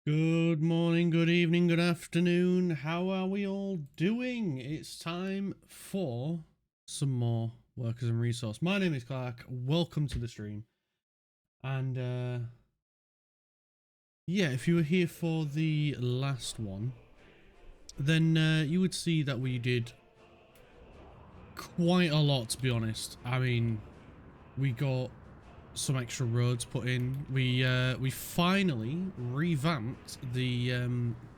Good morning, good evening, good afternoon. How are we all doing? It's time for some more Workers and Resource. My name is Clark. Welcome to the stream. And yeah, if you were here for the last one, then you would see that we did quite a lot, to be honest. I mean, we got some extra roads put in. We finally revamped the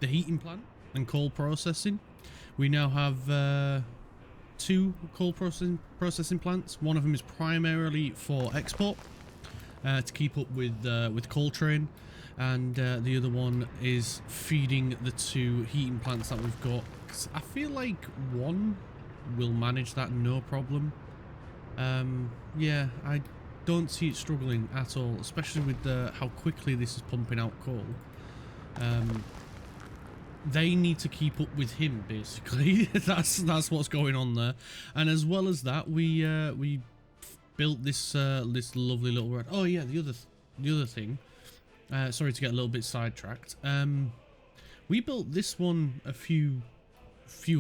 heating plant and coal processing. We now have two coal processing plants. One of them is primarily for export to keep up with coal train, and the other one is feeding the two heating plants that we've got. I feel like one will manage that no problem. Yeah, I don't see it struggling at all, especially with how quickly this is pumping out coal. They need to keep up with him, basically. that's what's going on there. And as well as that, we built this this lovely little road. Oh yeah, the other thing. Sorry to get a little bit sidetracked. We built this one a few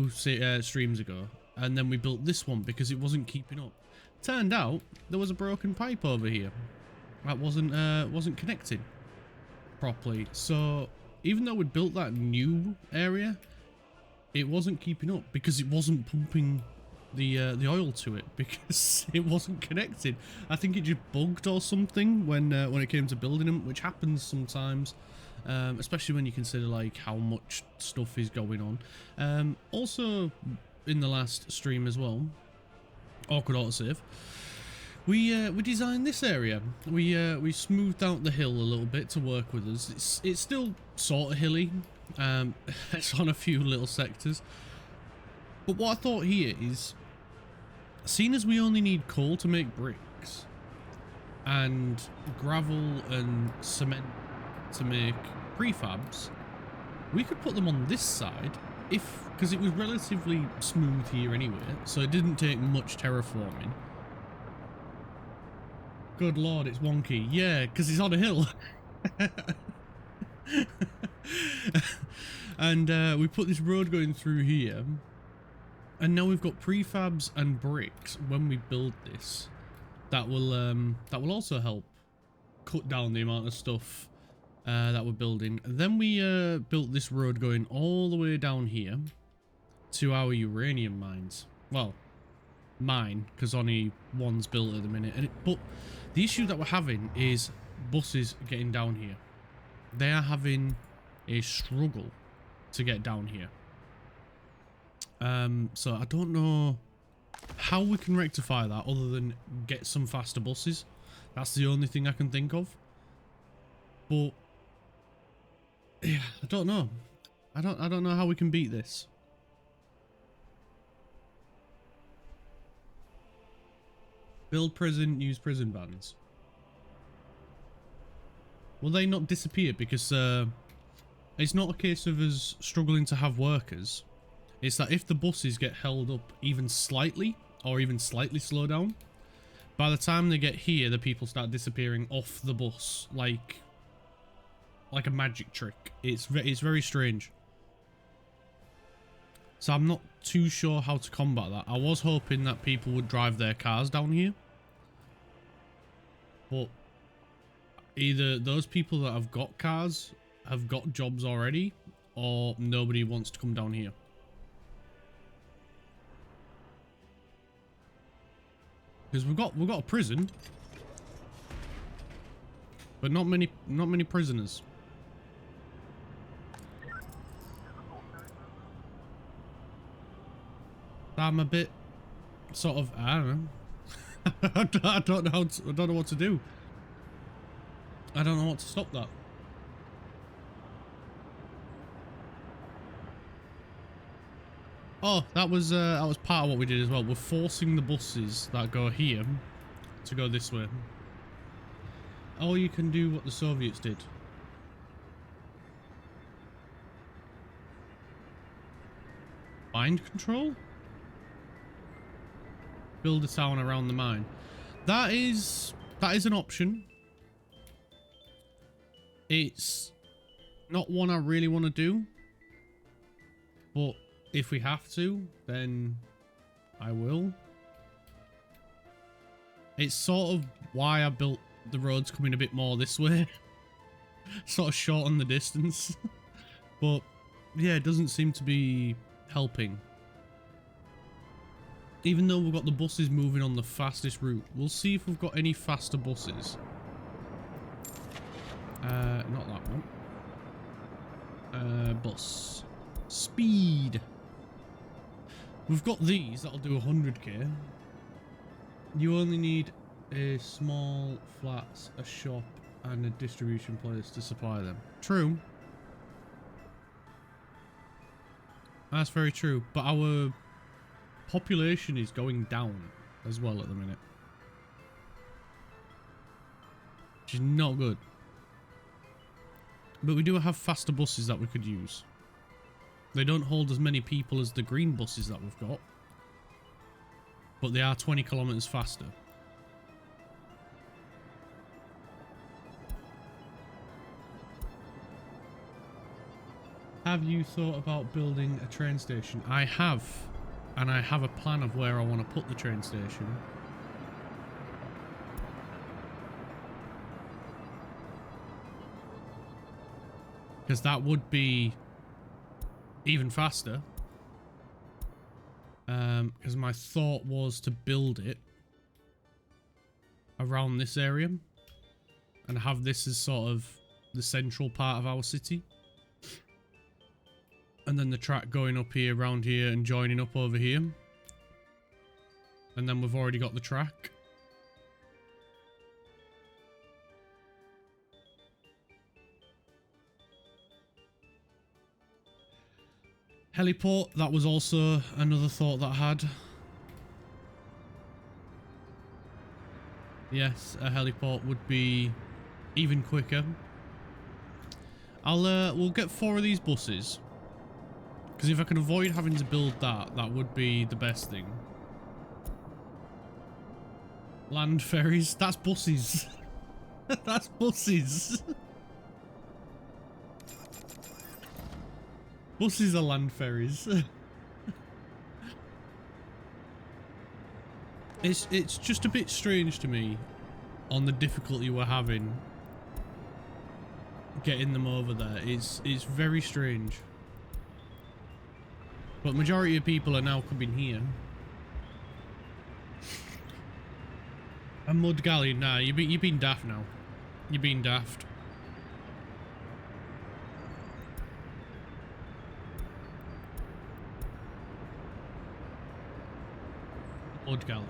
streams ago, and then we built this one because it wasn't keeping up. Turned out there was a broken pipe over here that wasn't connected properly. So even though we'd built that new area, it wasn't keeping up because it wasn't pumping the oil to it because it wasn't connected. I think it just bugged or something when it came to building them, which happens sometimes, especially when you consider like how much stuff is going on. Also, in the last stream as well, awkward autosave, we designed this area. We smoothed out the hill a little bit to work with us. It's still sort of hilly. It's on a few little sectors. But what I thought here is, seeing as we only need coal to make bricks and gravel and cement to make prefabs, we could put them on this side because it was relatively smooth here anyway, so it didn't take much terraforming. Good lord, it's wonky. Yeah, because it's on a hill. And we put this road going through here, and now we've got prefabs and bricks when we build this that will also help cut down the amount of stuff that we're building. And then we built this road going all the way down here to our uranium mines. Well, mine, because only one's built at the minute. But the issue that we're having is buses getting down here. They are having a struggle to get down here. So I don't know how we can rectify that other than get some faster buses. That's the only thing I can think of. But yeah, I don't know. I don't know how we can beat this. Build prison, use prison vans. Will they not disappear? Because it's not a case of us struggling to have workers. It's that if the buses get held up even slightly, or even slightly slow down, by the time they get here, the people start disappearing off the bus like a magic trick. It's very strange. So I'm not too sure how to combat that. I was hoping that people would drive their cars down here, but either those people that have got cars have got jobs already, or nobody wants to come down here. Because we've got a prison, but not many prisoners. I'm a bit sort of, I don't know. I don't know what to do. I don't know what to stop that. Oh, that was part of what we did as well. We're forcing the buses that go here to go this way. Or you can do what the Soviets did. Mind control? Build a town around the mine. That is an option. It's Not one I really want to do. But if we have to, then I will. It's sort of why I built the roads coming a bit more this way. Sort of shorten the distance. But yeah, it doesn't seem to be helping. Even though we've got the buses moving on the fastest route. We'll see if we've got any faster buses. Not that one. Bus. Speed. We've got these. That'll do 100k. You only need a small flats, a shop, and a distribution place to supply them. True. That's very true. But our population is going down as well at the minute. Which is not good. But we do have faster buses that we could use. They don't hold as many people as the green buses that we've got. But they are 20 kilometers faster. Have you thought about building a train station? I have. And I have a plan of where I want to put the train station. Because that would be even faster. Because my thought was to build it around this area. And have this as sort of the central part of our city. And then the track going up here, around here, and joining up over here. And then we've already got the track. Heliport, that was also another thought that I had. Yes, a heliport would be even quicker. We'll get 4 of these buses. Because if I can avoid having to build that, that would be the best thing. Land ferries, that's buses. That's buses. Buses are land ferries. It's just a bit strange to me on the difficulty we're having getting them over there. It's very strange. But majority of people are now coming here. A mud galleon? Nah, you've been daft now. You've been daft. Mud galleon.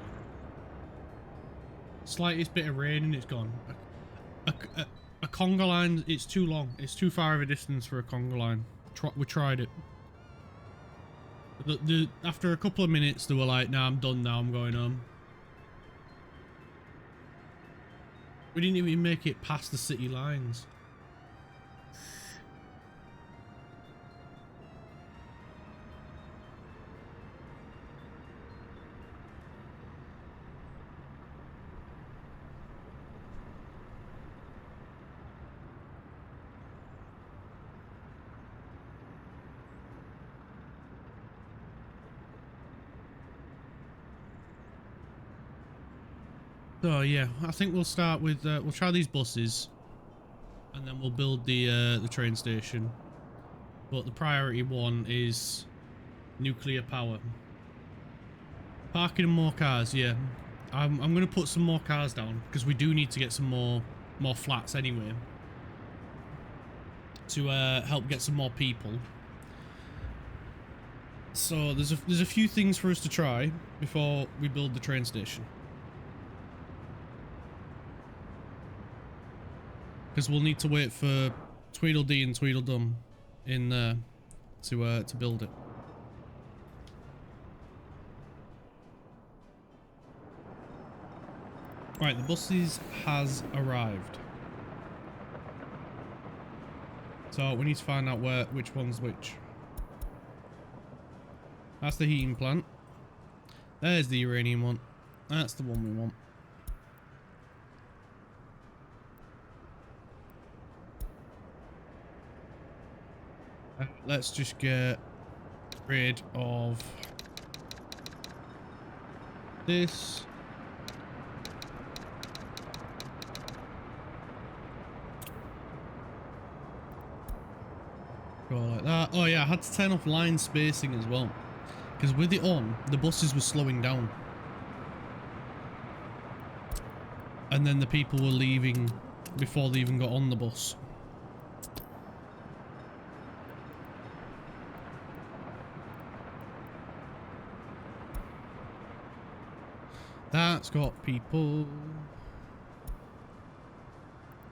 Slightest bit of rain and it's gone. A conga line, it's too long. It's too far of a distance for a conga line. We tried it. After a couple of minutes, they were like, nah, I'm done now, I'm going home. We didn't even make it past the city lines. So yeah, I think we'll start with we'll try these buses, and then we'll build the train station. But the priority one is nuclear power. Parking and more cars, yeah. I'm gonna put some more cars down because we do need to get some more flats anyway to help get some more people. So there's a few things for us to try before we build the train station. Because we'll need to wait for Tweedledee and Tweedledum in there to build it. Right, the buses has arrived. So we need to find out which one's which. That's the heating plant. There's the uranium one. That's the one we want. Let's just get rid of this. Go like that. Oh yeah, I had to turn off line spacing as well, because with it on, the buses were slowing down. And then the people were leaving before they even got on the bus. That's got people.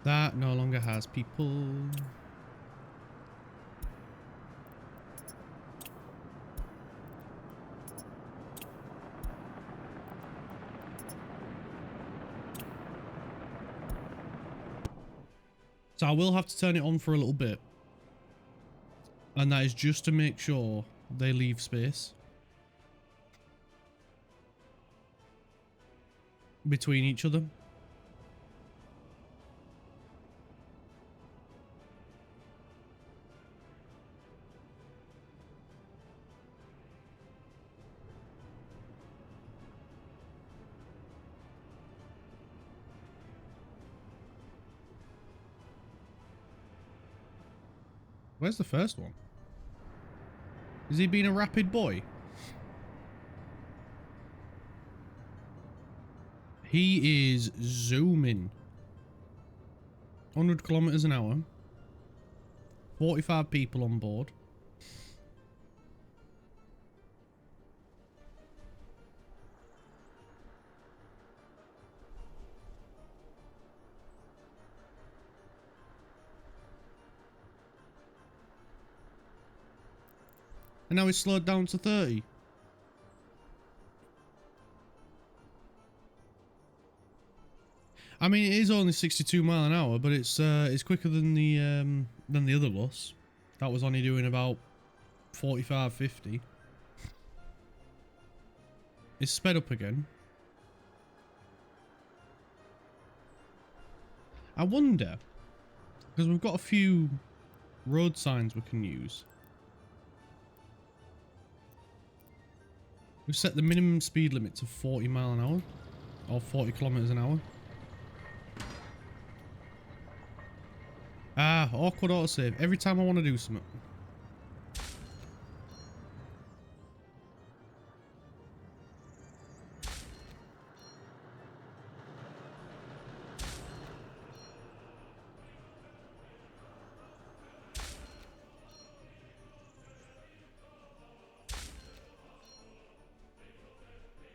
That no longer has people. So I will have to turn it on for a little bit. And that is just to make sure they leave space between each other. Where's the first one? Is he being a rapid boy? He is zooming. 100 kilometers an hour. 45 people on board. And now it's slowed down to 30. I mean, it is only 62 mile an hour, but it's quicker than the other bus. That was only doing about 45, 50. It's sped up again. I wonder, because we've got a few road signs we can use. We've set the minimum speed limit to 40 mile an hour, or 40 kilometers an hour. Ah, awkward autosave. Every time I want to do something.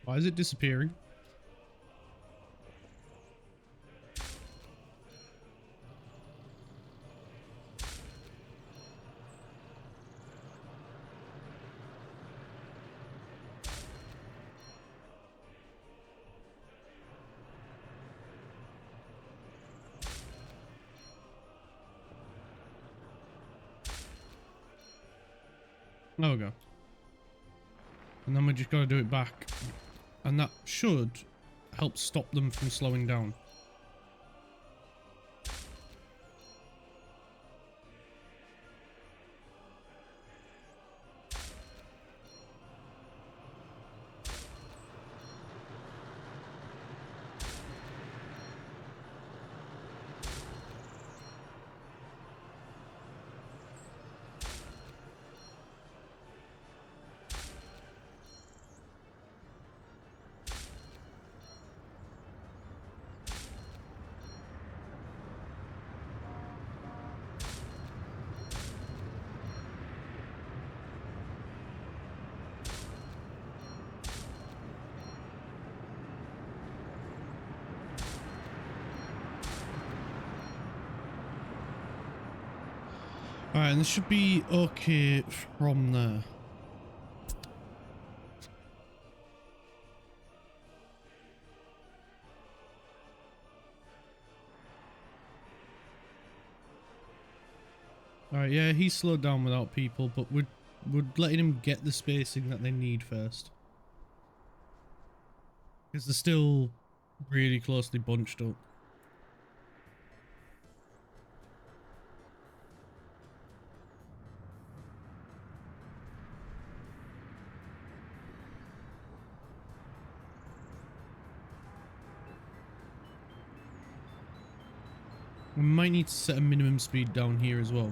Why is it disappearing? There we go. And then we just got to do it back. And that should help stop them from slowing down. Alright, and this should be okay from there. Alright, yeah, he's slowed down without people, but we're letting him get the spacing that they need first. Because they're still really closely bunched up. We might need to set a minimum speed down here as well.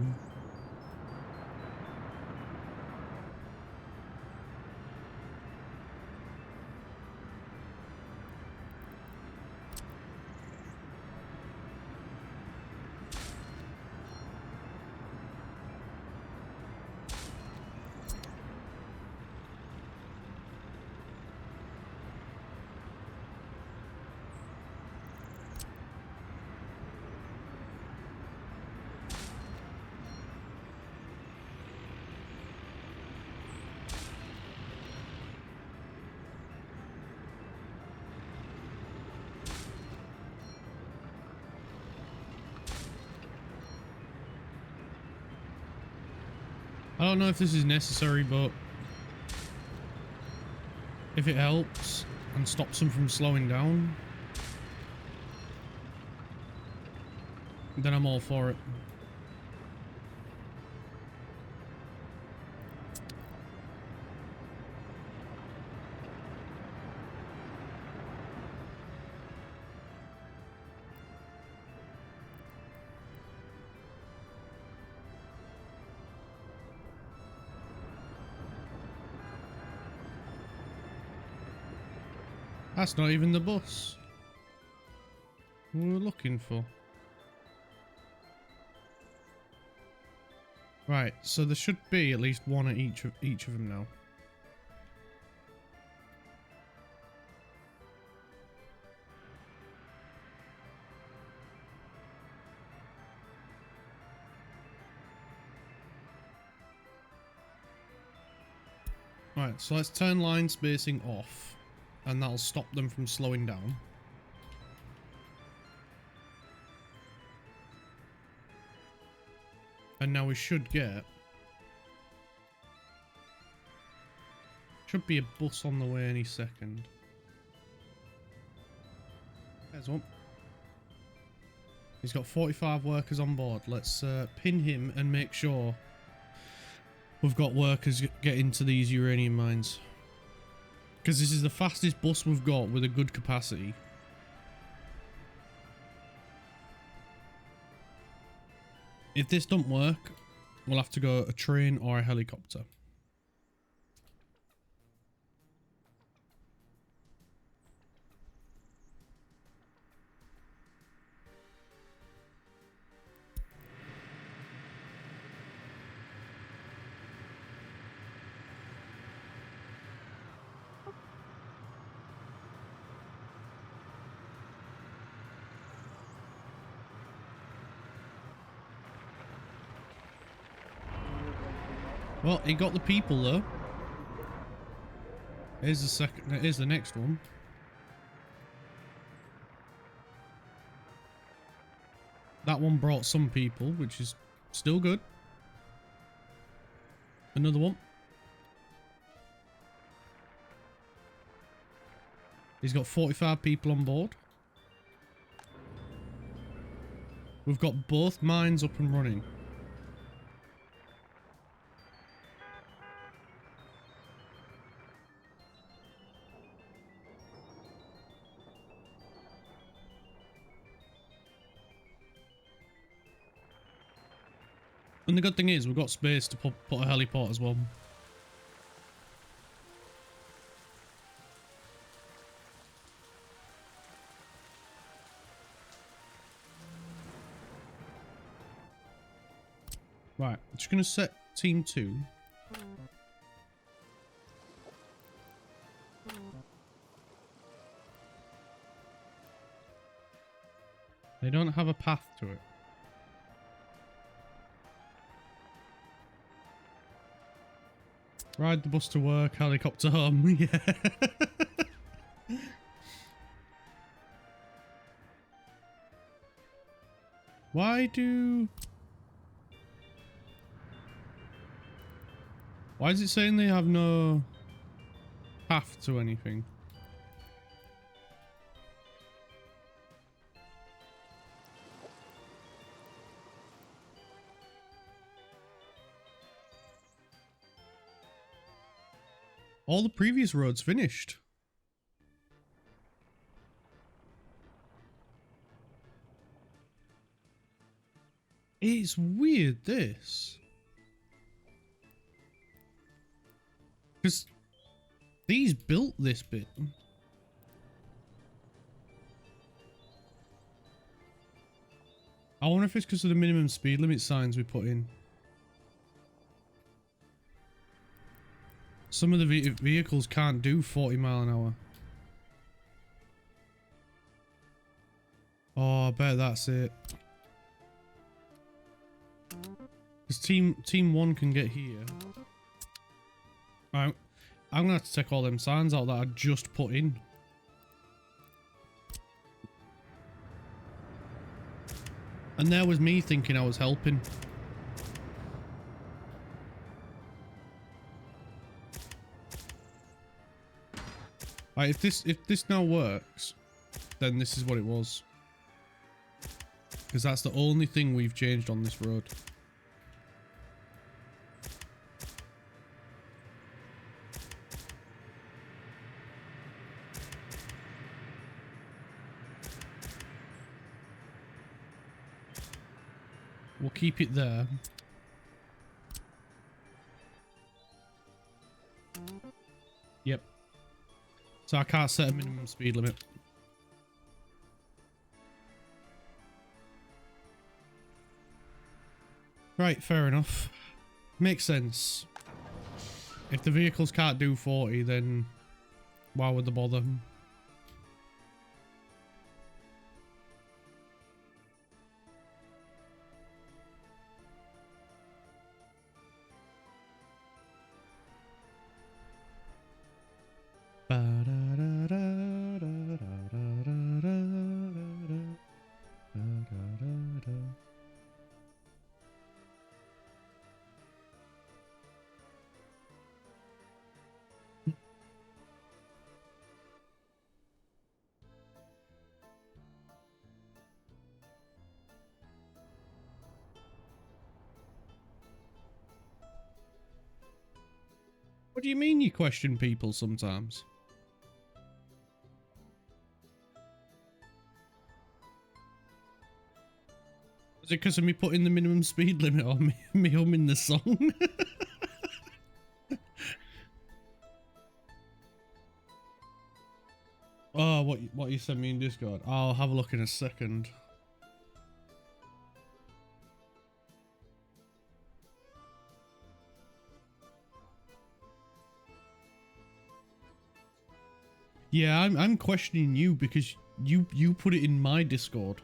I don't know if this is necessary, but if it helps and stops them from slowing down, then I'm all for it. That's not even the bus we were looking for. Right, so there should be at least one at each of them now. Right, so let's turn line spacing off, and that'll stop them from slowing down. And now we should be a bus on the way any second. There's one. He's got 45 workers on board. Let's pin him and make sure we've got workers get into these uranium mines. Because this is the fastest bus we've got with a good capacity. If this don't work, we'll have to go a train or a helicopter. Well, he got the people though. Here's the second. Here's the next one. That one brought some people, which is still good. Another one. He's got 45 people on board. We've got both mines up and running. And the good thing is we've got space to put a heliport as well. Right, I'm just going to set team 2. They don't have a path to it. Ride the bus to work, helicopter home. Yeah. Why is it saying they have no path to anything? All the previous roads finished. It's weird, this. Because these built this bit. I wonder if it's because of the minimum speed limit signs we put in. Some of the vehicles can't do 40 mile an hour. Oh, I bet that's it. Because team 1 can get here. Alright, I'm gonna have to take all them signs out that I just put in. And there was me thinking I was helping. Right, if this now works, then this is what it was. Because that's the only thing we've changed on this road. We'll keep it there. Yep. So I can't set a minimum speed limit. Right, fair enough. Makes sense. If the vehicles can't do 40, then why would they bother? What do you mean you question people sometimes? Is it because of me putting the minimum speed limit on me humming the song? Oh, what you sent me in Discord? I'll have a look in a second. Yeah, I'm questioning you because you put it in my Discord.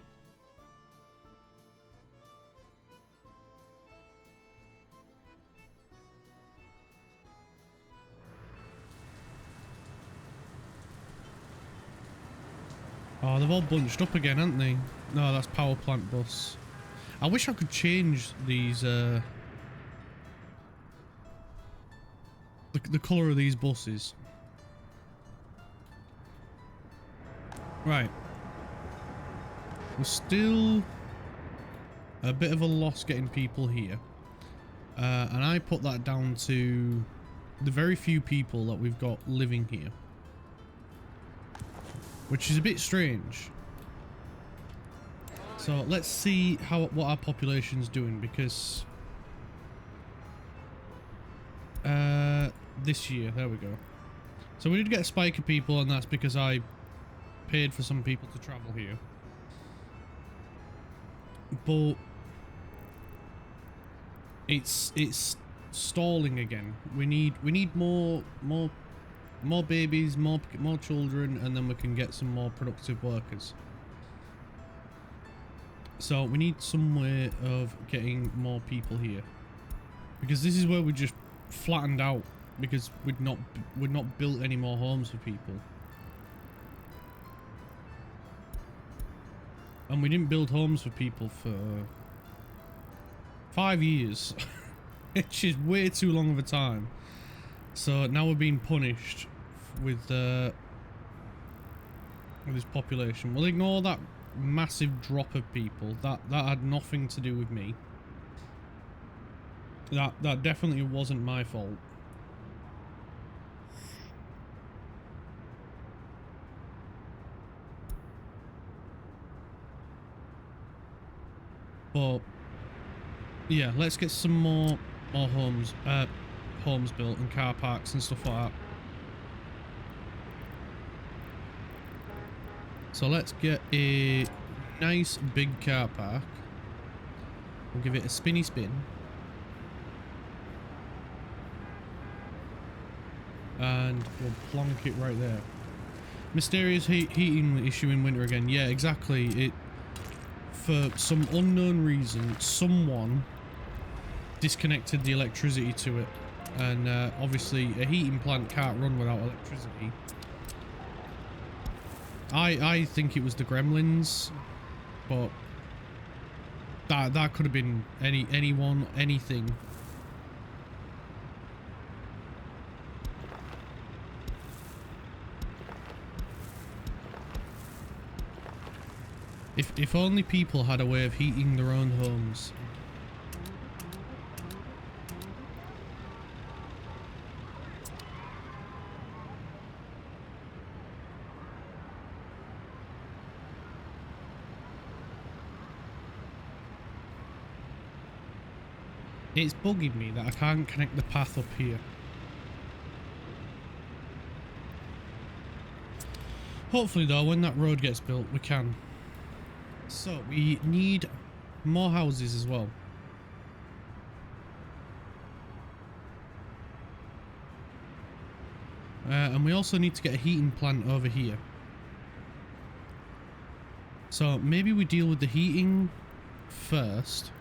Oh, they've all bunched up again, haven't they? No, that's power plant bus. I wish I could change these, the colour of these buses. Right. We're still a bit of a loss getting people here. And I put that down to the very few people that we've got living here. Which is a bit strange. So let's see what our population's doing, because this year, there we go. So we did get a spike of people, and that's because I paid for some people to travel here. But it's stalling again. We need more babies, more children, and then we can get some more productive workers. So we need some way of getting more people here, because this is where we just flattened out, because we'd not built any more homes for people, and we didn't build homes for people for 5 years, which is way too long of a time. So now we're being punished with this population. We'll ignore that massive drop of people. That had nothing to do with me. That definitely wasn't my fault. But Yeah, let's get some more homes built and car parks and stuff like that. So let's get a nice big car park. We'll give it a spinny spin. And we'll plonk it right there. Mysterious heating issue in winter again. Yeah, exactly. It, for some unknown reason, someone disconnected the electricity to it. And obviously a heating plant can't run without electricity. I think it was the gremlins, but that could have been anyone, anything. If only people had a way of heating their own homes. It's bugging me that I can't connect the path up here. Hopefully though, when that road gets built, we can. So, we need more houses as well. And we also need to get a heating plant over here. So, maybe we deal with the heating first.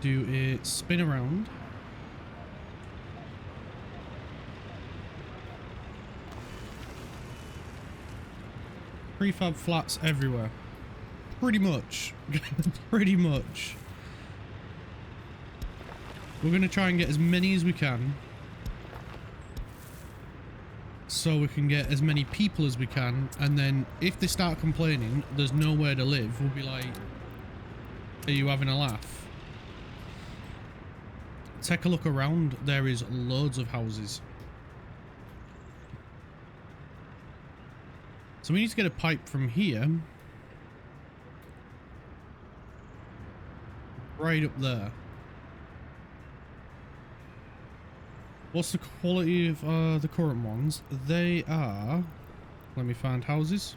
Do a spin around. Prefab flats everywhere. Pretty much. Pretty much. We're going to try and get as many as we can. So we can get as many people as we can. And then if they start complaining there's nowhere to live, we'll be like, are you having a laugh? Take a look around. There is loads of houses. So we need to get a pipe from here. Right up there. What's the quality of the current ones? They are... Let me find houses.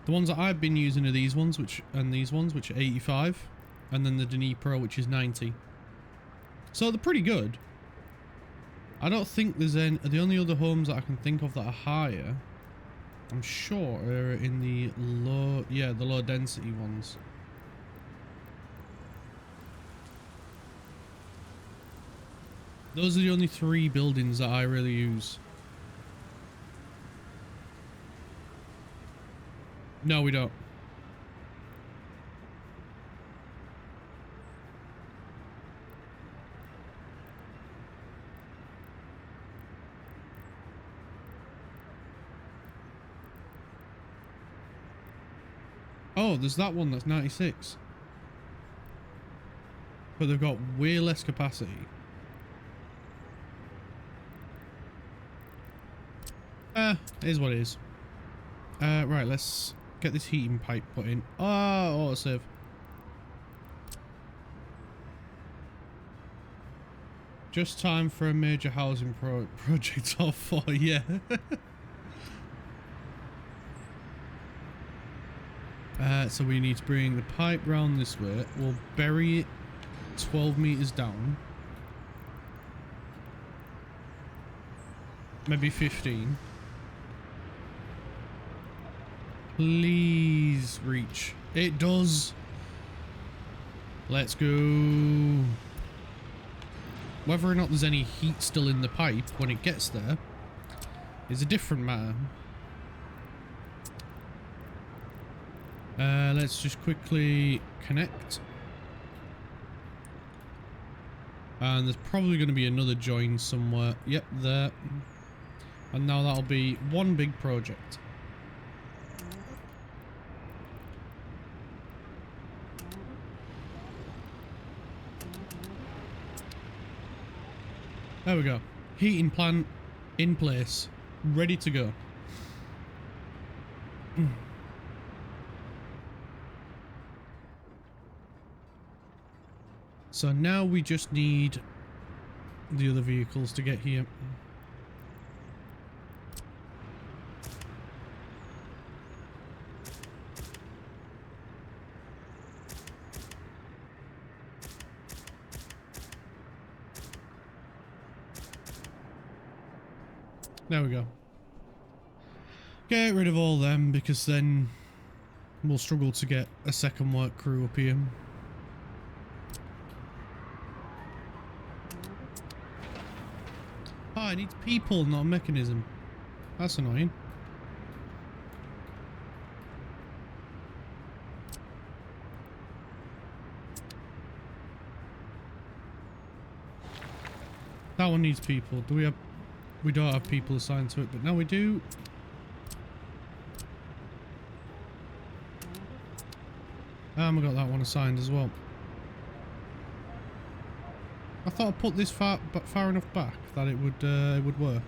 The ones that I've been using are these ones, and these ones, which are 85. And then the Dnipro, which is 90. So they're pretty good. I don't think there's any... The only other homes that I can think of that are higher, I'm sure, are in the low... Yeah, the low density ones. Those are the only 3 buildings that I really use. No, we don't. Oh, there's that one that's 96. But they've got way less capacity. It is what it is. Right, let's get this heating pipe put in. Oh, autosave. Just time for a major housing project off for, yeah. So we need to bring the pipe round this way. We'll bury it 12 meters down. Maybe 15. Please reach. It does. Let's go. Whether or not there's any heat still in the pipe when it gets there is a different matter. Let's just quickly connect. And there's probably going to be another join somewhere. Yep, there. And now that'll be one big project. There we go. Heating plant in place. Ready to go. So now we just need the other vehicles to get here. There we go. Get rid of all them, because then we'll struggle to get a second work crew up here. Oh, it needs people, not a mechanism. That's annoying. That one needs people. Do we have... We don't have people assigned to it, but now we do. And we got that one assigned as well. I thought I put this far enough back that it would work.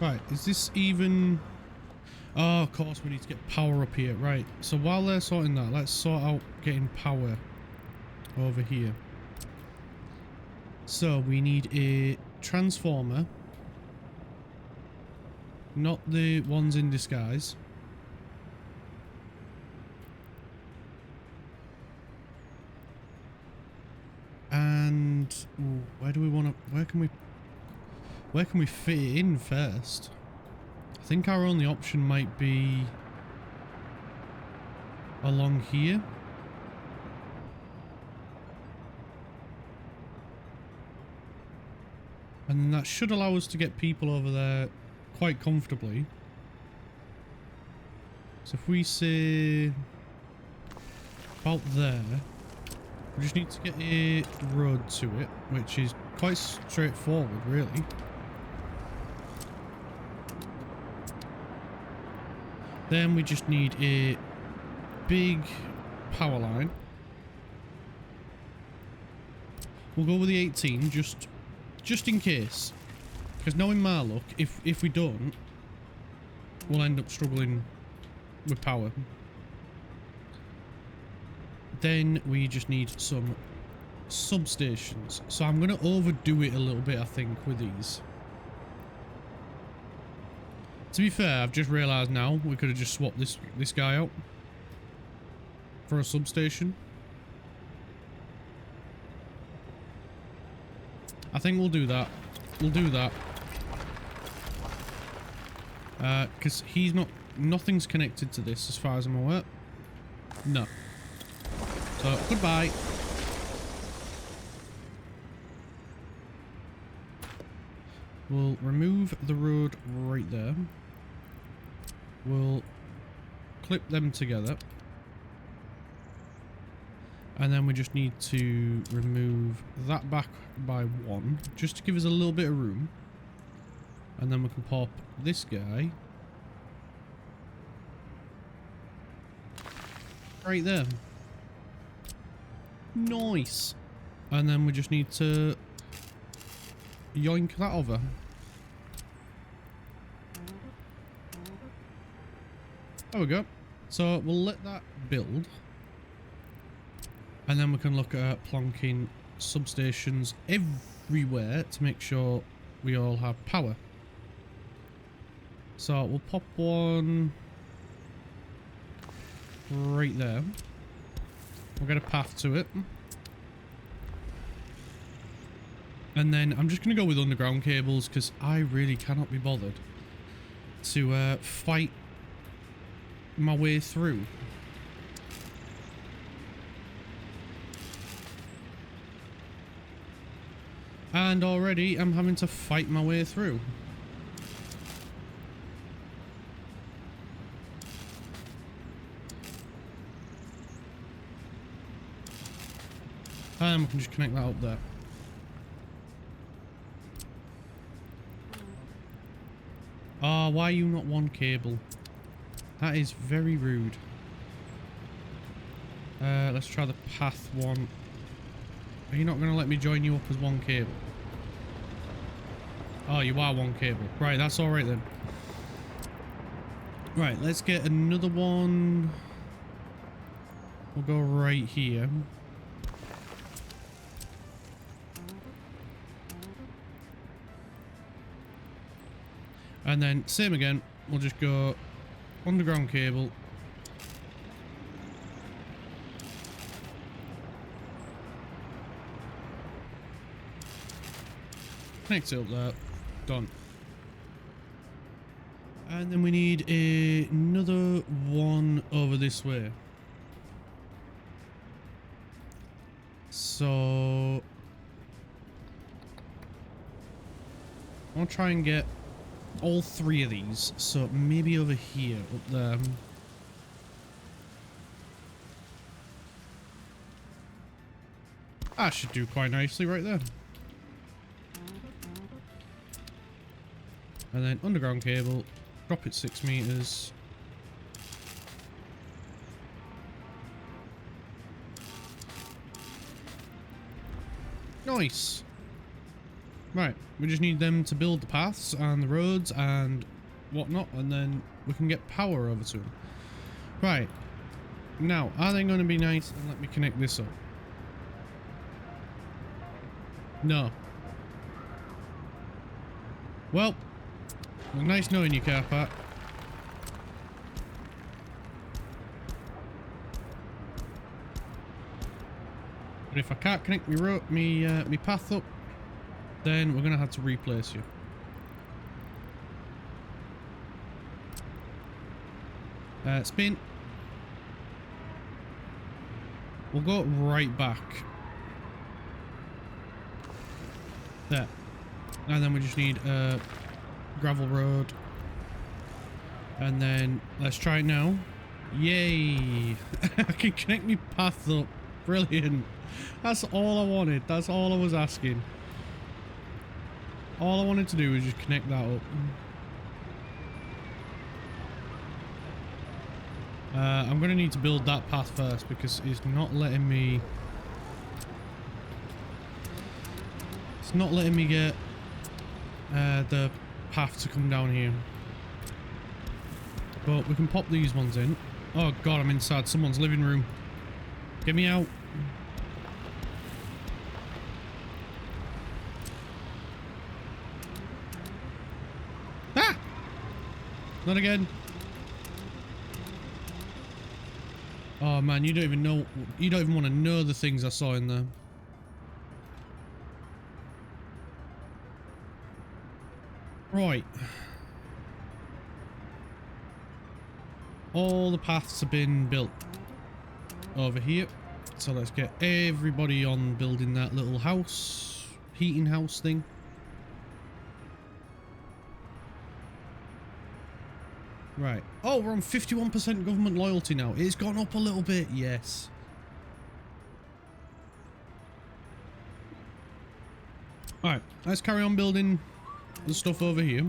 Right, is this even... Oh, of course we need to get power up here. Right, so while they're sorting that, let's sort out getting power over here. So we need a transformer. Not the ones in disguise. And ooh, where do we want to... Where can we fit it in first? I think our only option might be along here. And then that should allow us to get people over there quite comfortably. So if we say about there, we just need to get a road to it, which is quite straightforward, really. Then we just need a big power line. We'll go with the 18 just in case, because knowing my luck, if we don't, we'll end up struggling with power. Then we just need some substations. So I'm going to overdo it a little bit, I think, with these. To be fair, I've just realised now we could have just swapped this guy out for a substation. I think we'll do that. We'll do that. Because he's not... Nothing's connected to this as far as I'm aware. No. So, goodbye. We'll remove the road right there. We'll clip them together. And then we just need to remove that back by one, just to give us a little bit of room. And then we can pop this guy right there. Nice. And then we just need to yoink that over. There we go. So we'll let that build. And then we can look at plonking substations everywhere to make sure we all have power. So we'll pop one right there. We'll get a path to it. And then I'm just going to go with underground cables because I really cannot be bothered to fight my way through. And already I'm having to fight my way through. And we can just connect that up there. Oh, why are you not one cable? That is very rude. Let's try the path one Are you not going to let me join you up as one cable? Oh, you are one cable. Right, that's alright then. Right, let's get another one. We'll go right here. And then, same again. We'll just go underground cable. Connect it up there. Done. And then we need another one over this way. So I'll try and get all three of these. So maybe over here, up there. That should do quite nicely right there. And then underground cable, drop it 6 meters. Nice. Right, we just need them to build the paths and the roads and whatnot, and then we can get power over to them. Right. Now, are they going to be nice and let me connect this up? No. Well, nice knowing you, car park. But if I can't connect me path up, then we're gonna have to replace you. Spin. We'll go right back. There. And then we just need a gravel road. And then let's try it now. Yay! I can connect me path up. Brilliant. That's all I wanted. That's all I was asking. All I wanted to do was just connect that up. I'm going to need to build that path first because it's not letting me... It's not letting me get the path to come down here. But we can pop these ones in. Oh god, I'm inside someone's living room. Get me out. Ah! Not again. Oh man, you don't even know, you don't even want to know the things I saw in there. Right. All the paths have been built over here. So let's get everybody on building that little house, heating house thing. Right. Oh, we're on 51% government loyalty now. It's gone up a little bit, yes. Alright, let's carry on building the stuff over here.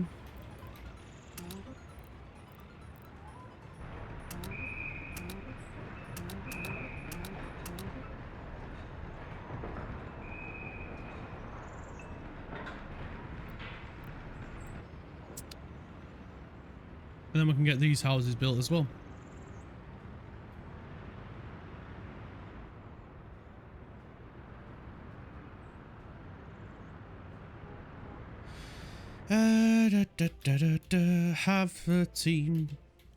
And then we can get these houses built as well. Have the team.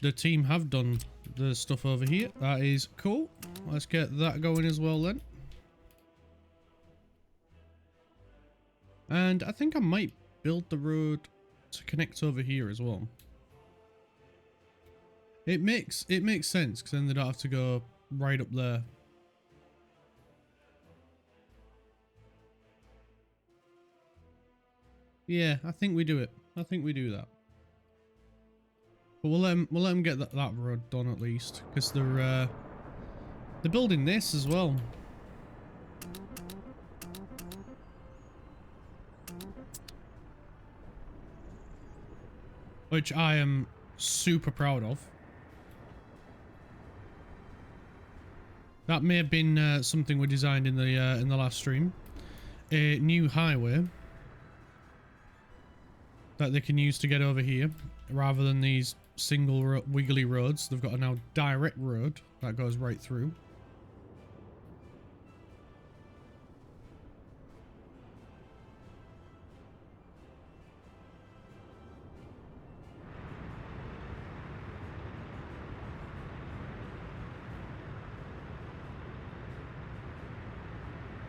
The team have done the stuff over here. That is cool. Let's get that going as well then. And I think I might build the road to connect over here as well. It makes sense because then they don't have to go right up there. Yeah, I think we do it. I think we do that. But we'll let them get that road done at least, because they're building this as well. Which I am super proud of. That may have been something we designed in the last stream. A new highway that they can use to get over here, rather than these single wiggly roads. They've got a now direct road that goes right through.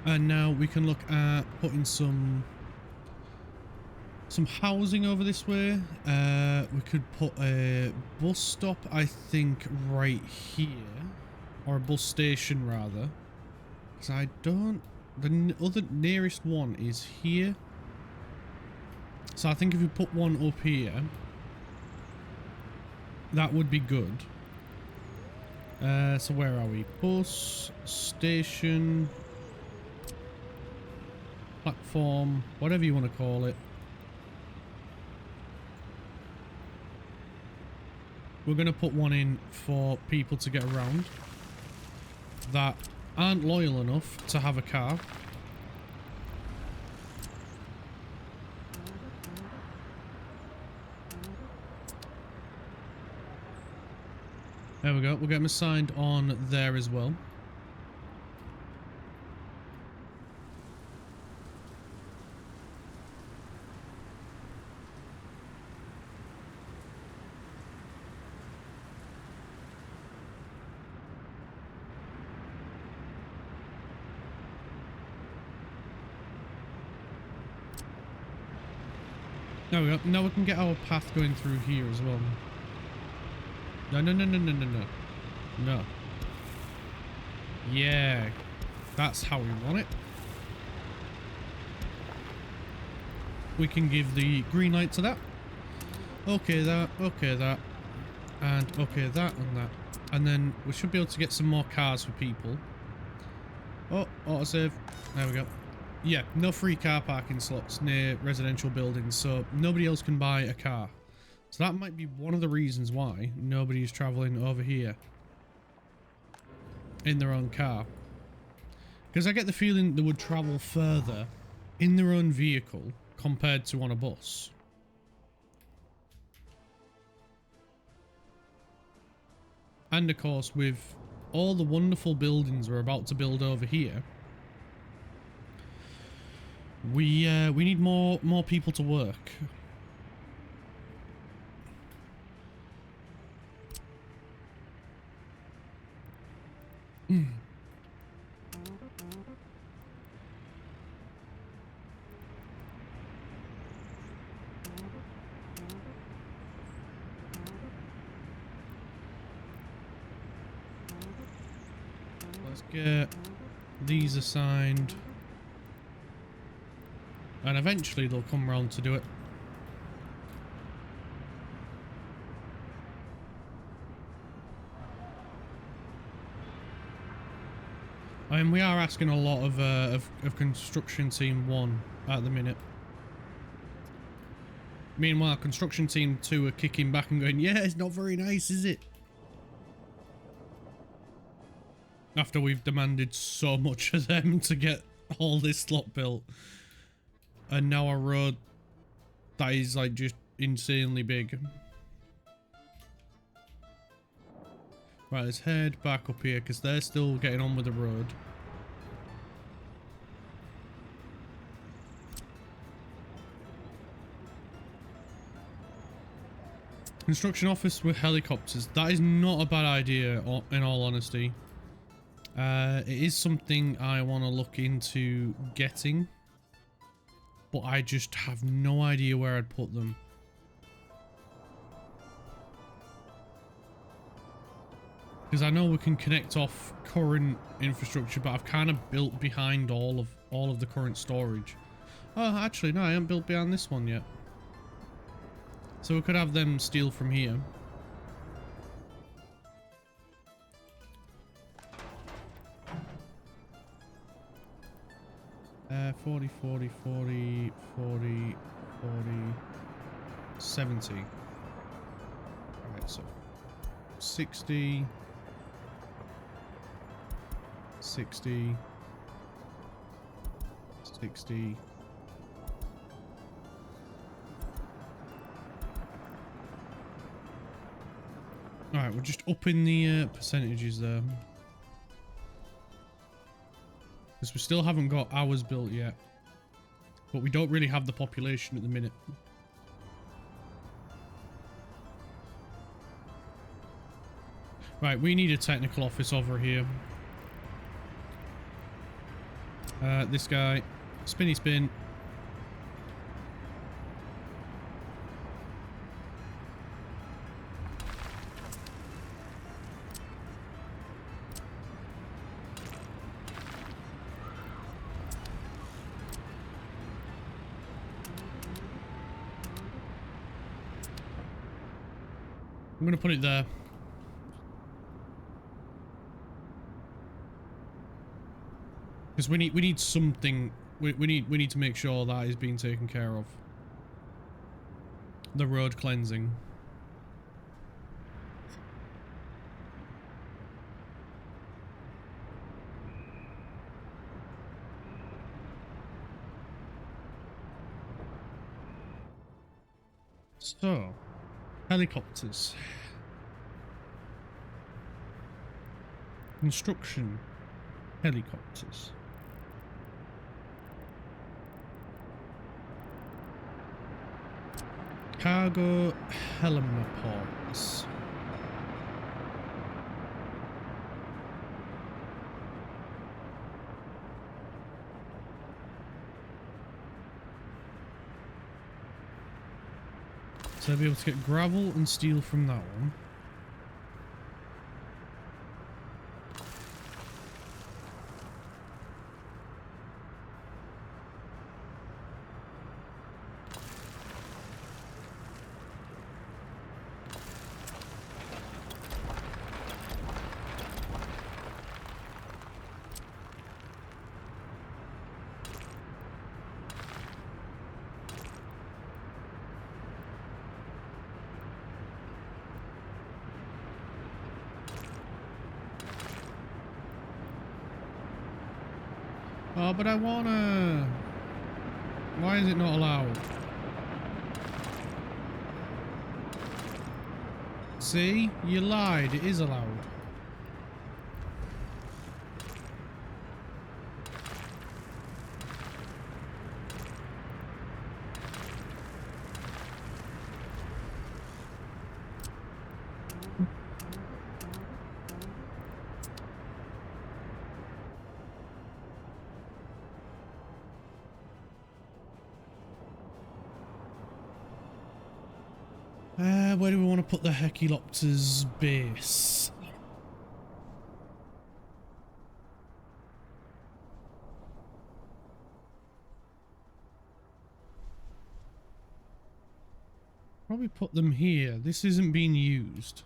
And now we can look at putting some housing over this way. We could put a bus stop, I think, right here, or a bus station rather, because I don't. The other nearest one is here, so I think if we put one up here, that would be good. So where are we? Bus station, platform, whatever you want to call it. We're going to put one in for people to get around that aren't loyal enough to have a car. There we go. We'll get them assigned on there as well. There we go. Now we can get our path going through here as well. No, no, no, no, no, no, no. No. Yeah. That's how we want it. We can give the green light to that. Okay, that. Okay, that. And okay, that and that. And then we should be able to get some more cars for people. Oh, autosave. There we go. Yeah, no free car parking slots near residential buildings, so nobody else can buy a car. So that might be one of the reasons why nobody's traveling over here in their own car. Because I get the feeling they would travel further in their own vehicle compared to on a bus. And of course, with all the wonderful buildings we're about to build over here, we need more people to work. Let's get these assigned. And eventually they'll come around to do it. I mean, we are asking a lot of construction team 1 at the minute. Meanwhile, construction team 2 are kicking back and going, yeah, it's not very nice, is it? After we've demanded so much of them to get all this lot built. And now a road that is like just insanely big. Right, let's head back up here because they're still getting on with the road. Construction office with helicopters. That is not a bad idea, in all honesty. It is something I want to look into getting. But I just have no idea where I'd put them. Because I know we can connect off current infrastructure, but I've kind of built behind all of the current storage. Oh, actually, no, I haven't built behind this one yet. So we could have them steal from here. 40, 40, 40, 40, 40, 70. Alright, so 60. 60. 60. Alright, we're just upping the percentages there. Because we still haven't got ours built yet. But we don't really have the population at the minute. Right, we need a technical office over here. This guy. Spinny spin. I'm gonna put it there. Because we need something. We need to make sure that is being taken care of. The road cleansing. So, helicopters. Construction helicopters. Cargo heliports. So I'll be able to get gravel and steel from that one. Oh, but I wanna... Why is it not allowed? See? You lied. It is allowed. Where do we want to put the Helicopter's base? Probably put them here. This isn't being used.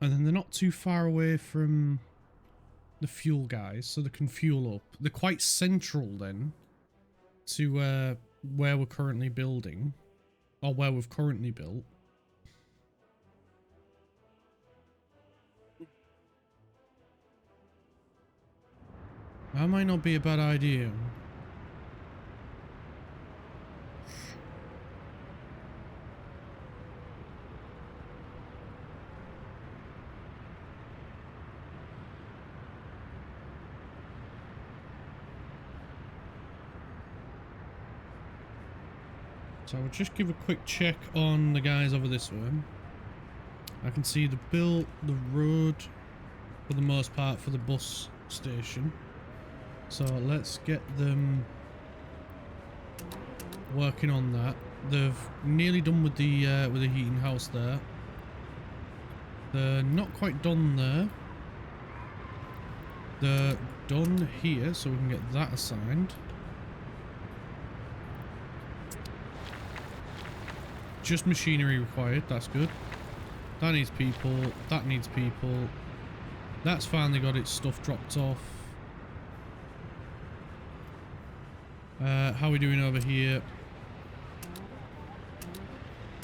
And then they're not too far away from the fuel guys, so they can fuel up. They're quite central then to where we're currently building, or where we've currently built. That might not be a bad idea. So I'll just give a quick check on the guys over this way. I can see the built the road for the most part for the bus station. So let's get them working on that. They've nearly done with the heating house there. They're not quite done there. They're done here, so we can get that assigned. Just machinery required, that's good. That needs people, that needs people. That's finally got its stuff dropped off. How are we doing over here?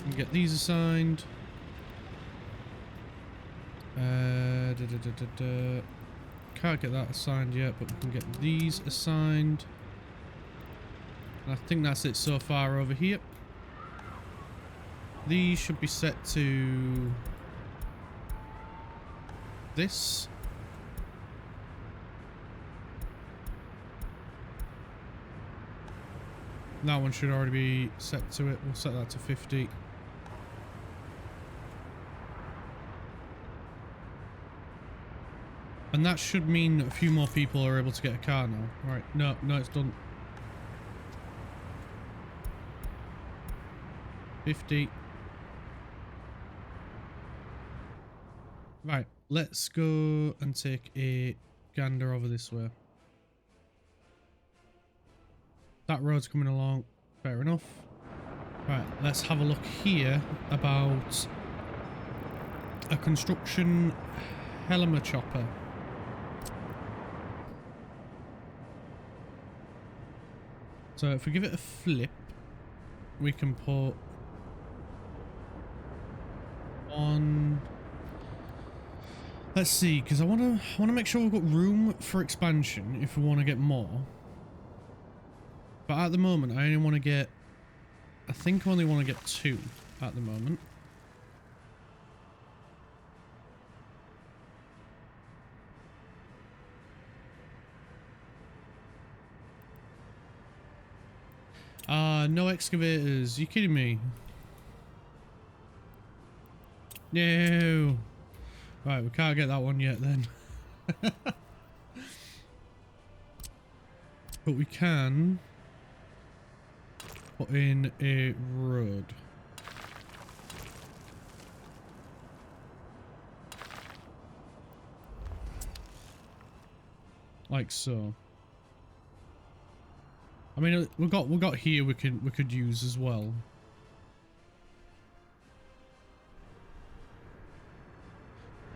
And get these assigned. Can't get that assigned yet, but we can get these assigned. And I think that's it so far over here. These should be set to this. That one should already be set to it. We'll set that to 50. And that should mean a few more people are able to get a car now. Right, no, it's done. 50. Right, let's go and take a gander over this way. That road's coming along. Fair enough. Right, let's have a look here about a construction Helmer chopper. So if we give it a flip, we can put on. Let's see, because I want to make sure we've got room for expansion if we want to get more. But at the moment, I only want to get. I think I only want to get 2 at the moment. No excavators. You kidding me? No. Right, we can't get that one yet then. But we can put in a road. Like so. I mean, we got here we could use as well.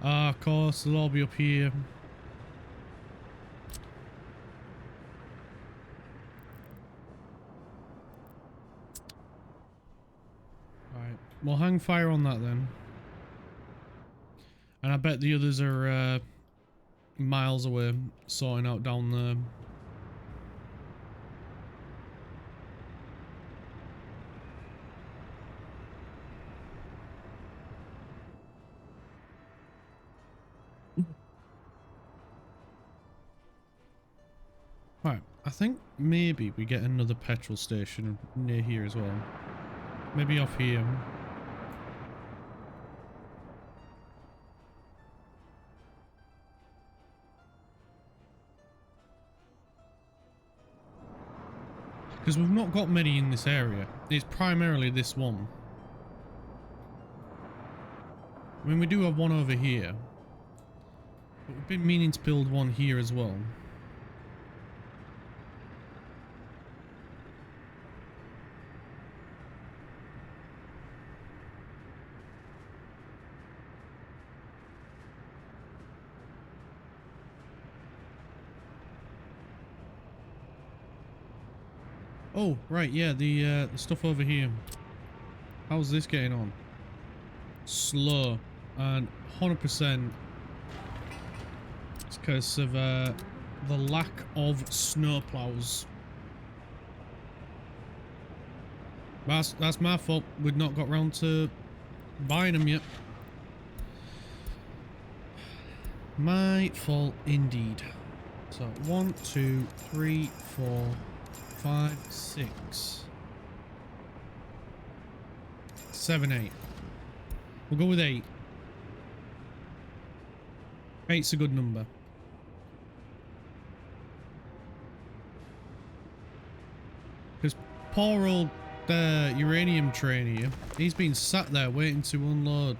Ah, of course, they'll all be up here. Right, we'll hang fire on that then. And I bet the others are miles away, sorting out down there. Right, I think maybe we get another petrol station near here as well. Maybe off here. Because we've not got many in this area. It's primarily this one. I mean, we do have one over here. But we've been meaning to build one here as well. Oh, right, yeah, the stuff over here. How's this getting on? Slow. And 100% it's because of the lack of snowplows. That's my fault. We've not got round to buying them yet. My fault indeed. So 1, 2, 3, 4, 5, 6, 7, 8. We'll go with 8. 8's a good number. Because poor old uranium train here, he's been sat there waiting to unload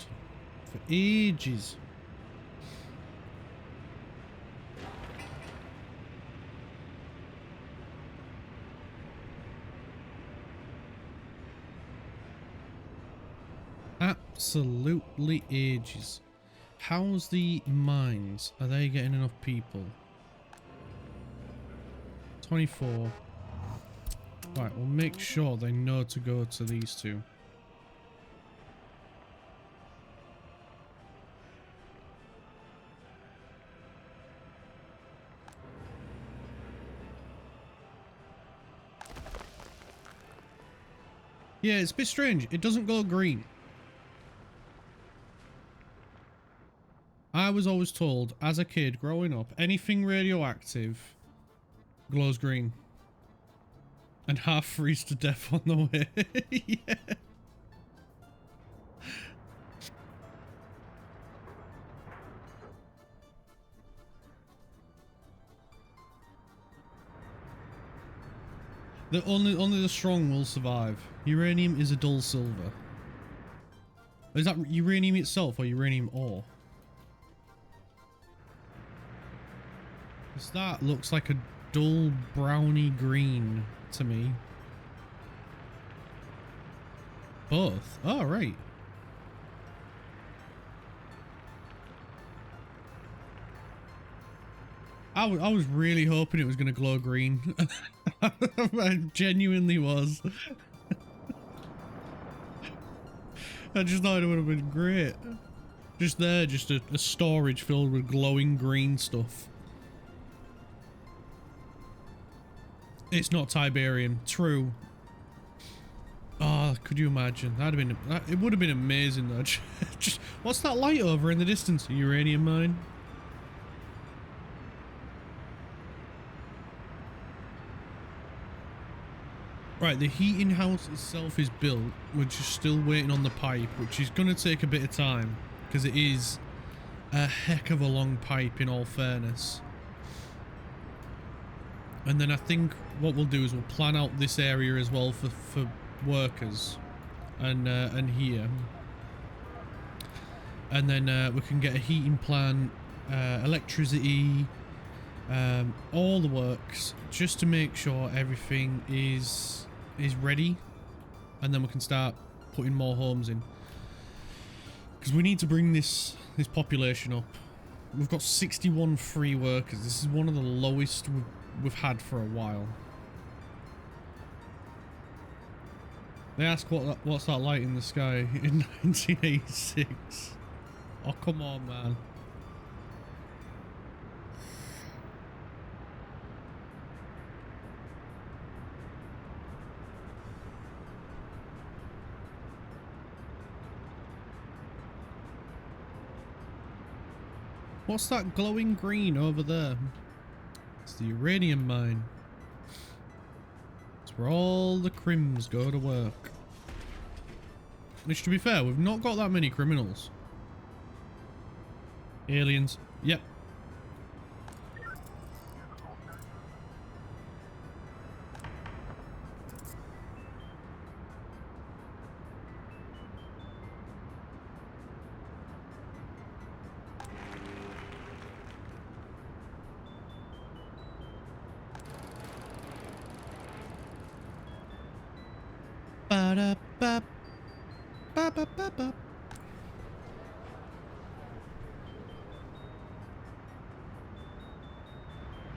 for ages. Absolutely ages. How's the mines? Are they getting enough people? 24. Right, we'll make sure they know to go to these two. Yeah, it's a bit strange. It doesn't glow green. I was always told as a kid growing up, anything radioactive glows green. And half freeze to death on the way. Yeah. Only the strong will survive. Uranium is a dull silver. Is that uranium itself or uranium ore? Because that looks like a dull browny green to me. Both? Oh, right. I was really hoping it was going to glow green. I genuinely was. I just thought it would have been great. Just there, just a storage filled with glowing green stuff. It's not Tiberium. True. Oh, could you imagine? That'd have been... It would have been amazing though. Just, what's that light over in the distance? A uranium mine? Right, the heating house itself is built. We're just still waiting on the pipe, which is going to take a bit of time. Because it is a heck of a long pipe, in all fairness. And then I think what we'll do is we'll plan out this area as well for workers. And here. And then we can get a heating plant, electricity, all the works, just to make sure everything is ready, and then we can start putting more homes in, because we need to bring this population up. We've got 61 free workers. This is one of the lowest we've had for a while. They ask what's that light in the sky in 1986. Oh, come on, man. What's that glowing green over there? It's the uranium mine. It's where all the crims go to work. Which, to be fair, we've not got that many criminals. Aliens. Yep. Ba-da-ba. Ba-ba-ba-ba.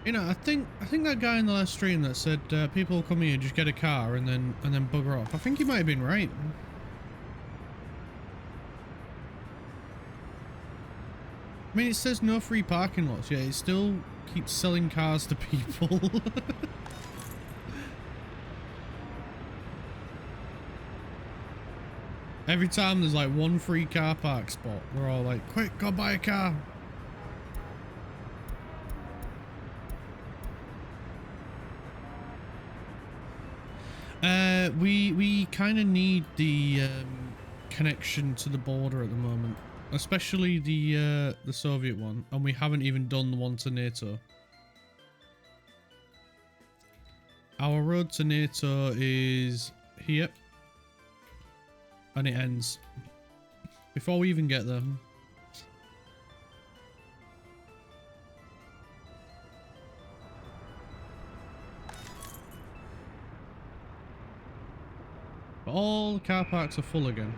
You know, I think that guy in the last stream that said people come here, just get a car and then bugger off. I think he might have been right. I mean, it says no free parking lots, yet it still keeps selling cars to people. Every time there's like one free car park spot, we're all like, quick, go buy a car. We kind of need the connection to the border at the moment, especially the Soviet one, and we haven't even done the one to NATO. Our road to NATO is here, and it ends before we even get there. But all the car parks are full again.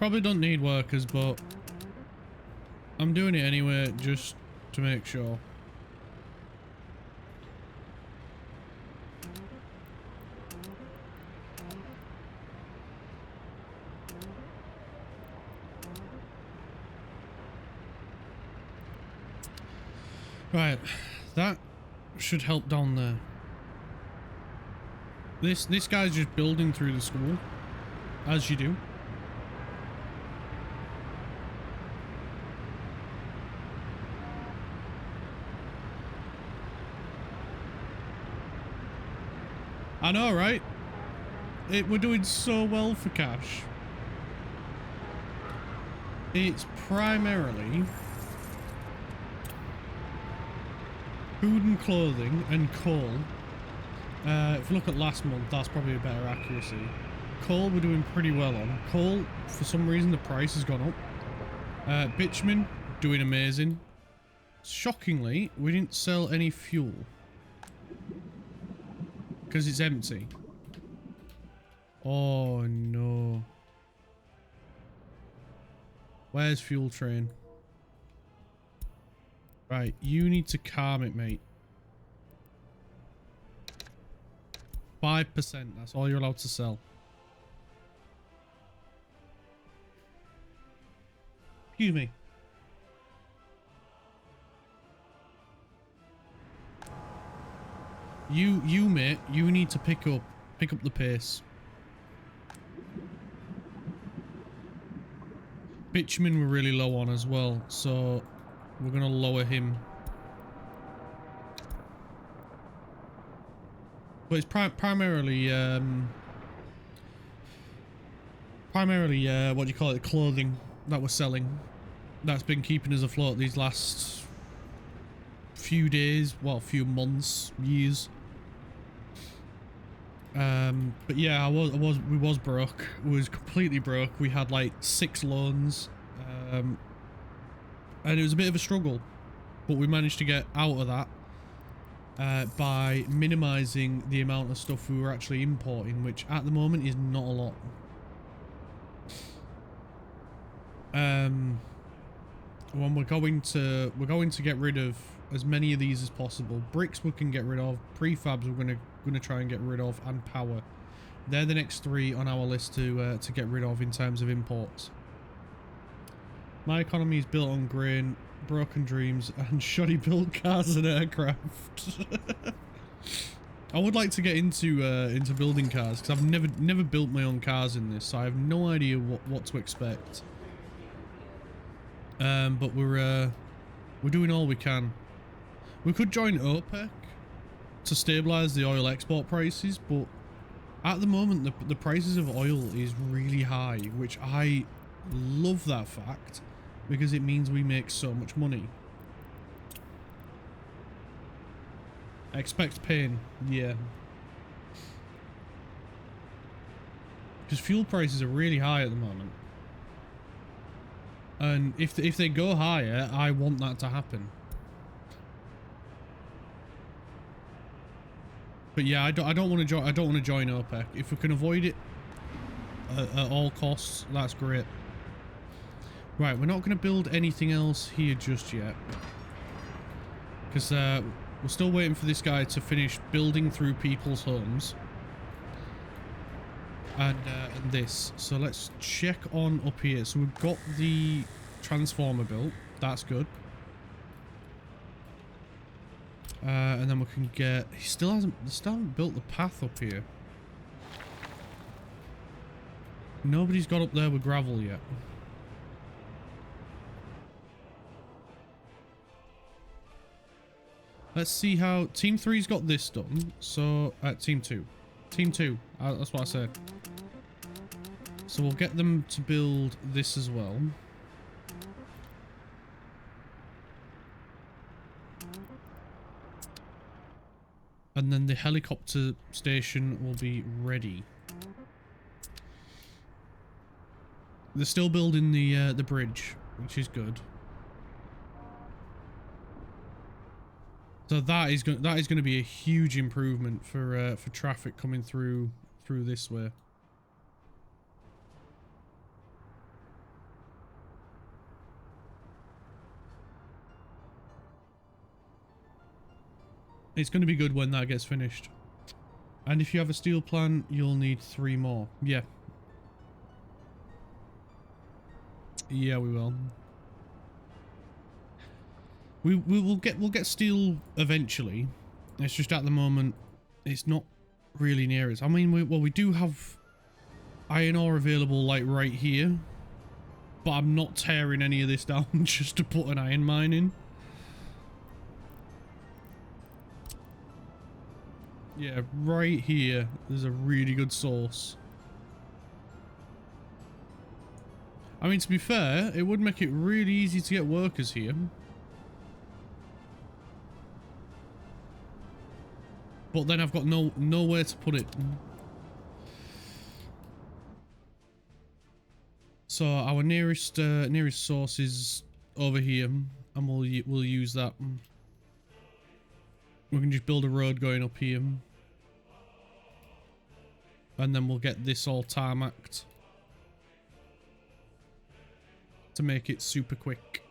Probably don't need workers, but I'm doing it anyway just to make sure. Right, that should help down there. This guy's just building through the school, as you do. I know, right? We're doing so well for cash. It's primarily food and clothing and coal. If you look at last month, that's probably a better accuracy. Coal we're doing pretty well on. Coal, for some reason, the price has gone up. Bitumen, doing amazing. Shockingly, we didn't sell any fuel. Because it's empty. Oh no. Where's fuel train? Right, you need to calm it, mate. 5%, that's all you're allowed to sell. Excuse me. You mate, you need to pick up the pace. Bitumen we're really low on as well, so we're gonna lower him. But it's primarily what do you call it, clothing that we're selling. That's been keeping us afloat these last few days, well, few months, years. But yeah, we was broke. We was completely broke. We had like 6 loans, and it was a bit of a struggle, but we managed to get out of that by minimizing the amount of stuff we were actually importing, which at the moment is not a lot. When we're going to get rid of as many of these as possible. Bricks we can get rid of. Prefabs we're gonna try and get rid of, and power. They're the next 3 on our list to get rid of in terms of imports. My economy is built on grain, broken dreams, and shoddy built cars and aircraft. I would like to get into building cars because I've never built my own cars in this, so I have no idea what to expect. But we're doing all we can. We could join OPEC to stabilize the oil export prices, but at the moment the prices of oil is really high, which I love that fact because it means we make so much money. Expect pain, yeah. Because fuel prices are really high at the moment. And if they go higher, I want that to happen. But yeah, I don't want to join OPEC. If we can avoid it at all costs, that's great. Right, we're not going to build anything else here just yet, because we're still waiting for this guy to finish building through people's homes. And this. So let's check on up here. So we've got the transformer built. That's good. And then we can get... They still haven't built the path up here. Nobody's got up there with gravel yet. Let's see how... Team 3's got this done. So, Team 2. Team 2. That's what I said. So we'll get them to build this as well. And then the helicopter station will be ready. They're still building the bridge, which is good. So that is going to be a huge improvement for traffic coming through this way. It's going to be good when that gets finished. And if you have a steel plant, you'll need 3 more. Yeah. Yeah, we will. We'll get steel eventually. It's just at the moment, it's not really near us. I mean, we do have iron ore available like right here, but I'm not tearing any of this down just to put an iron mine in. Yeah, right here, there's a really good source. I mean, to be fair, it would make it really easy to get workers here. But then I've got nowhere to put it. So our nearest source is over here, and we'll use that. We can just build a road going up here, and then we'll get this all tarmacked to make it super quick.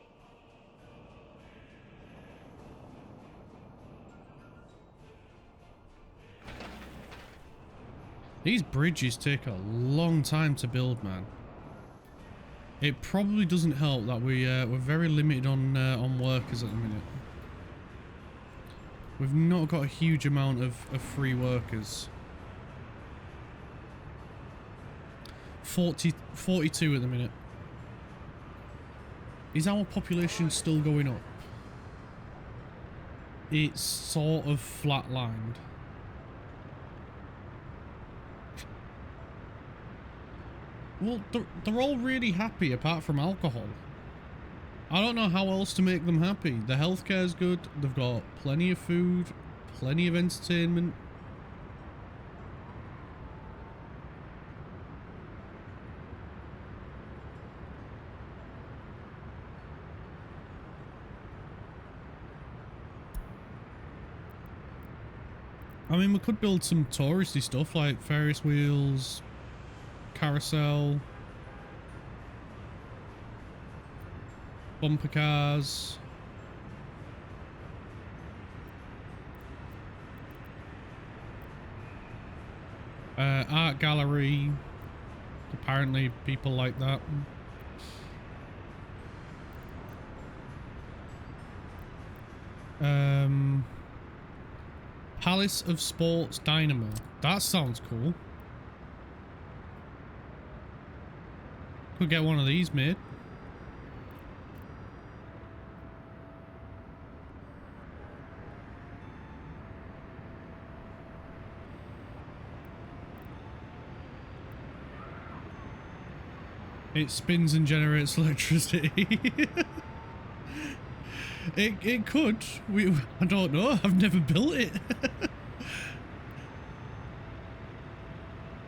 These bridges take a long time to build, man. It probably doesn't help that we're very limited on workers at the minute. We've not got a huge amount of free workers. 42 at the minute. Is our population still going up? It's sort of flatlined. Well, they're all really happy apart from alcohol. I don't know how else to make them happy. The healthcare's good. They've got plenty of food, plenty of entertainment. I mean, we could build some touristy stuff like Ferris wheels, carousel, bumper cars. Art gallery. Apparently people like that. Palace of Sports Dynamo. That sounds cool. Could get one of these made. It spins and generates electricity. It could. I don't know. I've never built it.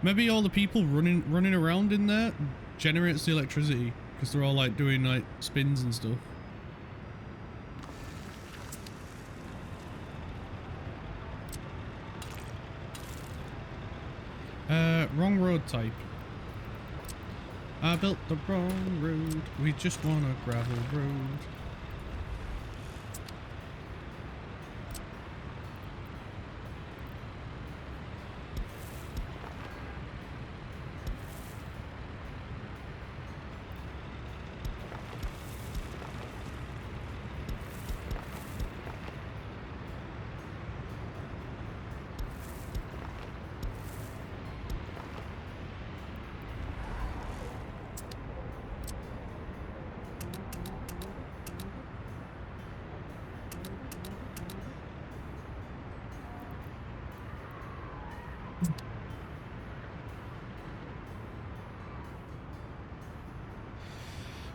Maybe all the people running around in there generates the electricity because they're all like doing like spins and stuff. Wrong road type. I built the wrong road. We just want a gravel road.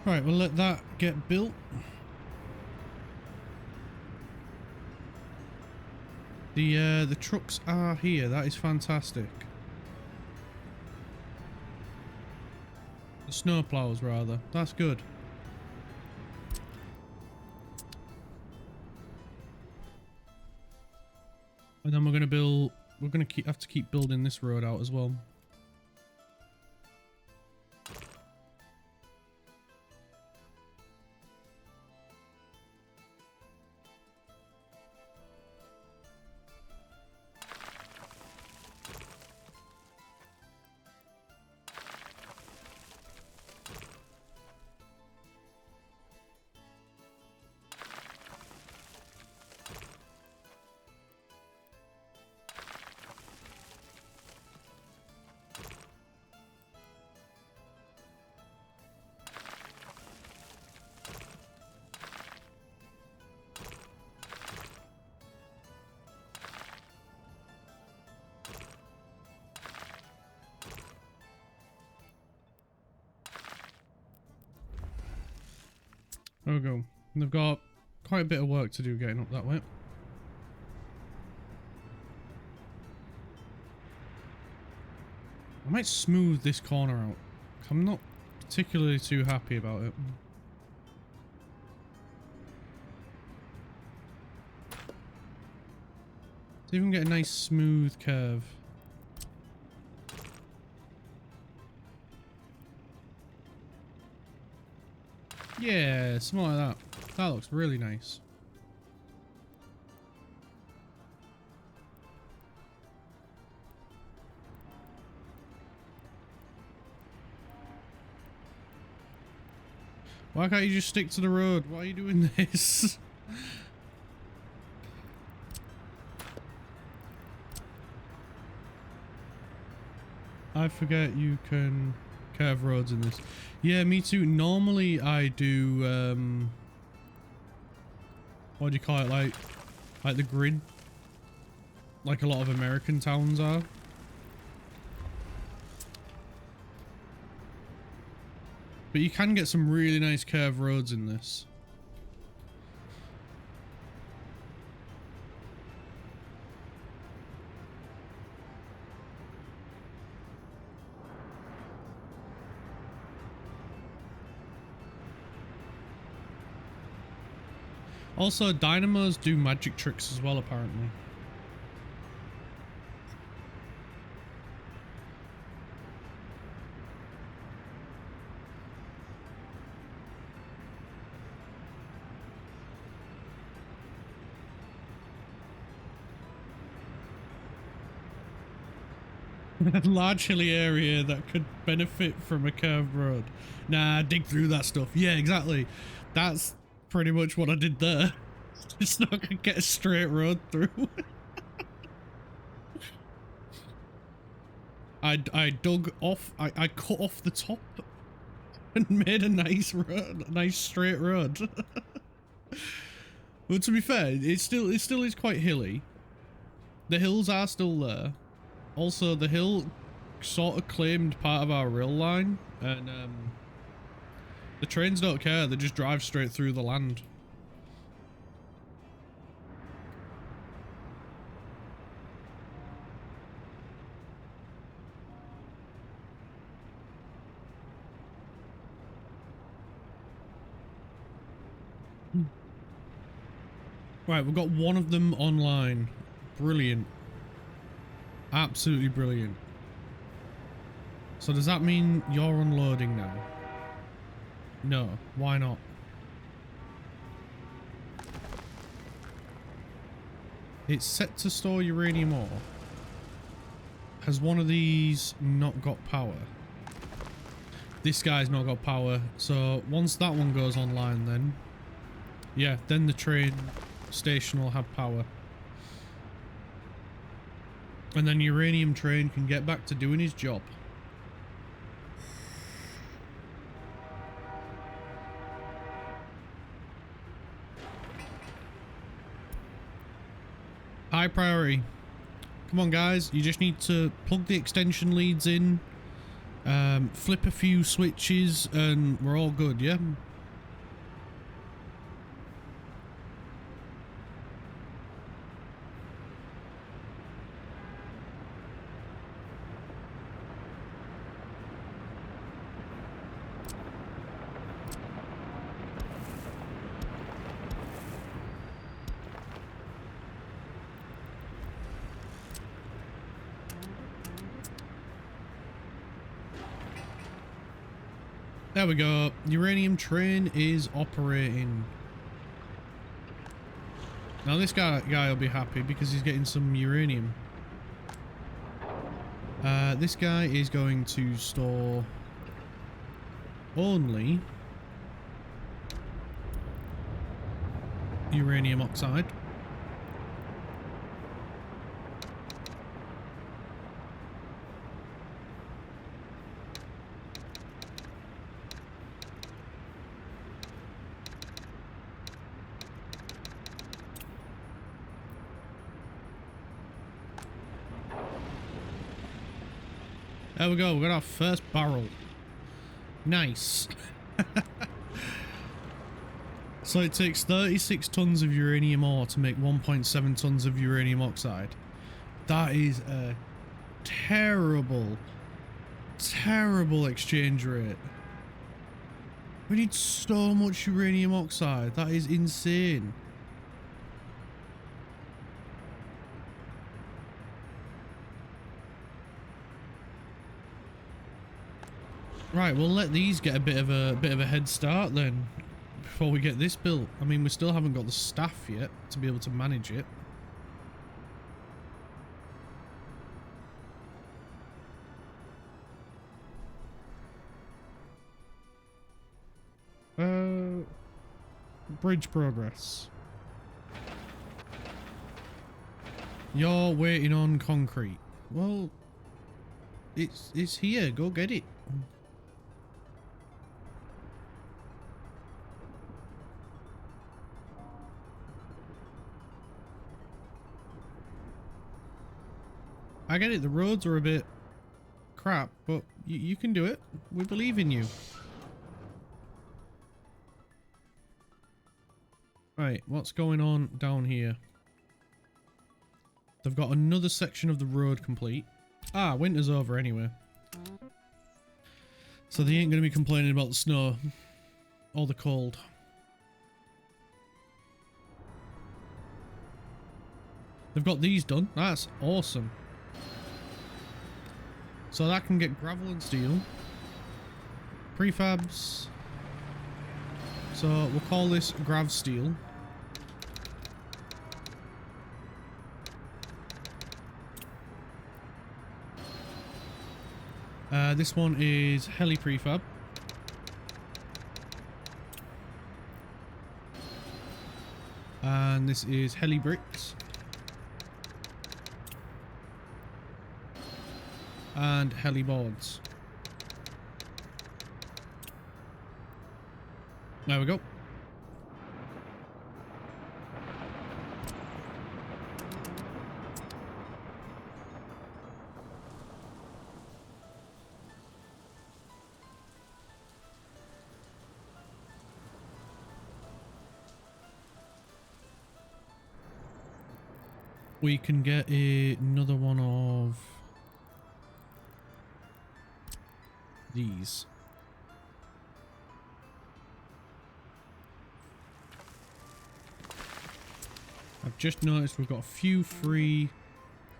Right, we'll let that get built. The trucks are here. That is fantastic. The snow plows, rather. That's good. And then we're gonna build. We're gonna have to keep building this road out as well. There we go. They've got quite a bit of work to do getting up that way. I might smooth this corner out. I'm not particularly too happy about it. Let's even get a nice smooth curve. Yeah, something like that. That looks really nice. Why can't you just stick to the road? Why are you doing this? I forget you can curve roads in this. Yeah, me too. Normally I do, what do you call it? Like the grid? Like a lot of American towns are. But you can get some really nice curved roads in this. Also, dynamos do magic tricks as well, apparently. A large hilly area that could benefit from a curved road. Nah, dig through that stuff. Yeah, exactly. That's pretty much what I did there. It's not gonna get a straight road through. I dug off, I cut off the top and made a nice road, a nice straight road. But to be fair, it still is quite hilly. The hills are still there. Also, the hill sort of claimed part of our rail line, and the trains don't care, they just drive straight through the land. Right, we've got one of them online. Brilliant. Absolutely brilliant. So does that mean you're unloading now? No. Why not? It's set to store uranium ore. Has one of these not got power? This guy's not got power. So once that one goes online then... yeah, then the train station will have power. And then uranium train can get back to doing his job. High priority. Come on guys, you just need to plug the extension leads in, flip a few switches and we're all good, yeah? There we go. Uranium train is operating. Now this guy will be happy because he's getting some uranium. This guy is going to store only uranium oxide. There we go, we got our first barrel. Nice. So it takes 36 tons of uranium ore to make 1.7 tons of uranium oxide. That is a terrible, terrible exchange rate. We need so much uranium oxide. That is insane. Right, we'll let these get a bit of a head start then before we get this built. I mean, we still haven't got the staff yet to be able to manage it. Bridge progress. You're waiting on concrete. Well, it's here. Go get it. I get it. The roads are a bit crap, but you can do it. We believe in you. Right, what's going on down here? They've got another section of the road complete. Ah, winter's over anyway. So they ain't going to be complaining about the snow or the cold. They've got these done. That's awesome. So that can get gravel and steel. Prefabs. So we'll call this grav steel. This one is heli prefab. And this is heli bricks. And heli boards. There we go. We can get another one of these. I've just noticed we've got a few free...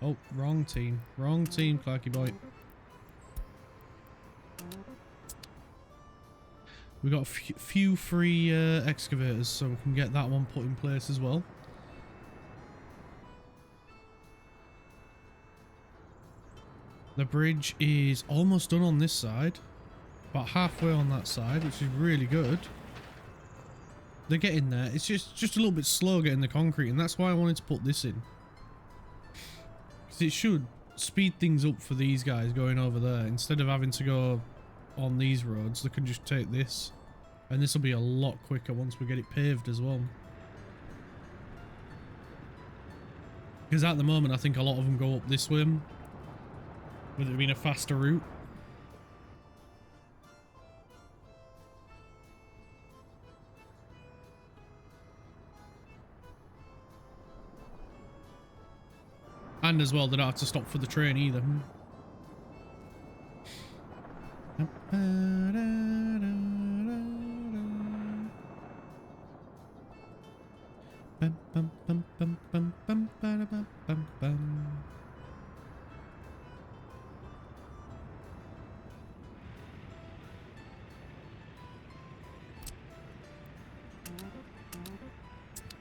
Oh, wrong team. Wrong team, Clarky boy. We've got a few free excavators, so we can get that one put in place as well. The bridge is almost done on this side. About halfway on that side, which is really good. They're getting there. It's just a little bit slow getting the concrete, and that's why I wanted to put this in. Because it should speed things up for these guys going over there. Instead of having to go on these roads, they can just take this. And this will be a lot quicker once we get it paved as well. Because at the moment, I think a lot of them go up this way. Would it have been a faster route? And as well, they don't have to stop for the train either.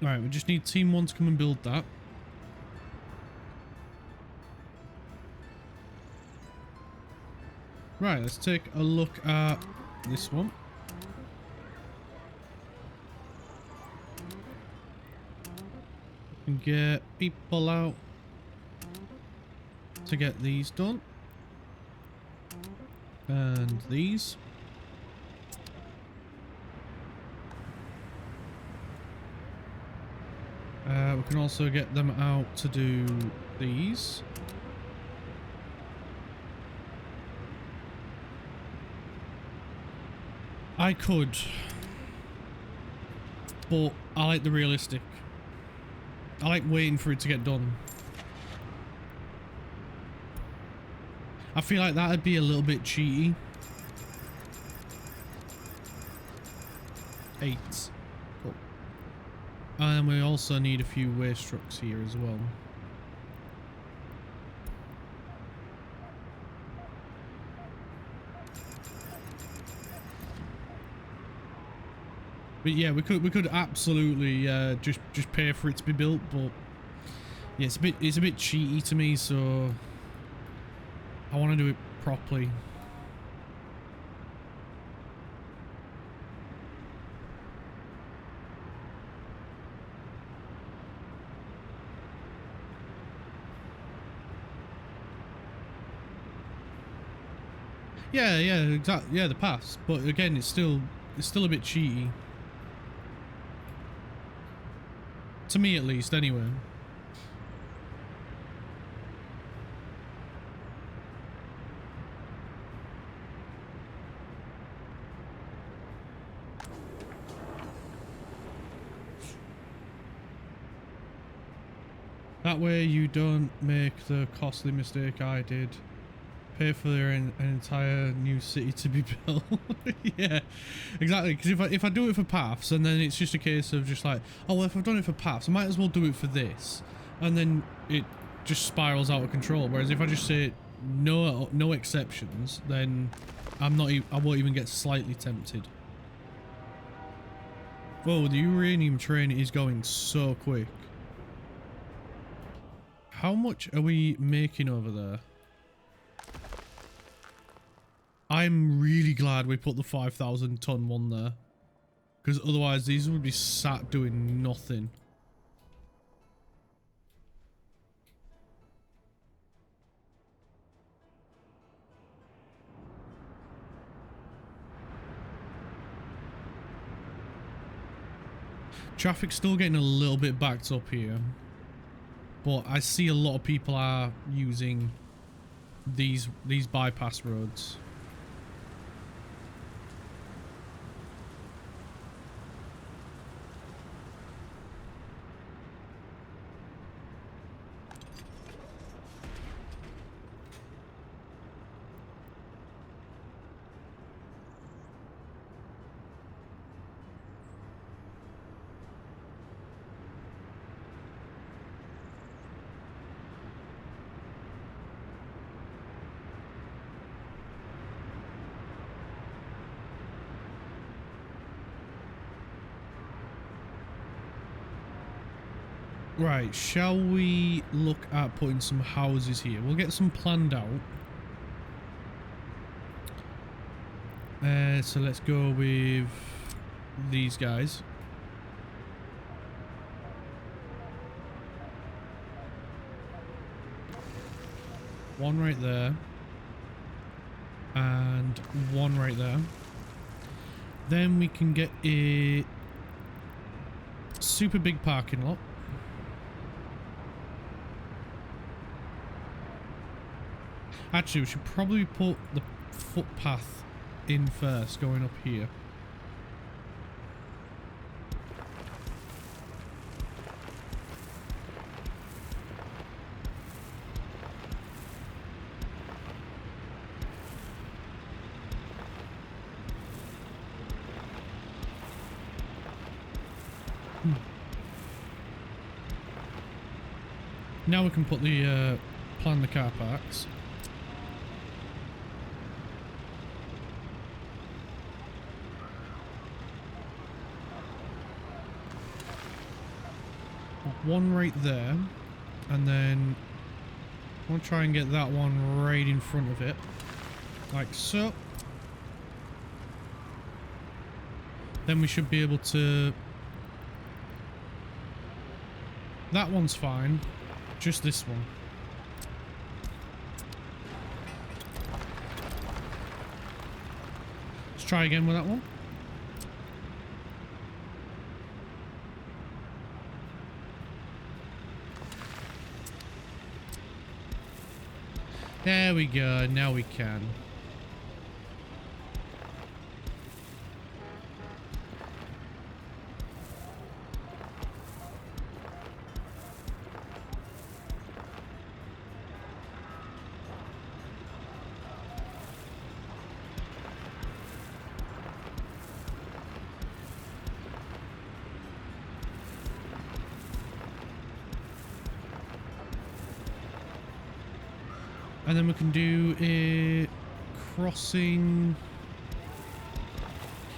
Alright, we just need team 1 to come and build that. Right, let's take a look at this one. We can get people out to get these done. And these. We can also get them out to do these. I could but I like the realistic. I like waiting for it to get done. I feel like that'd be a little bit cheaty. 8. Cool. And we also need a few waste trucks here as well. But yeah, we could absolutely just pay for it to be built, but yeah, it's a bit cheaty to me, so I want to do it properly. Yeah, exactly. Yeah, the pass, but again, it's still a bit cheaty. To me, at least, anyway. That way you don't make the costly mistake I did. Pay for an entire new city to be built. Yeah, exactly. Because if I do it for paths, and then it's just a case of just like, oh well, if I've done it for paths, I might as well do it for this, and then it just spirals out of control. Whereas if I just say no exceptions, then I won't even get slightly tempted. Whoa, the uranium train is going so quick. How much are we making over there? I'm really glad we put the 5,000 ton one there, because otherwise these would be sat doing nothing. Traffic's still getting a little bit backed up here, but I see a lot of people are using these bypass roads. Right, shall we look at putting some houses here? We'll get some planned out. So let's go with these guys. One right there. And one right there. Then we can get a super big parking lot. Actually, we should probably put the footpath in first, going up here. Now we can put the plan the car parks. One right there, and then I'll try and get that one right in front of it, like so. Then we should be able to... That one's fine, just this one. Let's try again with that one. There we go, now we can. And then we can do a crossing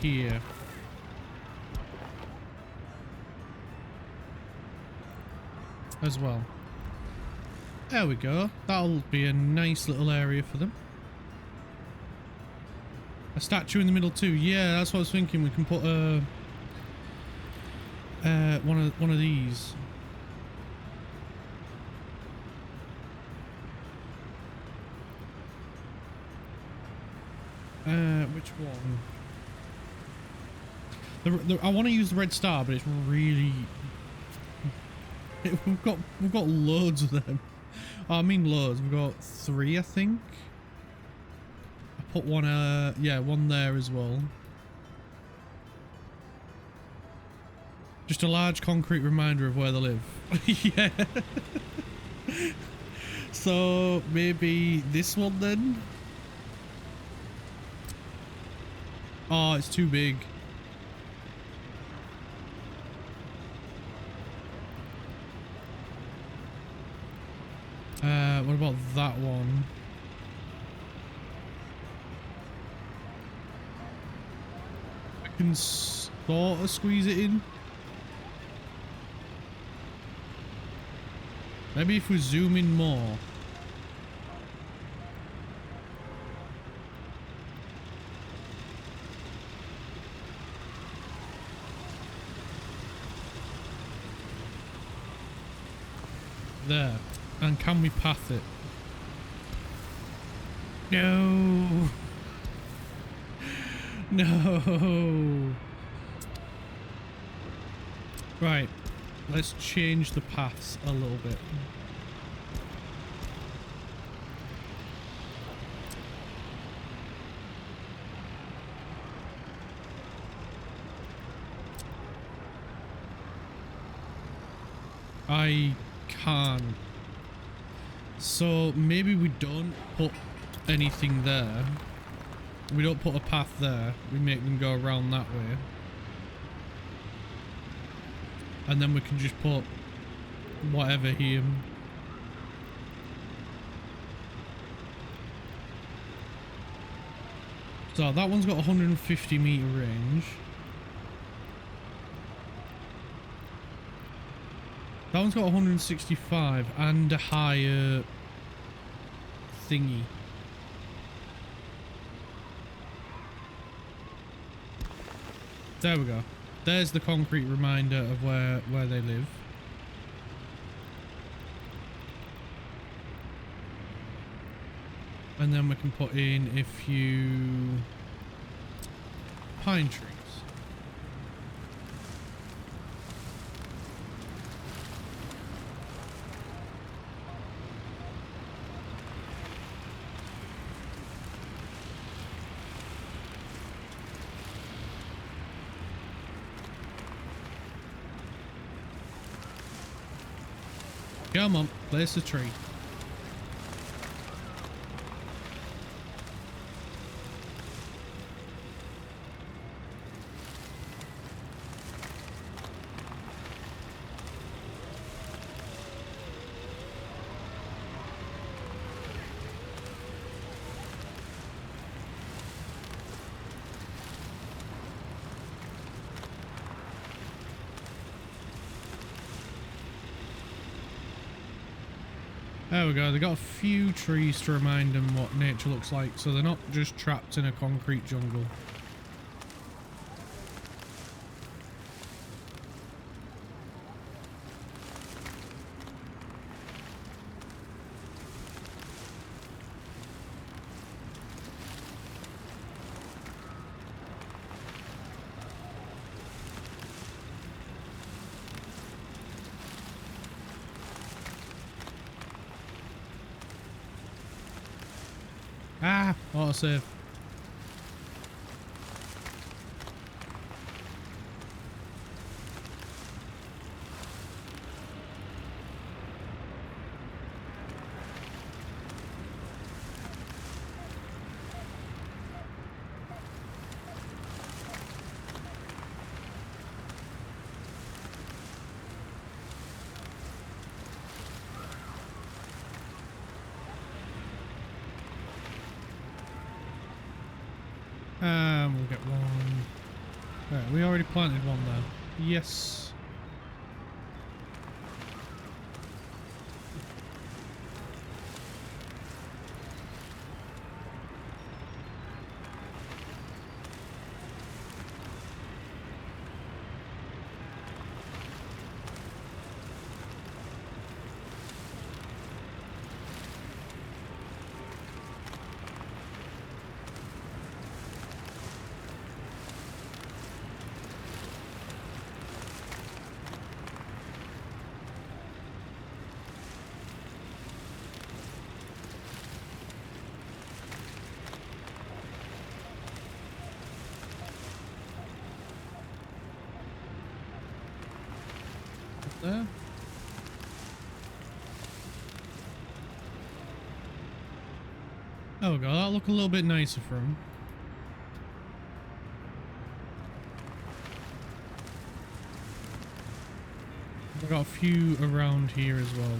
here. As well. There we go. That'll be a nice little area for them. A statue in the middle too. Yeah, that's what I was thinking. We can put a one of these. Which one? I want to use the red star, but it's really we've got loads of them. Oh, I mean loads. We've got 3, I think. I put one. Yeah, one there as well. Just a large concrete reminder of where they live. Yeah. So maybe this one then. Oh, it's too big. What about that one? I can sort of squeeze it in. Maybe if we zoom in more. There. And can we path it? No. No. Right. Let's change the paths a little bit. I can't. So maybe we don't put anything there. We don't put a path there. We make them go around that way. And then we can just put whatever here. So that one's got 150 meter range. That one's got 165 and a higher thingy. There we go. There's the concrete reminder of where they live. And then we can put in a few pine trees. Come on, place a tree. There we go, they got a few trees to remind them what nature looks like, so they're not just trapped in a concrete jungle. Ah, autosave. We'll get one. Right, we already planted one there. Yes. There. There we go, that'll look a little bit nicer for him. We've got a few around here as well.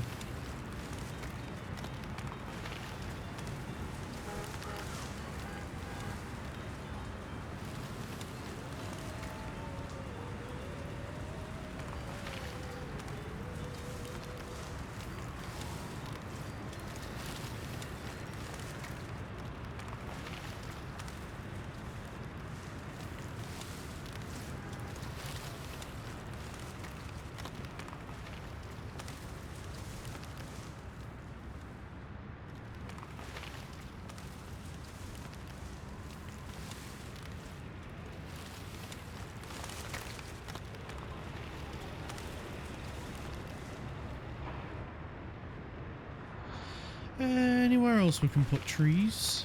Anywhere else we can put trees?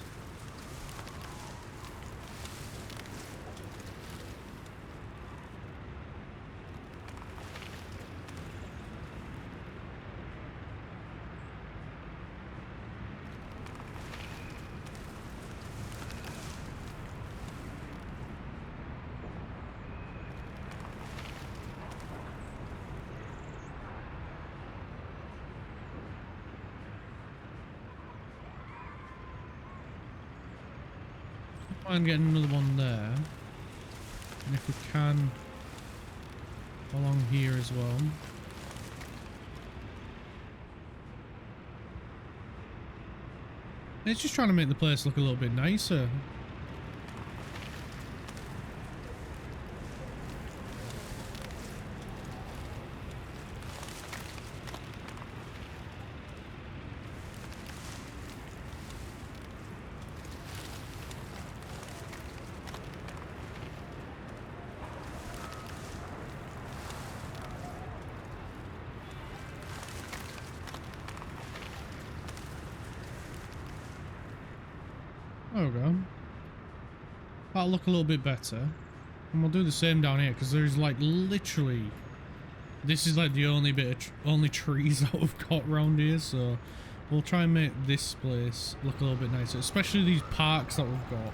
Try and get another one there, and if we can along here as well. It's just trying to make the place look a little bit nicer. There we go. That'll look a little bit better. And we'll do the same down here, because there's like literally... This is like the only only trees that we've got around here, so... We'll try and make this place look a little bit nicer, especially these parks that we've got.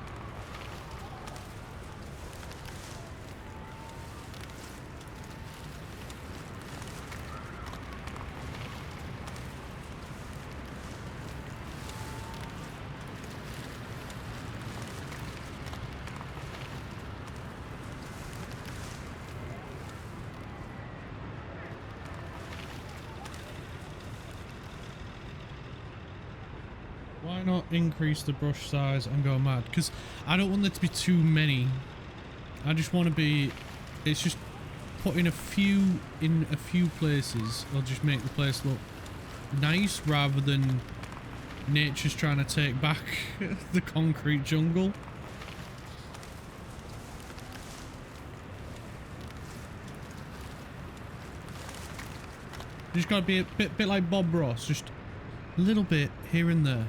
Why not increase the brush size and go mad? Because I don't want there to be too many. I just want to be... It's just putting a few in a few places will just make the place look nice rather than nature's trying to take back the concrete jungle. You just gotta be a bit like Bob Ross, just a little bit here and there.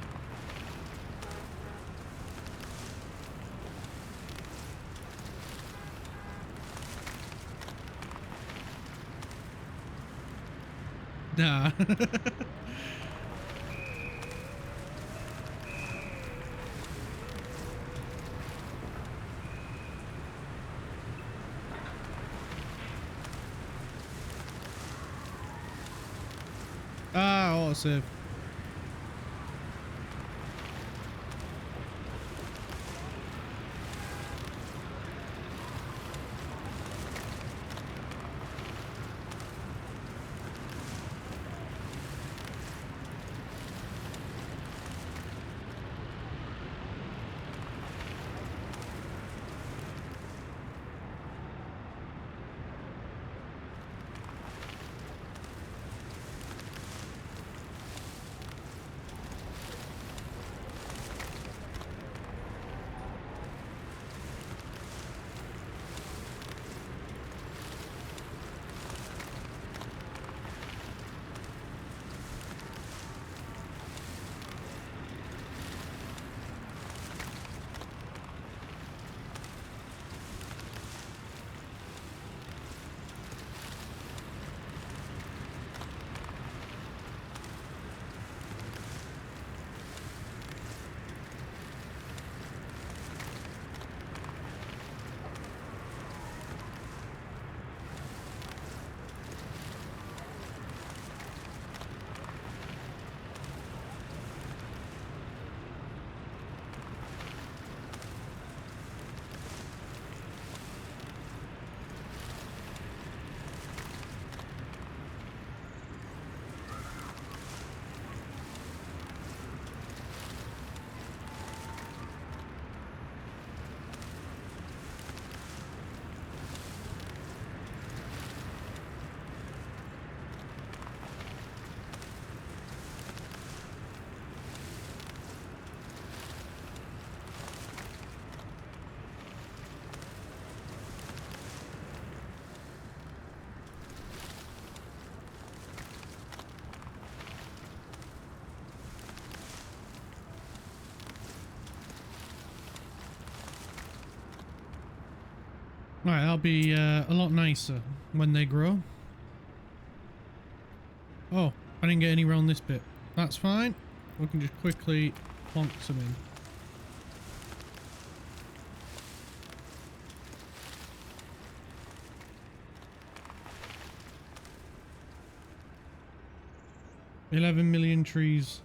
Nah. Autosave. Right, that'll be a lot nicer when they grow. Oh, I didn't get any around this bit. That's fine. We can just quickly plonk some in. $11 million trees.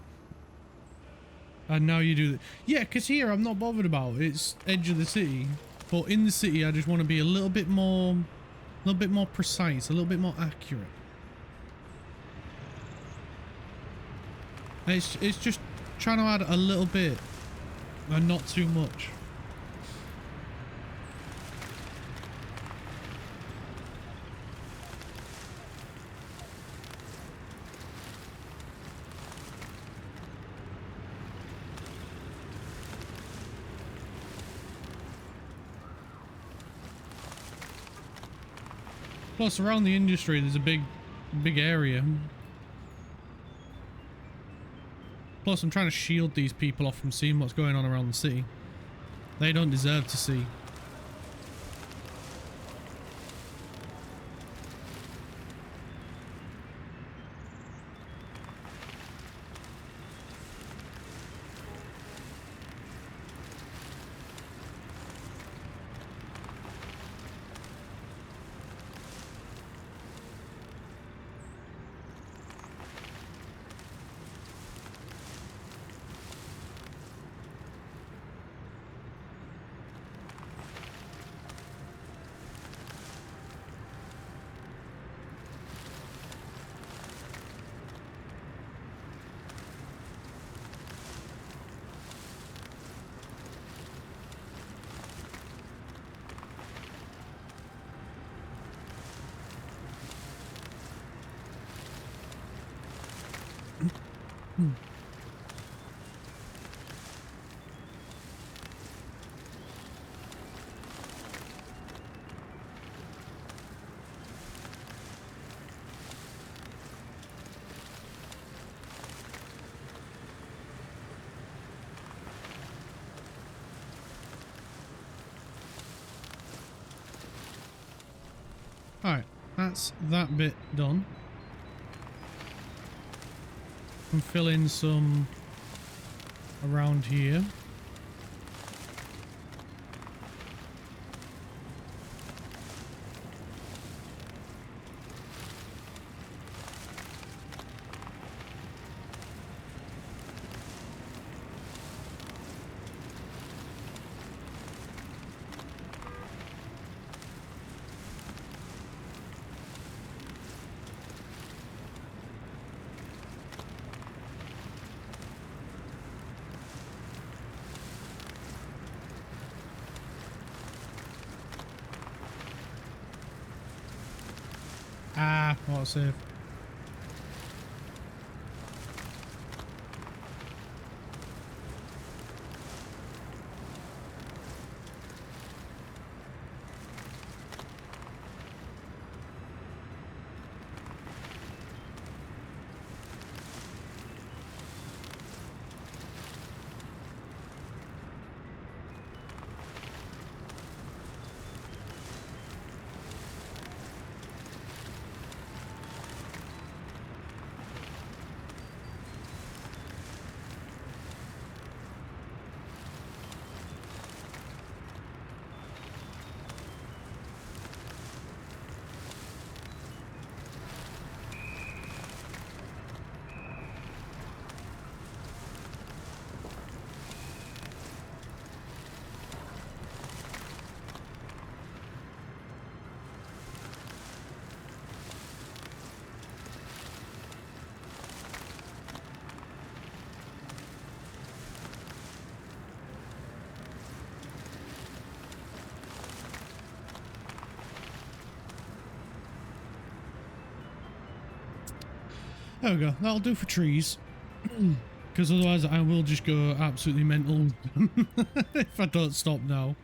And now you do that. Yeah, because here I'm not bothered about it. It's edge of the city. But in the city, I just want to be a little bit more precise, a little bit more accurate. It's just trying to add a little bit and not too much. Plus, around the industry, there's a big area. Plus, I'm trying to shield these people off from seeing what's going on around the city. They don't deserve to see. Alright, that's that bit done. And fill in some around here. Ah, what a save. There we go. That'll do for trees. Because otherwise I will just go absolutely mental if I don't stop now.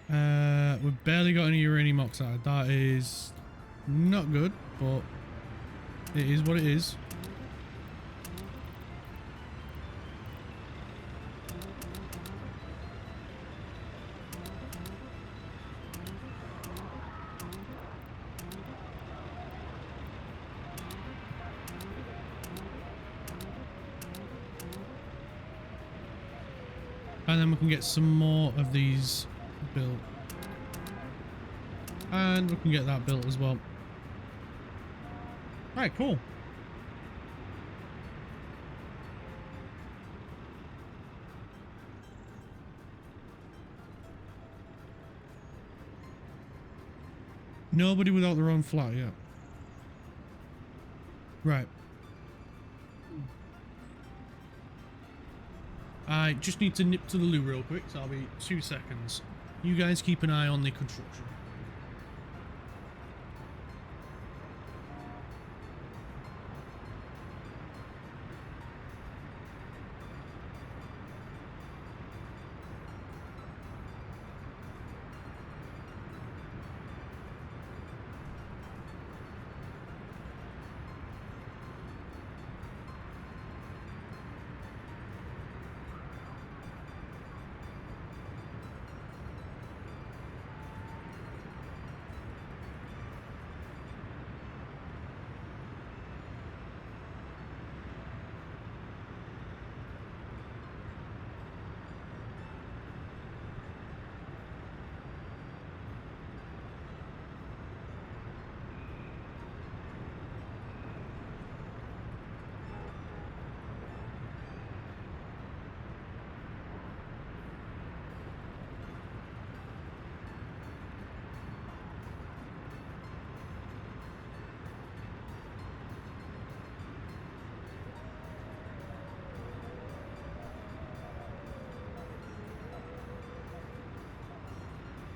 We've barely got any uranium oxide. That is not good, but it is what it is. And then we can get some more of these built. And we can get that built as well. Right, cool. Nobody without their own flat, yeah. Right. I just need to nip to the loo real quick, so I'll be 2 seconds. You guys keep an eye on the construction.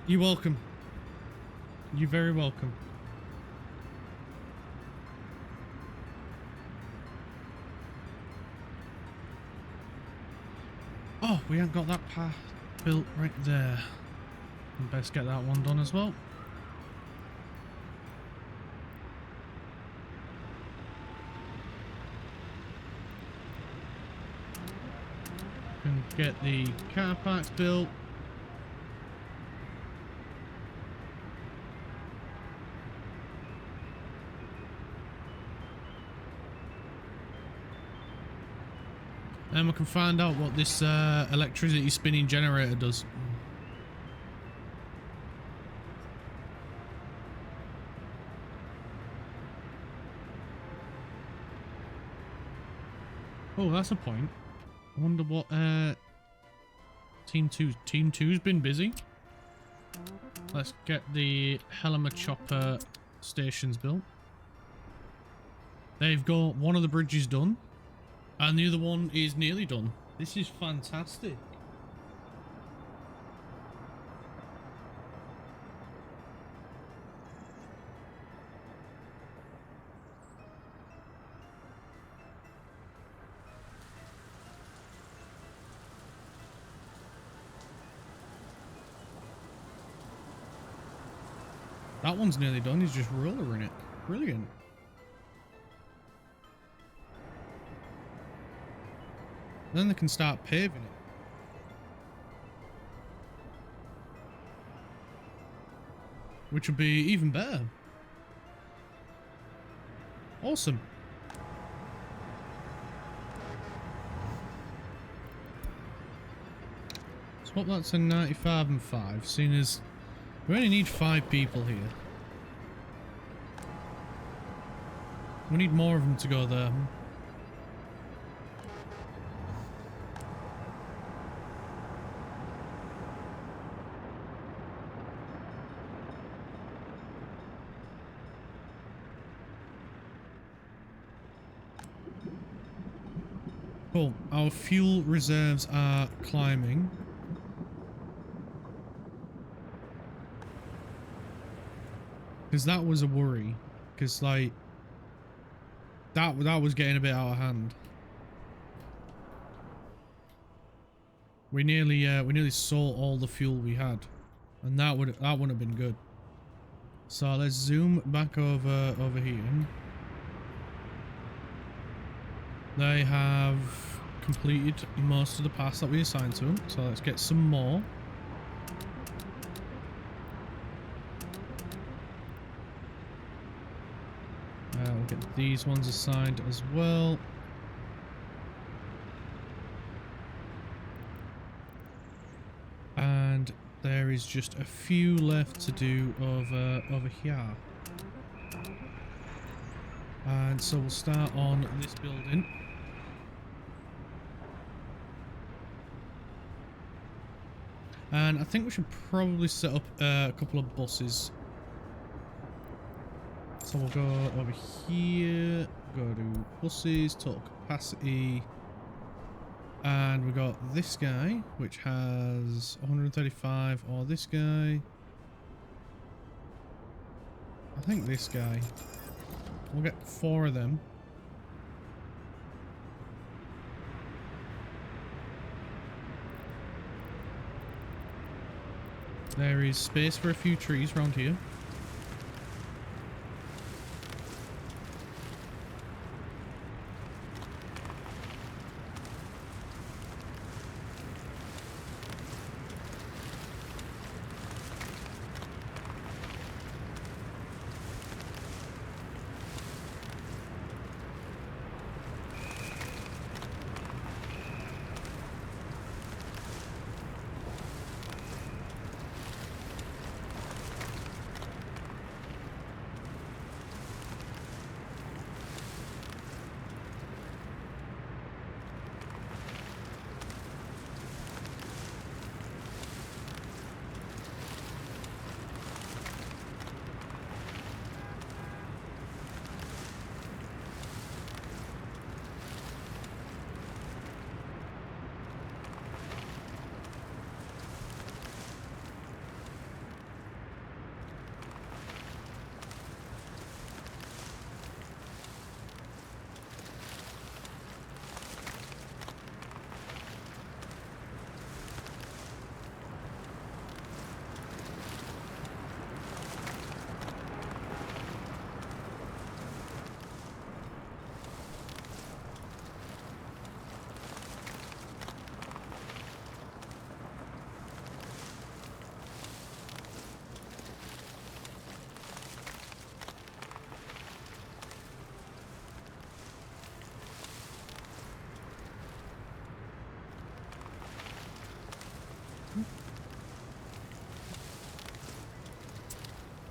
You're welcome. You're very welcome. Oh, we haven't got that path built right there. We best get that one done as well. Can get the car parks built. And we can find out what this electricity spinning generator does. Oh, that's a point. I wonder what Team 2's been busy. Let's get the Helmer Chopper stations built. They've got one of the bridges done. And the other one is nearly done. This is fantastic. That one's nearly done. He's just rollering it. Brilliant. Then they can start paving it. Which would be even better. Awesome. Swap that to 95 and 5, seeing as we only need 5 people here. We need more of them to go there. Cool. Our fuel reserves are climbing. Because that was a worry. Because, like, that was getting a bit out of hand. We nearly saw all the fuel we had, and that wouldn't have been good. So let's zoom back over here. They have completed most of the paths that we assigned to them, so let's get some more. We'll get these ones assigned as well. And there is just a few left to do over here. And so we'll start on this building. And I think we should probably set up a couple of buses. So we'll go over here, go to buses, total capacity. And we got this guy, which has 135, or this guy. I think this guy. We'll get 4 of them. There is space for a few trees around here.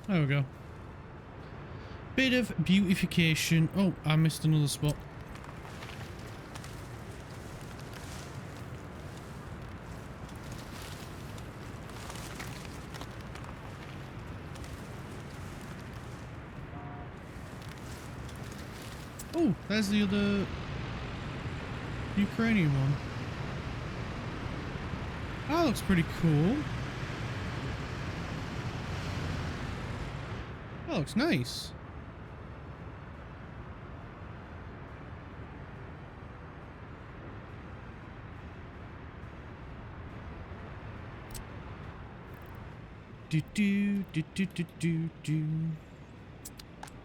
There we go. Bit of beautification. Oh, I missed another spot. Oh, there's the other Ukrainian one. That looks pretty cool. That looks nice. Do.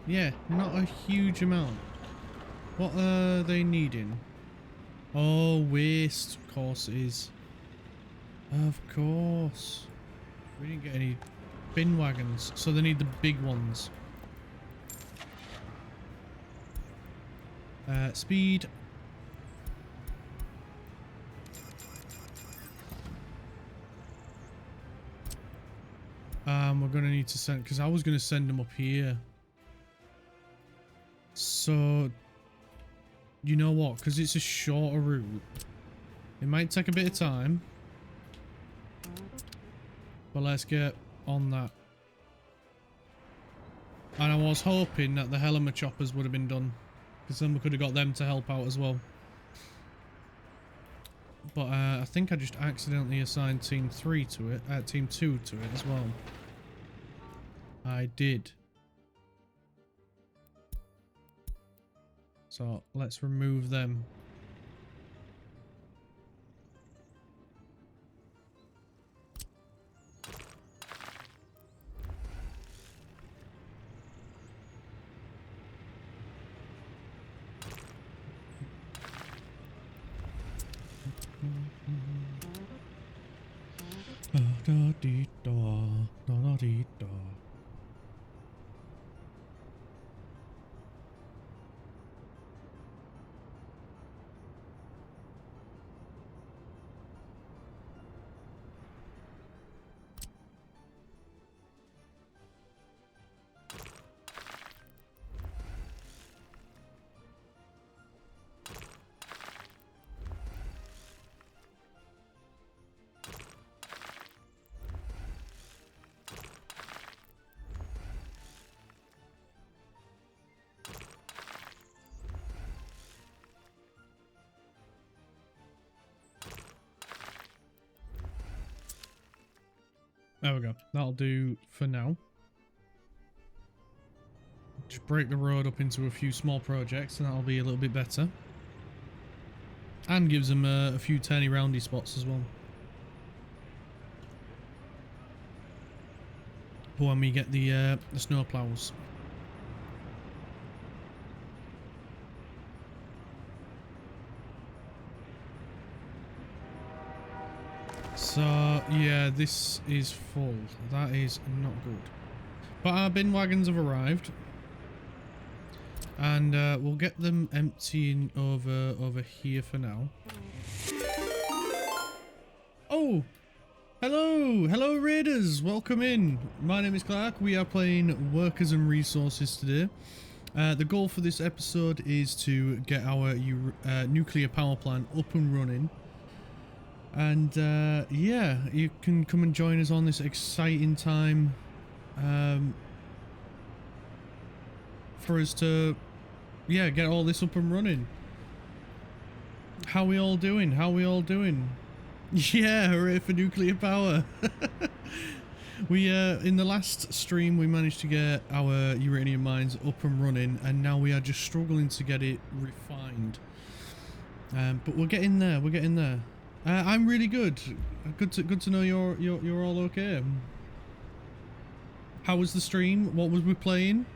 Yeah, not a huge amount. What are they needing? Oh, waste. Of course it is. Of course. We didn't get any bin wagons, so they need the big ones. Speed. We're gonna need to send, because I was gonna send them up here. So, you know what? Because it's a shorter route, it might take a bit of time. But let's get on that. And I was hoping that the Helmer choppers would have been done, because then we could have got them to help out as well. But I think I just accidentally assigned Team 3 to it, Team 2 to it as well. I did. So let's remove them. There we go. That'll do for now. Just break the road up into a few small projects and that'll be a little bit better. And gives them a few turny roundy spots as well. For when we get the snow plows. So yeah, this is full. That is not good. But our bin wagons have arrived. And we'll get them emptying over here for now. Oh! Hello raiders! Welcome in. My name is Clark. We are playing Workers and Resources today. The goal for this episode is to get our nuclear power plant up and running. And yeah, you can come and join us on this exciting time for us to, yeah, get all this up and running. How we all doing? Yeah, hooray for nuclear power. We in the last stream we managed to get our uranium mines up and running, and now we are just struggling to get it refined. But we're getting there. I'm really good. Good to know you're all okay. How was the stream? What was we playing?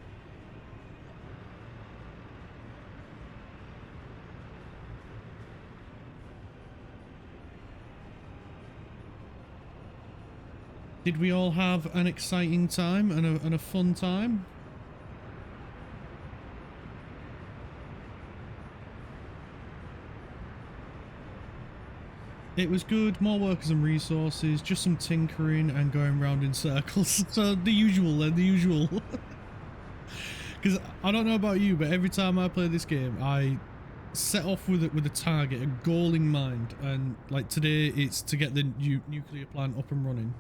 Did we all have an exciting time and a fun time? It was good, more workers and resources, just some tinkering and going round in circles. So the usual. Because I don't know about you, but every time I play this game, I set off with a target, a goal in mind. And like today, it's to get the nuclear plant up and running.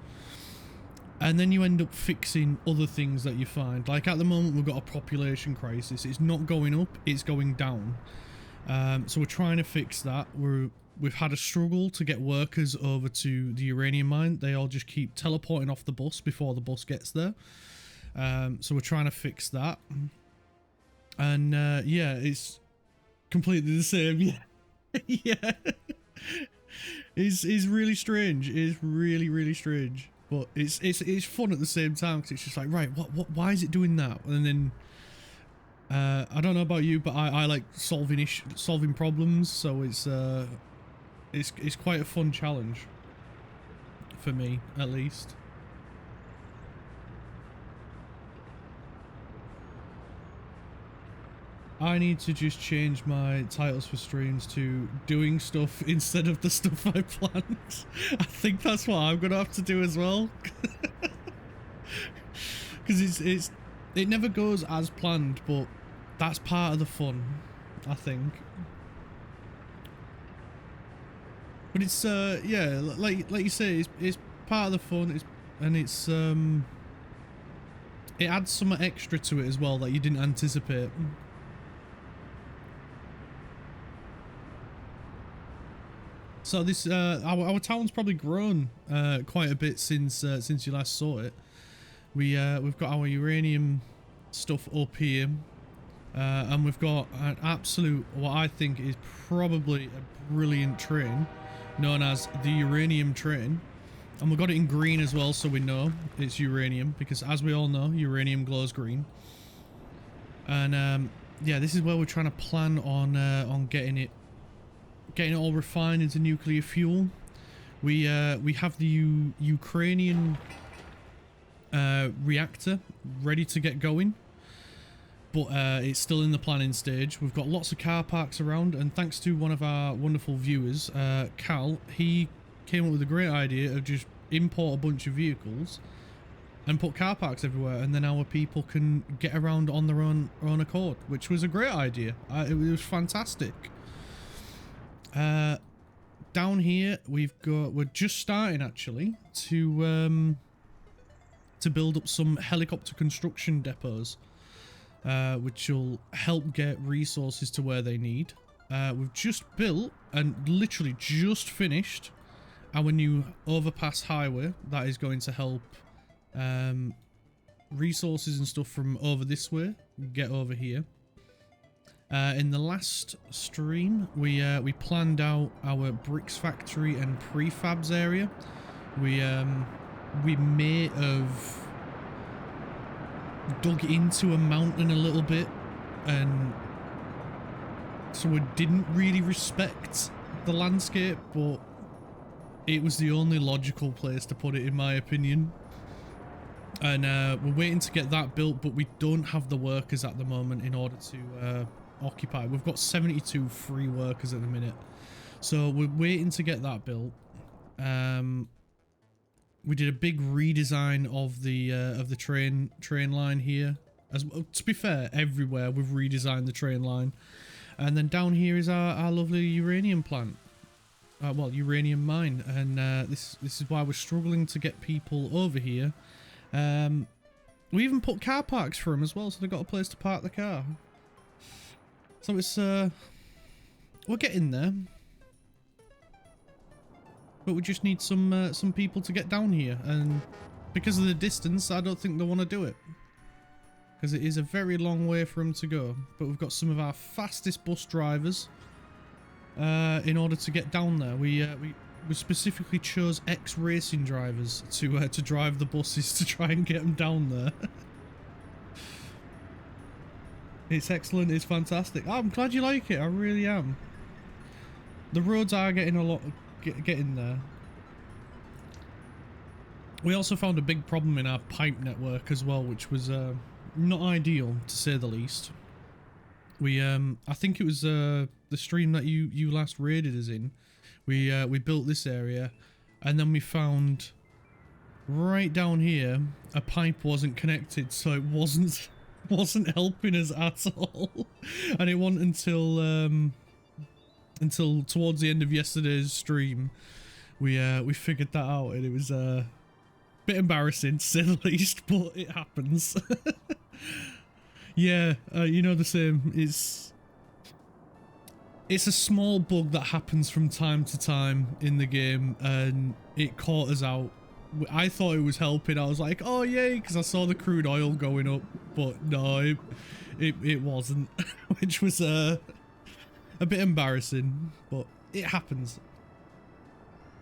And then you end up fixing other things that you find. Like at the moment, we've got a population crisis. It's not going up, it's going down. So we're trying to fix that. We've had a struggle to get workers over to the uranium mine. They all just keep teleporting off the bus before the bus gets there. So we're trying to fix that. And yeah, it's completely the same. Yeah. Yeah. It's really strange. It's really strange. But it's fun at the same time because it's just like, right, why is it doing that? And then I don't know about you, but I like solving problems, so it's quite a fun challenge for me, at least. I need to just change my titles for streams to doing stuff instead of the stuff I planned. I think that's what I'm gonna have to do as well. Because it never goes as planned, but that's part of the fun, I think. But it's yeah, like you say, it's part of the fun. It adds some extra to it as well that you didn't anticipate. So this our town's probably grown quite a bit since you last saw it. We've got our uranium stuff up here, and we've got an absolute, what I think is probably a brilliant train known as the uranium train, and we've got it in green as well, so we know it's uranium because, as we all know, uranium glows green. And yeah, this is where we're trying to plan on getting it all refined into nuclear fuel. We have the Ukrainian reactor ready to get going, but it's still in the planning stage. We've got lots of car parks around, and thanks to one of our wonderful viewers, Cal, he came up with a great idea of just import a bunch of vehicles and put car parks everywhere, and then our people can get around on their own accord, which was a great idea. It was fantastic. Down here we're just starting actually to build up some helicopter construction depots, which will help get resources to where they need. We've just built and literally just finished our new overpass highway that is going to help resources and stuff from over this way get over here. In the last stream, we planned out our bricks factory and prefabs area. We may have dug into a mountain a little bit, and so we didn't really respect the landscape, but it was the only logical place to put it, in my opinion. And we're waiting to get that built, but we don't have the workers at the moment in order to occupy. We've got 72 free workers at the minute, so we're waiting to get that built. We did a big redesign of the train line here. As to be fair, everywhere we've redesigned the train line. And then down here is our lovely uranium plant. Well, uranium mine, and this is why we're struggling to get people over here. We even put car parks for them as well, so they've got a place to park the car. So it's we're getting there, but we just need some people to get down here, and because of the distance, I don't think they want to do it, because it is a very long way for them to go. But we've got some of our fastest bus drivers in order to get down there. We specifically chose ex-racing drivers to drive the buses to try and get them down there. It's excellent. It's fantastic. Oh, I'm glad you like it. I really am. The roads are getting a lot getting there. We also found a big problem in our pipe network as well, which was not ideal, to say the least. We I think it was the stream that you last raided us in. We built this area, and then we found right down here a pipe wasn't connected, so it wasn't helping us at all. And it wasn't until towards the end of yesterday's stream we figured that out, and it was a bit embarrassing, to say the least, but it happens. Yeah, you know the same. It's a small bug that happens from time to time in the game, and it caught us out. I thought it was helping. I was like, oh yay, because I saw the crude oil going up, but no, it wasn't, which was a bit embarrassing, but it happens.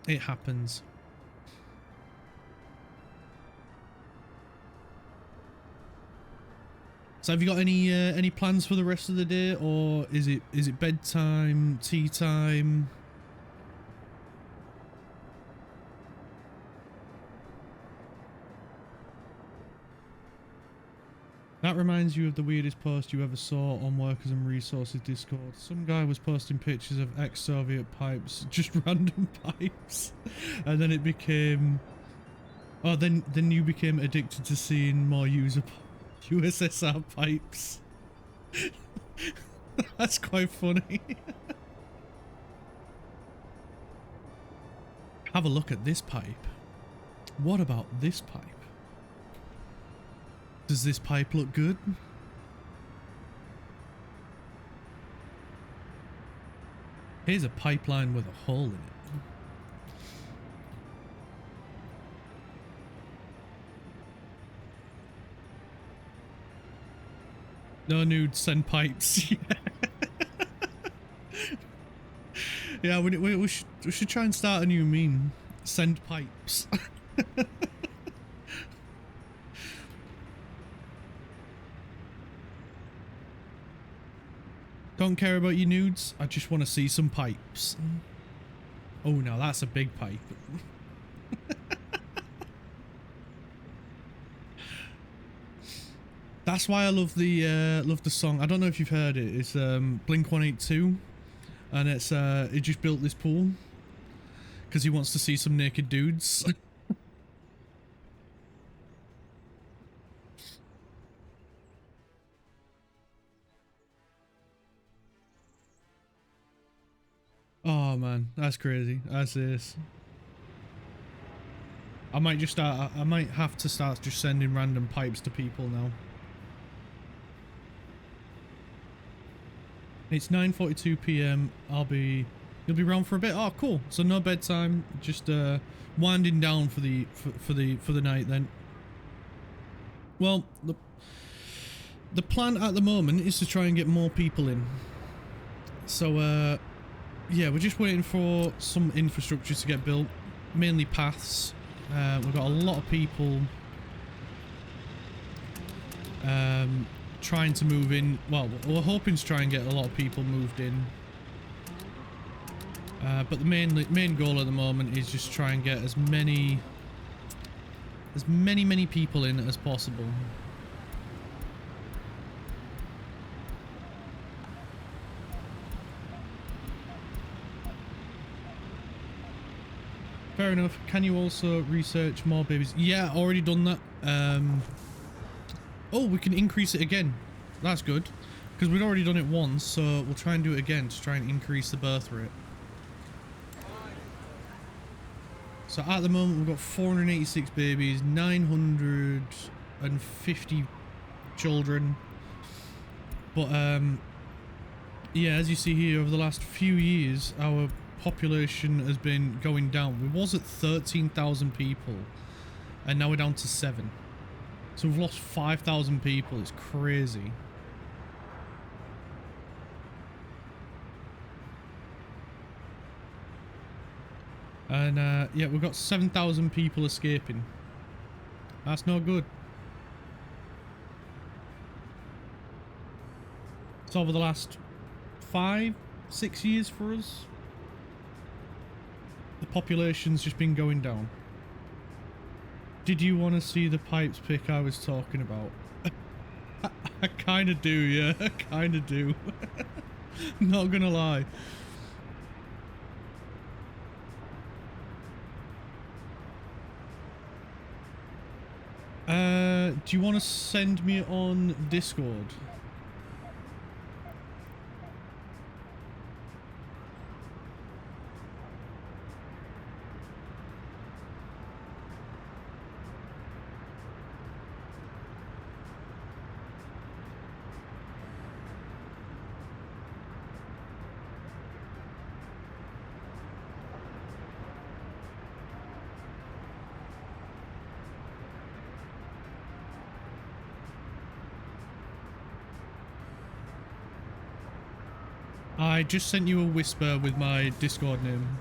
It happens. So have you got any plans for the rest of the day, or is it bedtime, tea time? That reminds you of the weirdest post you ever saw on Workers and Resources Discord. Some guy was posting pictures of ex-Soviet pipes, just random pipes, and then it became... Oh, then you became addicted to seeing more usable USSR pipes. That's quite funny. Have a look at this pipe. What about this pipe? Does this pipe look good? Here's a pipeline with a hole in it. No nudes, send pipes. Yeah, we should try and start a new meme. Send pipes. Don't care about your nudes, I just want to see some pipes. Oh, now that's a big pipe. That's why I love the song. I don't know if you've heard it. It's Blink-182, and it's he just built this pool because he wants to see some naked dudes. Oh man, that's crazy. That's this. I might just start. I might have to start just sending random pipes to people now. It's 9:42 p.m. I'll be You'll be around for a bit. Oh, cool. So no bedtime, just winding down for the night then. Well, the plan at the moment is to try and get more people in. So yeah, we're just waiting for some infrastructure to get built, mainly paths. We've got a lot of people trying to move in. Well, we're hoping to try and get a lot of people moved in. But the main goal at the moment is just try and get as many people in as possible. Fair enough. Can you also research more babies? Yeah, already done that. Oh, we can increase it again. That's good. Because we'd already done it once, so we'll try and do it again to try and increase the birth rate. So at the moment we've got 486 babies, 950 children. But yeah, as you see here, over the last few years our population has been going down. We was at 13,000 people and now we're down to 7. So we've lost 5,000 people. It's crazy. And yeah, we've got 7,000 people escaping. That's not good. So over the last 5-6 years for us, the population's just been going down. Did you want to see the pipes pick I was talking about? I kind of do, yeah. I kind of do. Not gonna lie. Do you want to send me on Discord? I just sent you a whisper with my Discord name.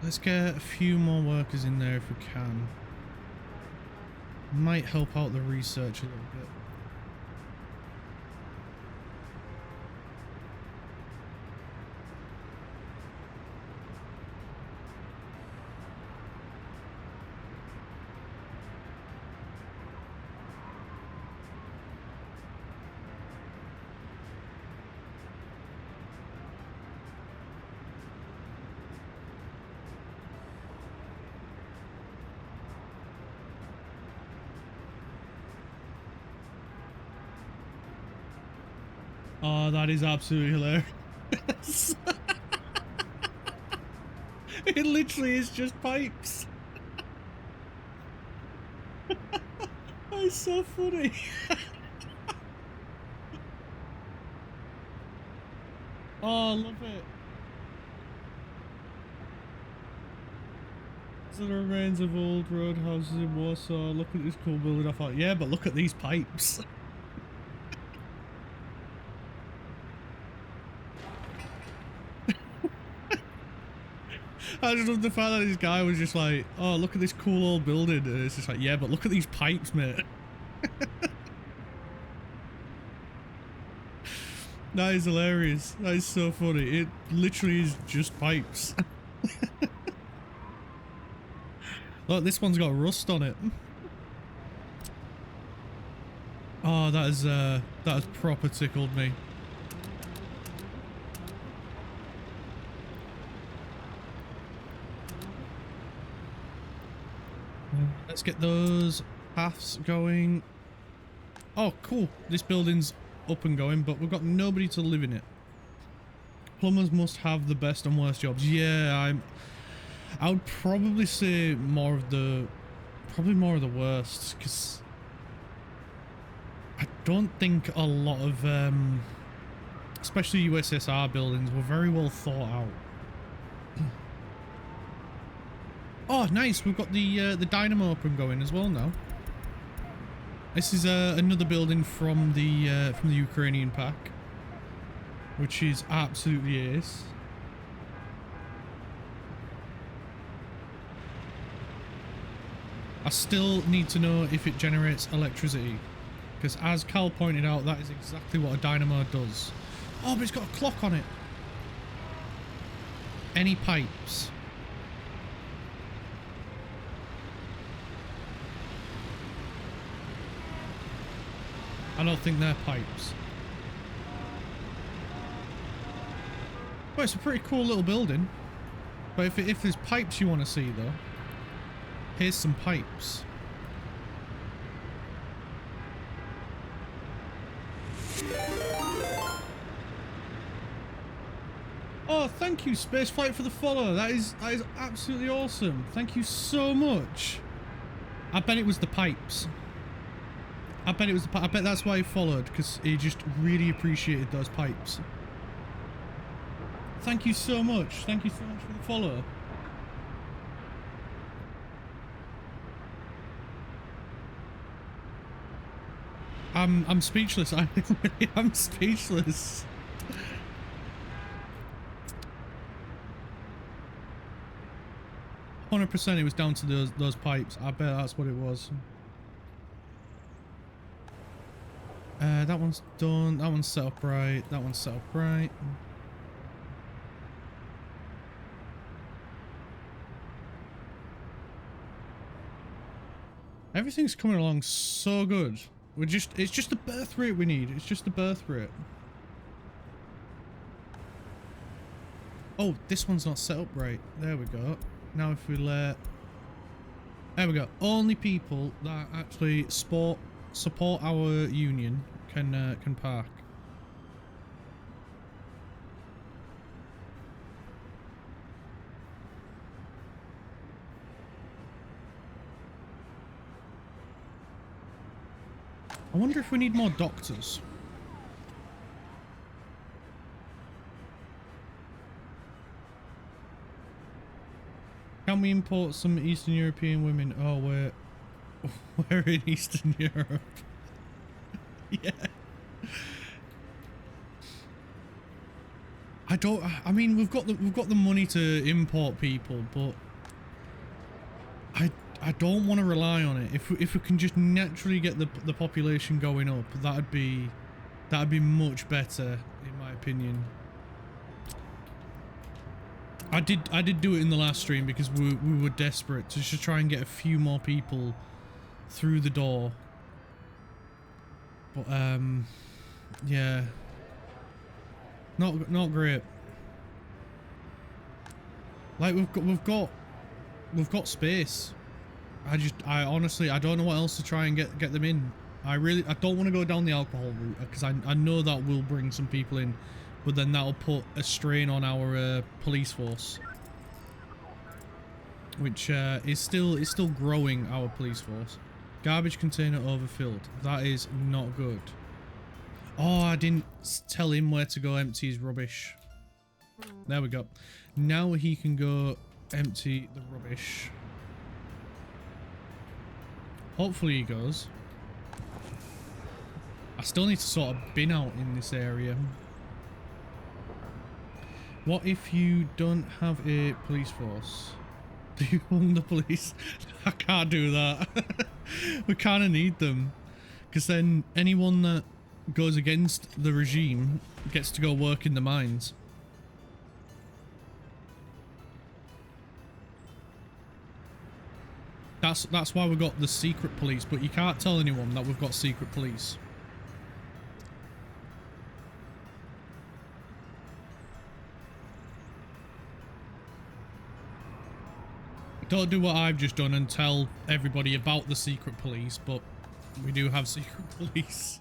Let's get a few more workers in there if we can. Might help out the research a little bit. Oh, that is absolutely hilarious. It literally is just pipes. That's so funny. Oh, I love it. So the remains of old roadhouses in Warsaw. Look at this cool building. I thought, yeah, but look at these pipes. I just love the fact that this guy was just like, oh, look at this cool old building. And it's just like, yeah, but look at these pipes, mate. That is hilarious. That is so funny. It literally is just pipes. Look, this one's got rust on it. Oh, that has proper tickled me. Let's get those Paths going. Oh, cool. This building's up and going, but we've got nobody to live in it. Plumbers must have the best and worst jobs. Yeah, I would probably say probably more of the worst, because I don't think a lot of, especially USSR buildings were very well thought out. Oh, nice. We've got the dynamo up and going as well now. This is another building from the Ukrainian pack, which is absolutely ace. I still need to know if it generates electricity, because as Cal pointed out, that is exactly what a dynamo does. Oh, but it's got a clock on it. Any pipes? I don't think they're pipes. Well, it's a pretty cool little building. But if there's pipes you want to see, though, here's some pipes. Oh, thank you, Spaceflight, for the follow. That is absolutely awesome. Thank you so much. I bet it was the pipes. I bet that's why he followed, because he just really appreciated those pipes. Thank you so much. Thank you so much for the follow. I'm speechless. I really am speechless. 100% it was down to those pipes. I bet that's what it was. That one's done. That one's set up right. That one's set up right. Everything's coming along so good. It's just the birth rate we need. It's just the birth rate. Oh, this one's not set up right. There we go. Now if we let... There we go. Only people that actually support our union can park. I wonder if we need more doctors. Can we import some Eastern European women? Oh, we're in Eastern Europe. Yeah. I mean, we've got the money to import people, but I don't want to rely on it. If we can just naturally get the population going up, that'd be much better, in my opinion. I did do it in the last stream because we were desperate to just try and get a few more people through the door. But yeah, not great. Like we've got space. I honestly don't know what else to try and get them in. I don't want to go down the alcohol route because I know that will bring some people in, but then that'll put a strain on our police force, which is still growing our police force. Garbage container overfilled. That is not good. Oh, I didn't tell him where to go empty his rubbish. There we go. Now he can go empty the rubbish. Hopefully he goes. I still need to sort of bin out in this area. What if you don't have a police force? Do you own the police? I can't do that. We kind of need them. Because then anyone that goes against the regime gets to go work in the mines. That's why we got the secret police, but you can't tell anyone that we've got secret police. Don't do what I've just done and tell everybody about the secret police, but we do have secret police.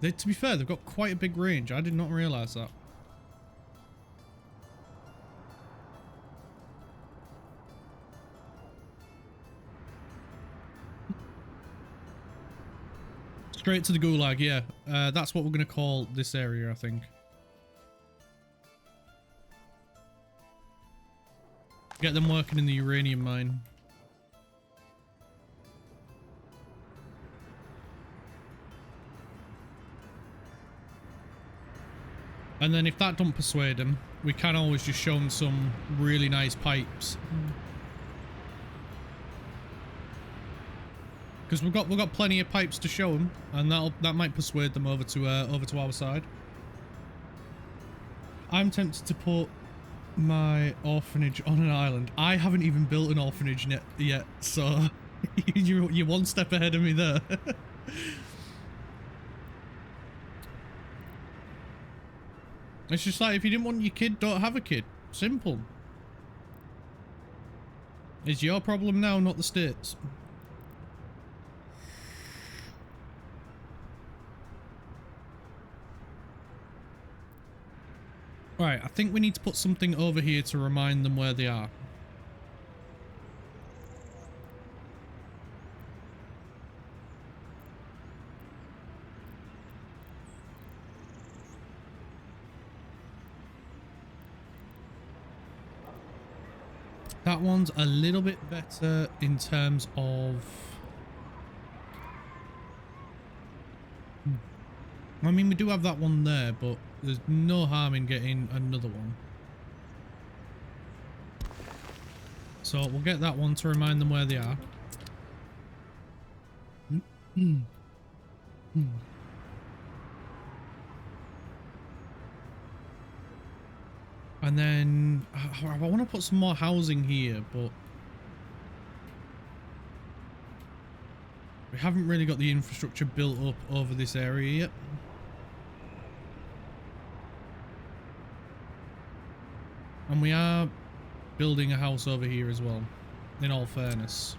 To be fair, they've got quite a big range. I did not realise that. Straight to the gulag, yeah. That's what we're going to call this area, I think. Get them working in the uranium mine. And then if that don't persuade them, we can always just show them some really nice pipes. Because we've got plenty of pipes to show them, and that might persuade them over to our side. I'm tempted to put my orphanage on an island. I haven't even built an orphanage yet, so you're one step ahead of me there. It's just like, if you didn't want your kid, don't have a kid. Simple. It's your problem now, not the state's. Right, I think we need to put something over here to remind them where they are. That one's a little bit better in terms of... I mean, we do have that one there, but there's no harm in getting another one. So we'll get that one to remind them where they are. And then I want to put some more housing here, but we haven't really got the infrastructure built up over this area yet. And we are building a house over here as well, in all fairness.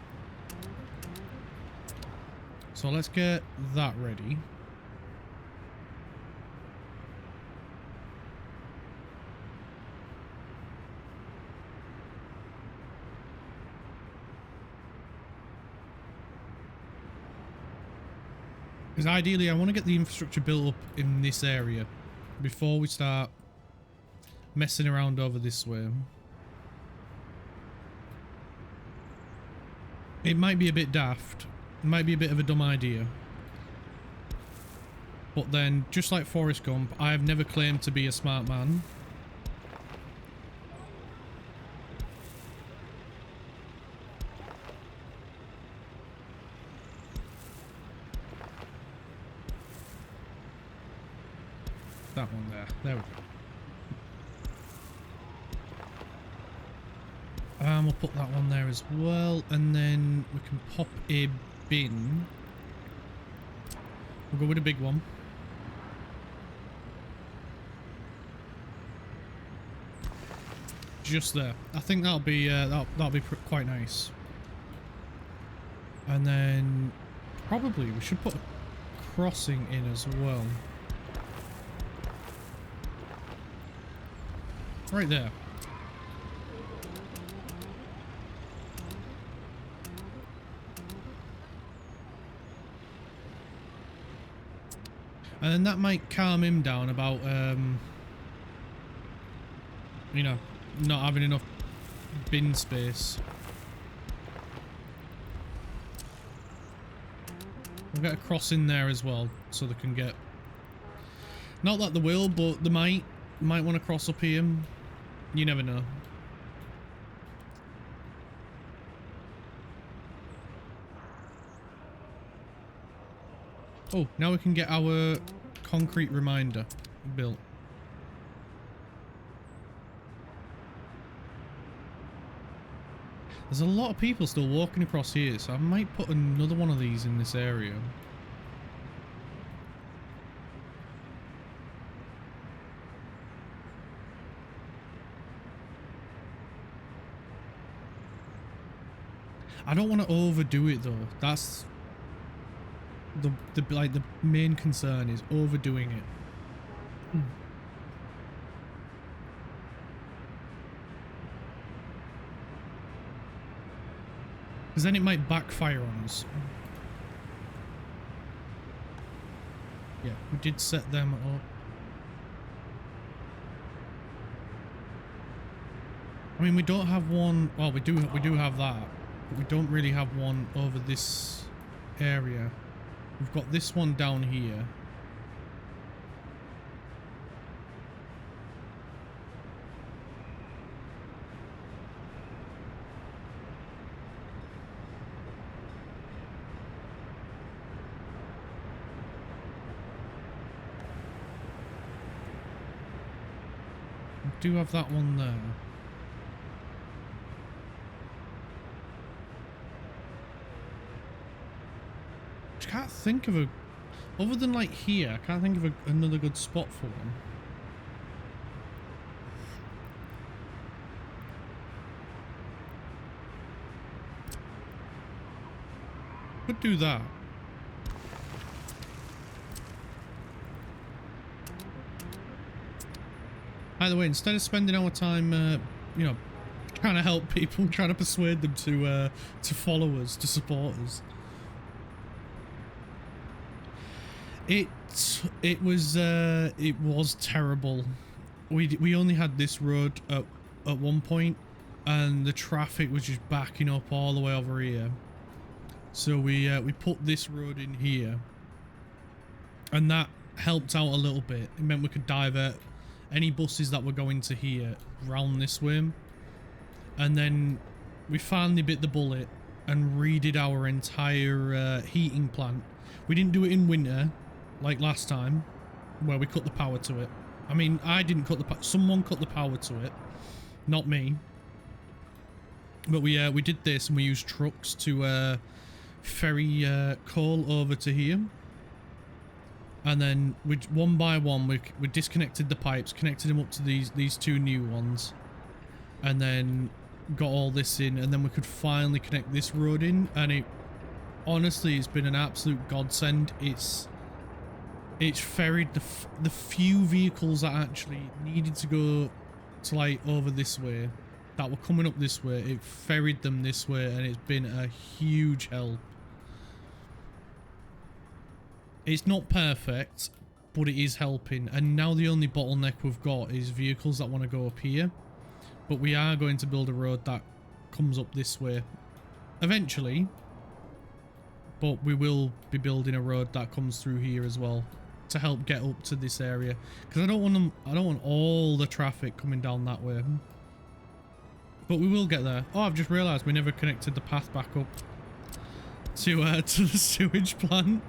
So let's get that ready. Because ideally I want to get the infrastructure built up in this area before we start messing around over this way. It might be a bit daft. It might be a bit of a dumb idea. But then, just like Forrest Gump, I have never claimed to be a smart man. That one there. There we go. We'll put that one there as well, and then we can pop a bin. We'll go with a big one. Just there. I think that'll be quite nice. And then probably we should put a crossing in as well. Right there. And then that might calm him down about, you know, not having enough bin space. We'll get a cross in there as well, so they can get... Not that they will, but they might want to cross up here. You never know. Oh, now we can get our concrete reminder built. There's a lot of people still walking across here, so I might put another one of these in this area. I don't want to overdo it though. That's the main concern is overdoing it. Because then it might backfire on us. Yeah, we did set them up. I mean, we don't have one. Well, we do have that, but we don't really have one over this area. We've got this one down here. We do have that one there. I can't think of a, other than like here, I can't think of another good spot for one. Could do that. By the way, instead of spending our time, you know, trying to help people, trying to persuade them to follow us, to support us. It was terrible. We only had this road at one point, and the traffic was just backing up all the way over here. So we put this road in here, and that helped out a little bit. It meant we could divert any buses that were going to here round this way, and then we finally bit the bullet and redid our entire heating plant. We didn't do it in winter like last time, where we cut the power to it. I mean, I didn't cut the someone cut the power to it, not me. But we did this, and we used trucks to ferry coal over to here, and then one by one we disconnected the pipes, connected them up to these two new ones, and then got all this in, and then we could finally connect this road in, and it honestly, it's been an absolute godsend. It's ferried the few vehicles that actually needed to go to like over this way, that were coming up this way. It ferried them this way, and it's been a huge help. It's not perfect, but it is helping. And now the only bottleneck we've got is vehicles that want to go up here. But we are going to build a road that comes up this way eventually. But we will be building a road that comes through here as well to help get up to this area, because I don't want all the traffic coming down that way. But we will get there. Oh, I've just realised we never connected the path back up to the sewage plant.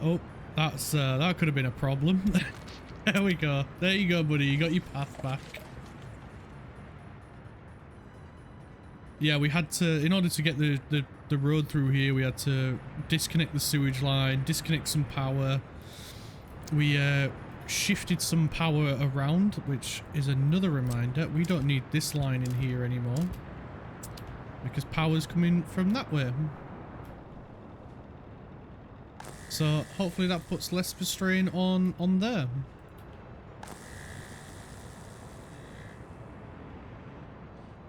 Oh, that's that could have been a problem. There we go. There you go, buddy. You got your path back. Yeah, we had to, in order to get the road through here, we had to disconnect the sewage line, disconnect some power. We shifted some power around, which is another reminder. We don't need this line in here anymore, because power's coming from that way. So hopefully that puts less of a strain on there.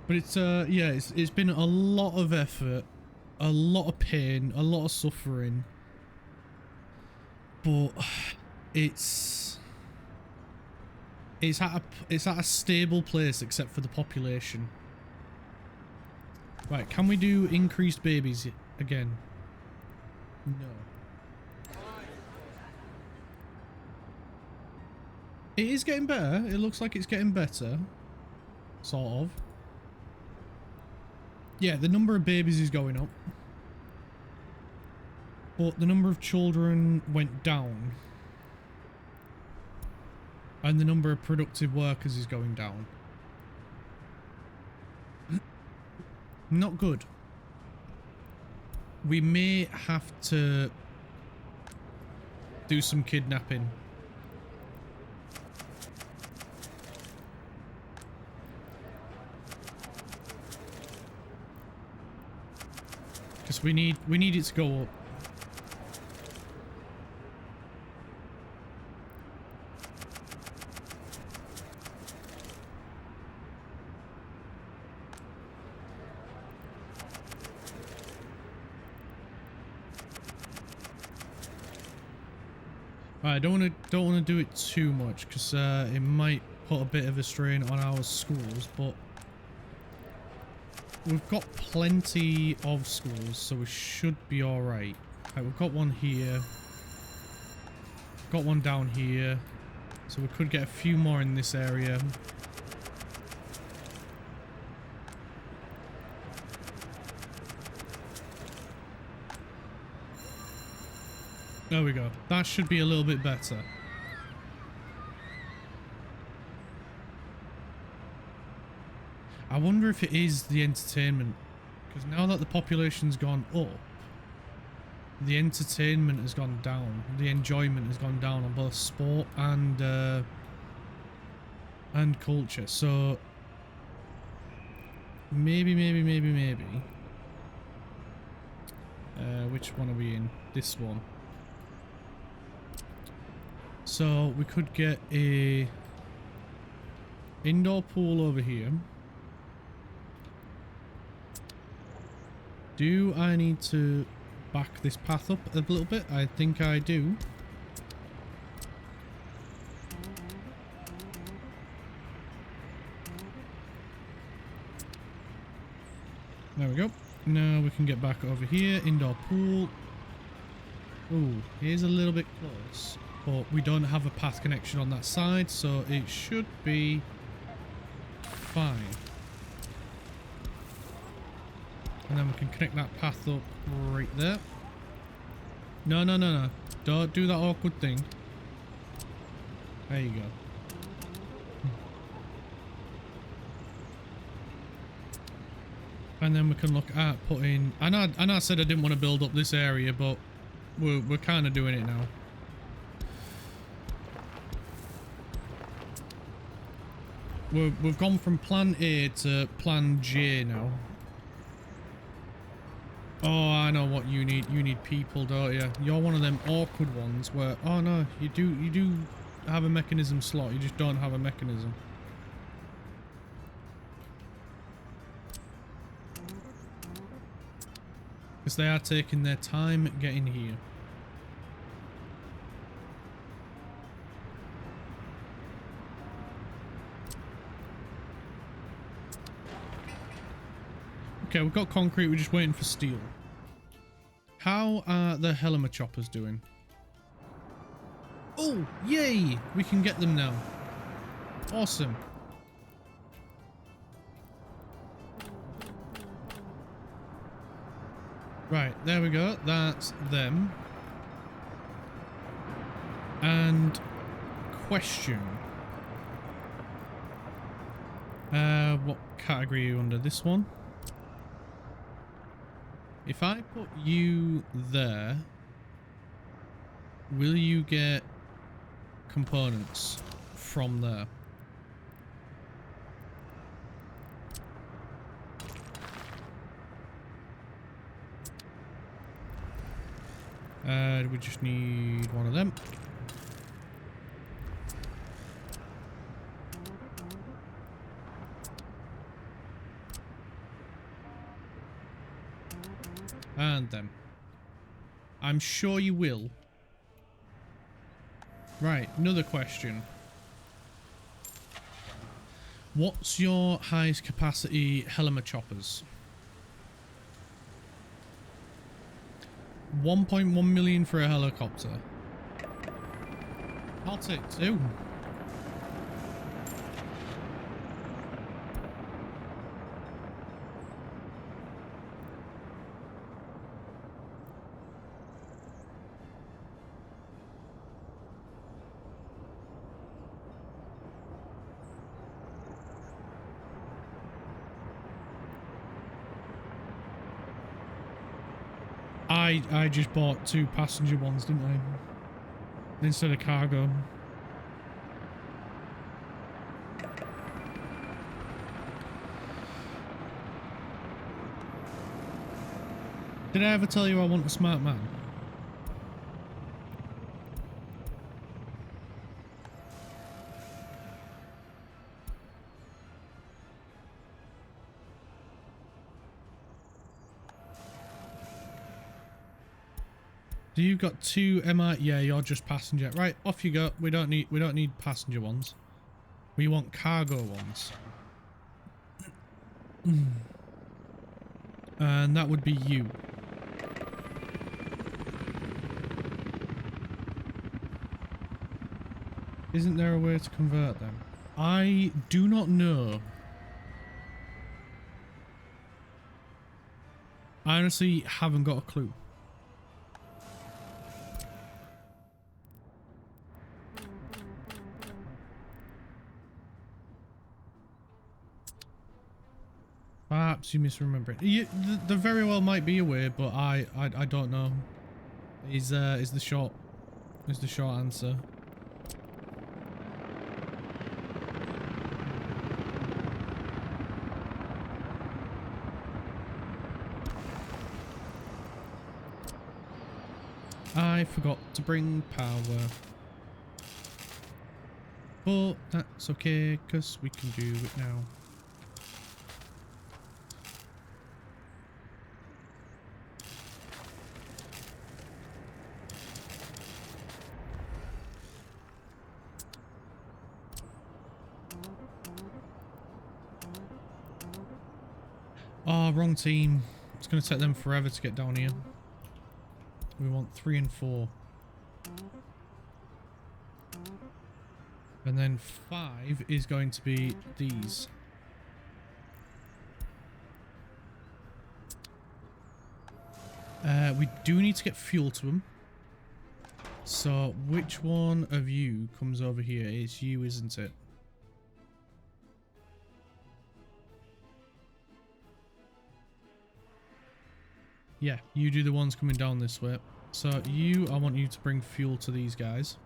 But it's yeah, it's been a lot of effort, a lot of pain, a lot of suffering. But it's at a stable place, except for the population. Right, can we do increased babies again? No. It is getting better. It looks like it's getting better. Sort of. Yeah, the number of babies is going up. But the number of children went down. And the number of productive workers is going down. Not good. We may have to do some kidnapping. Because we need it to go up. Right, I don't want to do it too much because it might put a bit of a strain on our schools, but we've got plenty of schools, so we should be all right. Right, we've got one here, got one down here, so we could get a few more in this area. There we go. That should be a little bit better. I wonder if it is the entertainment. Because now that the population's gone up, the entertainment has gone down. The enjoyment has gone down on both sport and culture. So maybe. Which one are we in? This one. So we could get a indoor pool over here. Do I need to back this path up a little bit? I think I do. There we go. Now we can get back over here. Indoor pool. Ooh, here's a little bit close. But we don't have a path connection on that side, so it should be fine. And then we can connect that path up right there. No. Don't do that awkward thing. There you go. And then we can look at putting... I know I said I didn't want to build up this area, but we're kind of doing it now. We've gone from plan A to plan J now. Oh, I know what you need. You need people, don't you? You're one of them awkward ones where, oh no, you do have a mechanism slot. You just don't have a mechanism. Because they are taking their time getting here. Okay, we've got concrete, we're just waiting for steel. How are the Helima choppers doing? Oh, yay! We can get them now. Awesome. Right, there we go. That's them. And question. What category are you under? This one? If I put you there, will you get components from there? We just need one of them. And them. I'm sure you will. Right, another question. What's your highest capacity Helima choppers? 1.1 million for a helicopter. I'll take 2. I just bought 2 passenger ones, didn't I? Instead of cargo. Did I ever tell you I want a smart man? So you've got 2 MI. Yeah, you're just passenger. Right, off you go. We don't need passenger ones. We want cargo ones. And that would be you. Isn't there a way to convert them? I do not know. I honestly haven't got a clue. Perhaps you misremember it. There very well might be a way, but I don't know. Is the short answer. I forgot to bring power. But that's okay, because we can do it now. Oh, wrong team. It's going to take them forever to get down here. We want 3 and 4. And then 5 is going to be these. We do need to get fuel to them. So which one of you comes over here? It's you, isn't it? Yeah, you do the ones coming down this way. So I want you to bring fuel to these guys.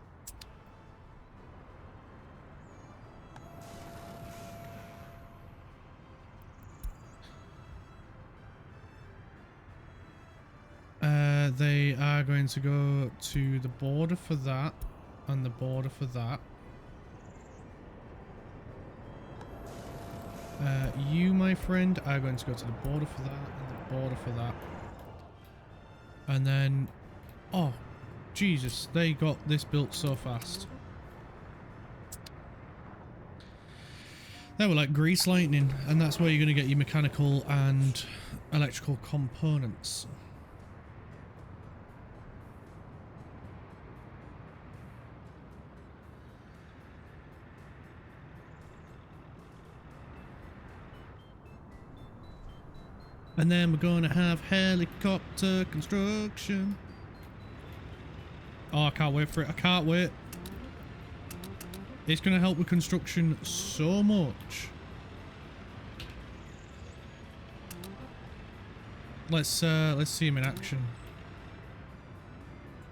They are going to go to the border for that, and the border for that. You, my friend, are going to go to the border for that, and the border for that. And then, oh, Jesus, they got this built so fast. They were like grease lightning, and that's where you're going to get your mechanical and electrical components. And then we're going to have helicopter construction. Oh, I can't wait for it. I can't wait. It's going to help with construction so much. Let's see him in action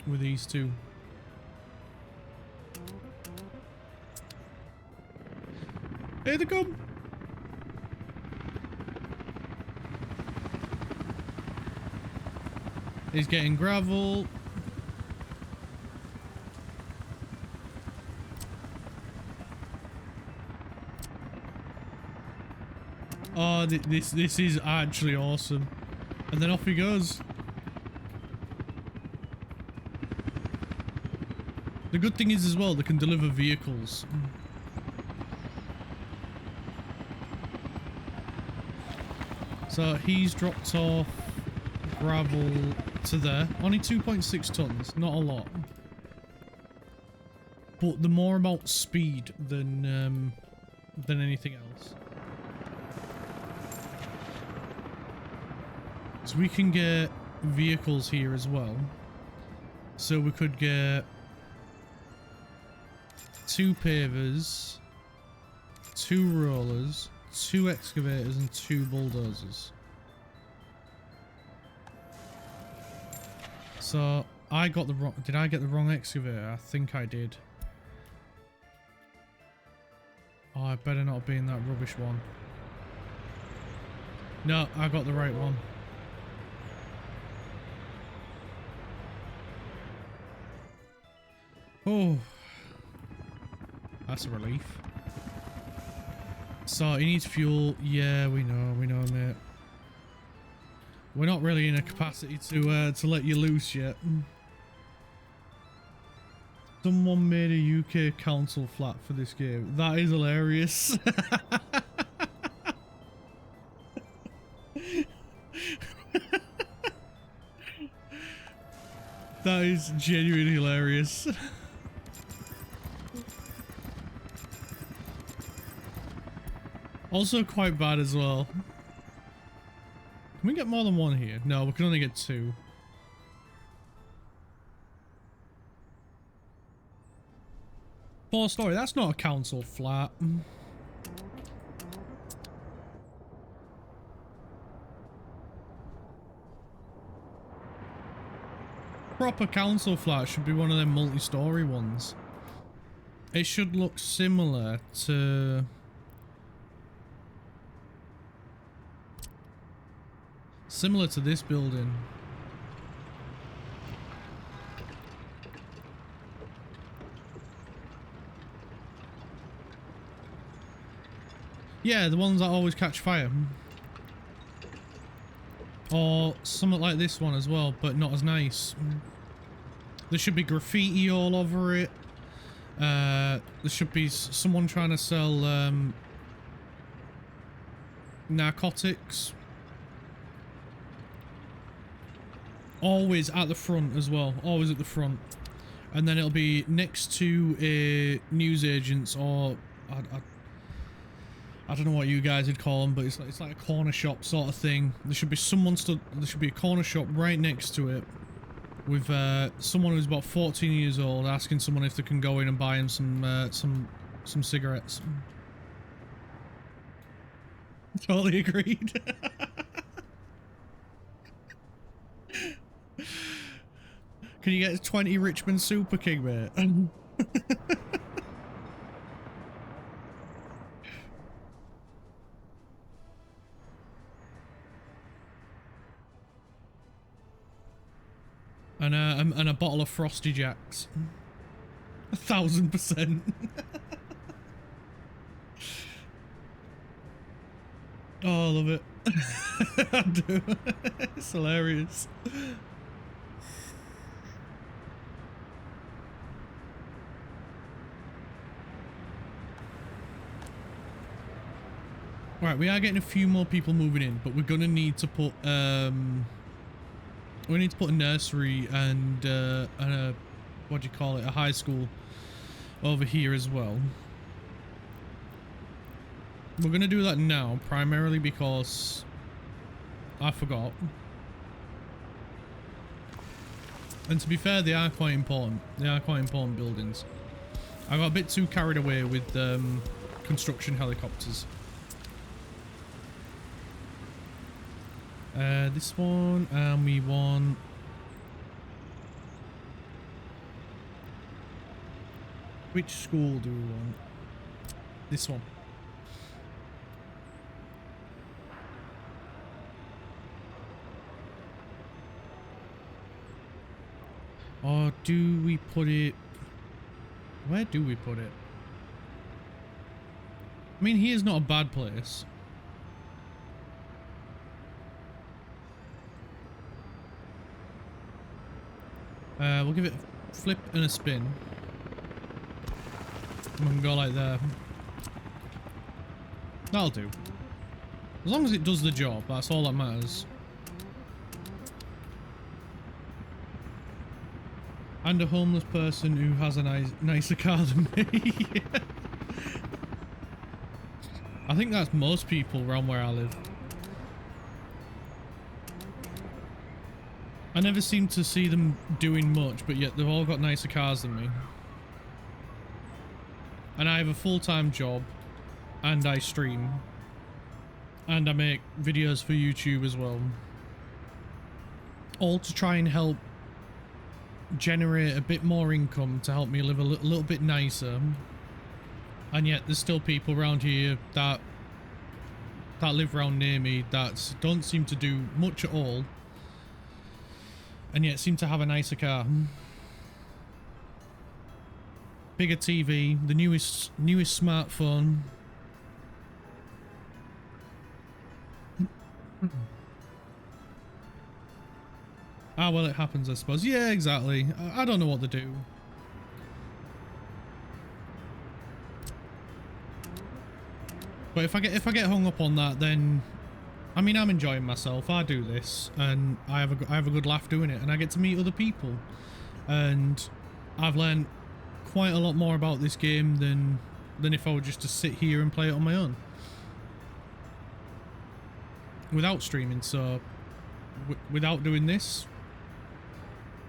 with these two. Here they come. He's getting gravel. Oh, this is actually awesome. And then off he goes. The good thing is as well, they can deliver vehicles. So he's dropped off gravel to there. Only 2.6 tons, not a lot. But the more about speed than anything else. So we can get vehicles here as well. So we could get 2 pavers, 2 rollers, 2 excavators, and 2 bulldozers. So I got the wrong. Did I get the wrong excavator? I think I did. Oh, I better not be in that rubbish one. No, I got the right one. Oh, that's a relief. So he needs fuel. Yeah, we know, mate. We're not really in a capacity to let you loose yet. Someone made a UK council flat for this game. That is hilarious. That is genuinely hilarious. Also quite bad as well. Can we get more than one here? No, we can only get two. Four-story, that's not a council flat. Proper council flat should be one of them multi-story ones. It should look similar to... this building. Yeah, the ones that always catch fire. Or something like this one as well, but not as nice. There should be graffiti all over it. There should be someone trying to sell narcotics. Always at the front as well. Always at the front. And then it'll be next to a newsagents or... I don't know what you guys would call them, but it's like a corner shop sort of thing. There should be someone stood. There should be a corner shop right next to it, with someone who's about 14 years old asking someone if they can go in and buy him some cigarettes. Totally agreed. Can you get 20 Richmond Super King, mate? And a bottle of Frosty Jacks. 1000%. Oh, I love it. I do. It's hilarious. Right, we are getting a few more people moving in, but we're gonna need to put we need to put a nursery and a what do you call it, a high school over here as well. We're gonna do that now, primarily because I forgot. And to be fair, they are quite important. They are quite important buildings. I got a bit too carried away with construction helicopters. This one, and we want... Which school do we want? This one. Or do we put it... Where do we put it? I mean, here's not a bad place. We'll give it a flip and a spin. And we can go like there. That'll do. As long as it does the job, that's all that matters. And a homeless person who has a nicer car than me. I think that's most people around where I live. I never seem to see them doing much, but yet they've all got nicer cars than me. And I have a full-time job, and I stream, and I make videos for YouTube as well. All to try and help generate a bit more income to help me live a little bit nicer. And yet there's still people around here that live around near me that don't seem to do much at all. And yet seem to have a nicer car. bigger TV, the newest smartphone. Ah, well, it happens, I suppose. Yeah, exactly. I don't know what to do. But if I get hung up on that, then I mean, I'm enjoying myself. I do this, and I have a good laugh doing it, and I get to meet other people, and I've learned quite a lot more about this game than if I were just to sit here and play it on my own without streaming. So without doing this,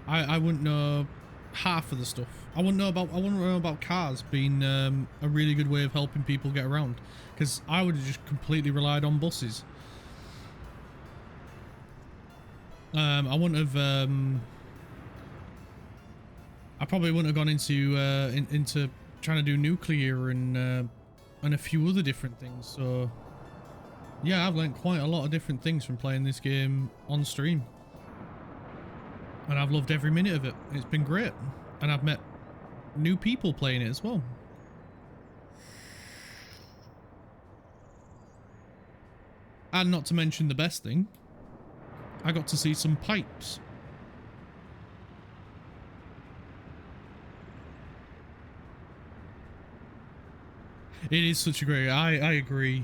I wouldn't know half of the stuff. I wouldn't know about cars being a really good way of helping people get around, because I would have just completely relied on buses. I wouldn't have. I probably wouldn't have gone into trying to do nuclear and a few other different things. So yeah, I've learned quite a lot of different things from playing this game on stream, and I've loved every minute of it. It's been great, and I've met new people playing it as well. And not to mention the best thing, I got to see some pipes. It is such a great... I agree.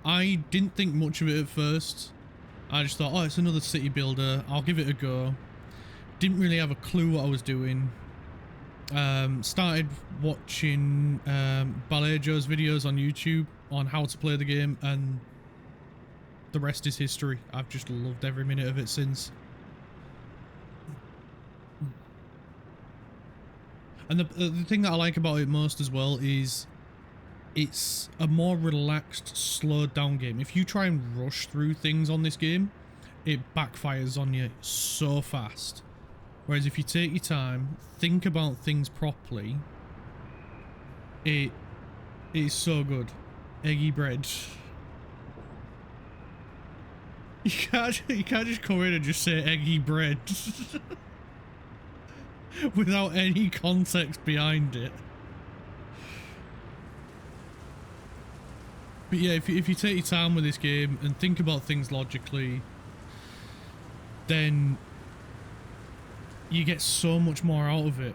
I didn't think much of it at first. I just thought, oh, it's another city builder. I'll give it a go. Didn't really have a clue what I was doing. Started watching Balejo's videos on YouTube on how to play the game, and the rest is history. I've just loved every minute of it since. And the thing that I like about it most as well is it's a more relaxed, slowed down game. If you try and rush through things on this game, it backfires on you so fast. Whereas if you take your time, think about things properly, it is so good. Eggy bread. You can't just come in and just say eggy bread without any context behind it. But yeah, if you take your time with this game and think about things logically, then you get so much more out of it.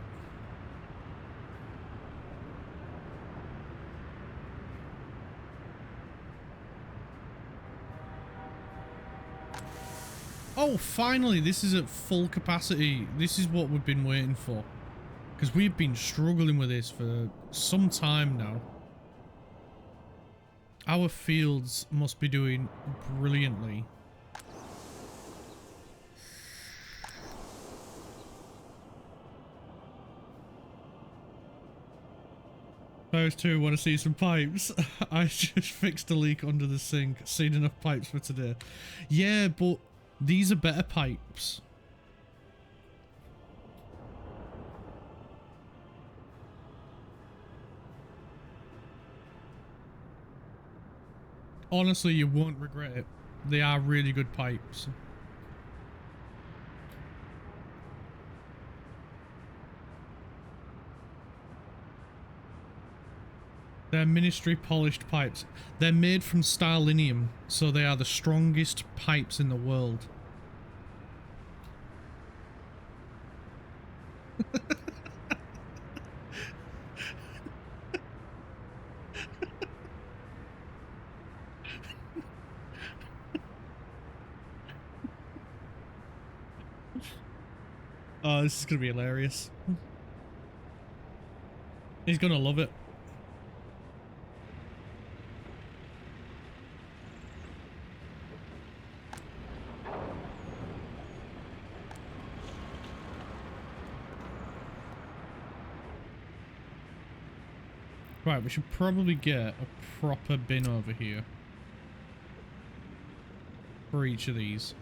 Oh, finally, this is at full capacity. This is what we've been waiting for. Because we've been struggling with this for some time now. Our fields must be doing brilliantly. Those two want to see some pipes. I just fixed a leak under the sink. Seen enough pipes for today. Yeah, but these are better pipes. Honestly, you won't regret it. They are really good pipes. They're ministry polished pipes. They're made from starlinium, so they are the strongest pipes in the world. Oh, this is gonna be hilarious. He's gonna love it. Right, we should probably get a proper bin over here for each of these.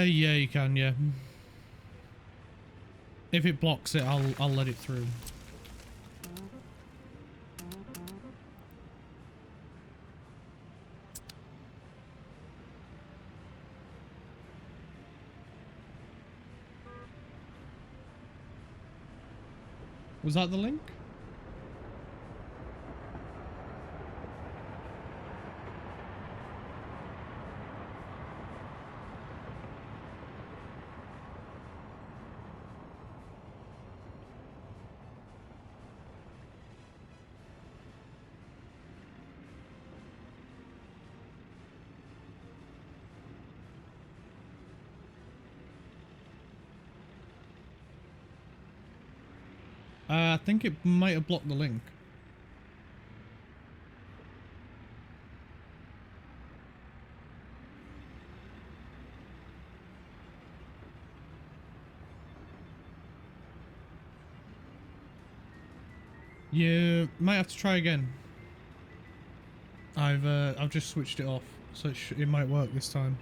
Yeah, you can, yeah. If it blocks it, I'll let it through. Was that the link? I think it might have blocked the link. You might have to try again. I've just switched it off, so it might work this time.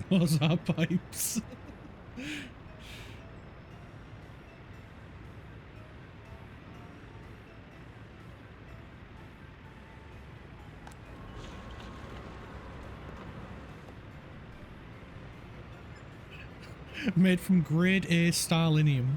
What's our pipes? Made from grade A stylium.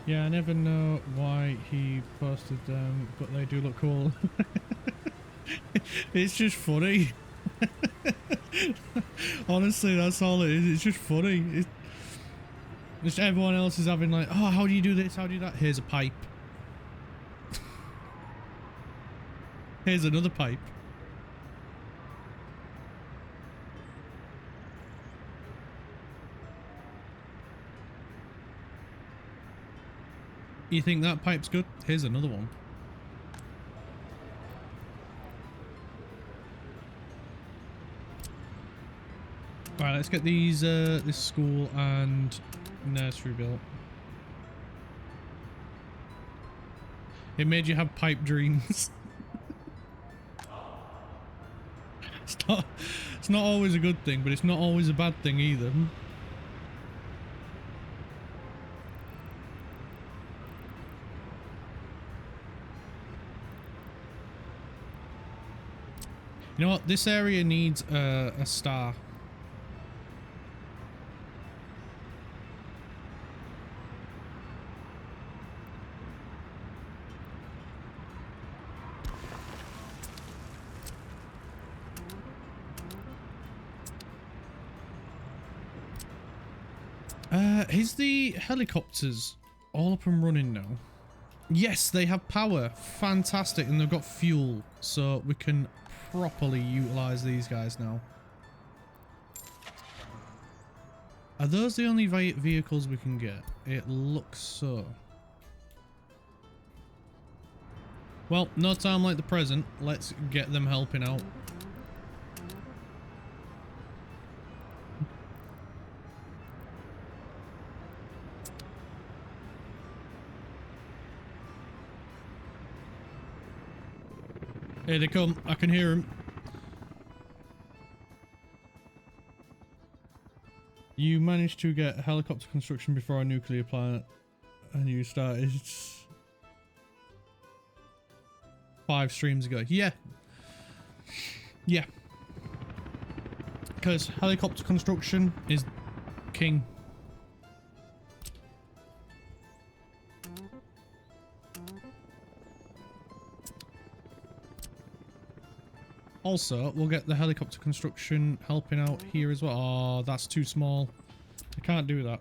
Yeah, I never know why he posted them, but they do look cool. It's just funny. Honestly, that's all it is. It's just funny. Just everyone else is having like, oh, how do you do this? How do you do that? Here's a pipe. Here's another pipe. You think that pipe's good? Here's another one. Right, let's get these this school and nursery built. It made you have pipe dreams. It's not always a good thing, but it's not always a bad thing either. You know what? This area needs a star. Is the helicopters all up and running now? Yes, they have power. Fantastic. And they've got fuel. So we can properly utilize these guys now. Are those the only vehicles we can get? It looks so. Well, no time like the present. Let's get them helping out. Here they come. I can hear them. You managed to get helicopter construction before a nuclear plant, and you started 5 streams ago. Yeah. Yeah. Because helicopter construction is king. Also, we'll get the helicopter construction helping out here as well. Oh, that's too small. I can't do that.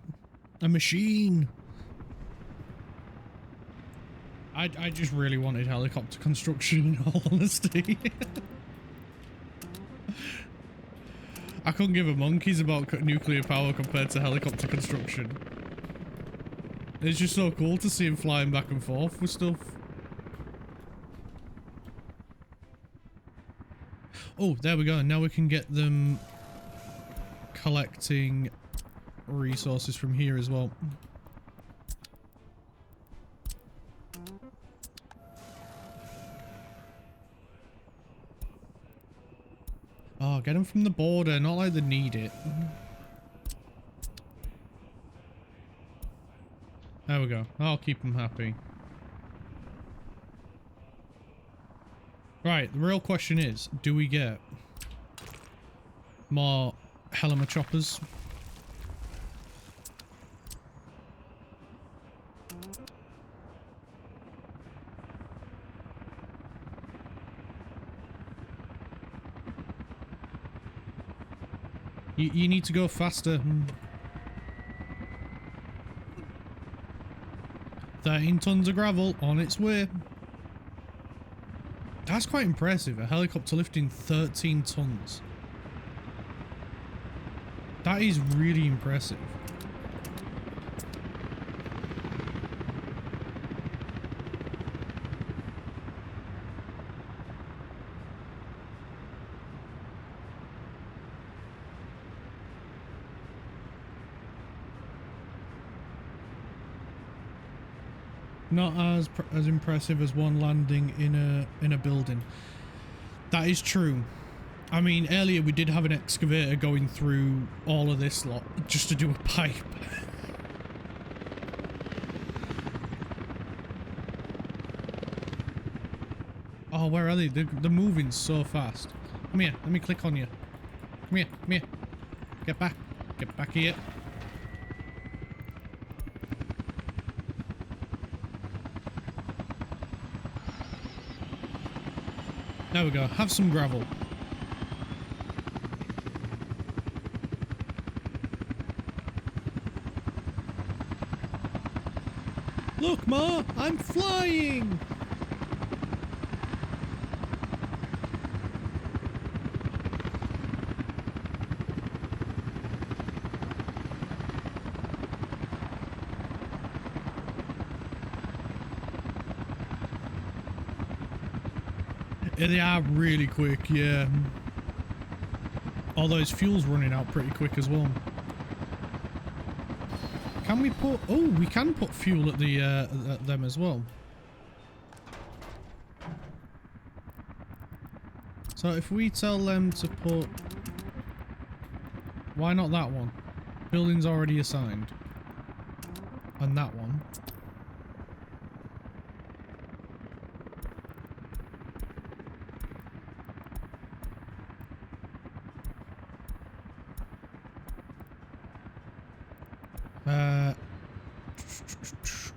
A machine! I just really wanted helicopter construction, in all honesty. I couldn't give a monkey's about nuclear power compared to helicopter construction. It's just so cool to see him flying back and forth with stuff. Oh, there we go. Now we can get them collecting resources from here as well. Oh, get them from the border, not like they need it. There we go. I'll keep them happy. Right, the real question is, do we get more Helima choppers? You need to go faster. 13 tons of gravel on its way. That's quite impressive. A helicopter lifting 13 tons. That is really impressive. Not as impressive as one landing in a building. That is true. I mean, earlier we did have an excavator going through all of this lot just to do a pipe. Oh, where are they? They're moving so fast. Come here. Let me click on you. Come here. Come here. Get back. Get back here. There we go. Have some gravel. Look, Ma! I'm flying! Yeah, they are really quick, yeah. Although his fuel's running out pretty quick as well. Can we put... Oh, we can put fuel at the at them as well. So if we tell them to put... Why not that one? Building's already assigned. And that one.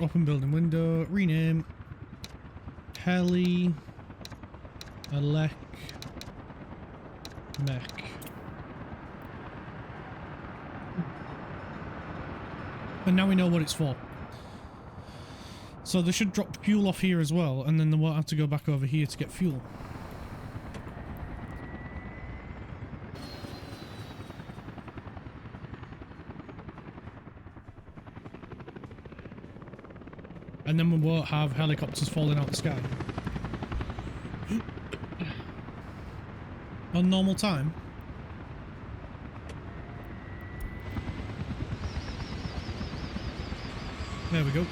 Open building window, rename, heli, elec, mech. And now we know what it's for. So they should drop fuel off here as well, and then they won't have to go back over here to get fuel. And then we won't have helicopters falling out the sky. On normal time. There we go.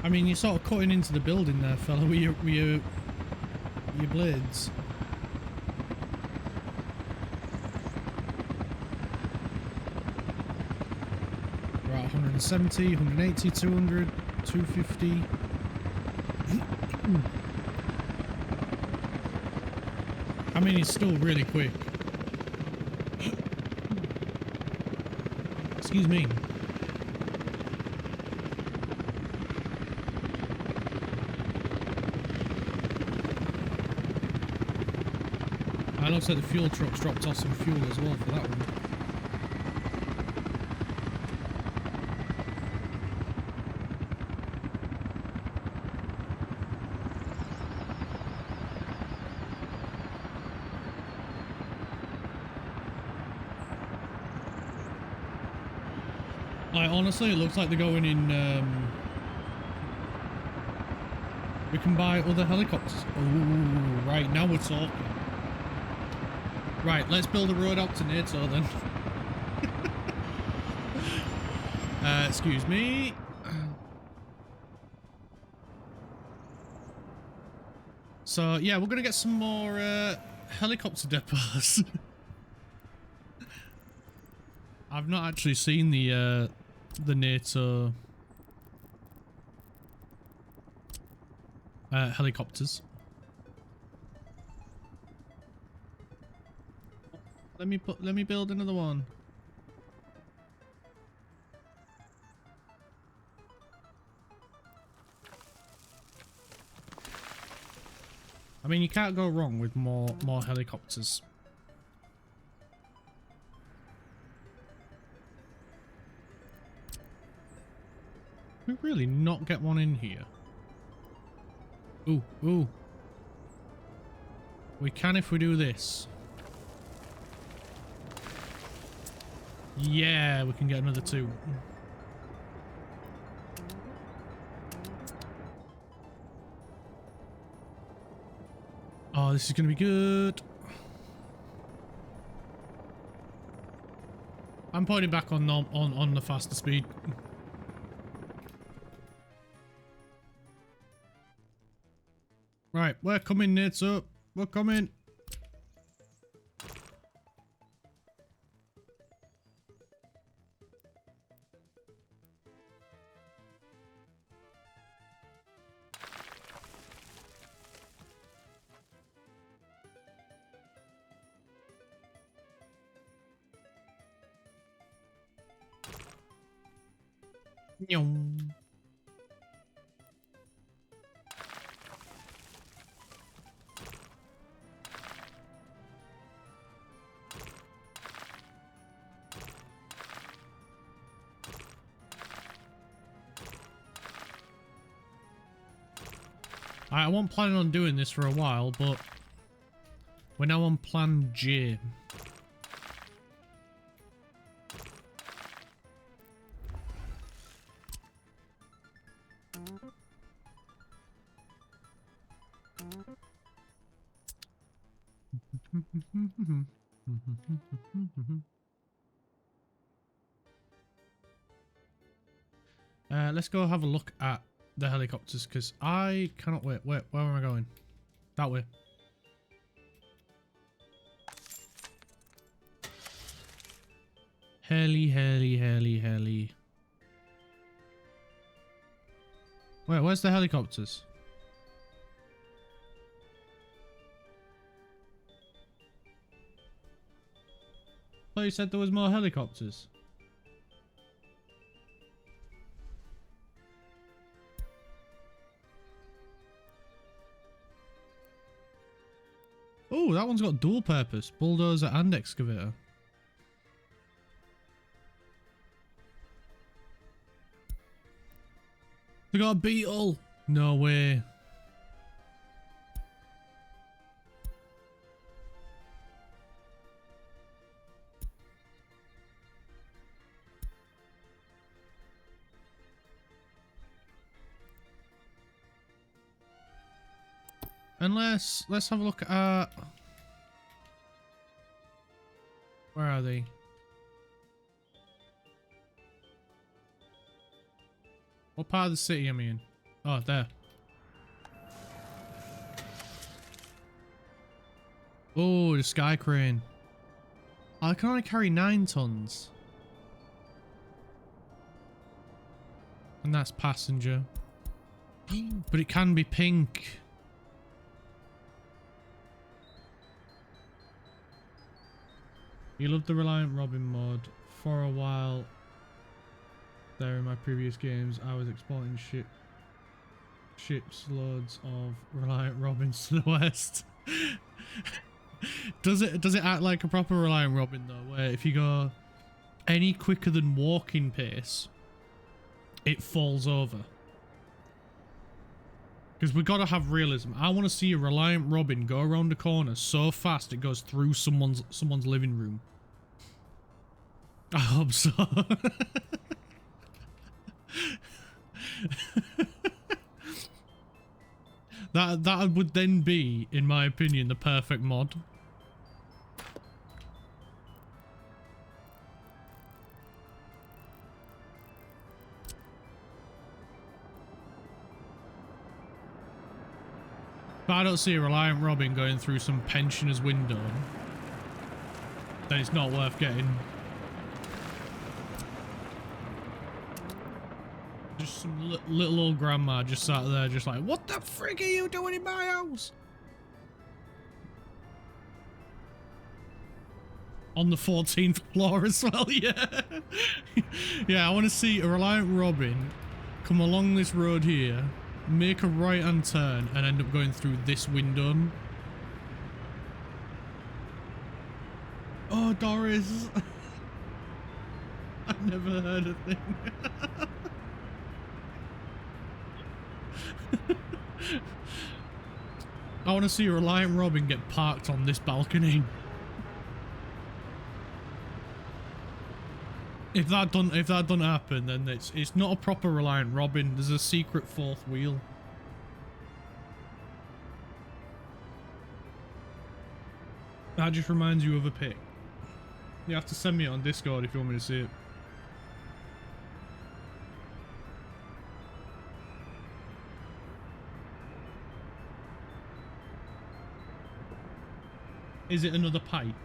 I mean, you're sort of cutting into the building there, fella, with your blades. Right, 170, 180, 200, 250. I mean, it's still really quick. Excuse me. It looks like the fuel truck's dropped off some fuel as well for that one. Like, honestly, it looks like they're going in, we can buy other helicopters. Oh, right, now we're talking. Right, let's build a road out to NATO then. Excuse me. So, yeah, we're going to get some more helicopter depots. I've not actually seen the NATO helicopters. Let me build another one. I mean, you can't go wrong with more helicopters. We really not get one in here. Ooh, ooh. We can if we do this. Yeah, we can get another 2. Oh, this is gonna be good. I'm putting it back on the faster speed. Right, we're coming, NATO. We're coming. Nyong. I wasn't planning on doing this for a while, but we're now on plan J. Let's go have a look at the helicopters, because I cannot wait. Wait, where am I going? That way. Heli. Wait, where's the helicopters? I thought you said there was more helicopters. Oh, that one's got dual purpose. Bulldozer and excavator. They got a beetle. No way. And let's have a look at... Where are they? What part of the city am I in? Oh, there. Oh, the sky crane. I can only carry 9 tons. And that's passenger. But it can be pink. You loved the Reliant Robin mod. For a while there in my previous games, I was exporting ships loads of Reliant Robins to the west. Does it act like a proper Reliant Robin though, where if you go any quicker than walking pace, it falls over? Because we gotta have realism. I want to see a Reliant Robin go around a corner so fast it goes through someone's living room. I hope so. That would then be, in my opinion, the perfect mod. But I don't see a Reliant Robin going through some pensioner's window, then it's not worth getting. Just some little old grandma just sat there just like, what the frick are you doing in my house? On the 14th floor as well, yeah. Yeah, I want to see a Reliant Robin come along this road here, make a right-hand turn, and end up going through this window. Oh, Doris. I've never heard a thing. I want to see a Reliant Robin get parked on this balcony. If that don't happen, then it's not a proper Reliant Robin. There's a secret fourth wheel. That just reminds you of a pic. You have to send me it on Discord if you want me to see it. Is it another pipe?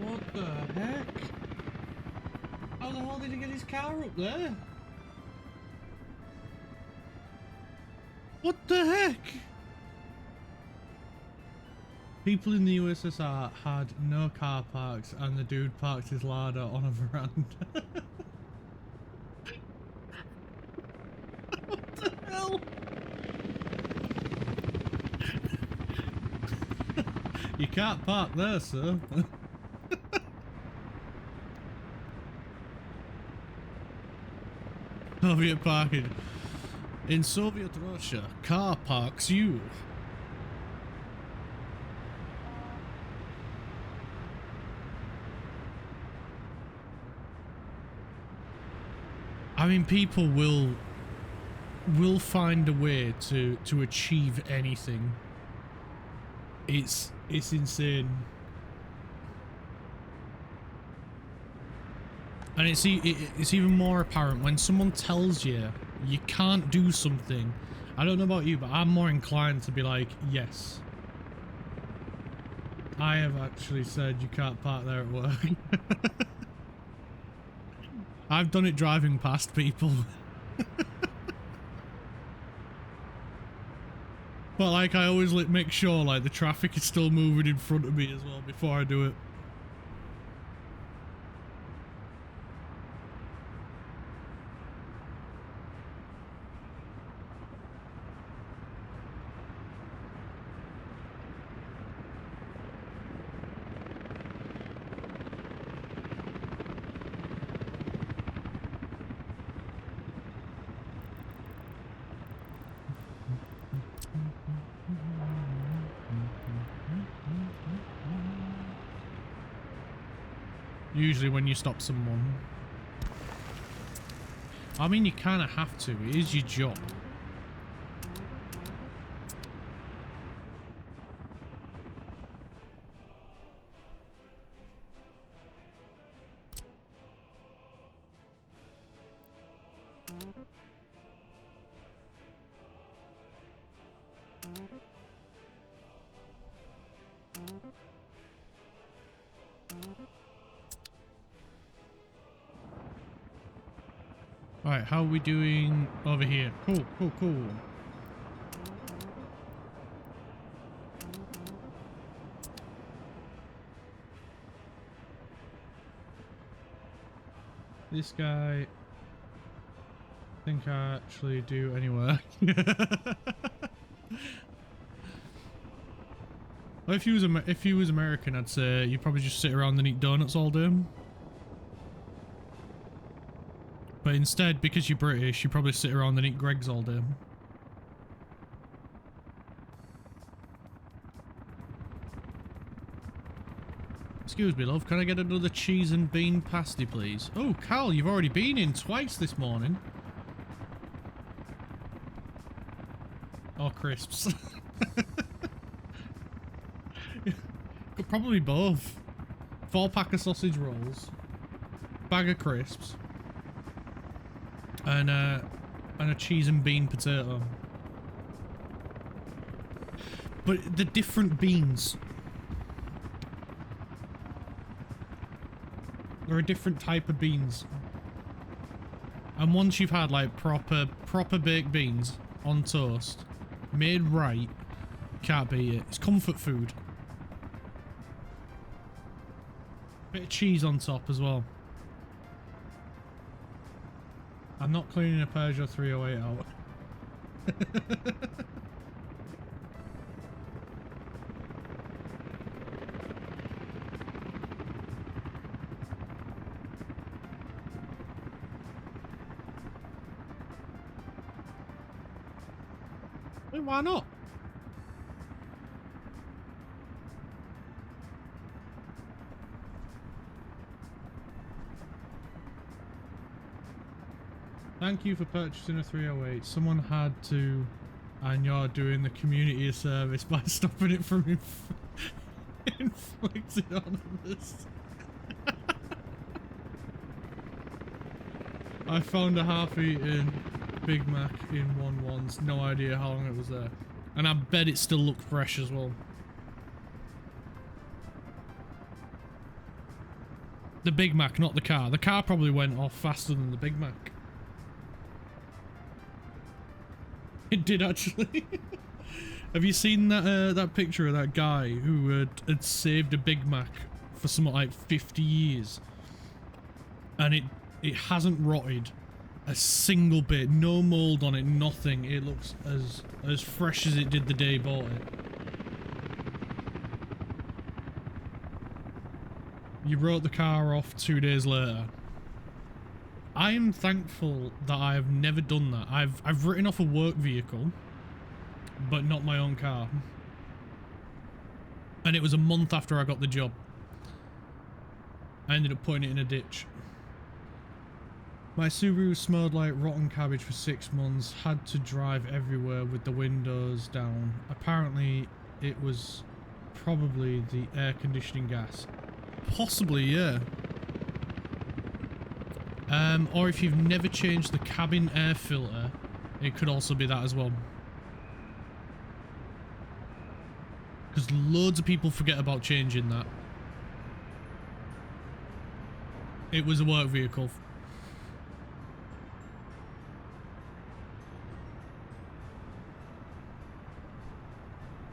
What the heck? How the hell did he get his car up there? What the heck? People in the USSR had no car parks and the dude parked his Lada on a veranda. What the hell? You can't park there, sir. Soviet parking. In Soviet Russia, car parks you. I mean, people will find a way to achieve anything. It's insane. And it's even more apparent when someone tells you you can't do something. I don't know about you, but I'm more inclined to be like, yes. I have actually said you can't park there at work. I've done it driving past people. But like, I always make sure like the traffic is still moving in front of me as well before I do it. Usually when you stop someone. I mean, you kind of have to. It is your job. Alright, how are we doing over here? Cool, cool, cool. This guy, I think I actually do anywhere. Well, if he was American, I'd say you'd probably just sit around and eat donuts all day. But instead, because you're British, you probably sit around and eat Greggs all day. Excuse me, love. Can I get another cheese and bean pasty, please? Oh, Cal, you've already been in twice this morning. Or crisps. Probably both. 4-pack of sausage rolls, bag of crisps, and a cheese and bean potato. But the different beans. They're a different type of beans. And once you've had like proper baked beans on toast, made right, can't beat it. It's comfort food. Bit of cheese on top as well. I'm not cleaning a Peugeot 308 out. Hey, why not? Thank you for purchasing a 308. Someone had to, and you're doing the community a service by stopping it from inflicting on others. I found a half-eaten Big Mac in one once. No idea how long it was there. And I bet it still looked fresh as well. The Big Mac, not the car. The car probably went off faster than the Big Mac. It did actually. Have you seen that that picture of that guy who had saved a Big Mac for something like 50 years, and it hasn't rotted a single bit, no mold on it, nothing. It looks as fresh as it did the day he bought it. You wrote the car off 2 days later. I am thankful that I have never done that. I've written off a work vehicle, but not my own car. And it was a month after I got the job. I ended up putting it in a ditch. My Subaru smelled like rotten cabbage for 6 months. Had to drive everywhere with the windows down. Apparently, it was probably the air conditioning gas. Possibly, yeah. Or if you've never changed the cabin air filter, it could also be that as well. Because loads of people forget about changing that. It was a work vehicle.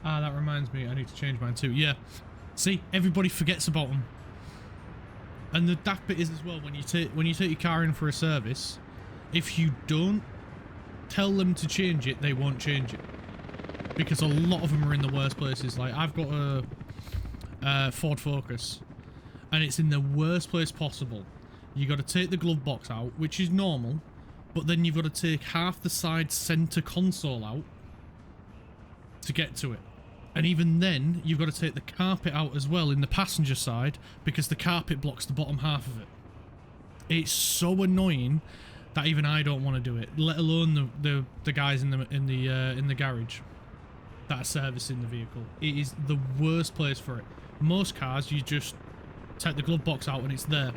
Ah, that reminds me, I need to change mine too. Yeah. See, everybody forgets about them. And the daft bit is as well, when you take your car in for a service, if you don't tell them to change it, they won't change it. Because a lot of them are in the worst places. Like, I've got a Ford Focus, and it's in the worst place possible. You got to take the glove box out, which is normal, but then you've got to take half the side center console out to get to it. And even then, you've got to take the carpet out as well in the passenger side because the carpet blocks the bottom half of it. It's so annoying that even I don't want to do it, let alone the guys in the garage that are servicing the vehicle. It is the worst place for it. Most cars, you just take the glove box out and it's there.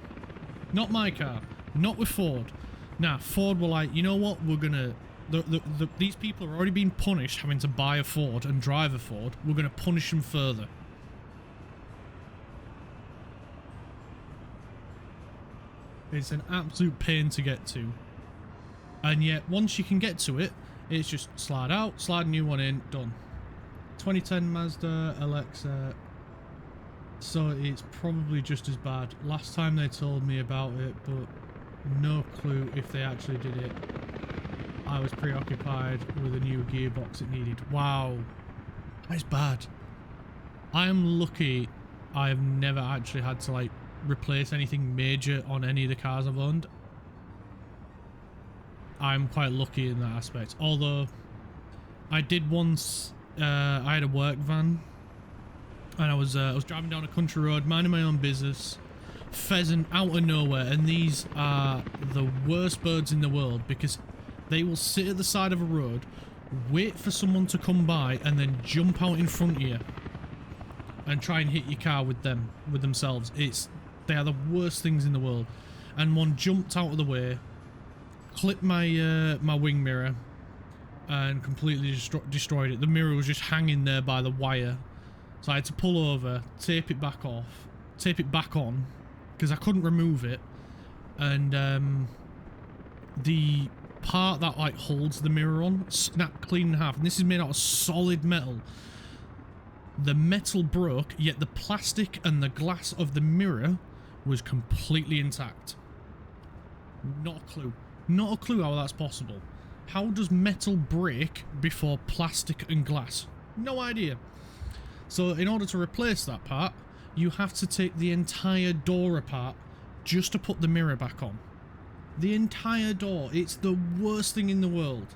Not my car. Not with Ford. Nah, Ford were like, you know what? We're gonna... these people are already being punished having to buy a Ford and drive a Ford. We're gonna punish them further. It's an absolute pain to get to. And yet, once you can get to it, it's just slide out, slide a new one in, done. 2010 Mazda Alexa. So it's probably just as bad. Last time they told me about it, but no clue if they actually did it. I was preoccupied with a new gearbox it needed. Wow. That's bad. I am lucky I have never actually had to like replace anything major on any of the cars I've owned. I'm quite lucky in that aspect. Although I did once, I had a work van and I was driving down a country road, minding my own business, pheasant out of nowhere, and these are the worst birds in the world because they will sit at the side of a road, wait for someone to come by, and then jump out in front of you and try and hit your car with themselves. They are the worst things in the world. And one jumped out of the way, clipped my my wing mirror, and completely destroyed it. The mirror was just hanging there by the wire, so I had to pull over, tape it back off, tape it back on, because I couldn't remove it. And the part that like holds the mirror on snapped clean in half, and this is made out of solid metal. The metal broke, yet the plastic and the glass of the mirror was completely intact. Not a clue. Not a clue how that's possible. How does metal break before plastic and glass? No idea. So in order to replace that part, you have to take the entire door apart just to put the mirror back on. The entire door. It's the worst thing in the world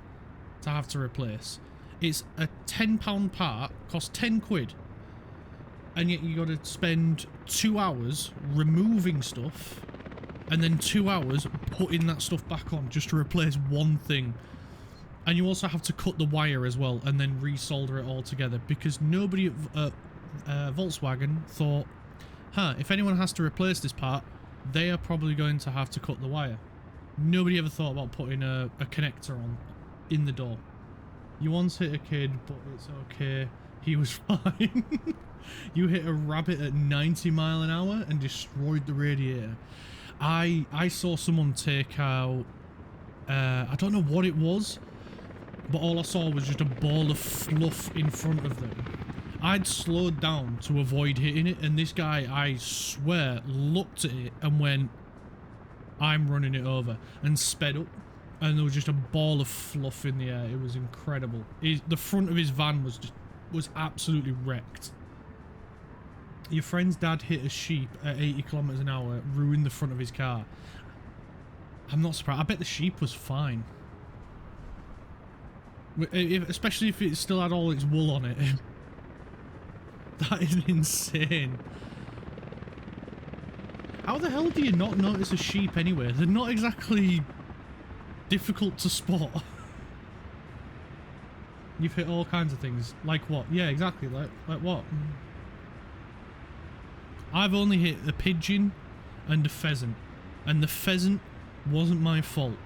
to have to replace. It's a £10 part, costs 10 quid, and yet you got to spend 2 hours removing stuff and then 2 hours putting that stuff back on just to replace one thing. And you also have to cut the wire as well and then resolder it all together, because nobody at Volkswagen thought, if anyone has to replace this part, they are probably going to have to cut the wire. Nobody ever thought about putting a connector on in the door. You once hit a kid, but it's okay. He was fine. You hit a rabbit at 90 miles an hour and destroyed the radiator. I saw someone take out, I don't know what it was, but all I saw was just a ball of fluff in front of them. I'd slowed down to avoid hitting it, and this guy, I swear, looked at it and went, I'm running it over, and sped up. And there was just a ball of fluff in the air. It was incredible. The front of his van was absolutely wrecked. Your friend's dad hit a sheep at 80 kilometers an hour, ruined the front of his car. I'm not surprised. I bet the sheep was fine. Especially if it still had all its wool on it. That is insane. How the hell do you not notice a sheep anyway? They're not exactly difficult to spot. You've hit all kinds of things. Like what? Yeah, exactly. Like what? I've only hit a pigeon and a pheasant. And the pheasant wasn't my fault.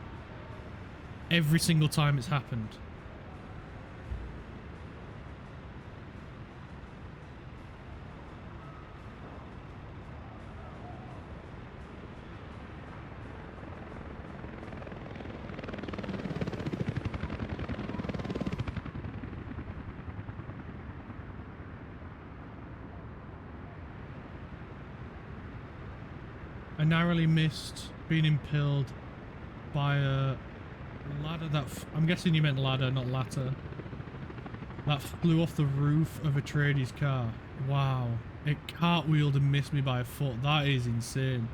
Every single time it's happened. I narrowly missed being impaled by a ladder that... I'm guessing you meant ladder, not ladder. That flew off the roof of a tradie's car. Wow. It cartwheeled and missed me by a foot. That is insane.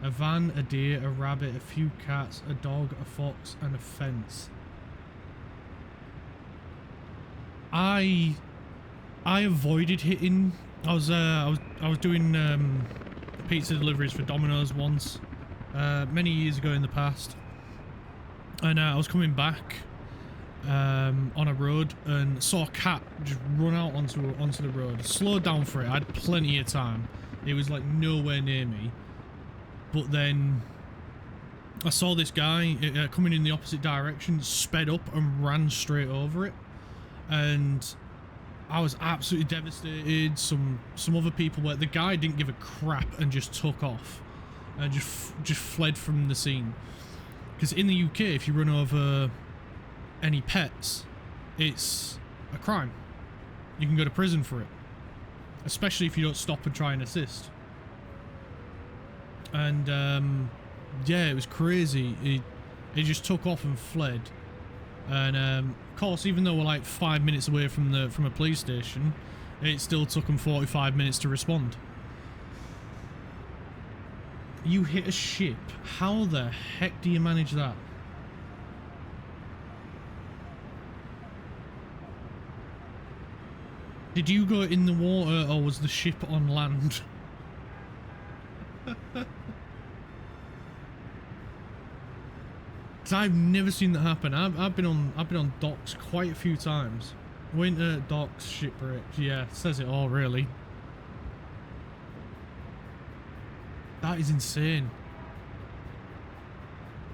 A van, a deer, a rabbit, a few cats, a dog, a fox, and a fence. I I avoided hitting. I was doing pizza deliveries for Domino's once, many years ago in the past, and I was coming back on a road and saw a cat just run out onto the road. Slowed down for it. I had plenty of time. It was like nowhere near me, but then I saw this guy coming in the opposite direction, sped up and ran straight over it, and I was absolutely devastated. Some other people were. The guy didn't give a crap and just took off and just fled from the scene. Because in the UK, if you run over any pets, it's a crime. You can go to prison for it, especially if you don't stop and try and assist. And yeah, it was crazy. He just took off and fled. And of course, even though we're like 5 minutes away from a police station, it still took them 45 minutes to respond. You hit a ship. How the heck do you manage that? Did you go in the water or was the ship on land? Cause I've never seen that happen. I've been on docks quite a few times. Winter docks, shipwrecks. Yeah, says it all really. That is insane.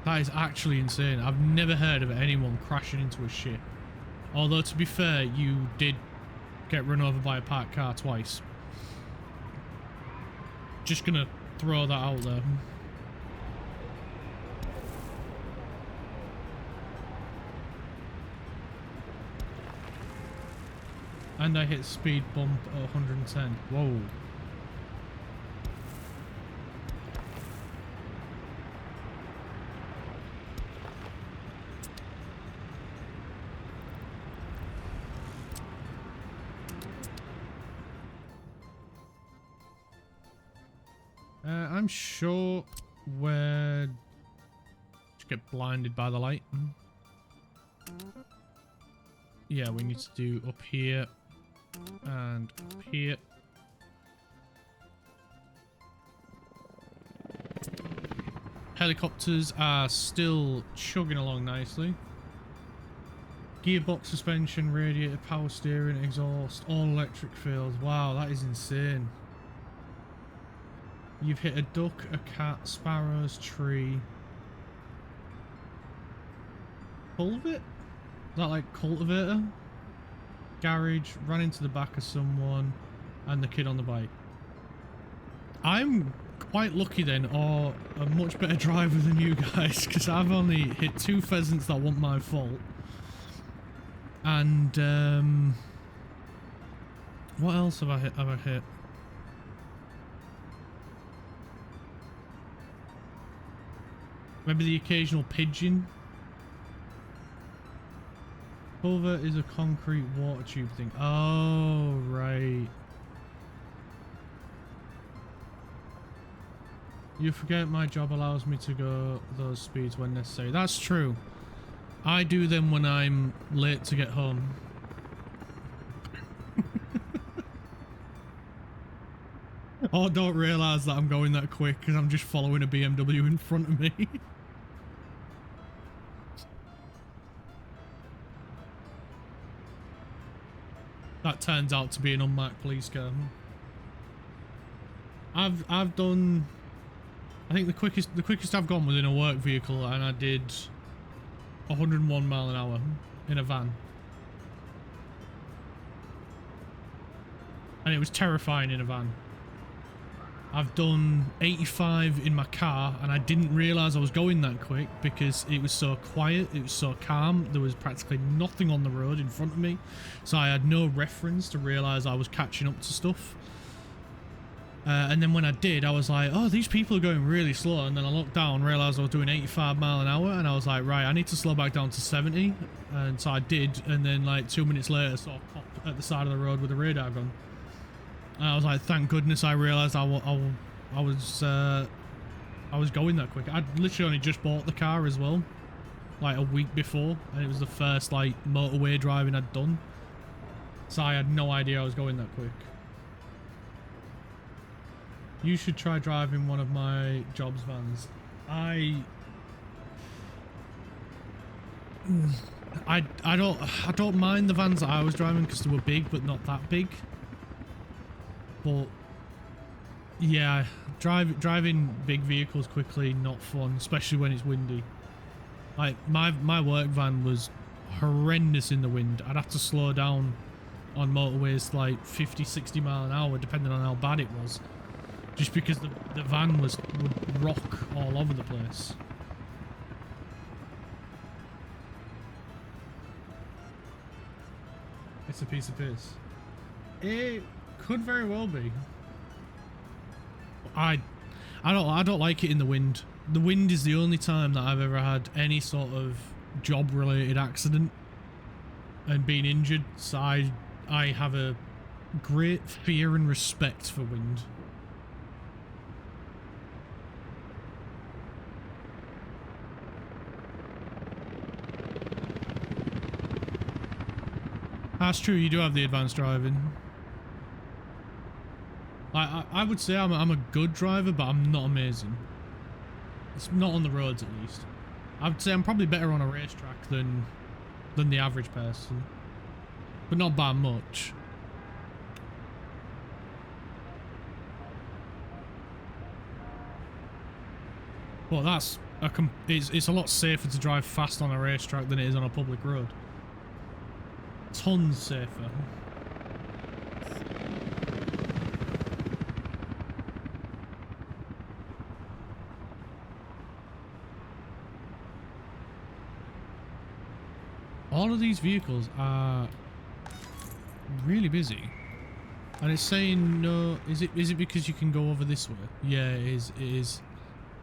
That is actually insane. I've never heard of anyone crashing into a ship. Although to be fair, you did get run over by a parked car twice. Just gonna throw that out there. And I hit speed bump at 110. Whoa. I'm sure we're just get blinded by the light. Yeah, we need to do up here and up here. Helicopters are still chugging along nicely. Gearbox, suspension, radiator, power steering, exhaust, all electric fields. Wow, that is insane. You've hit a duck, a cat, sparrows, tree. Culvert? Is that like cultivator? Garage, ran into the back of someone, and the kid on the bike. I'm quite lucky then, or a much better driver than you guys, because I've only hit 2 pheasants that weren't my fault. And what else have I hit? Maybe the occasional pigeon. Culvert is a concrete water tube thing. Oh, right. You forget my job allows me to go those speeds when necessary. That's true. I do them when I'm late to get home. Or don't realise that I'm going that quick because I'm just following a BMW in front of me. That turns out to be an unmarked police car. I've done, I think the quickest I've gone was in a work vehicle, and I did 101 mile an hour in a van. And it was terrifying in a van. I've done 85 in my car, and I didn't realise I was going that quick because it was so quiet, it was so calm, there was practically nothing on the road in front of me, so I had no reference to realise I was catching up to stuff. And then when I did, I was like, oh, these people are going really slow, and then I looked down, realised I was doing 85 mile an hour, and I was like, right, I need to slow back down to 70, and so I did, and then like 2 minutes later, I saw a cop at the side of the road with a radar gun. And I was like, thank goodness I realised I was going that quick. I'd literally only just bought the car as well, like a week before, and it was the first like motorway driving I'd done. So I had no idea I was going that quick. You should try driving one of my jobs vans. I don't mind the vans that I was driving because they were big but not that big. But yeah, driving big vehicles quickly, not fun, especially when it's windy. Like my work van was horrendous in the wind. I'd have to slow down on motorways like 50-60 mile an hour depending on how bad it was, just because the van would rock all over the place. It's a piece of piss. It could very well be. I don't like it in the wind. The wind is the only time that I've ever had any sort of job related accident and been injured, so I have a great fear and respect for wind. That's true, you do have the advanced driving. I would say I'm a good driver, but I'm not amazing. It's not on the roads, at least. I would say I'm probably better on a racetrack than the average person, but not by much. Well, it's a lot safer to drive fast on a racetrack than it is on a public road. Tons safer. All of these vehicles are really busy, and it's saying no. Is it because you can go over this way? Yeah, it is.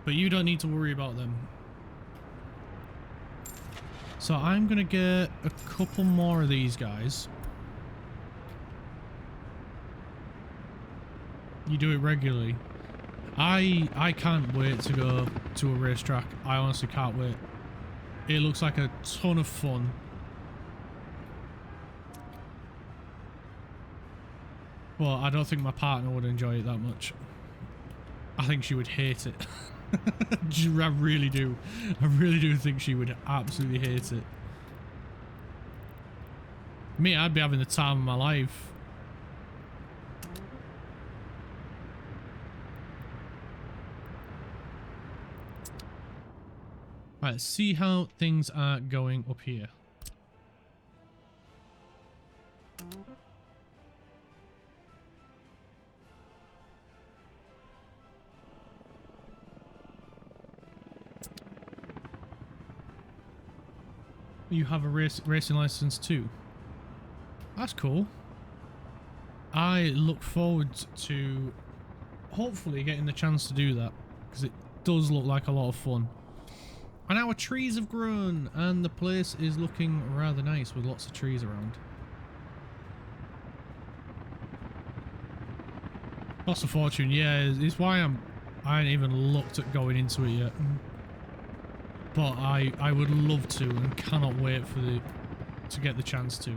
But you don't need to worry about them. So I'm gonna get a couple more of these guys. You do it regularly. I can't wait to go to a racetrack. I honestly can't wait. It looks like a ton of fun. Well, I don't think my partner would enjoy it that much. I think she would hate it. I really do. I really do think she would absolutely hate it. Me, I'd be having the time of my life. Right, let's see how things are going up here. You have a racing license too. That's cool. I look forward to hopefully getting the chance to do that, because it does look like a lot of fun. And our trees have grown, and the place is looking rather nice with lots of trees around. Lots of fortune, yeah, it's why I ain't even looked at going into it yet. But I would love to and cannot wait to get the chance to.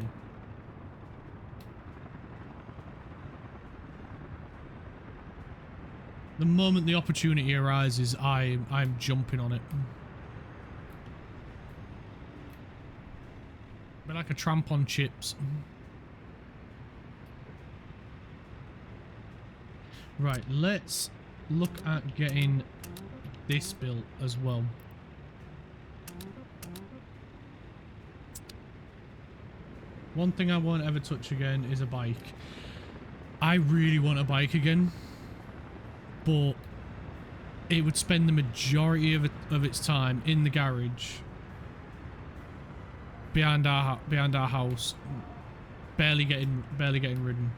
The moment the opportunity arises, I'm jumping on it. But like a tramp on chips. Right, let's look at getting this built as well. One thing I won't ever touch again is a bike. I really want a bike again, but it would spend the majority of its time in the garage behind our house, barely getting ridden.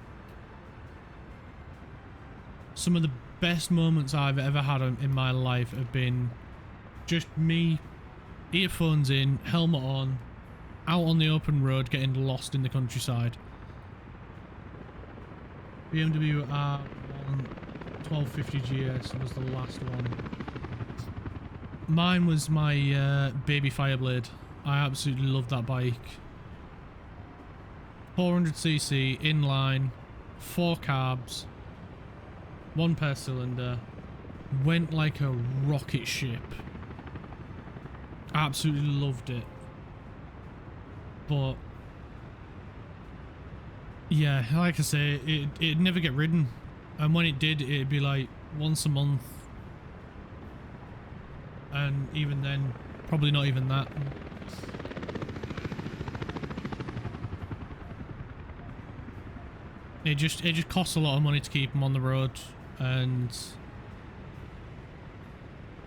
Some of the best moments I've ever had in my life have been just me, earphones in, helmet on, out on the open road, getting lost in the countryside. BMW R1 1250 GS was the last one. Mine was my baby Fireblade. I absolutely love that bike. 400cc inline, 4 carbs, 1 per cylinder. Went like a rocket ship. Absolutely loved it. But yeah, like I say, it'd never get ridden. And when it did, it'd be like once a month. And even then, probably not even that. It just costs a lot of money to keep them on the road, and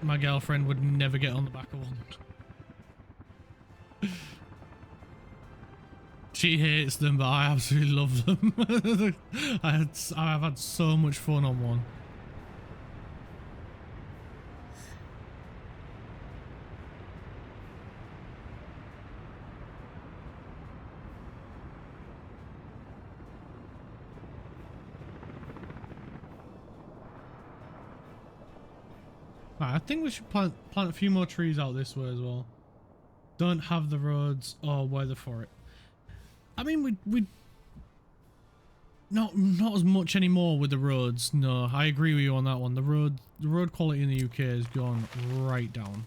my girlfriend would never get on the back of one. She hates them, but I absolutely love them. I've had so much fun on one. Right, I think we should plant a few more trees out this way as well. Don't have the roads or weather for it. I mean, we not as much anymore with the roads. No, I agree with you on that one. The road quality in the UK has gone right down.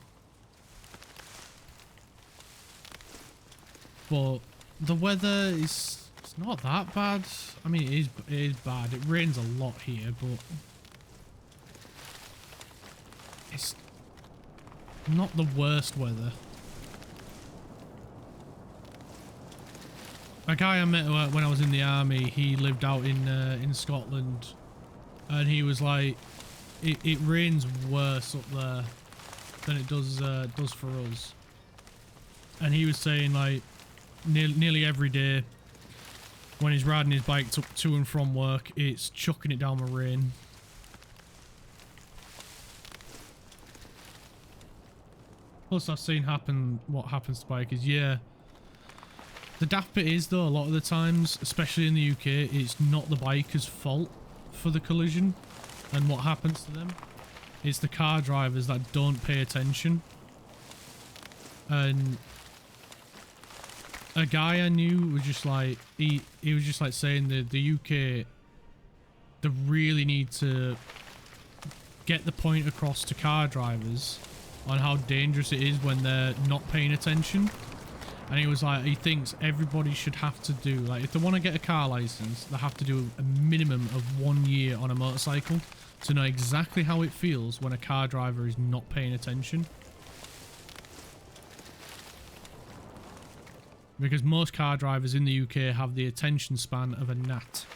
But the weather it's not that bad. I mean, it is bad. It rains a lot here, but it's not the worst weather. A guy I met when I was in the army, he lived out in Scotland, and he was like, it rains worse up there than it does for us. And he was saying like nearly every day when he's riding his bike to and from work, it's chucking it down with rain. Plus, I've seen what happens to bikers. Yeah. The daft bit is, though, a lot of the times, especially in the UK, it's not the biker's fault for the collision and what happens to them. It's the car drivers that don't pay attention. And a guy I knew was just like, he was just like saying that the UK, they really need to get the point across to car drivers on how dangerous it is when they're not paying attention. And he was like, he thinks everybody should have to do, like, if they want to get a car license, they have to do a minimum of 1 year on a motorcycle to know exactly how it feels when a car driver is not paying attention. Because most car drivers in the UK have the attention span of a gnat.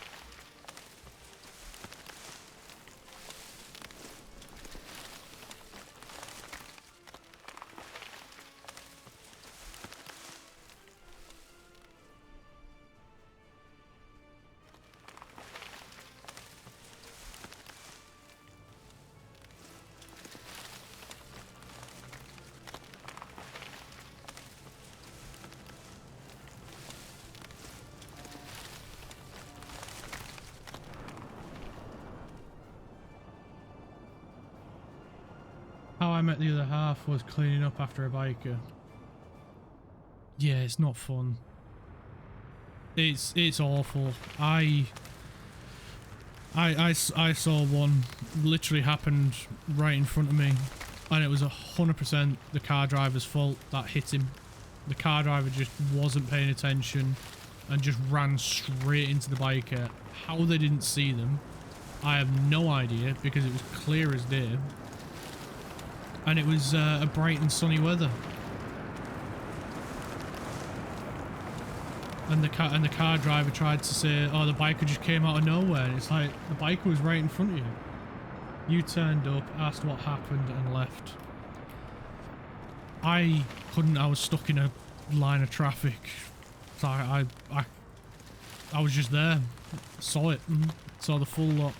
How I met the other half was cleaning up after a biker. Yeah, it's not fun. It's awful. I saw one literally happened right in front of me, and it was 100% the car driver's fault that hit him. The car driver just wasn't paying attention and just ran straight into the biker. How they didn't see them, I have no idea, because it was clear as day. And it was a bright and sunny weather. And the car driver tried to say, oh, the biker just came out of nowhere. And it's like, the biker was right in front of you. You turned up, asked what happened, and left. I couldn't. I was stuck in a line of traffic. So I was just there. Saw it. Saw the full lot.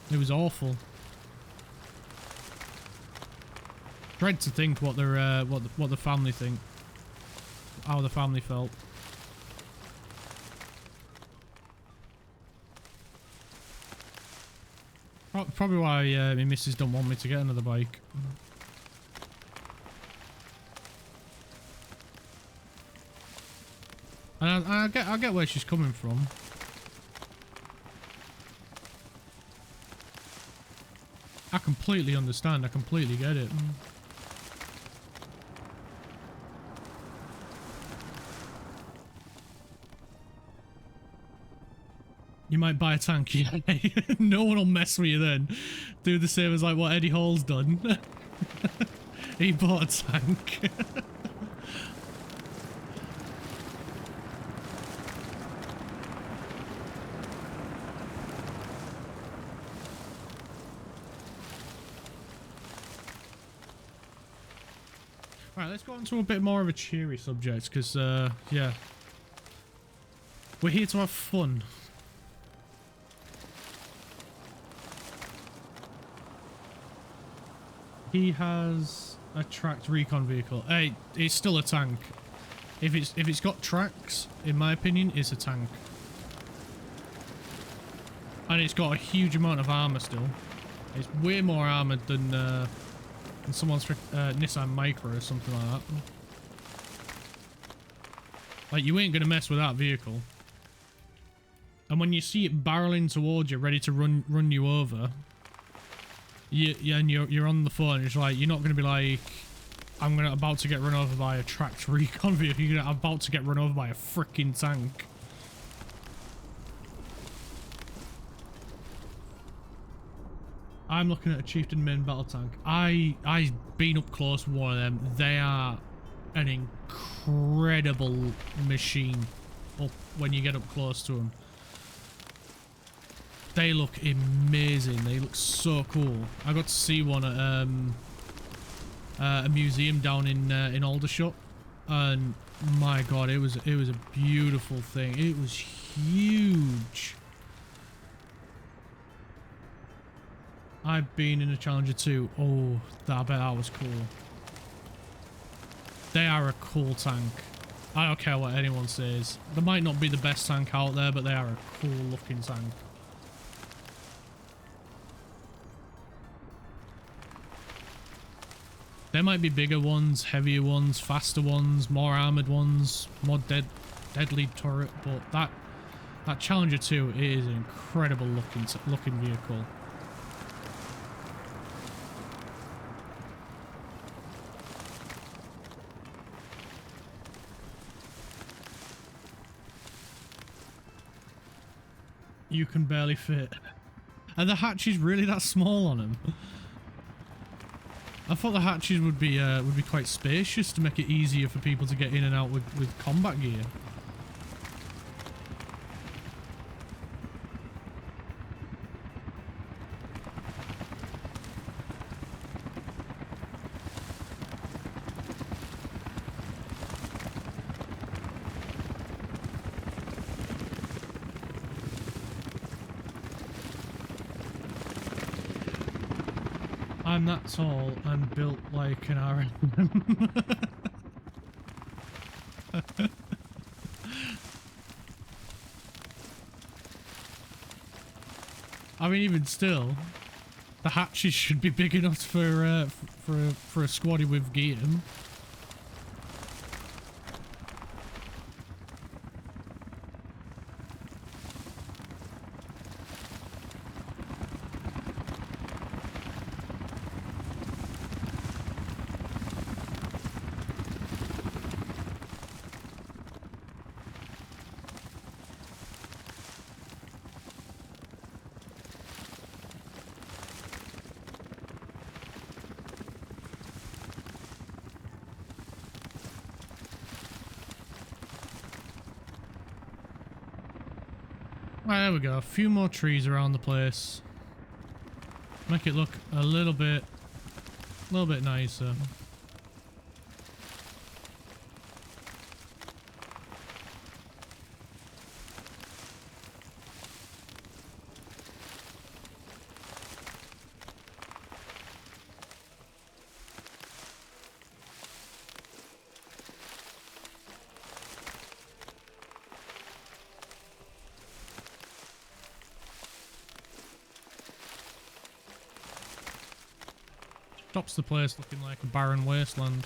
It was awful. Dread to think what their what the family think. How the family felt. Probably why my missus don't want me to get another bike. And I get where she's coming from. I completely understand. I completely get it. You might buy a tank, yeah. No one will mess with you then. Do the same as like what Eddie Hall's done. He bought a tank. Right, let's go on to a bit more of a cheery subject, because, yeah. We're here to have fun. He has a tracked recon vehicle. Hey, it's still a tank. If it's got tracks, in my opinion, it's a tank. And it's got a huge amount of armor still. It's way more armored than someone's Nissan Micra or something like that. Like, you ain't gonna mess with that vehicle. And when you see it barreling towards you, ready to run you over, and you're on the phone, it's like, you're not gonna be like, I'm about to get run over by a tracked recon vehicle. You're about to get run over by a freaking tank. I'm looking at a Chieftain main battle tank. I've been up close with one of them. They are an incredible machine when you get up close to them. They look amazing. They look so cool. I got to see one at a museum down in Aldershot, and my god, it was a beautiful thing. It was huge. I've been in a Challenger 2. Oh, I bet that was cool. They are a cool tank. I don't care what anyone says. They might not be the best tank out there, but they are a cool looking tank. There might be bigger ones, heavier ones, faster ones, more armoured ones, more deadly turret, but that Challenger 2 is an incredible looking vehicle. You can barely fit. Are the hatches really that small on them? I thought the hatches would be quite spacious to make it easier for people to get in and out with combat gear. I'm that tall and built like an RM. I mean, even still, the hatches should be big enough for a squaddy with gear. Right, there we go. A few more trees around the place. Make it look a little bit nicer. Stops the place looking like a barren wasteland.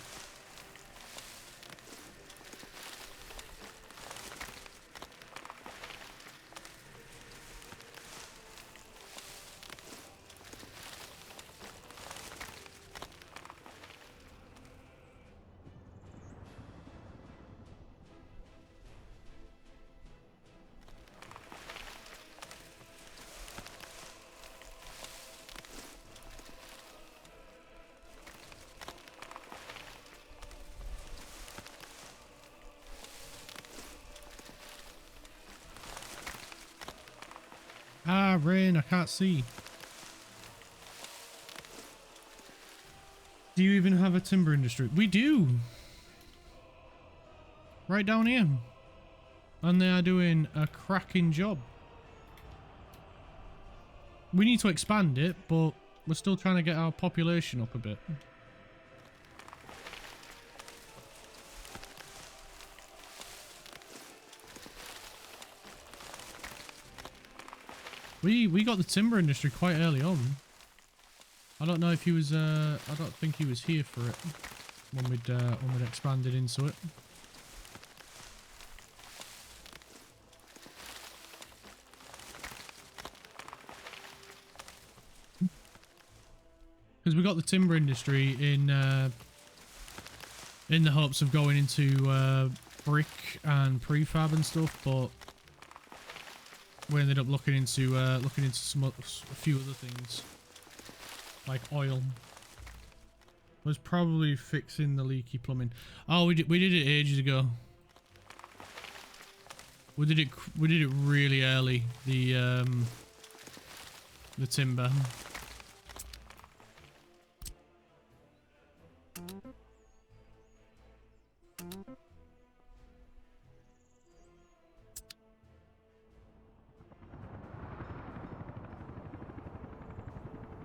Ah, rain, I can't see. Do you even have a timber industry? We do! Right down here. And they are doing a cracking job. We need to expand it, but we're still trying to get our population up a bit. We got the timber industry quite early on. I don't know if he was I don't think he was here for it when we'd expanded into it. Because we got the timber industry in the hopes of going into brick and prefab and stuff, but we ended up looking into a few other things, like oil. Was probably fixing the leaky plumbing. Oh, we did it ages ago. We did it really early. The timber.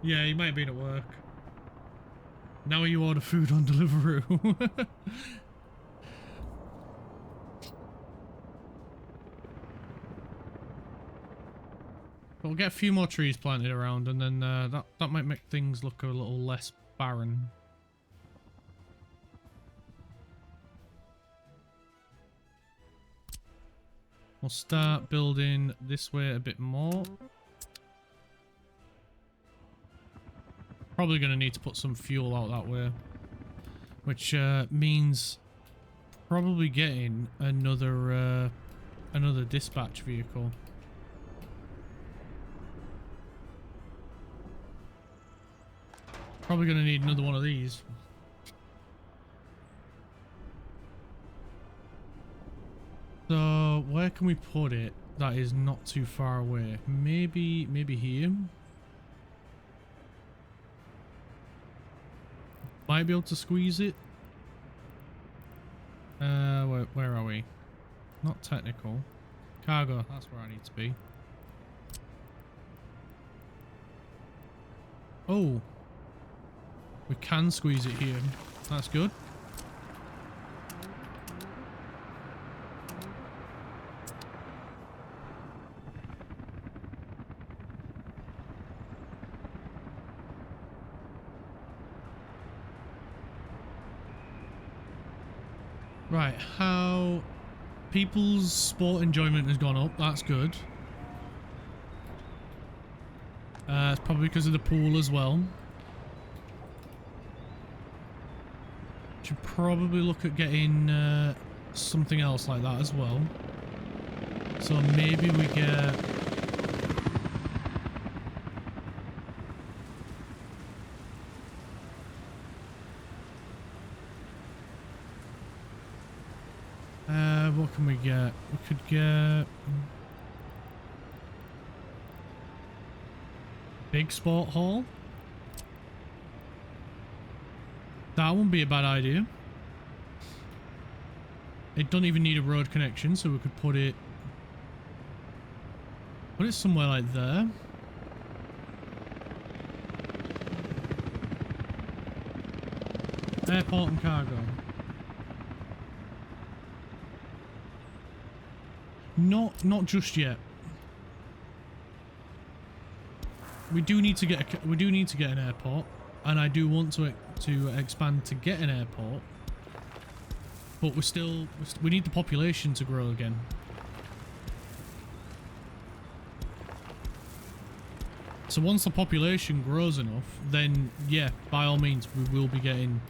Yeah, he might have been at work. Now you order food on Deliveroo. But we'll get a few more trees planted around, and then that might make things look a little less barren. We'll start building this way a bit more. Probably going to need to put some fuel out that way, which means probably getting another dispatch vehicle. Probably going to need another one of these. So where can we put it that is not too far away? Maybe here. Might be able to squeeze it. Where are we? Not technical. Cargo, that's where I need to be. Oh. We can squeeze it here. That's good. Right, how people's sport enjoyment has gone up. That's good. It's probably because of the pool as well. Should probably look at getting something else like that as well. So maybe we get... what can we get? We could get... Big sport hall. That wouldn't be a bad idea. It doesn't even need a road connection, so we could put it somewhere like there. Airport and cargo. Not just yet. We do need to get an airport, and I do want to expand to get an airport. But we need the population to grow again. So once the population grows enough, then yeah, by all means, we will be getting,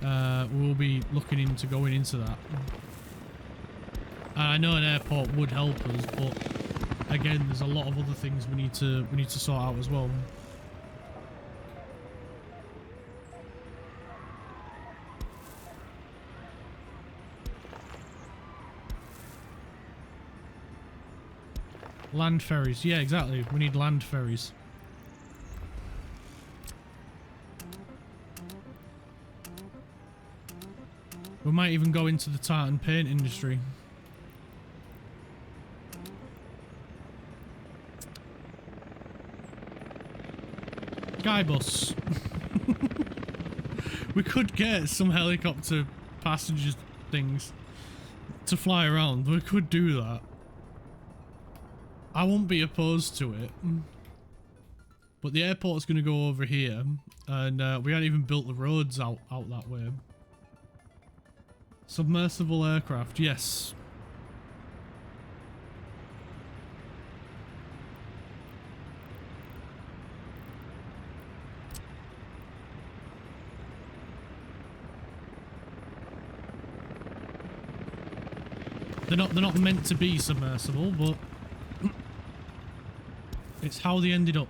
we will be looking into going into that. I know an airport would help us, but again, there's a lot of other things we need to sort out as well. Land ferries. Yeah, exactly. We need land ferries. We might even go into the tartan paint industry. Guy bus. We could get some helicopter passenger things to fly around. We could do that. I won't be opposed to it. But the airport's going to go over here. And we haven't even built the roads out that way. Submersible aircraft, yes. They're not meant to be submersible, but it's how they ended up.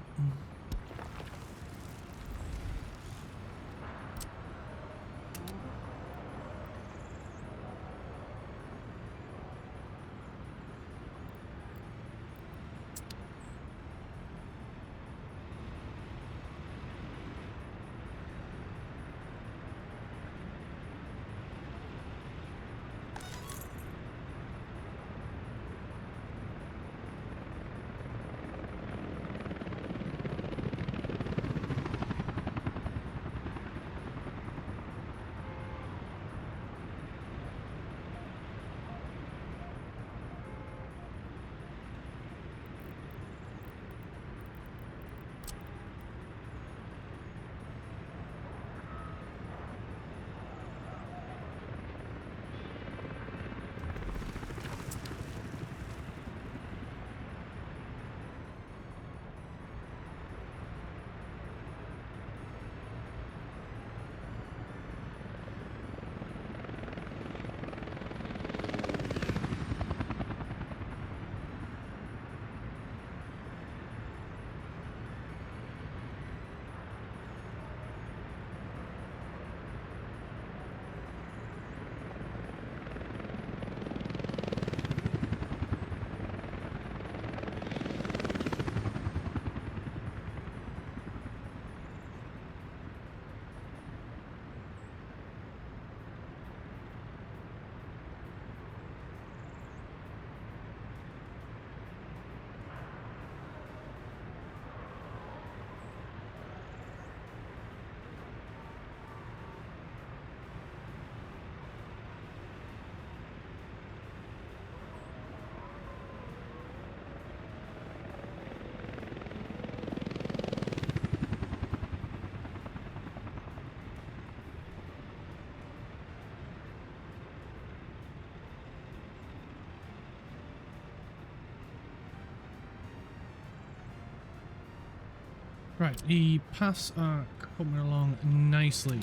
Right, the pass are coming along nicely.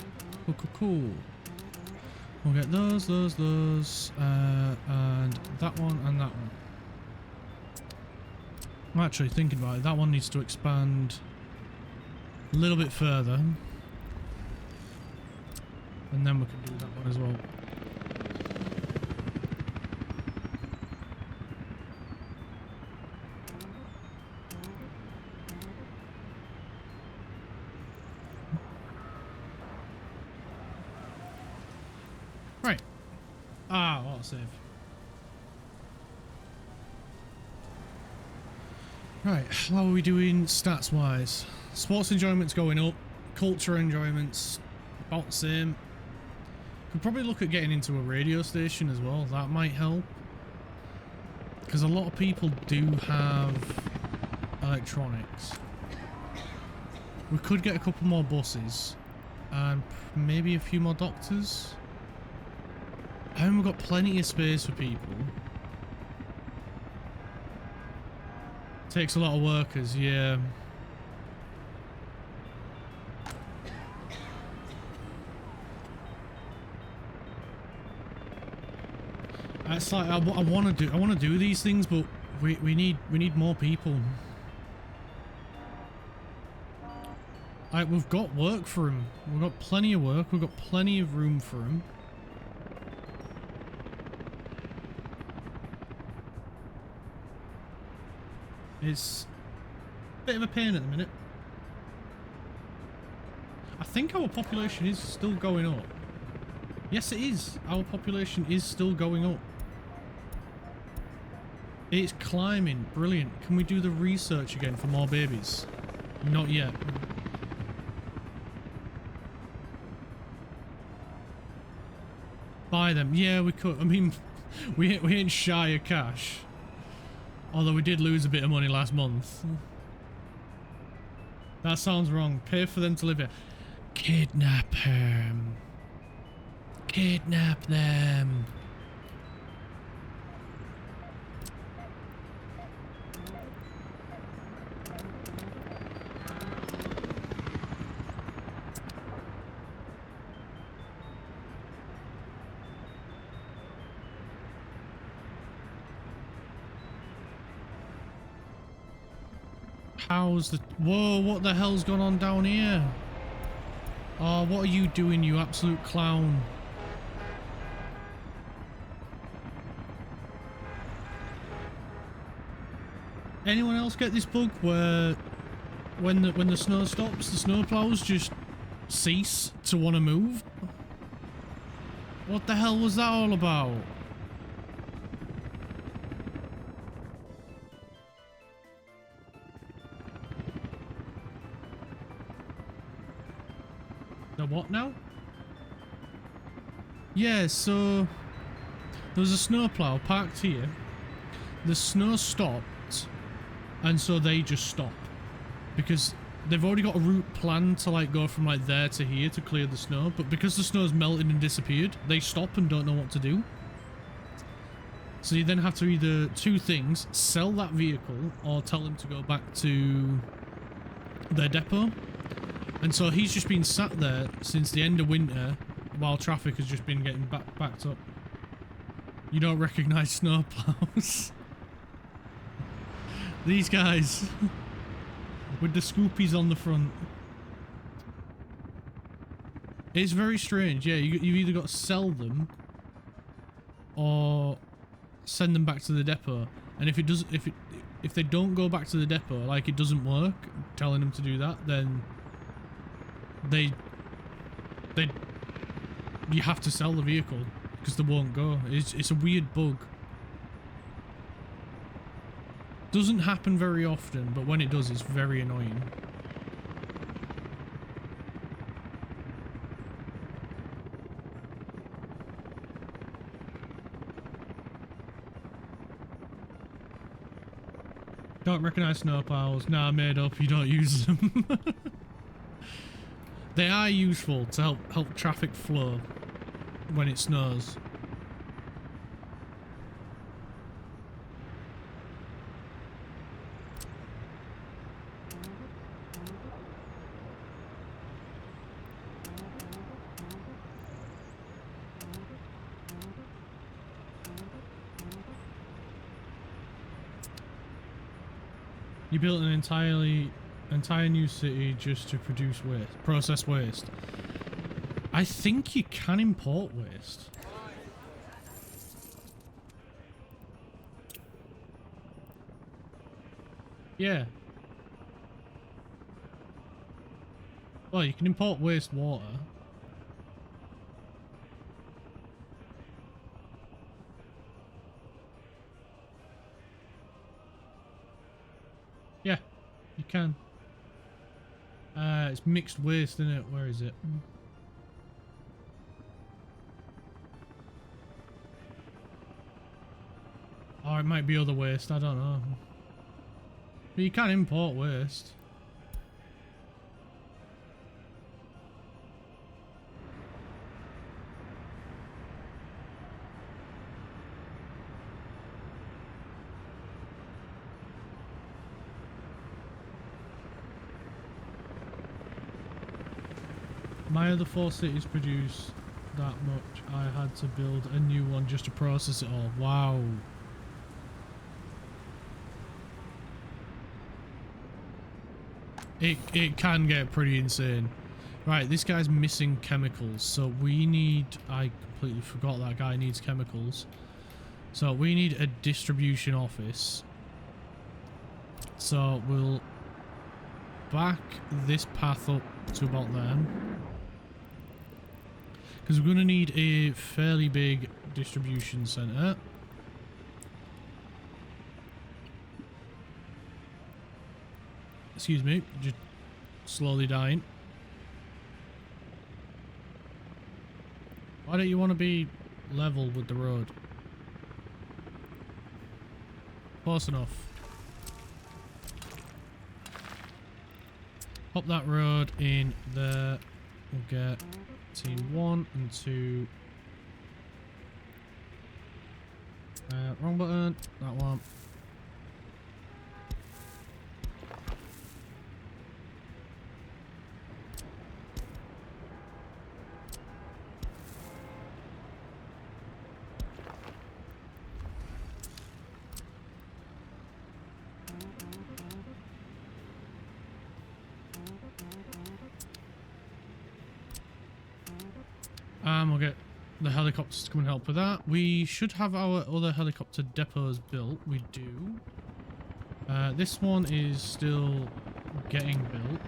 Cool. We'll get those, and that one and that one. I'm actually thinking about it. That one needs to expand a little bit further. And then we can do that one as well. Right. Auto save. Right, how are we doing stats wise? Sports enjoyment's going up. Culture enjoyment's about the same. Could probably look at getting into a radio station as well. That might help. Because a lot of people do have electronics. We could get a couple more buses. And maybe a few more doctors. And we've got plenty of space for people. Takes a lot of workers, yeah. It's like I want to do these things, but we need more people. Like, we've got work for them. We've got plenty of work. We've got plenty of room for them. It's a bit of a pain at the minute. I think our population is still going up. Yes, it is. Our population is still going up. It's climbing. Brilliant. Can we do the research again for more babies? Not yet. Buy them. Yeah, we could. I mean, we ain't shy of cash. Although we did lose a bit of money last month. That sounds wrong. Pay for them to live here. Kidnap them. Kidnap them. How's the... Whoa, what the hell's gone on down here? Oh, what are you doing, you absolute clown? Anyone else get this bug where when the snow stops, the snowplows just cease to want to move? What the hell was that all about? The what now? Yeah, so there was a snowplow parked here. The snow stopped, and so they just stop because they've already got a route planned to like go from like there to here to clear the snow. But because the snow's melted and disappeared, they stop and don't know what to do. So you then have to either two things: sell that vehicle or tell them to go back to their depot. And so he's just been sat there since the end of winter while traffic has just been getting backed up. You don't recognise snowplows. These guys with the scoopies on the front. It's very strange. Yeah, you've either got to sell them or send them back to the depot. And if it does, if they don't go back to the depot, like it doesn't work, telling them to do that, then you have to sell the vehicle because they won't go. It's a weird bug. Doesn't happen very often, but when it does, it's very annoying. Don't recognise snowplows. Nah, made up. You don't use them. They are useful to help traffic flow when it snows. You built an entire new city just to produce waste, process waste. I think you can import waste. Yeah. Well, you can import waste water. Yeah, you can. It's mixed waste, isn't it? Where is it? Or it might be other waste, I don't know. But you can import waste. My other 4 cities produce that much. I had to build a new one just to process it all. Wow. It can get pretty insane. Right, this guy's missing chemicals, so we need... I completely forgot that guy needs chemicals. So we need a distribution office So we'll back this path up to about there. Because we're going to need a fairly big distribution centre. Excuse me, just slowly dying. Why don't you want to be level with the road? Close enough. Pop that road in there. We'll get team 1 and 2. Wrong button. That one. We'll get the helicopters to come and help with that. We should have our other helicopter depots built. We do. This one is still getting built.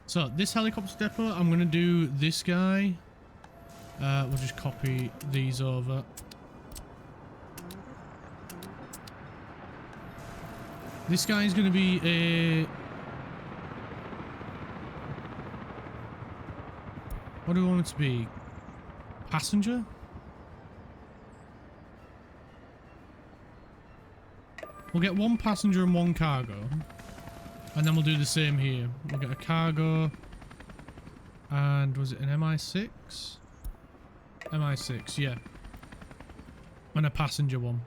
So this helicopter depot, I'm going to do this guy. We'll just copy these over. This guy is going to be a... What do we want it to be? Passenger? We'll get 1 passenger and 1 cargo. And then we'll do the same here. We'll get a cargo. And was it an MI6? MI6, yeah. And a passenger one.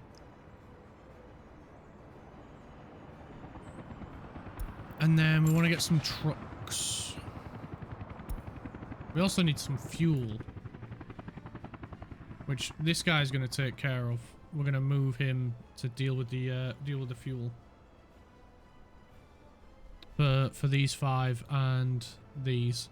And then we want to get some trucks. We also need some fuel, which this guy's going to take care of. We're going to move him to deal with the fuel for these 5 and these.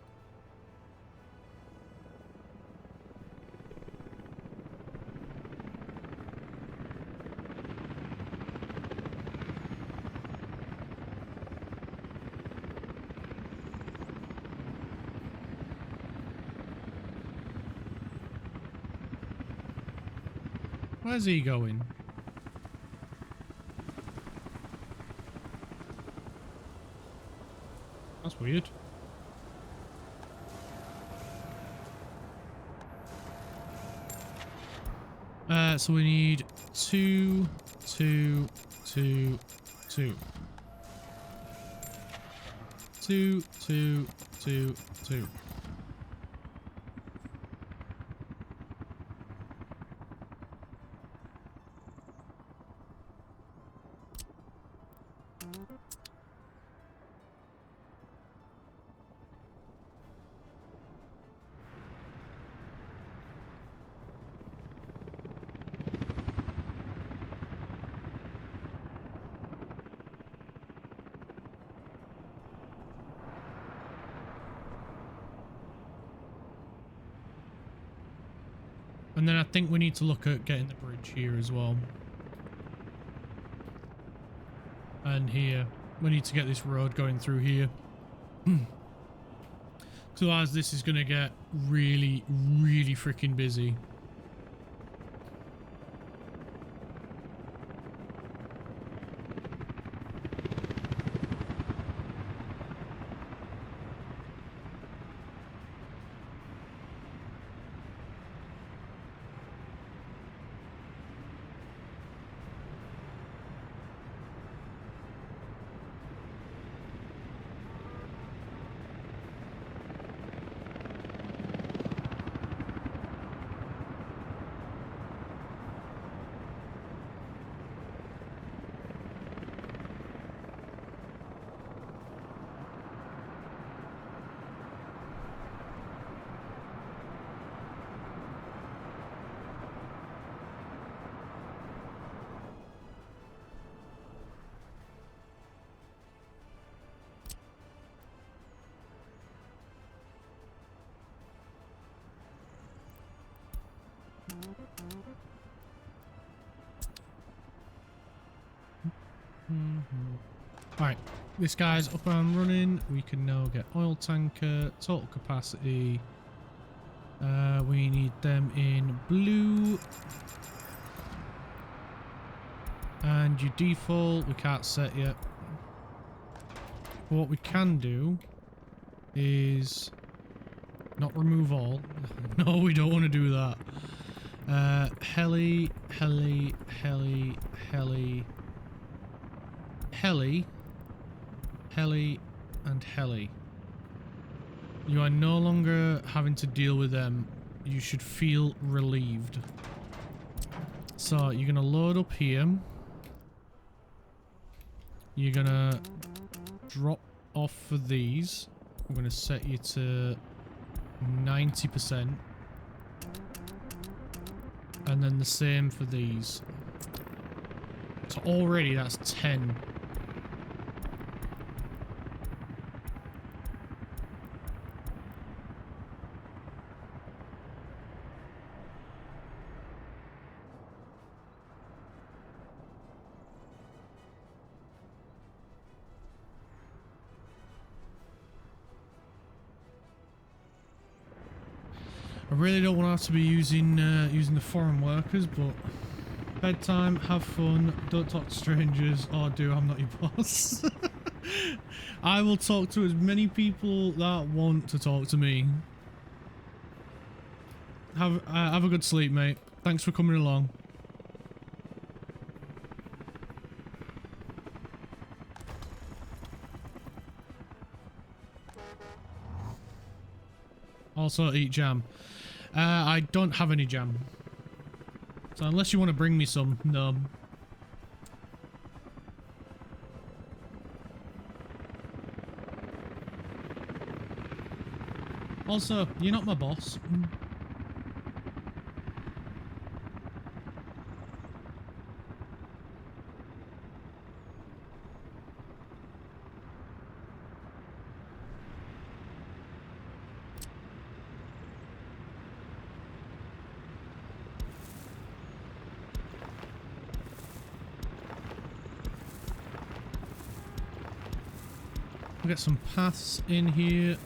Where's he going? That's weird. So we need 2, 2, 2, 2. 2, 2, 2, 2. And then I think we need to look at getting the bridge here as well. And here. We need to get this road going through here. So as this is going to get really, really freaking busy. Alright, this guy's up and running. We can now get oil tanker, total capacity. We need them in blue. And your default, we can't set yet. But what we can do is not remove all. No, we don't want to do that. Heli, heli, heli, heli, heli, heli, and heli. You are no longer having to deal with them. You should feel relieved. So you're gonna load up here. You're gonna drop off for these. I'm gonna set you to 90%. And then the same for these. So already that's 10. I really don't want to have to be using using the foreign workers, but bedtime, have fun, don't talk to strangers, or do, I'm not your boss. I will talk to as many people that want to talk to me. Have a good sleep, mate. Thanks for coming along. Also eat jam. I don't have any jam. So unless you want to bring me some, no. Also, you're not my boss. We'll get some paths in here.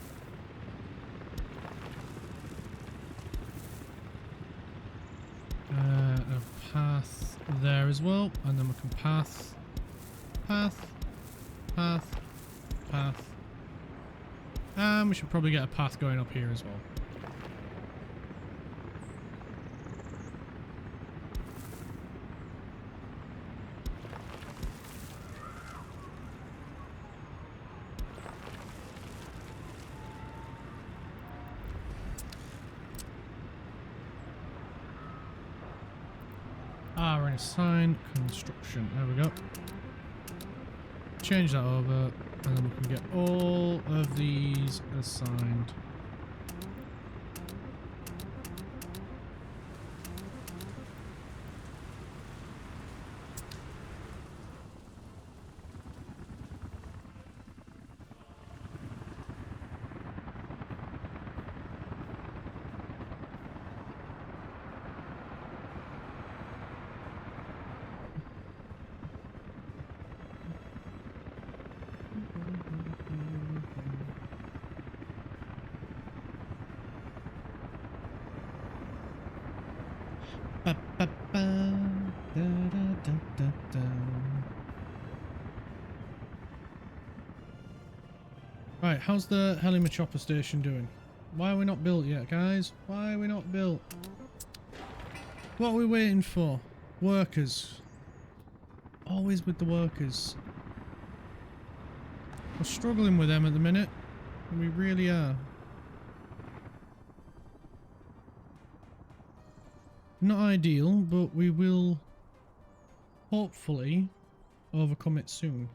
A path there as well, and then we can path, path, path, path. And we should probably get a path going up here as well. Assign construction. There we go. Change that over, and then we can get all of these assigned. Right, how's the Helima Chopper Station doing? Why are we not built yet, guys? Why are we not built? What are we waiting for? Workers. Always with the workers. We're struggling with them at the minute. We really are. Not ideal, but we will hopefully overcome it soon.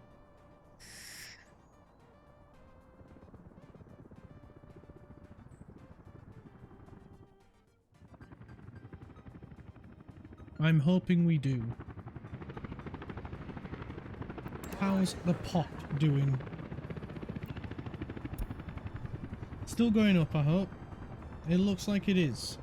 I'm hoping we do. How's the pop doing? Still going up, I hope. It looks like it is.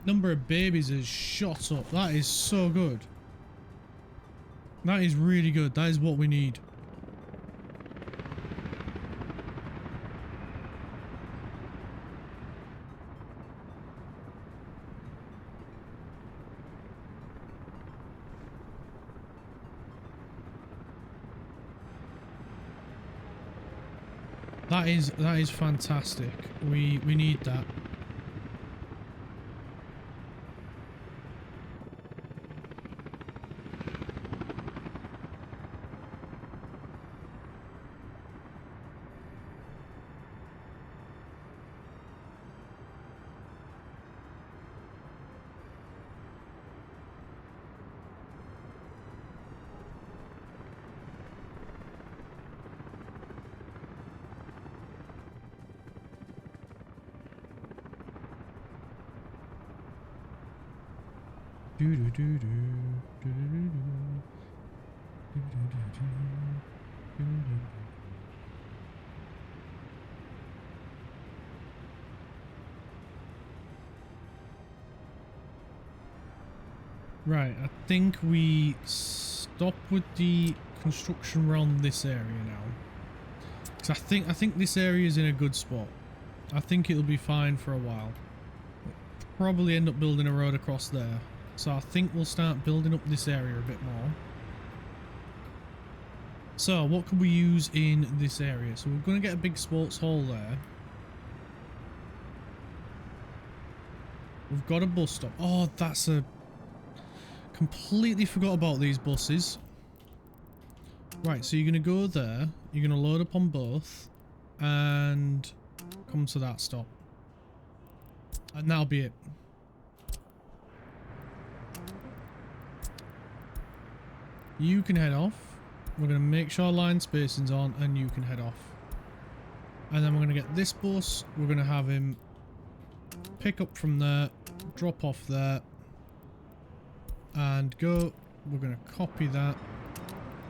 Number of babies has shot up. That is so good. That is really good. That is what we need. That is fantastic. We need that. Right, I think we stop with the construction around this area now. Because I think this area is in a good spot. I think it'll be fine for a while. We'll probably end up building a road across there. So I think we'll start building up this area a bit more. So what can we use in this area? So we're going to get a big sports hall there. We've got a bus stop. Oh, that's a... Completely forgot about these buses. Right, so you're going to go there. You're going to load up on both. And come to that stop. And that'll be it. You can head off. We're going to make sure line spacing's on and you can head off. And then we're going to get this bus. We're going to have him pick up from there, drop off there, and go. We're going to copy that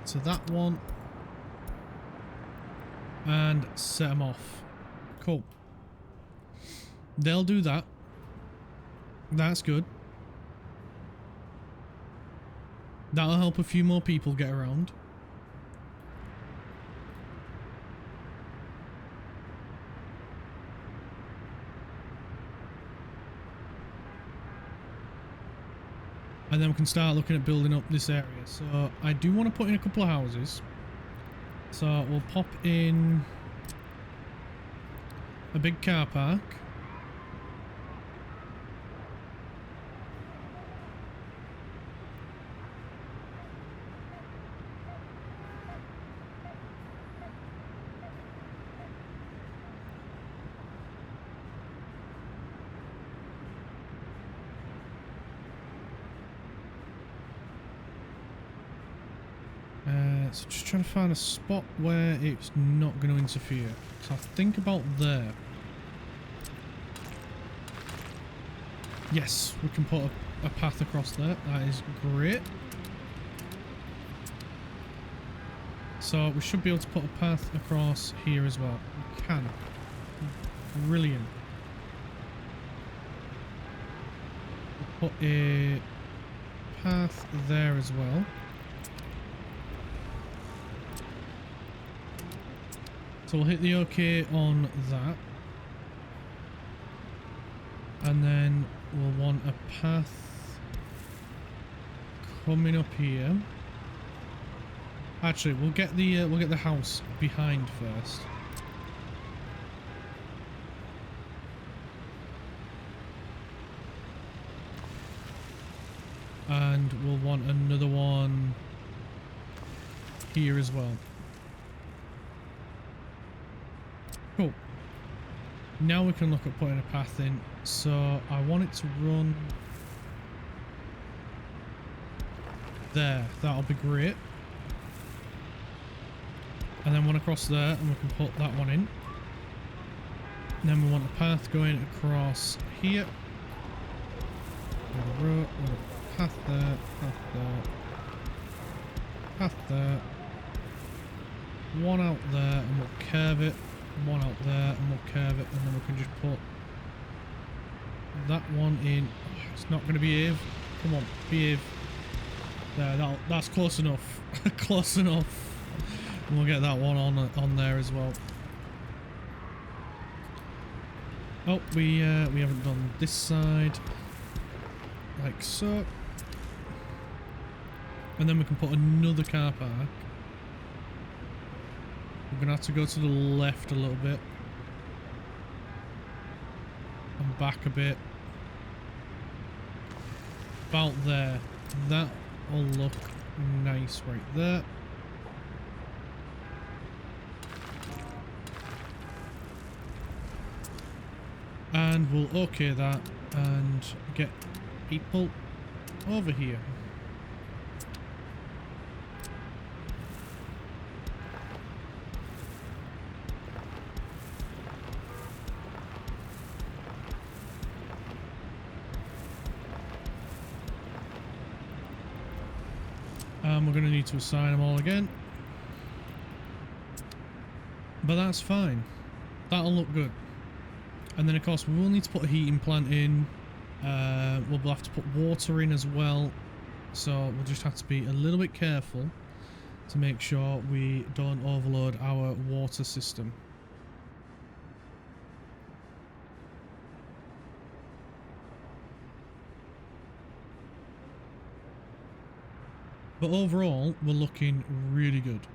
to that one and set them off. Cool. They'll do that. That's good. That'll help a few more people get around. And then we can start looking at building up this area. So I do want to put in a couple of houses. So we'll pop in a big car park. So just trying to find a spot where it's not going to interfere. So I'll think about there. Yes, we can put a path across there. That is great. So we should be able to put a path across here as well. We can. Brilliant. We'll put a path there as well. So we'll hit the OK on that. And then we'll want a path coming up here. Actually, we'll get the house behind first. And we'll want another one here as well. Cool. Now we can look at putting a path in. So I want it to run there. That'll be great. And then one across there, and we can put that one in. And then we want a path going across here. Path there, path there, path there. One out there, and we'll curve it. One out there, and we'll curve it, and then we can just put that one in It's not going to behave. Come on, behave. There, that's close enough. Close enough. And we'll get that one on there as well. Oh, we haven't done this side. Like so. And then we can put another car park. We're going to have to go to the left a little bit. And back a bit. About there. That will look nice right there. And we'll okay that and get people over here. And we're going to need to assign them all again. But that's fine. That'll look good. And then of course we will need to put a heating plant in. We'll have to put water in as well. So we'll just have to be a little bit careful to make sure we don't overload our water system. But overall, we're looking really good.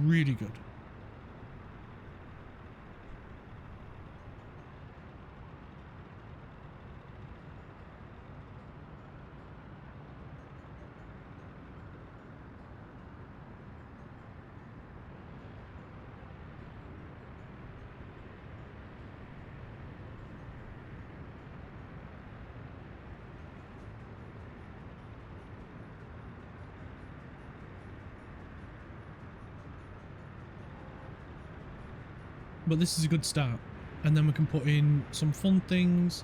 Really good. But this is a good start. And then we can put in some fun things.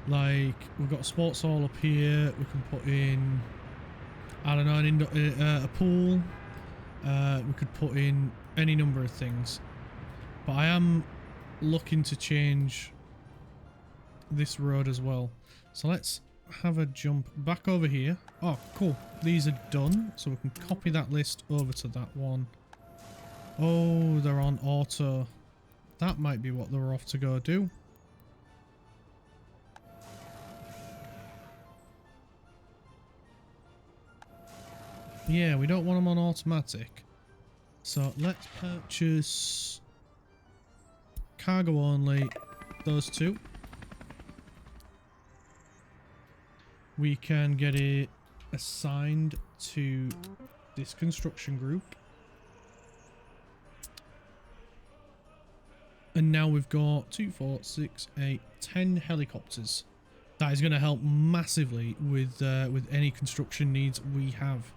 Like, we've got a sports hall up here. We can put in, I don't know, a pool. We could put in any number of things. But I am looking to change this road as well. So let's have a jump back over here. Oh, cool. These are done. So we can copy that list over to that one. Oh, they're on auto. That might be what they're off to go do. Yeah, we don't want them on automatic. So let's purchase cargo only, those two. We can get it assigned to this construction group. And now we've got 2, 4, 6, 8, 10 helicopters. That is going to help massively with any construction needs we have,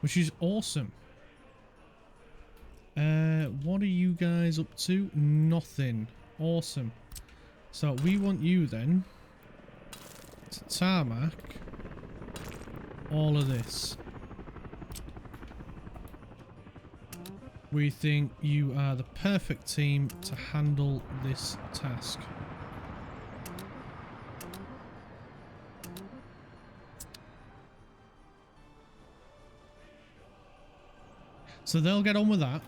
which is awesome. What are you guys up to? Nothing. Awesome. So we want you then to tarmac all of this. We think you are the perfect team to handle this task. So they'll get on with that.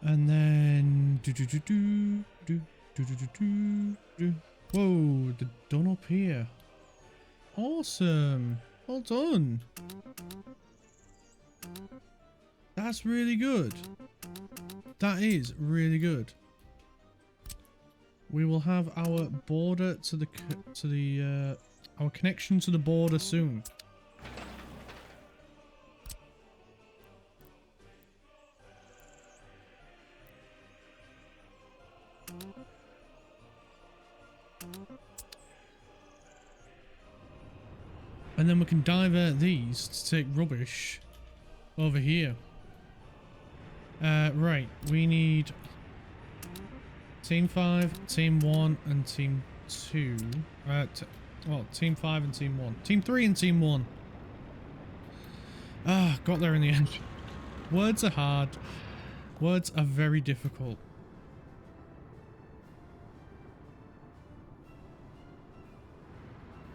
And then whoa, they're done up here. Awesome. Well done. That's really good. That is really good. We will have our border to the our connection to the border soon. And then we can divert these to take rubbish over here. Right, we need Team 5, Team 1 and Team 2. Well, Team 5 and Team 1. Team 3 and Team 1. Ah, got there in the end. Words are hard. Words are very difficult.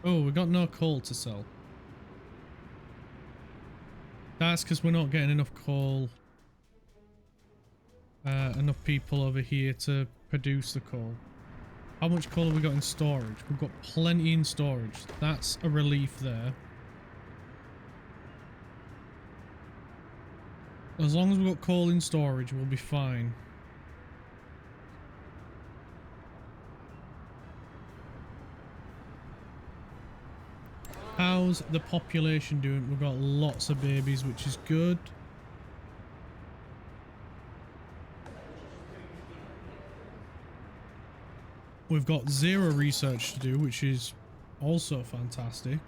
Oh, we got no coal to sell. That's because we're not getting enough coal. Enough people over here to produce the coal. How much coal have we got in storage? We've got plenty in storage. That's a relief there. As long as we've got coal in storage, we'll be fine. How's the population doing? We've got lots of babies, which is good. We've got 0 research to do, which is also fantastic.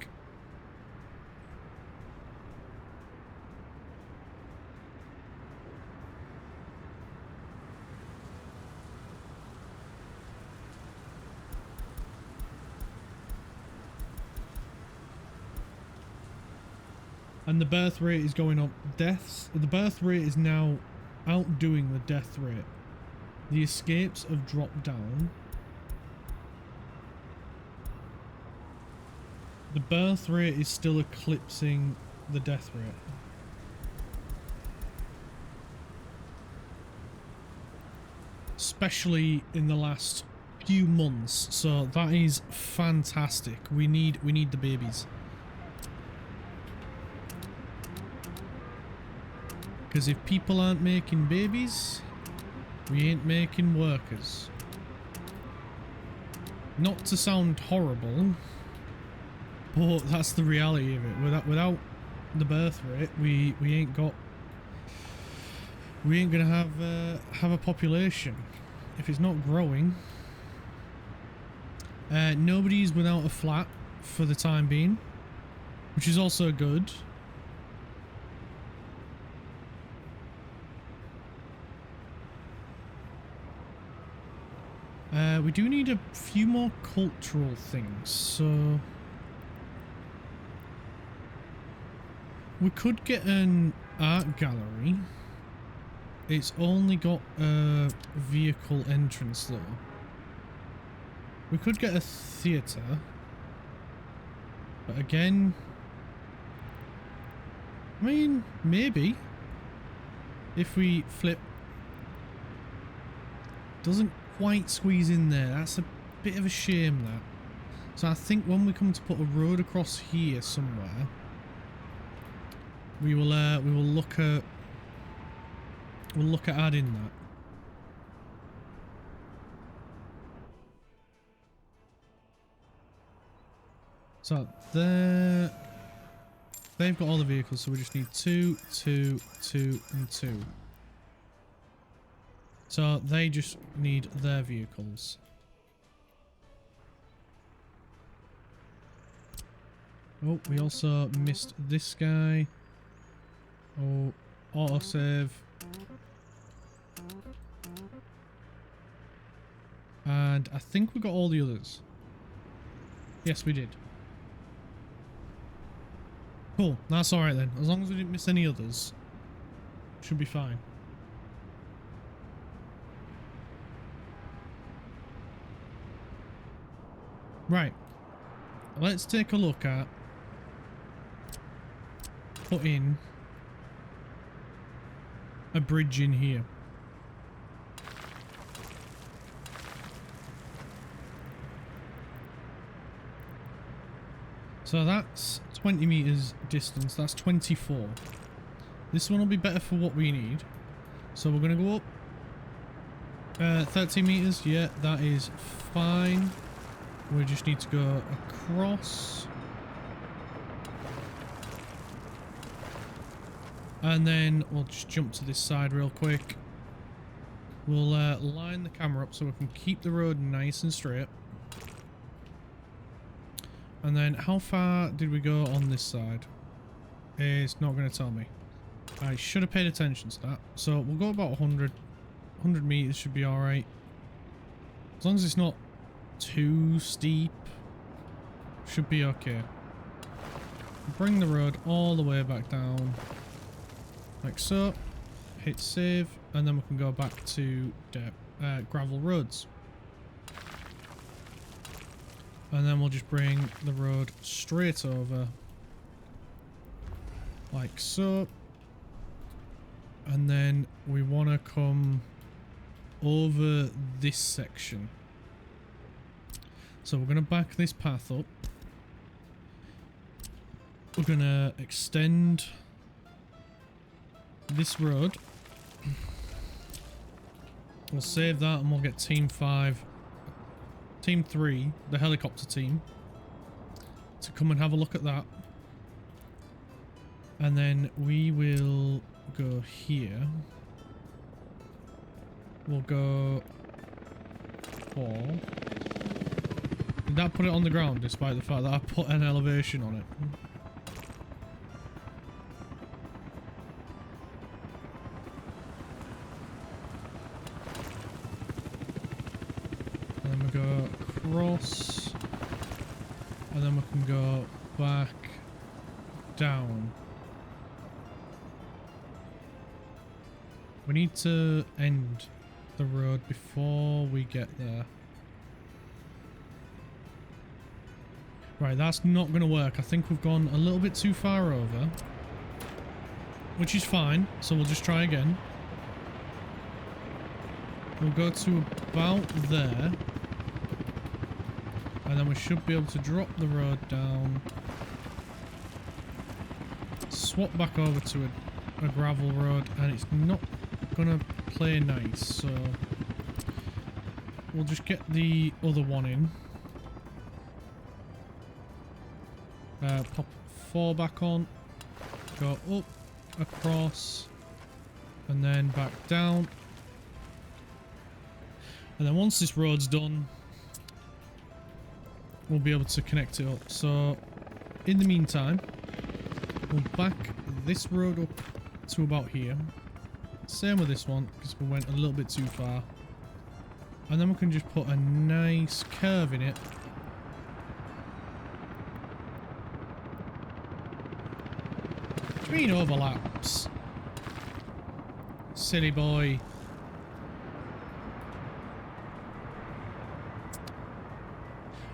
And the birth rate is going up. The birth rate is now outdoing the death rate. The escapes have dropped down. The birth rate is still eclipsing the death rate. Especially in the last few months. So that is fantastic. We need the babies. Because if people aren't making babies, we ain't making workers. Not to sound horrible, but that's the reality of it. Without the birth rate, we ain't gonna have a population. If it's not growing, nobody's without a flat for the time being, which is also good. We do need a few more cultural things, so we could get an art gallery. It's only got a vehicle entrance though. We could get a theatre, but again, I mean, maybe if we flip, doesn't quite squeeze in there. That's a bit of a shame, that. So I think when we come to put a road across here somewhere, we will look at adding that. So there, they've got all the vehicles, so we just need 2, 2, 2, and 2. So they just need their vehicles. Oh, we also missed this guy. Oh, autosave. And I think we got all the others. Yes, we did. Cool, that's alright then. As long as we didn't miss any others, should be fine. Right, let's take a look at putting a bridge in here. So that's 20 meters distance, that's 24. This one will be better for what we need. So we're going to go up 13 meters, yeah, that is fine. We just need to go across. And then we'll just jump to this side real quick. We'll line the camera up so we can keep the road nice and straight. And then how far did we go on this side? It's not going to tell me. I should have paid attention to that. So we'll go about 100 meters should be alright. As long as it's not too steep, should be okay. bring the road all the way back down, like so. Hit save, and then we can go back to gravel roads. And then we'll just bring the road straight over, like so. And then we want to come over this section. So we're going to back this path up. We're going to extend this road. We'll save that and we'll get Team 3, the helicopter team, to come and have a look at that. And then we will go here. We'll go 4. Did that put it on the ground despite the fact that I put an elevation on it? And then we go across. And then we can go back down. We need to end the road before we get there. Right, that's not going to work. I think we've gone a little bit too far over. Which is fine, so we'll just try again. We'll go to about there. And then we should be able to drop the road down. Swap back over to a gravel road, and it's not gonna play nice, so we'll just get the other one in. Pop 4 back on, go up, across, and then back down. And then once this road's done, we'll be able to connect it up. So in the meantime, we'll back this road up to about here. Same with this one, because we went a little bit too far. And then we can just put a nice curve in it. What do you mean overlaps? Silly boy.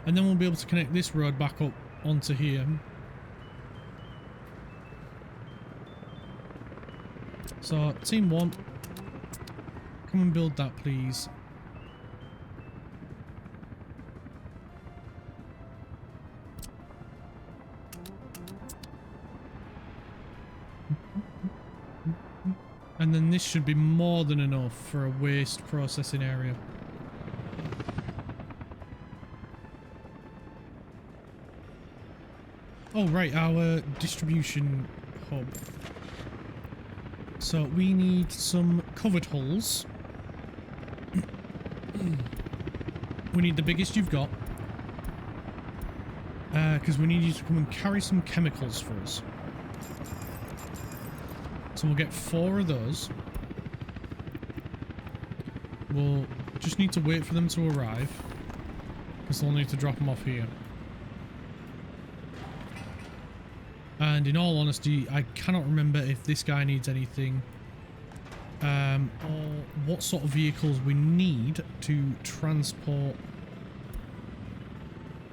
And then we'll be able to connect this road back up onto here. So, Team 1, come and build that, please. And then this should be more than enough for a waste processing area. Oh, right, our distribution hub. So we need some covered hulls. We need the biggest you've got. Because we need you to come and carry some chemicals for us. So we'll get 4 of those. We'll just need to wait for them to arrive. Because we'll need to drop them off here. And in all honesty, I cannot remember if this guy needs anything. Or what sort of vehicles we need to transport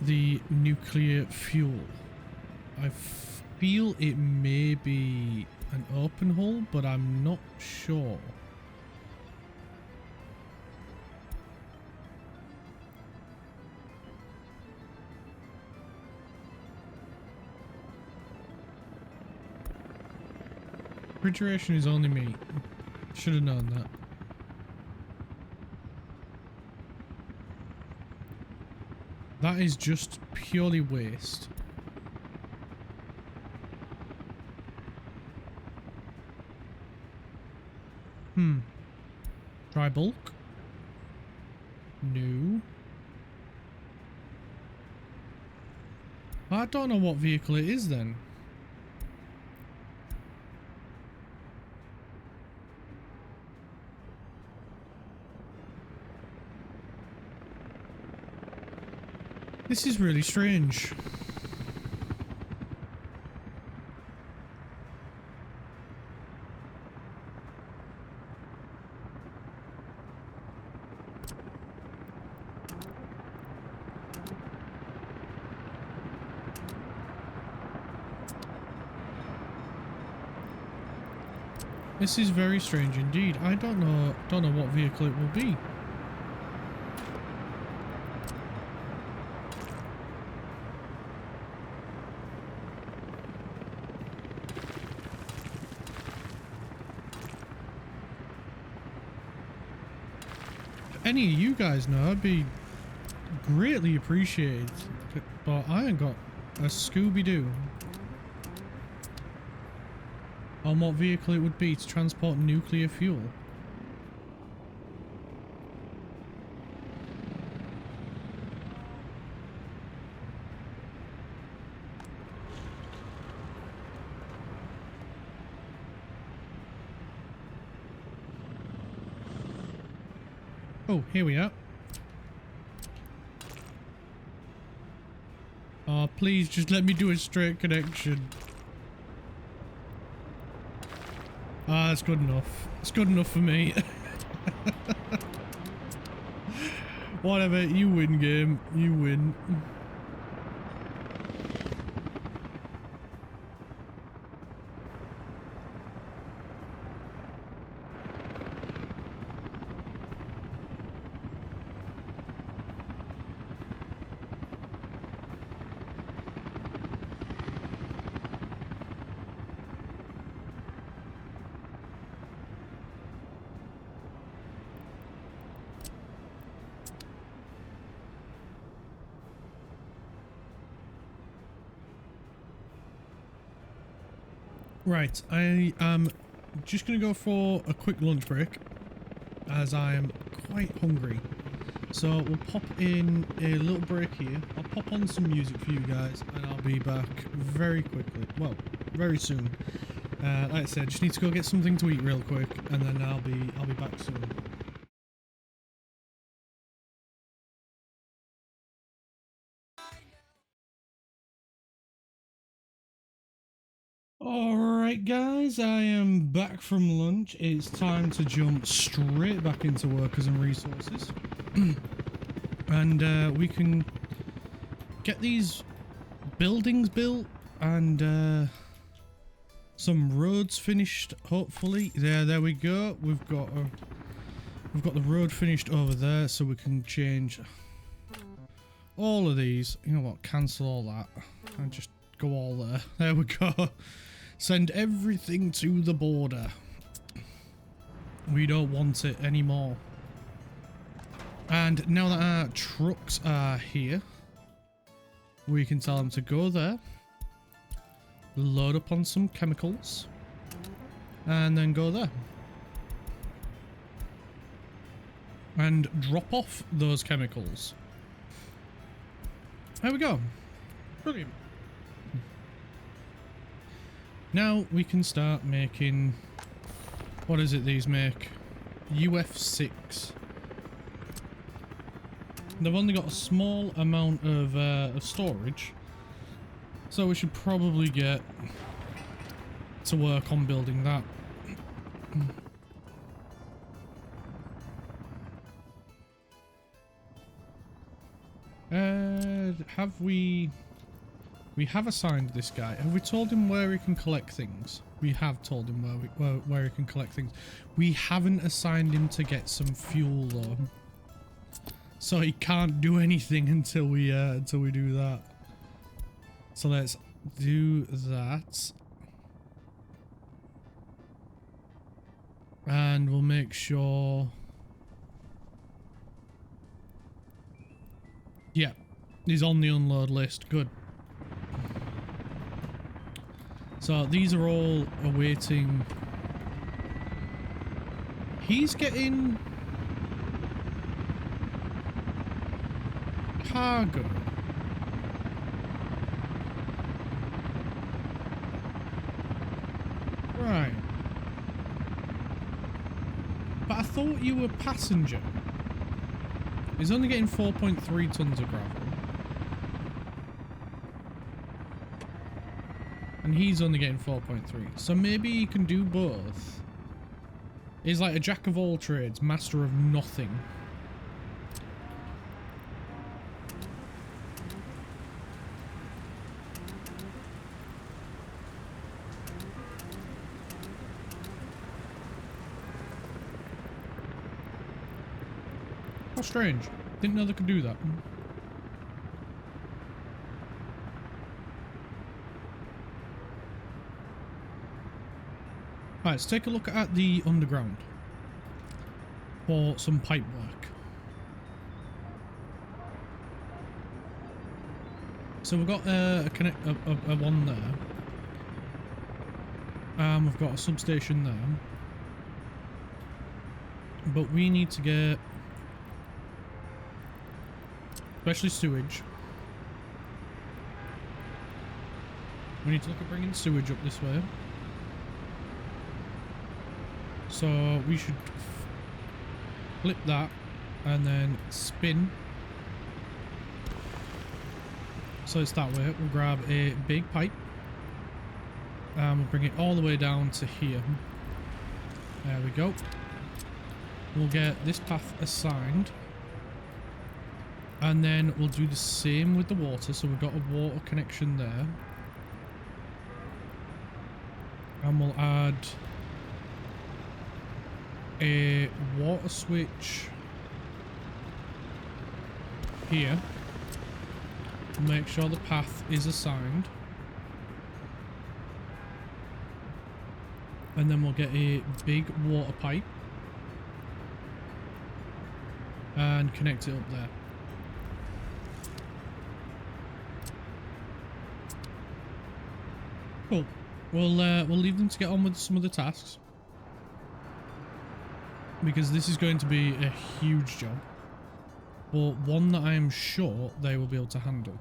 the nuclear fuel. I feel it may be an open hull, but I'm not sure. Refrigeration is only meat. Should have known that. That is just purely waste. Dry bulk? No. I don't know what vehicle it is then. This is really strange. This is very strange indeed. I don't know what vehicle it will be. If any of you guys know, I'd be greatly appreciated. But I ain't got a Scooby-Doo on what vehicle it would be to transport nuclear fuel. Oh, here we are. Oh, please just let me do a straight connection. Ah, that's good enough. It's good enough for me. Whatever, you win, game. You win. Right, I am just going to go for a quick lunch break as I am quite hungry. So we'll pop in a little break here. I'll pop on some music for you guys and I'll be back very quickly. Well, very soon. Like I said, just need to go get something to eat real quick and then I'll be back soon. Alright guys, I am back from lunch. It's time to jump straight back into workers and resources. And we can get these buildings built and some roads finished, hopefully. There we go. We've got the road finished over there, so we can change all of these. You know what, cancel all that and just go all there. There we go. Send everything to the border. We don't want it anymore. And now that our trucks are here, we can tell them to go there, load up on some chemicals, and then go there. And drop off those chemicals. There we go. Brilliant. Now we can start making, what is it these make? UF6. They've only got a small amount of storage, so we should probably get to work on building that. Have we have assigned this guy. Have we told him where he can collect things? We have told him where he can collect things. We haven't assigned him to get some fuel though, so he can't do anything until we do that. So let's do that, and we'll make sure. Yeah, he's on the unload list. Good. So these are all awaiting. He's getting cargo. Right. But I thought you were passenger. He's only getting 4.3 tons of gravel. And he's only getting 4.3. So maybe he can do both. He's like a jack of all trades, master of nothing. How strange. Didn't know they could do that. Right, let's take a look at the underground for some pipe work. So we've got a one there. We've got a substation there. But we need to get, especially sewage. We need to look at bringing sewage up this way. So we should flip that and then spin. So it's that way. We'll grab a big pipe and we'll bring it all the way down to here. There we go. We'll get this path assigned. And then we'll do the same with the water. So we've got a water connection there. And we'll add a water switch here. Make sure the path is assigned. And then we'll get a big water pipe and connect it up there. Cool. We'll leave them to get on with some of the tasks, because this is going to be a huge job, but one that I am sure they will be able to handle.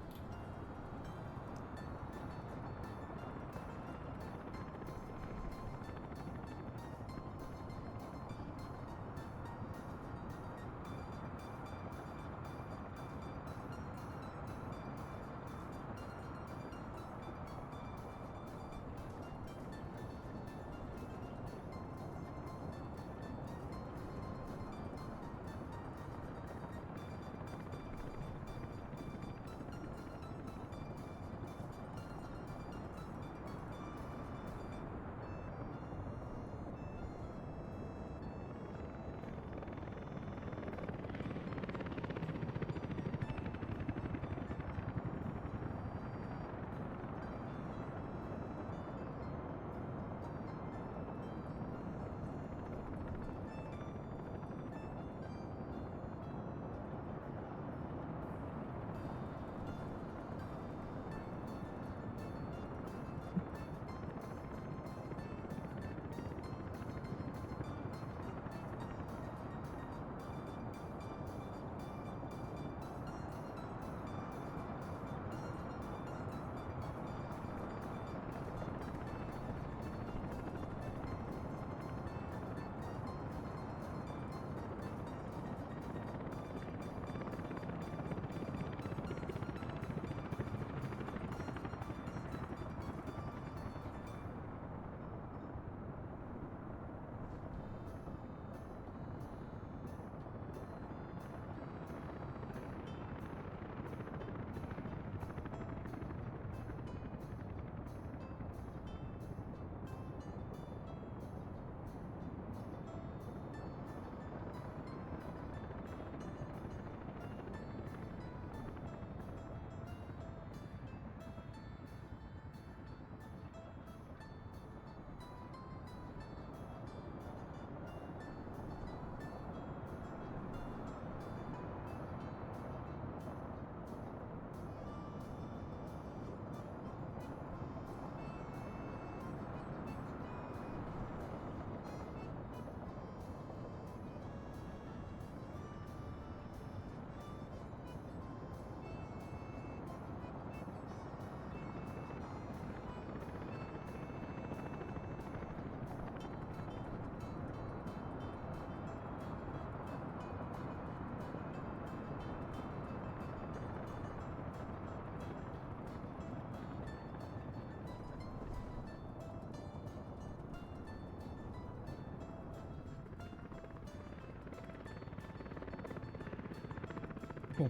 Cool.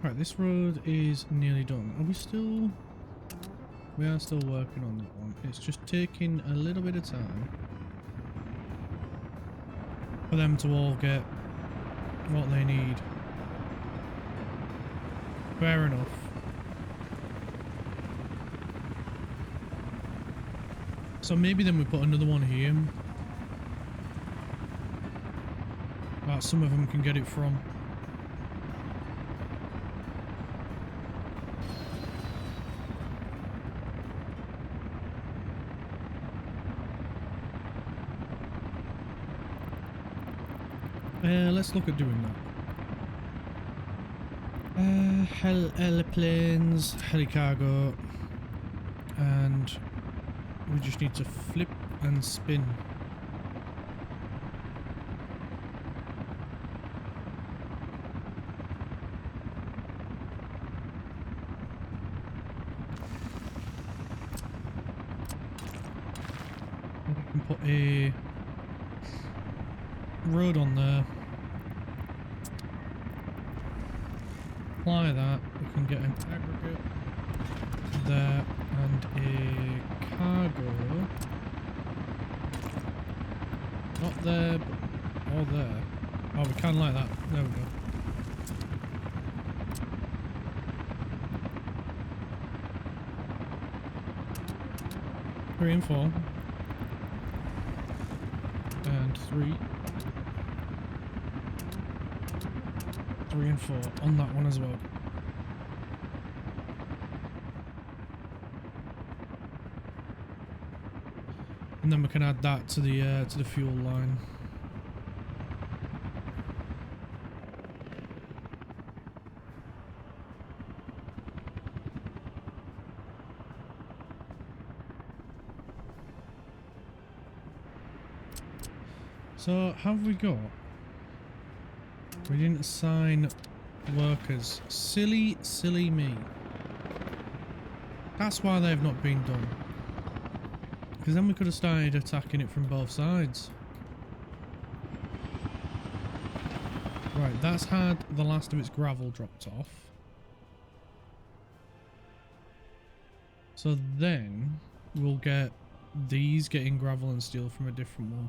Right, this road is nearly done. Are we still... We are still working on that one. It's just taking a little bit of time for them to all get what they need. Fair enough. So maybe then we put another one here that some of them can get it from. Let's look at doing that. Heliplanes, helicargo, and we just need to flip and spin. We can put a road on there. Apply that, we can get an aggregate there and a cargo. Not there, but all there. Oh, we can like that. There we go. Three and four. And three. 3 and 4 on that one as well. And then we can add that to the fuel line. So have we got? We didn't assign workers. Silly, silly me. That's why they've not been done. Because then we could have started attacking it from both sides. Right, that's had the last of its gravel dropped off. So then we'll get these getting gravel and steel from a different one.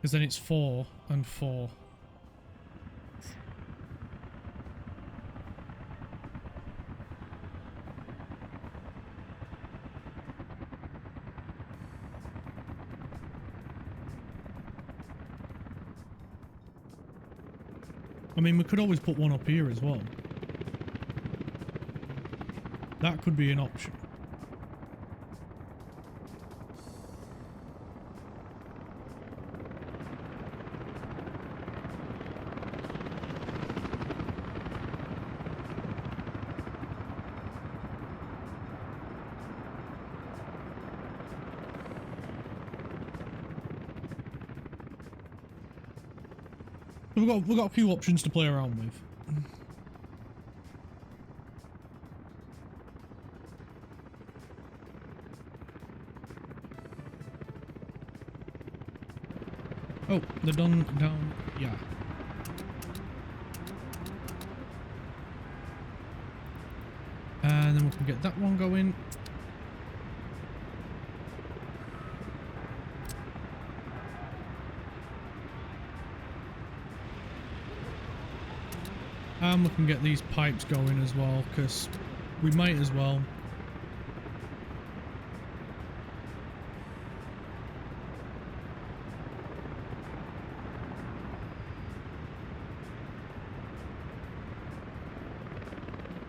Because then it's 4 and 4. I mean, we could always put one up here as well. That could be an option. We've got a few options to play around with. Oh, they're done down, yeah. And then we can get that one going. And we can get these pipes going as well, because we might as well.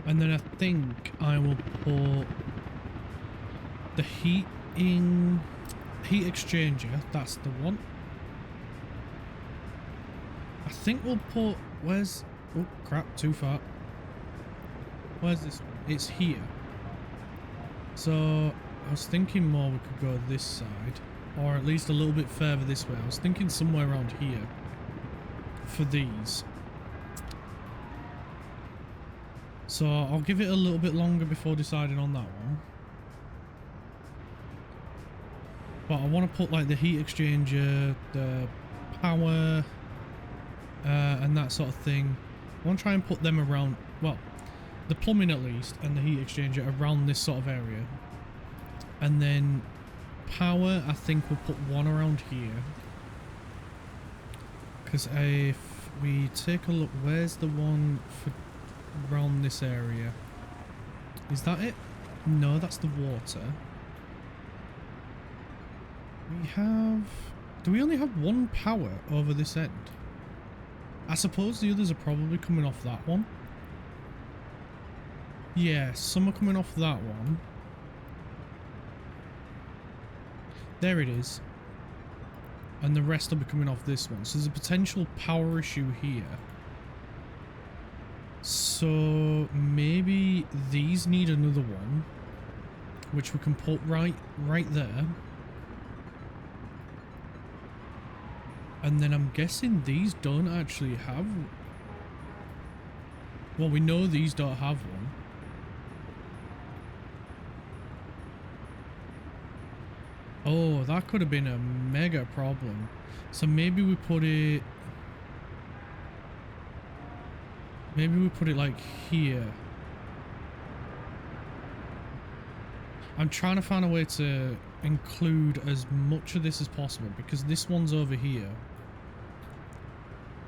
And then I think I will put the heat exchanger, that's the one. I think we'll put, where's, oh crap, too far. Where's this one? It's here. So I was thinking more we could go this side, or at least a little bit further this way. I was thinking somewhere around here for these. So I'll give it a little bit longer before deciding on that one. But I want to put like the heat exchanger, the power, and that sort of thing. I want to try and put them around, well, the plumbing at least, and the heat exchanger around this sort of area. And then power, I think we'll put one around here. Because if we take a look, where's the one for around this area? Is that it? No, that's the water. We have... Do we only have one power over this end? I suppose the others are probably coming off that one. Yeah, some are coming off that one. There it is. And the rest will be coming off this one. So there's a potential power issue here. So maybe these need another one, which we can put right there. And then I'm guessing these don't actually have... Well, we know these don't have one. Oh, that could have been a mega problem. So maybe we put it... Maybe we put it like here. I'm trying to find a way to include as much of this as possible because this one's over here.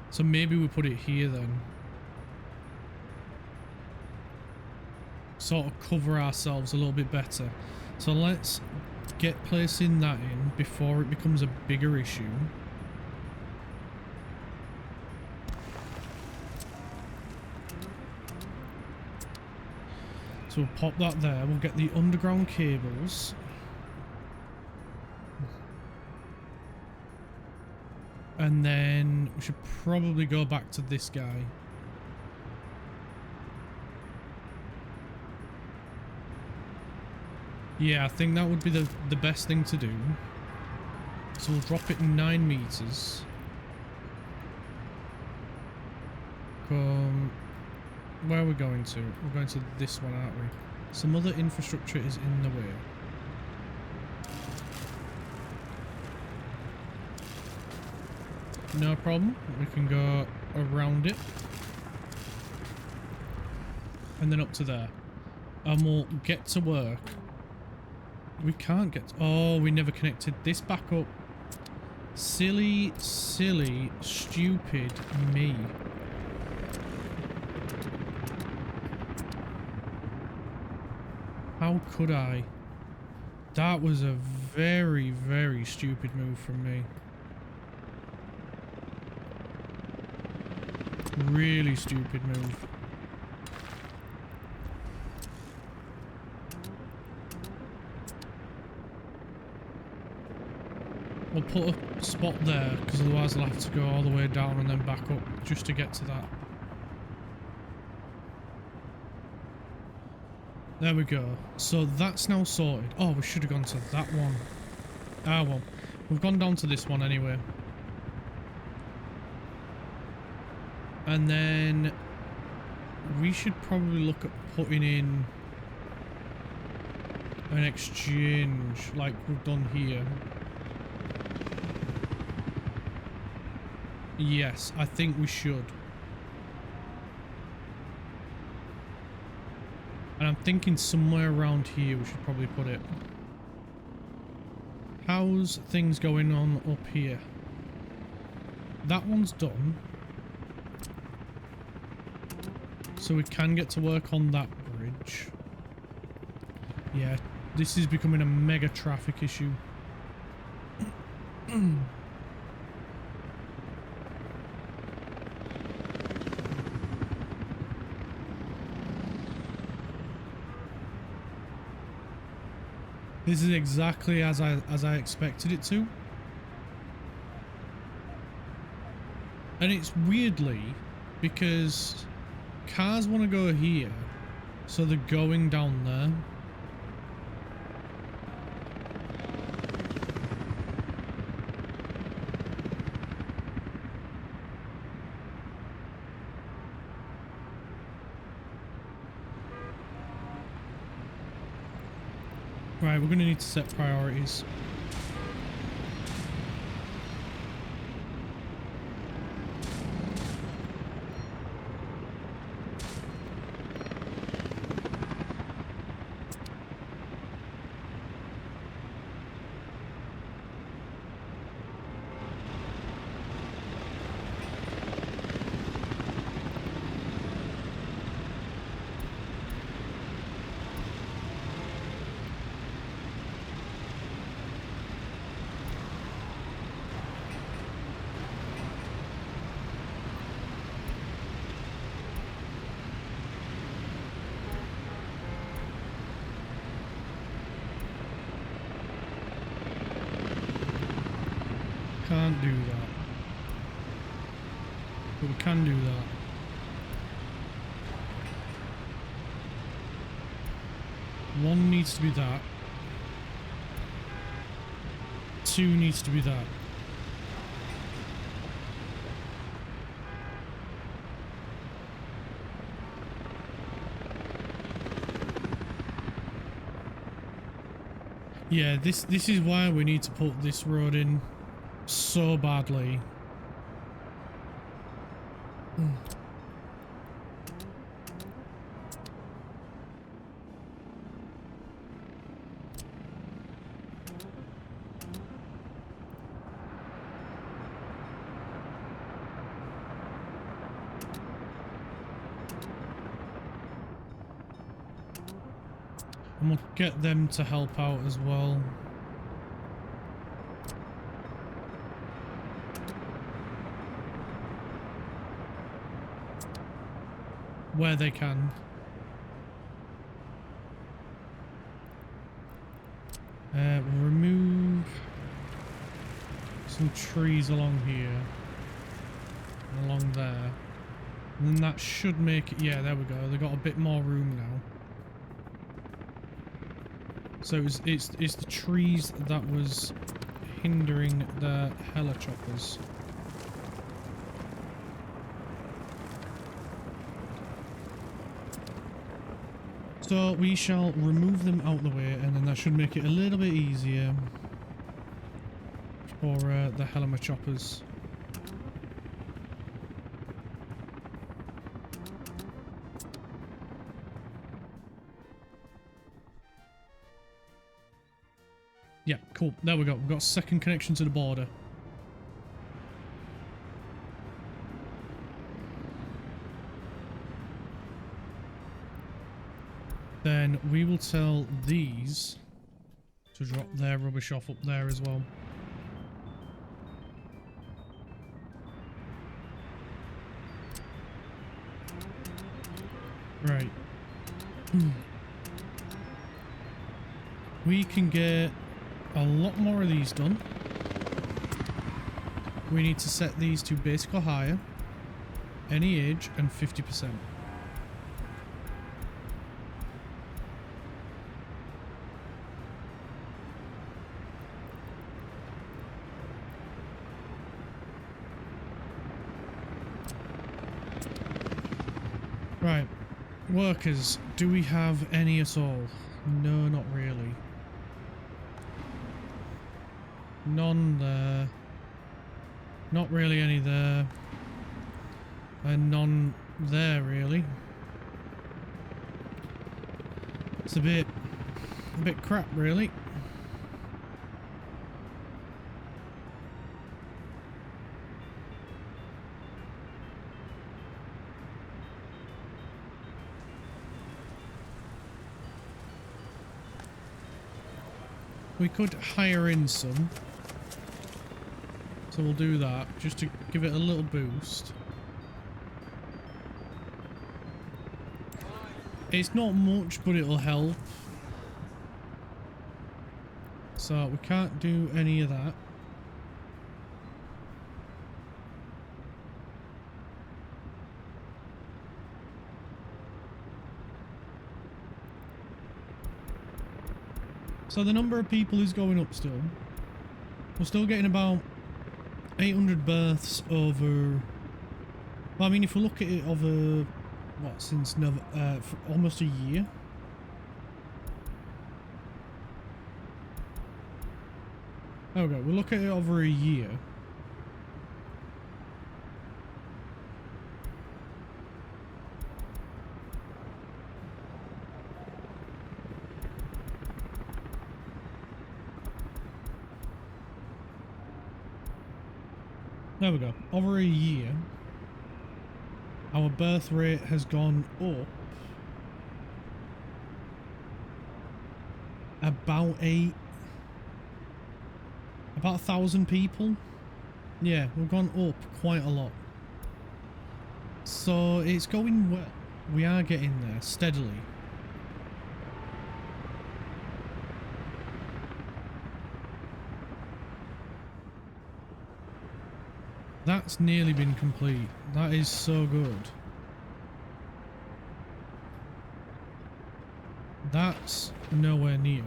So maybe we put it here then. Sort of cover ourselves a little bit better. So let's get placing that in before it becomes a bigger issue. So we'll pop that there. We'll get the underground cables. And then we should probably go back to this guy. Yeah, I think that would be the best thing to do. So we'll drop it 9 meters. Where are we going to? We're going to this one, aren't we? Some other infrastructure is in the way. No problem. We can go around it. And then up to there. And we'll get to work. We can't get... Oh, we never connected this back up. Silly, silly, stupid me. How could I? That was a very, very stupid move from me. Really stupid move. We'll put a spot there, because otherwise I'll have to go all the way down and then back up just to get to that. There we go. So that's now sorted. Oh, we should have gone to that one. Ah, well. We've gone down to this one anyway. And then we should probably look at putting in an exchange like we've done here. Yes, I think we should. And I'm thinking somewhere around here we should probably put it. How's things going on up here? That one's done. So we can get to work on that bridge. Yeah, this is becoming a mega traffic issue. This is exactly as I expected it to. And it's weirdly because cars want to go here, so they're going down there. Right, we're going to need to set priorities. can't do that. But we can do that. One needs to be that. Two needs to be that. Yeah, this is why we need to put this road in so badly. And we'll get them to help out as well. Where they can. We'll remove some trees along here. And along there. And then that should make it, yeah, there we go. They've got a bit more room now. So it's the trees that was hindering the helichoppers. So we shall remove them out the way, and then that should make it a little bit easier for the helichoppers. Yeah, cool. There we go. We've got a second connection to the border. Then we will tell these to drop their rubbish off up there as well. Right. We can get a lot more of these done. We need to set these to basic or higher, any age, and 50%. Right, workers, do we have any at all? No, not really. None there. Not really any there. And none there, really. It's a bit crap, really. We could hire in some. So we'll do that, just to give it a little boost. It's not much, but it'll help. So we can't do any of that. So the number of people is going up still. We're still getting about 800 births over... Well, I mean, if we look at it over... What, since for almost a year? There we go. We'll look at it over a year. There we go. Over a year, our birth rate has gone up about 1,000 people. Yeah, we've gone up quite a lot. So it's going well. We are getting there steadily. That's nearly been complete. That is so good. That's nowhere near.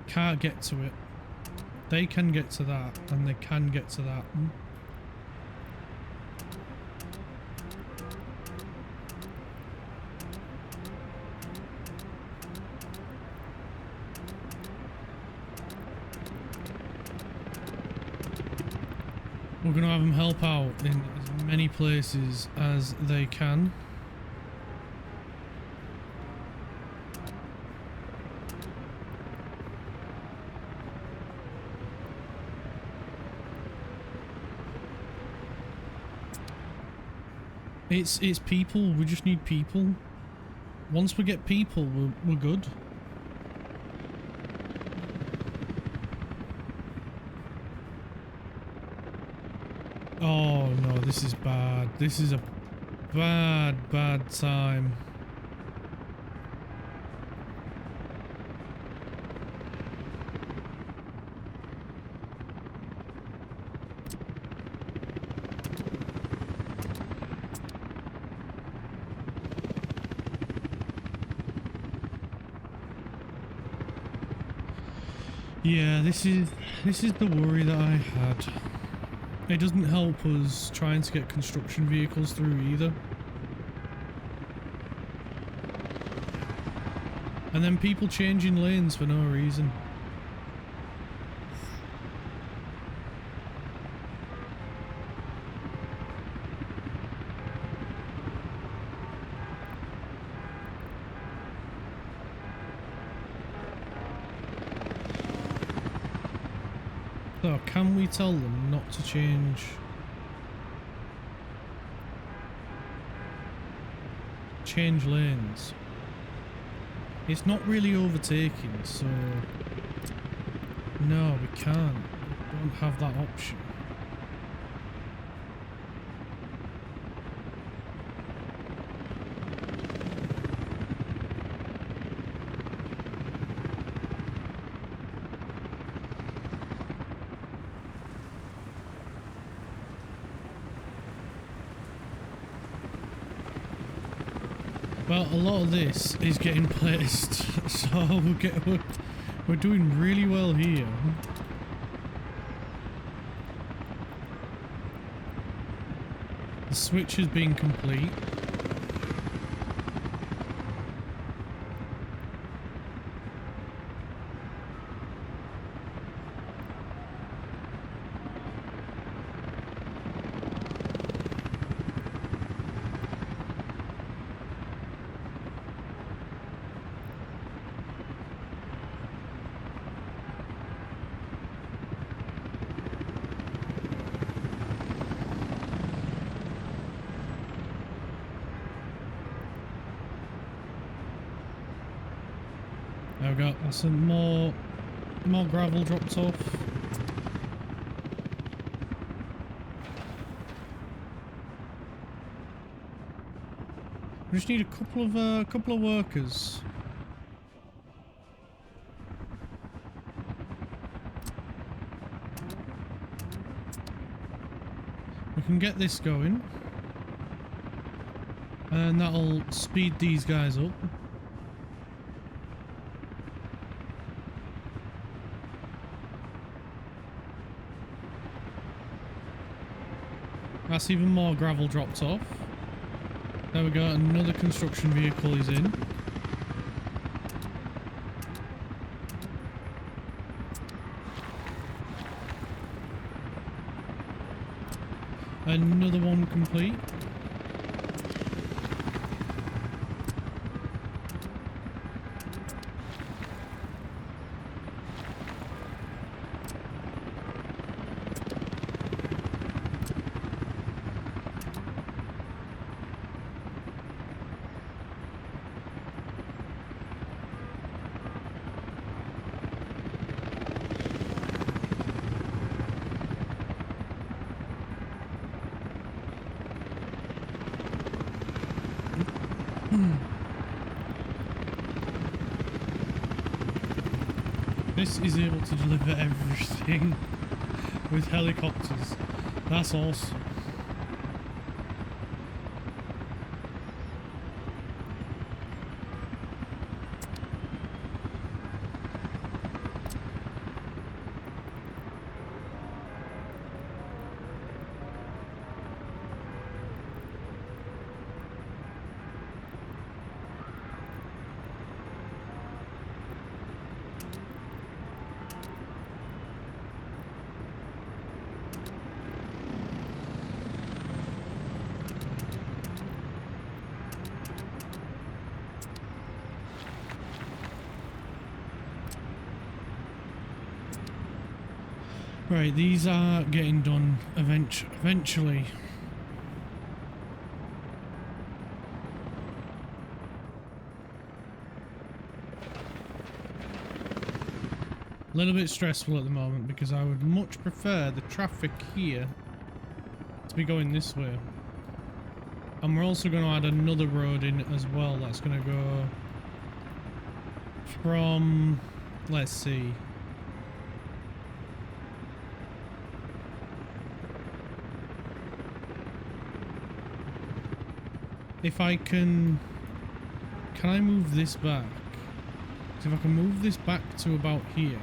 Can't get to it. They can get to that, and they can get to that. We're going to have them help out in as many places as they can. It's people. We just need people. Once we get people, we're good. Oh no, this is bad. This is a bad time. Yeah, this is the worry that I had. It doesn't help us trying to get construction vehicles through either. And then people changing lanes for no reason. So, can we tell them not to change lanes? It's not really overtaking, so no, we can't. We don't have that option. Well, a lot of this is getting placed, so we're doing really well here. The switch has been complete. There we go. Some more gravel dropped off. We just need a couple of workers. We can get this going, and that'll speed these guys up. That's even more gravel dropped off. There we go, another construction vehicle is in. Another one complete. This is able to deliver everything with helicopters. That's awesome. Right, these are getting done eventually. A little bit stressful at the moment because I would much prefer the traffic here to be going this way. And we're also going to add another road in as well. That's going to go from, let's see. If I can I move this back? So if I can move this back to about here,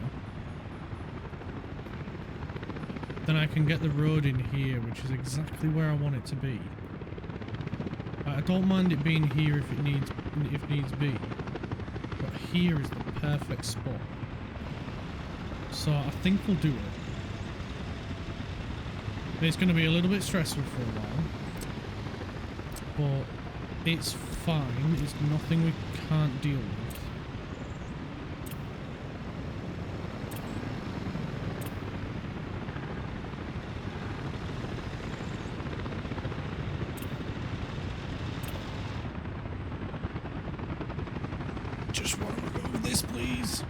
then I can get the road in here, which is exactly where I want it to be. I don't mind it being here if needs be, but here is the perfect spot. So I think we'll do it. It's going to be a little bit stressful for a while, but it's fine. It's nothing we can't deal with. Just want to remove this, please.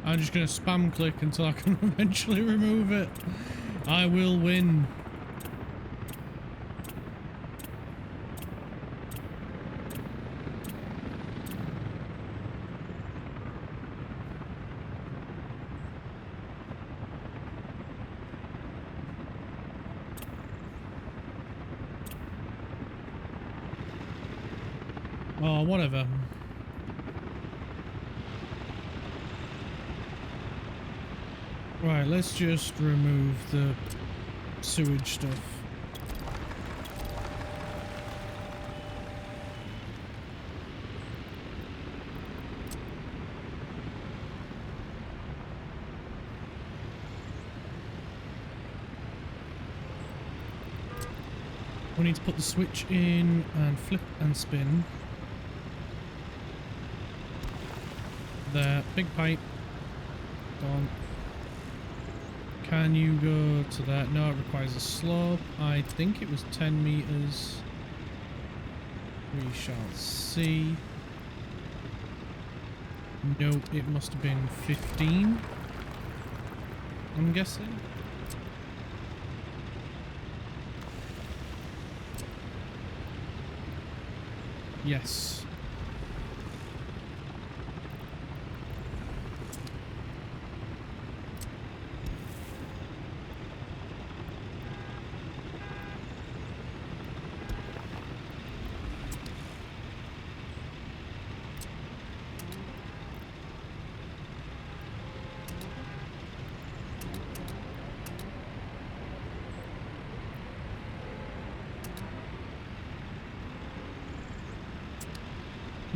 I'm just going to spam click until I can eventually remove it. I will win. Oh, whatever. Right, let's just remove the sewage stuff. We need to put the switch in and flip and spin. There, big pipe. Gone. Can you go to that? No, it requires a slope. I think it was 10 meters. We shall see. No, it must have been 15. I'm guessing. Yes.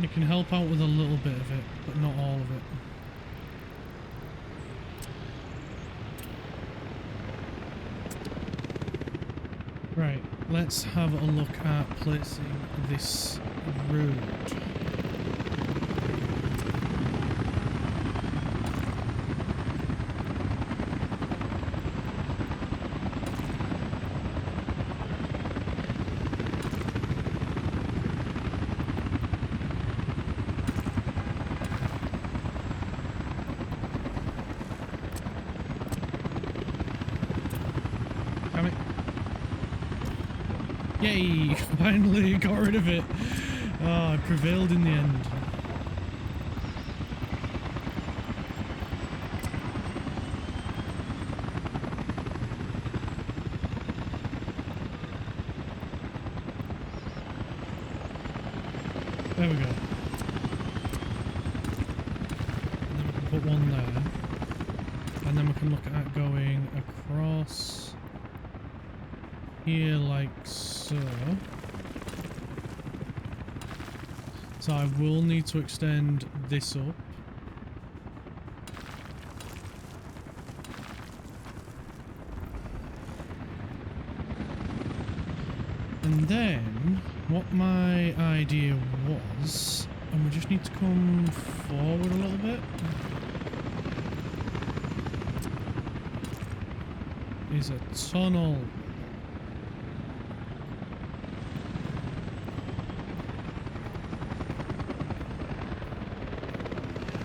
It can help out with a little bit of it, but not all of it. Right, let's have a look at placing this road. Yay! Finally got rid of it. Oh, I prevailed in the end. There we go. And then we can put one there. And then we can look at going across here like so. So I will need to extend this up. And then what my idea was, and we just need to come forward a little bit, is a tunnel.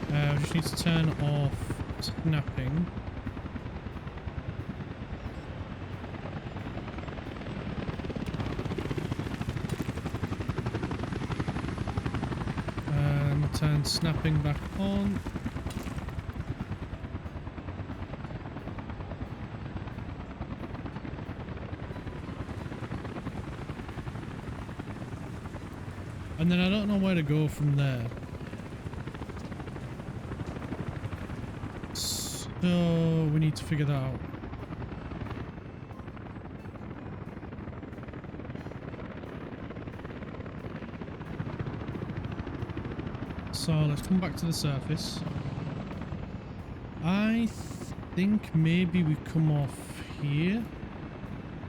We just need to turn off snapping. Turn snapping back on. And then I don't know where to go from there. So we need to figure that out. So let's come back to the surface. I think maybe we come off here,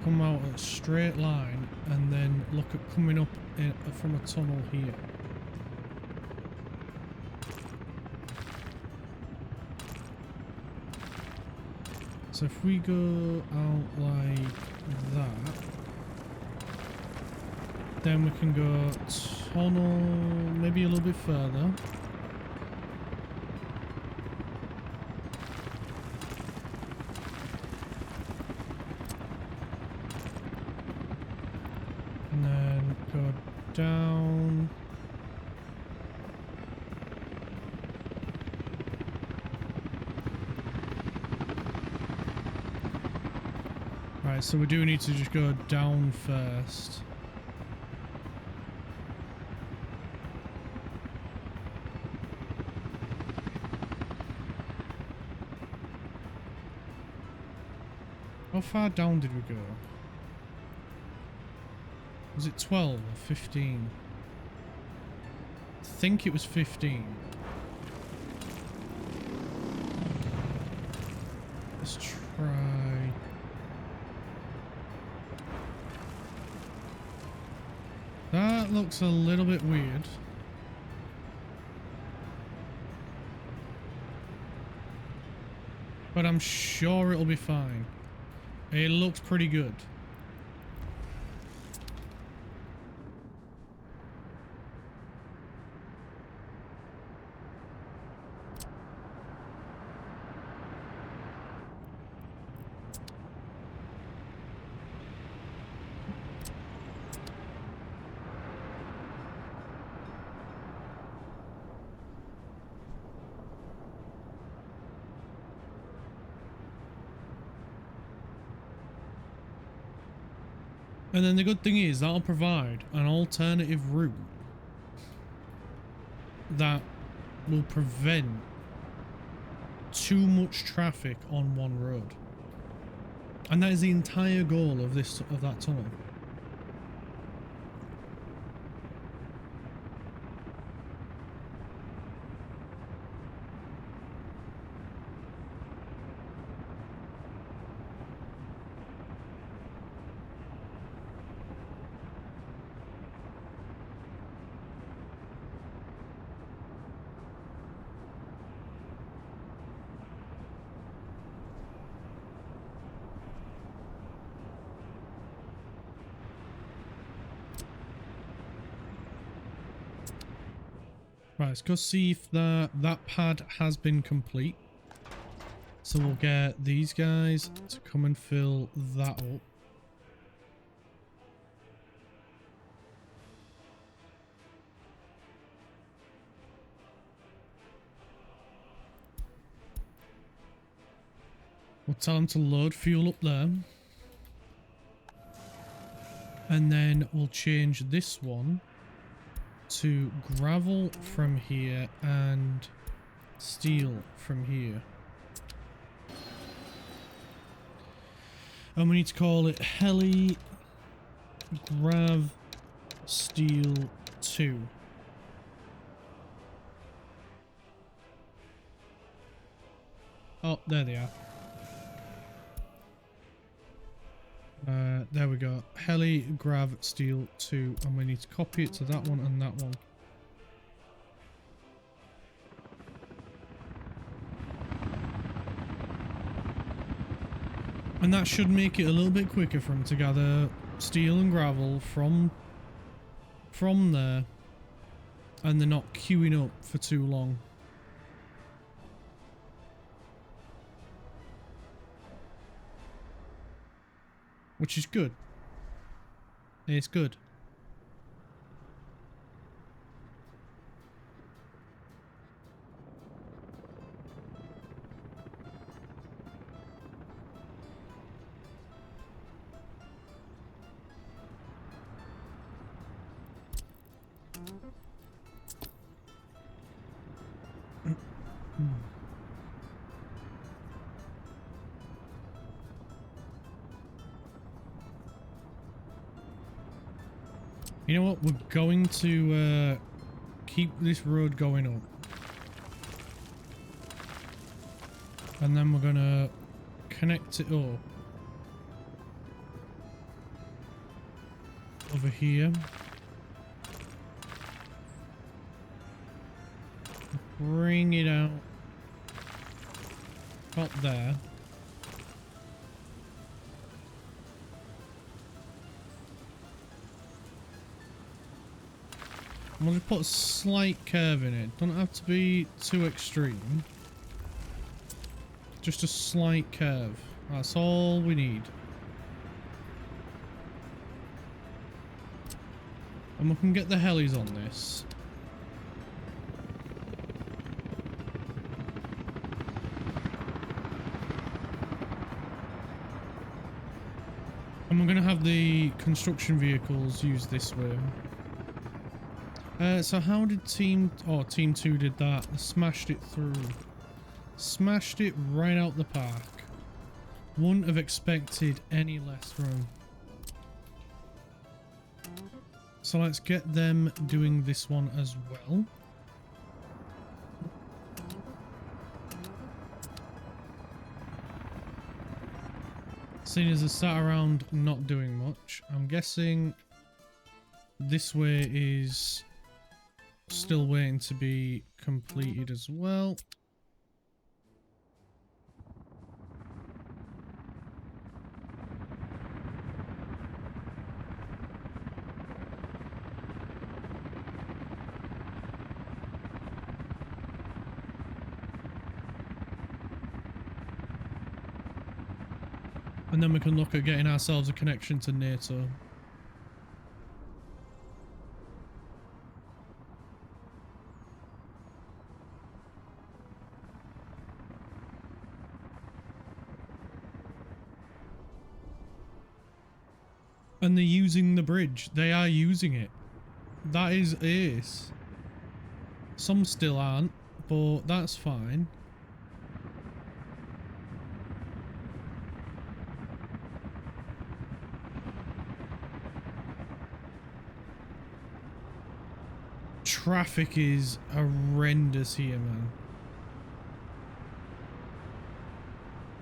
come out a straight line, and then look at coming up from a tunnel here. So if we go out like that, then we can go tunnel maybe a little bit further. And then go down. Right, so we do need to just go down first. How far down did we go? Was it 12 or 15? I think it was 15. Let's try. That looks a little bit weird. But I'm sure it'll be fine. It looks pretty good. And then the good thing is that'll provide an alternative route that will prevent too much traffic on one road. And that is the entire goal of that tunnel. Right, let's go see if that pad has been complete. So we'll get these guys to come and fill that up. We'll tell them to load fuel up there. And then we'll change this one to gravel from here and steel from here. And we need to call it Heli Grav Steel 2. Oh, there they are. There we go. Heli Grav Steel 2, and we need to copy it to that one and that one. And that should make it a little bit quicker for them to gather steel and gravel from there, and they're not queuing up for too long. Which is good. It's good. You know what? We're going to keep this road going up. And then we're going to connect it up over here. Bring it out. Up there. We'll just put a slight curve in it. Don't have to be too extreme. Just a slight curve. That's all we need. And we can get the helis on this. And we're going to have the construction vehicles use this way. So how did team 2 did that? They smashed it through. Smashed it right out the park. Wouldn't have expected any less room. So let's get them doing this one as well. Seeing as they sat around not doing much, I'm guessing this way is still waiting to be completed as well. And then we can look at getting ourselves a connection to NATO. And they're using the bridge. They are using it. That is ace. Some still aren't, but that's fine. Traffic is horrendous here, man.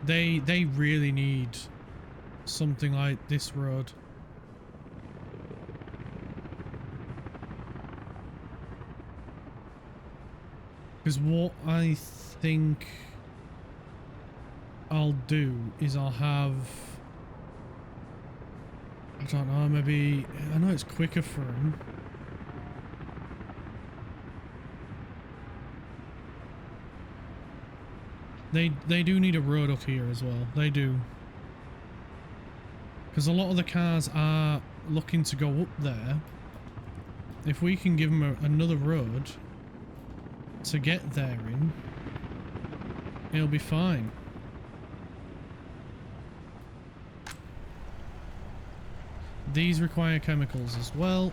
They really need something like this road. Because what I think I'll do is I'll have, I don't know, maybe, I know it's quicker for them. They do need a road up here as well. They do. Because a lot of the cars are looking to go up there. If we can give them another road to get there in, it'll be fine. These require chemicals as well.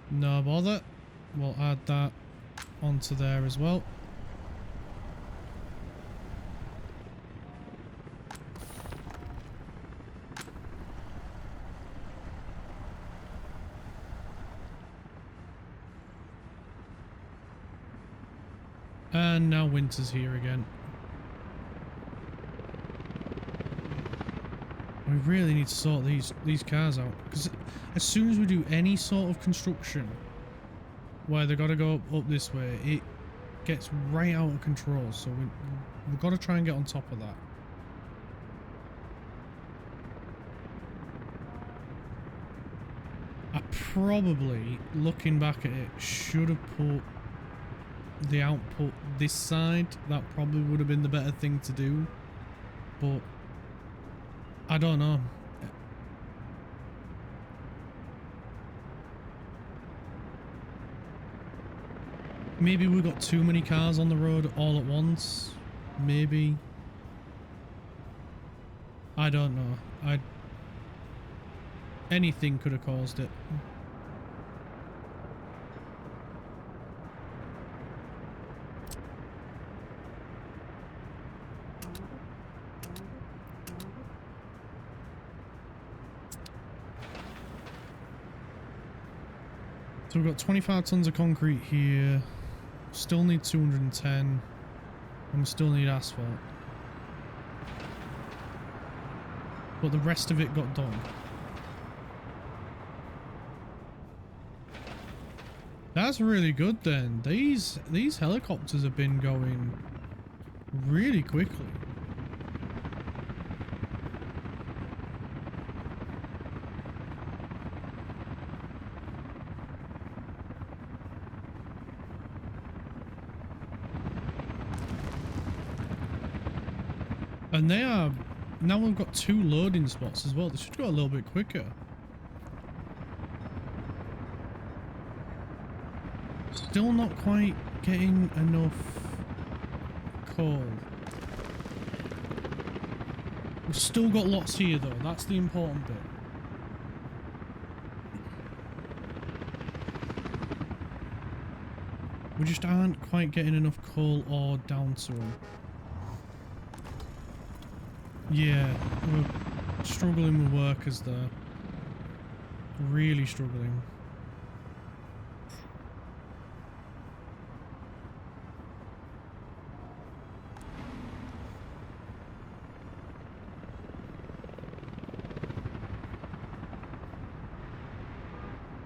No bother. We'll add that onto there as well. And now winter's here again. We really need to sort these cars out, because as soon as we do any sort of construction where they got to go up this way, it gets right out of control. So we've got to try and get on top of that. I probably, looking back at it, should have put the output this side. That probably would have been the better thing to do, but I don't know. Maybe we got too many cars on the road all at once. Maybe. I don't know. Anything could have caused it. So we've got 25 tons of concrete here. Still need 210. And we still need asphalt. But the rest of it got done. That's really good then. These helicopters have been going really quickly. And they are... Now we've got 2 loading spots as well. They should go a little bit quicker. Still not quite getting enough coal. We've still got lots here though. That's the important bit. We just aren't quite getting enough coal ore down to them. Yeah, we're struggling with workers there. Really struggling.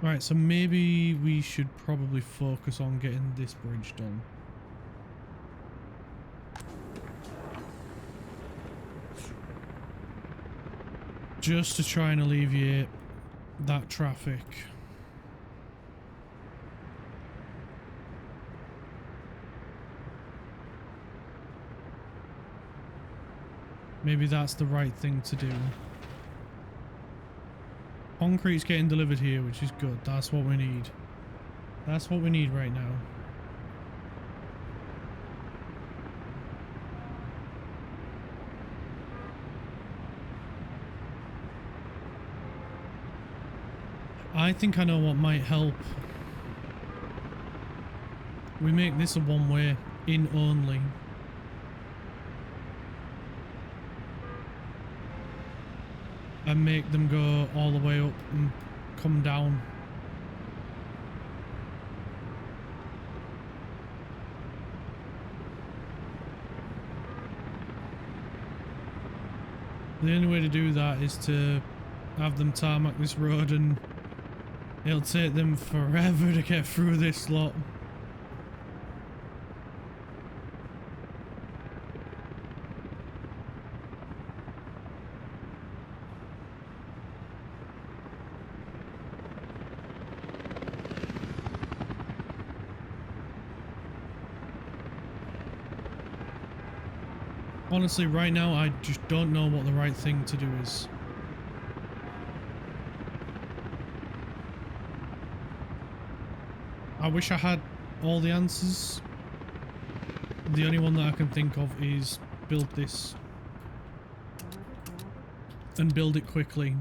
Right, so maybe we should probably focus on getting this bridge done. Just to try and alleviate that traffic. Maybe that's the right thing to do. Concrete's getting delivered here, which is good. That's what we need. That's what we need right now. I think I know what might help. We make this a one-way, in only. And make them go all the way up and come down. The only way to do that is to have them tarmac this road, and it'll take them forever to get through this lot. Honestly, right now, I just don't know what the right thing to do is. I wish I had all the answers. The only one that I can think of is build this. and build it quickly.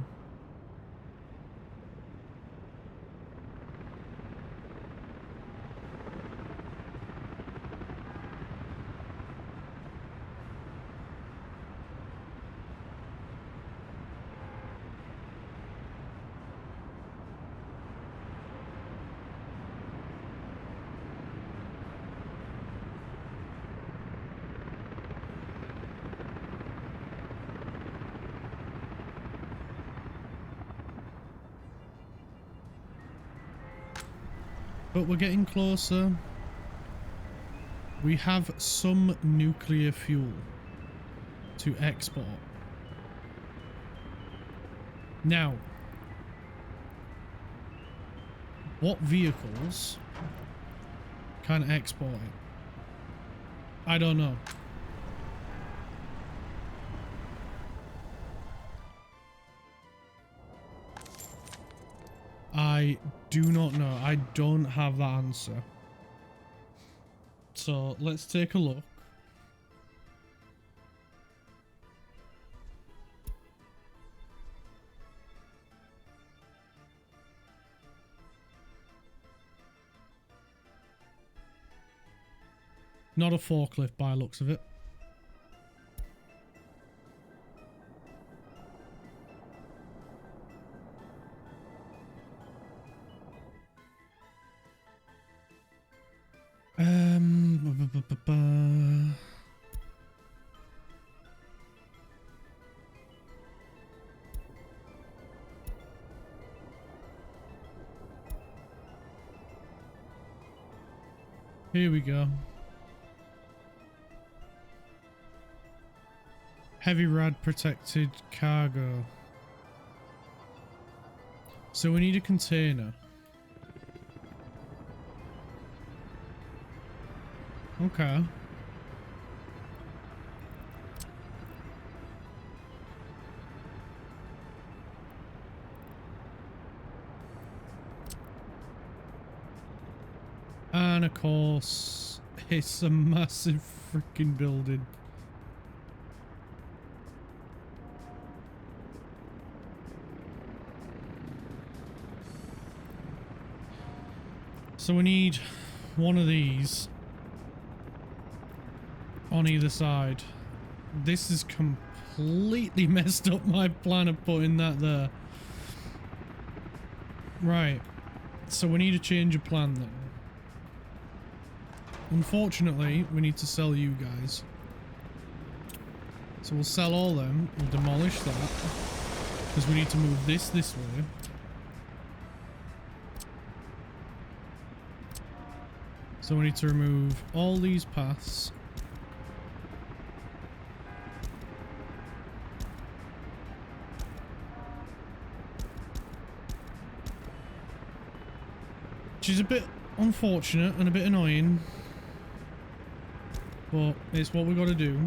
But we're getting closer. We have some nuclear fuel to export. Now, what vehicles can export it? I don't know. I do not know. I don't have that answer. So let's take a look. Not a forklift by the looks of it. Here we go. Heavy rad protected cargo. So we need a container. Okay. And of course, it's a massive freaking building. So we need one of these on either side. This is completely messed up my plan of putting that there. Right. So we need a change of plan then. Unfortunately, we need to sell you guys. So we'll sell all them. We'll demolish that. Because we need to move this way. So we need to remove all these paths. Which is a bit unfortunate and a bit annoying. But it's what we got to do.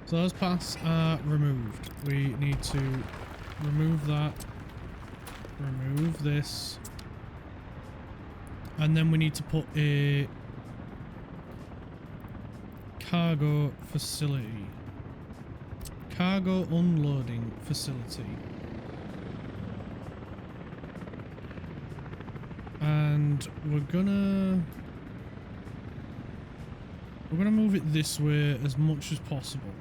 So those paths are removed. We need to remove that. Remove this. And then we need to put a cargo facility. Cargo unloading facility. And we're gonna move it this way as much as possible.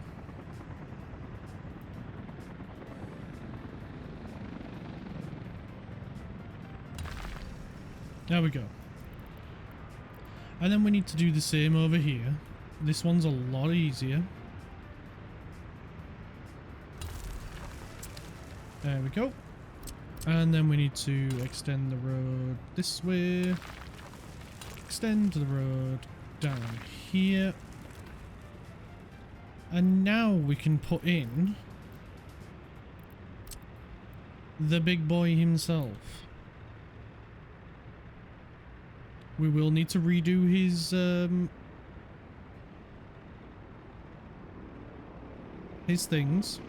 There we go. And then we need to do the same over here. This one's a lot easier. There we go. And then we need to extend the road this way. Extend the road down here. And now we can put in the big boy himself. We will need to redo his things.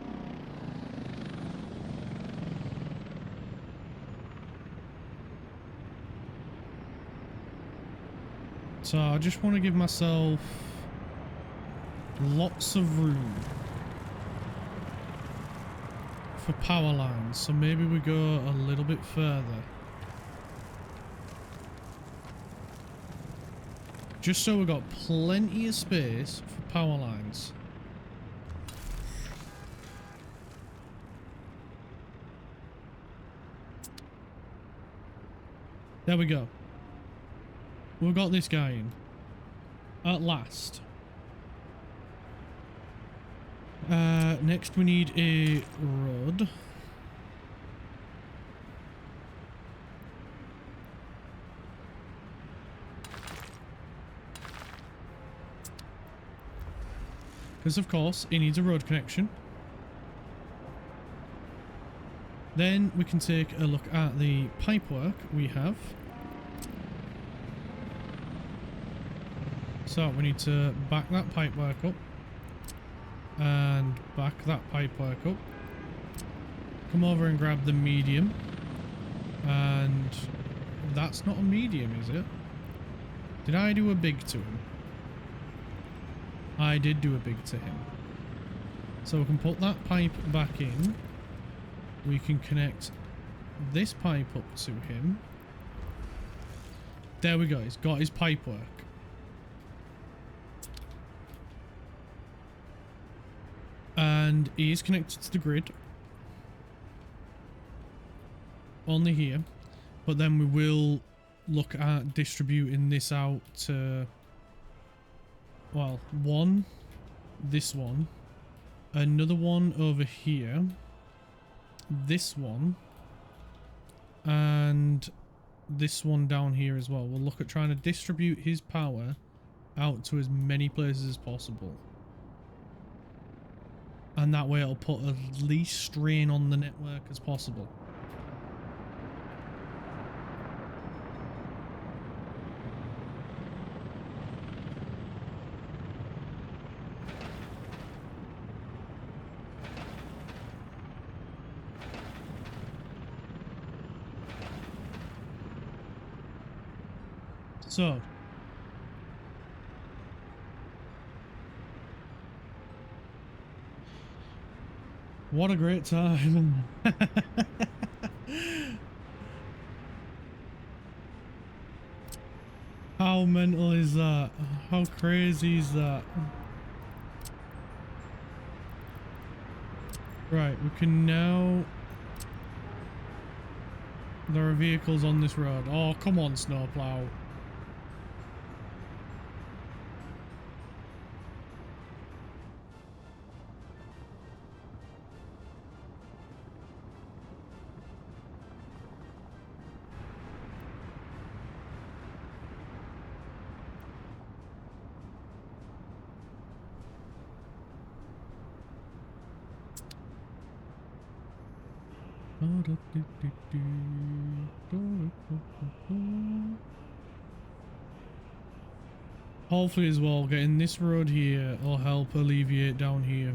So I just want to give myself lots of room for power lines, so maybe we go a little bit further. Just so we've got plenty of space for power lines. There we go. We've got this guy in. At last. Next we need a road. Because of course it needs a road connection. Then we can take a look at the pipework we have. So we need to back that pipework up. And back that pipework up. Come over and grab the medium. And that's not a medium, is it? Did I do a big to him? I did do a big to him. So we can put that pipe back in. We can connect this pipe up to him. There we go, he's got his pipe work. And he is connected to the grid. Only here. But then we will look at distributing this out to, well, one, this one, another one over here, this one, and this one down here as well. We'll look at trying to distribute his power out to as many places as possible. And that way it'll put as least strain on the network as possible. So, what a great time. How mental is that? How crazy is that? Right, we can now... There are vehicles on this road. Oh, come on, snowplow. Hopefully as well, getting this road here will help alleviate down here.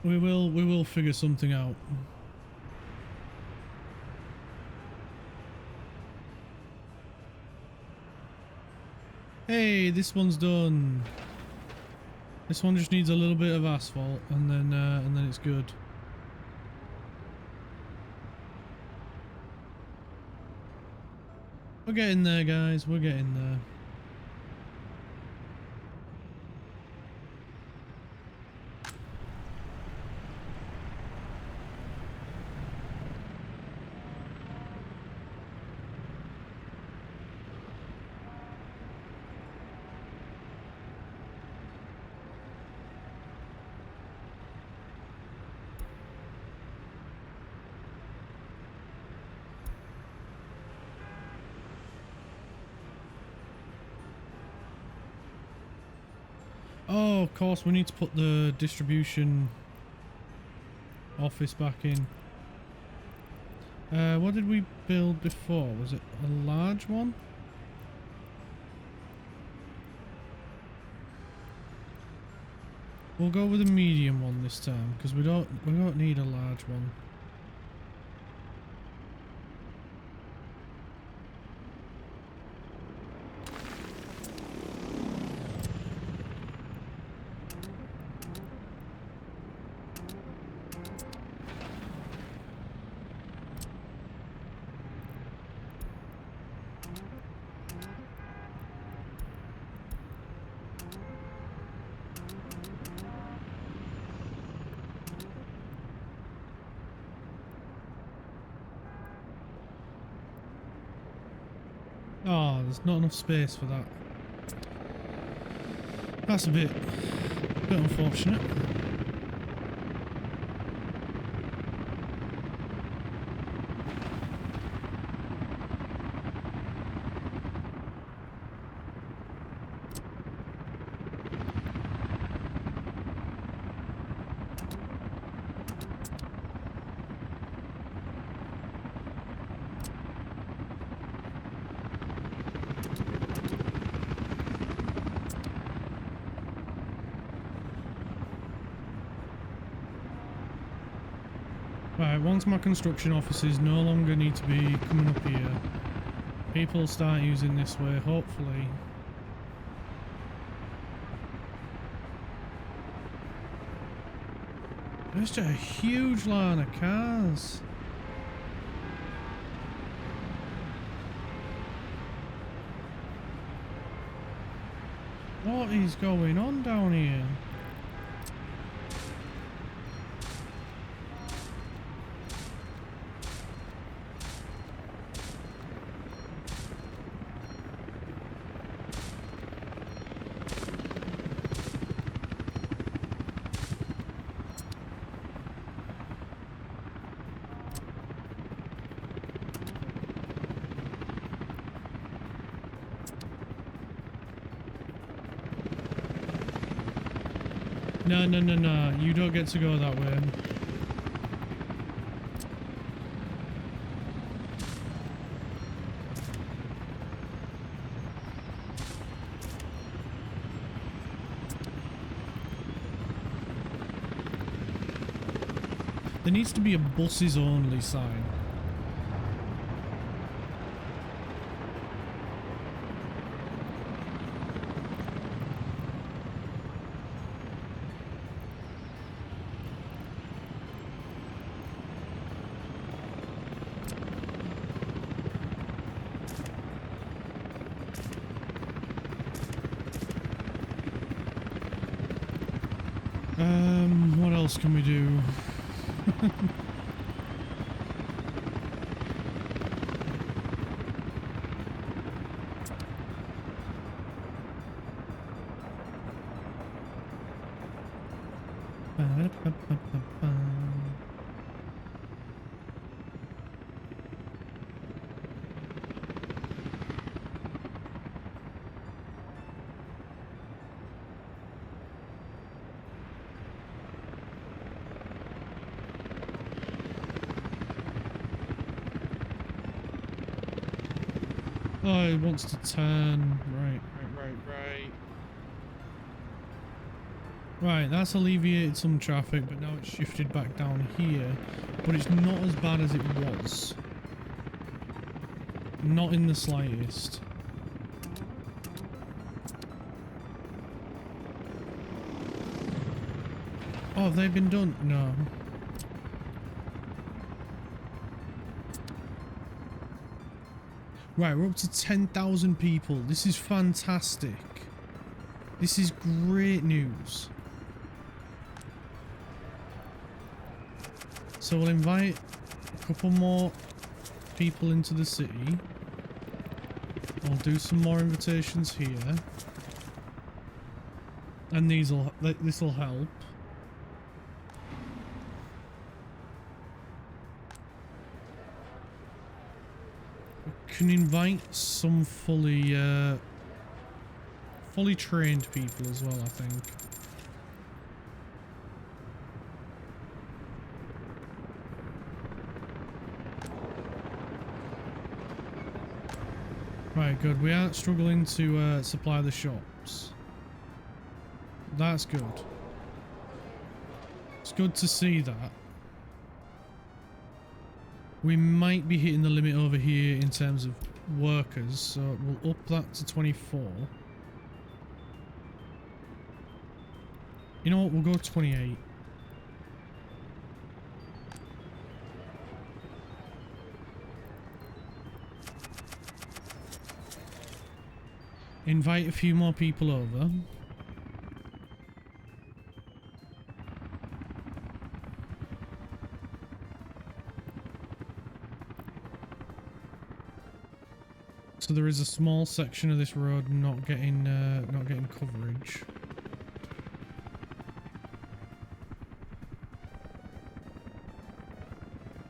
We will figure something out. Hey, this one's done. This one just needs a little bit of asphalt, and then it's good. We're getting there, guys. We're getting there. Oh, of course, we need to put the distribution office back in. What did we build before? Was it a large one? We'll go with a medium one this time because we don't need a large one. Oh, there's not enough space for that. That's a bit unfortunate. Right, once my construction offices no longer need to be coming up here, people start using this way, hopefully. There's just a huge line of cars. What is going on down here? No, no, no, no. You don't get to go that way. There needs to be a buses only sign. What else can we do? Oh, it wants to turn. Right. Right, that's alleviated some traffic, but now it's shifted back down here. But it's not as bad as it was. Not in the slightest. Oh, have they been done? No. Right, we're up to 10,000 people. This is fantastic. This is great news. So we'll invite a couple more people into the city. I'll do some more invitations here. And this'll help. Can invite some fully trained people as well, I think. Right, good. We aren't struggling to supply the shops. That's good. good to see that. We might be hitting the limit over here in terms of workers, so we'll up that to 24. You know what, we'll go 28. Invite a few more people over. So there is a small section of this road not getting coverage.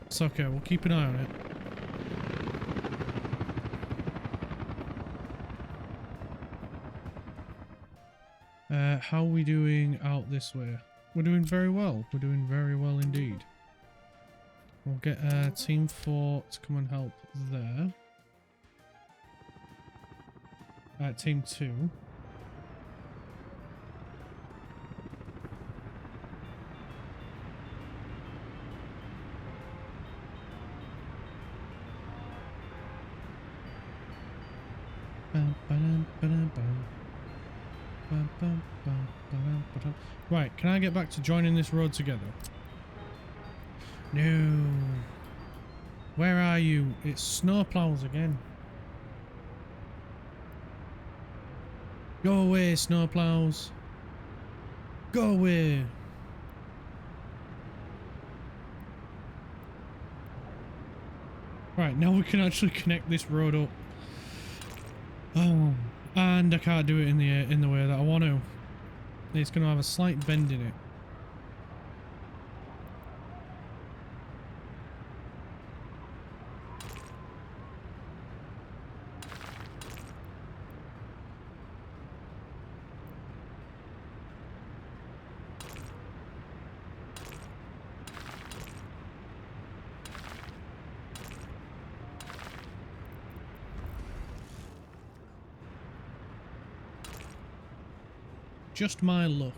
It's okay, we'll keep an eye on it. How are we doing out this way? We're doing very well. We're doing very well indeed. We'll get Team 4 to come and help there. Team 2. Right, can I get back to joining this road together? No. Where are you? It's snowplows again. Go away, snowplows. Go away. Right, now we can actually connect this road up. Oh, and I can't do it in the way that I want to. It's going to have a slight bend in it. Just my luck.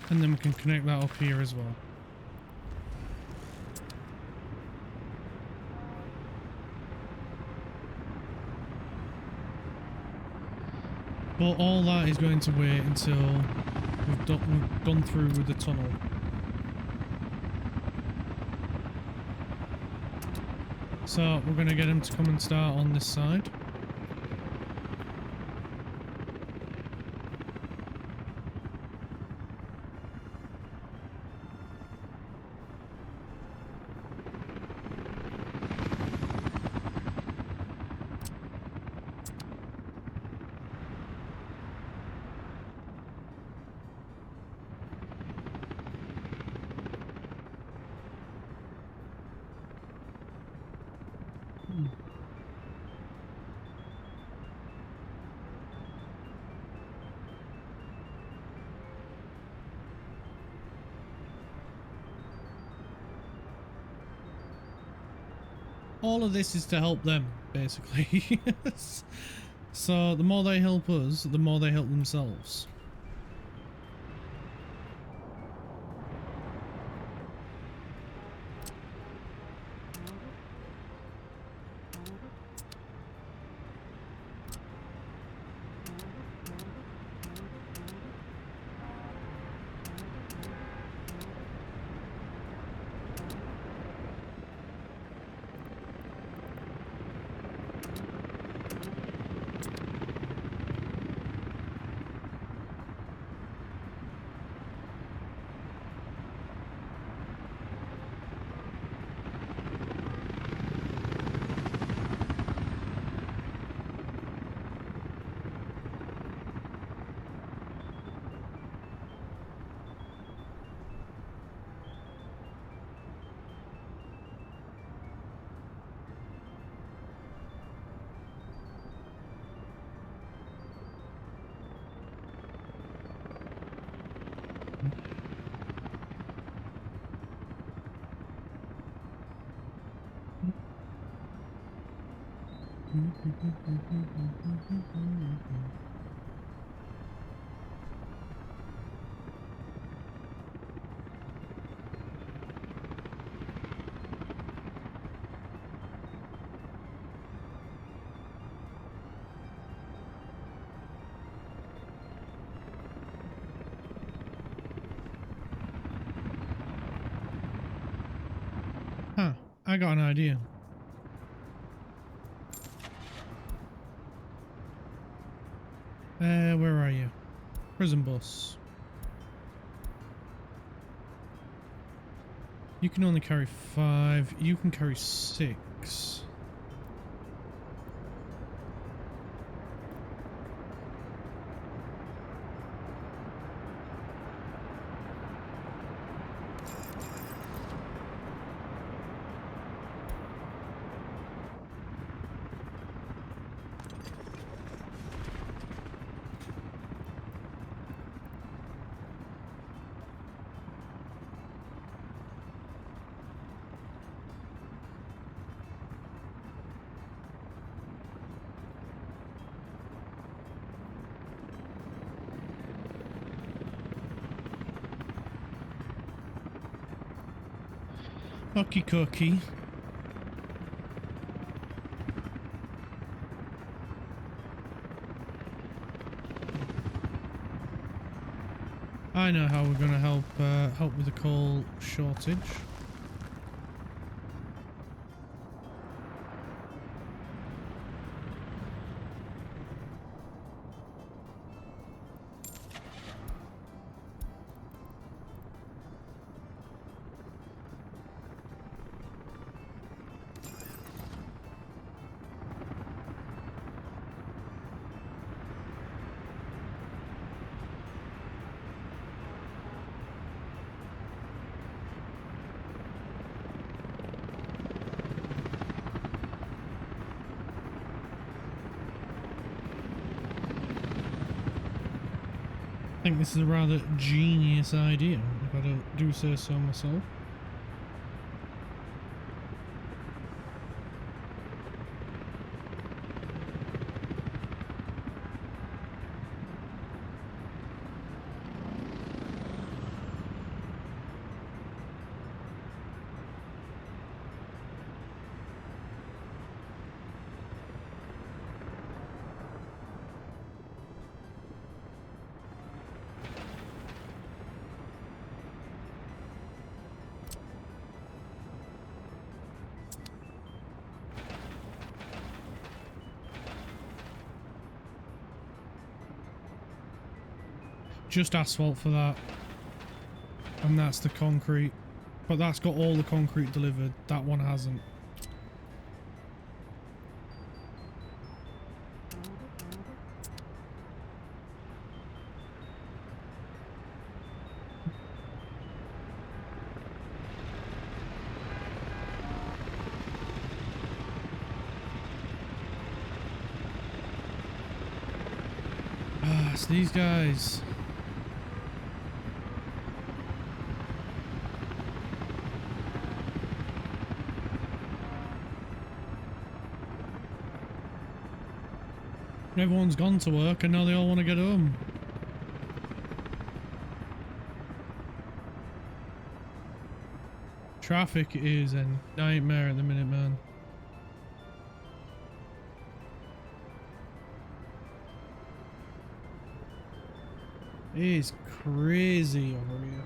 And then we can connect that up here as well. But all that is going to wait until we've gone through with the tunnel. So we're going to get him to come and start on this side. All of this is to help them, basically. So the more they help us, the more they help themselves. Huh, I got an idea. Where are you? Prison bus. You can only carry 5. You can carry 6. Okie cookie. I know how we're going to help with the coal shortage. I think this is a rather genius idea, if I do say so myself. Just asphalt for that, and that's the concrete, but that's got all the concrete delivered. That one hasn't. Ah, it's these guys. Everyone's gone to work and now they all want to get home. Traffic is a nightmare at the minute, man. It is crazy over here.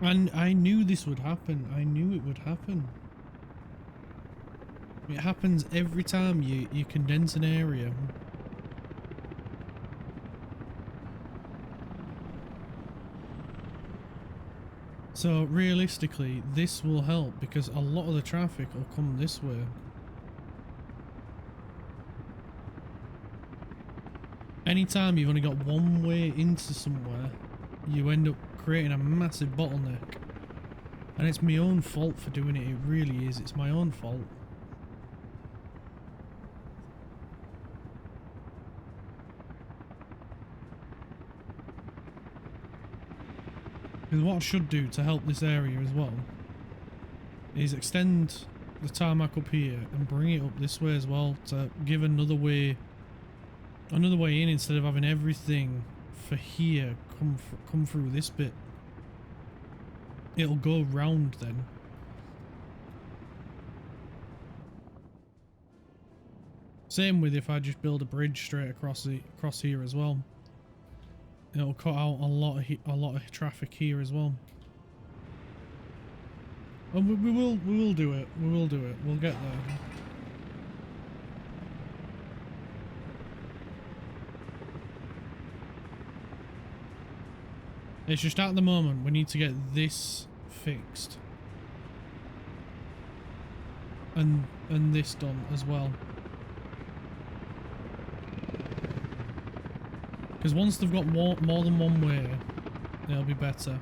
And I knew this would happen. I knew it would happen. It happens every time you condense an area. So realistically, this will help because a lot of the traffic will come this way. Anytime you've only got one way into somewhere, you end up creating a massive bottleneck. And it's my own fault for doing it, it really is, it's my own fault. Because what I should do to help this area as well is extend the tarmac up here and bring it up this way as well to give another way in instead of having everything for here come through this bit. It'll go round then. Same with if I just build a bridge straight across here as well. It'll cut out a lot of traffic here as well. And we will do it. We will do it. We'll get there. It's just at the moment we need to get this fixed. And this done as well. Because once they've got more than one way, it'll be better.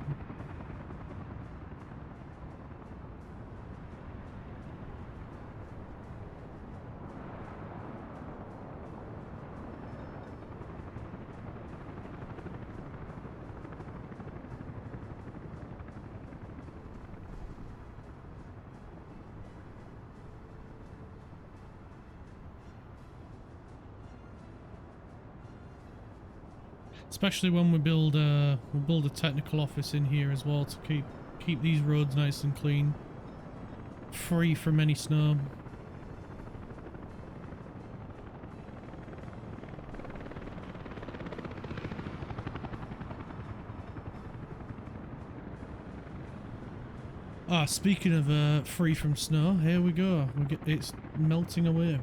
Especially when we build a technical office in here as well to keep these roads nice and clean, free from any snow. Ah, speaking of free from snow, here we go. It's melting away.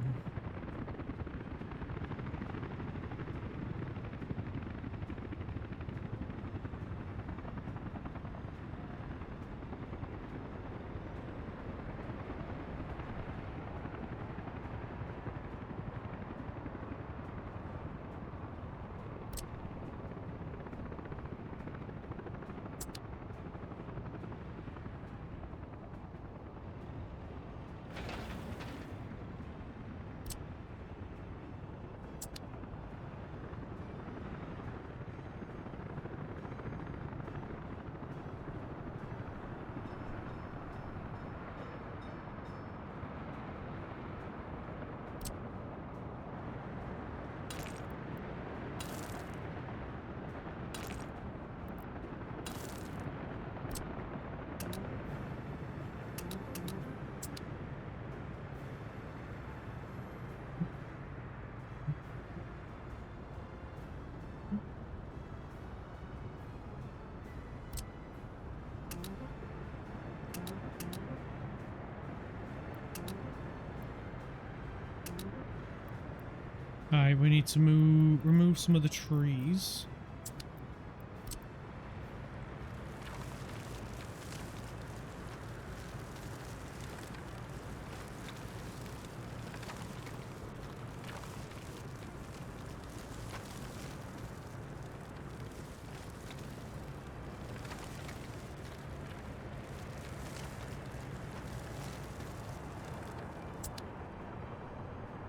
Alright, we need to remove some of the trees.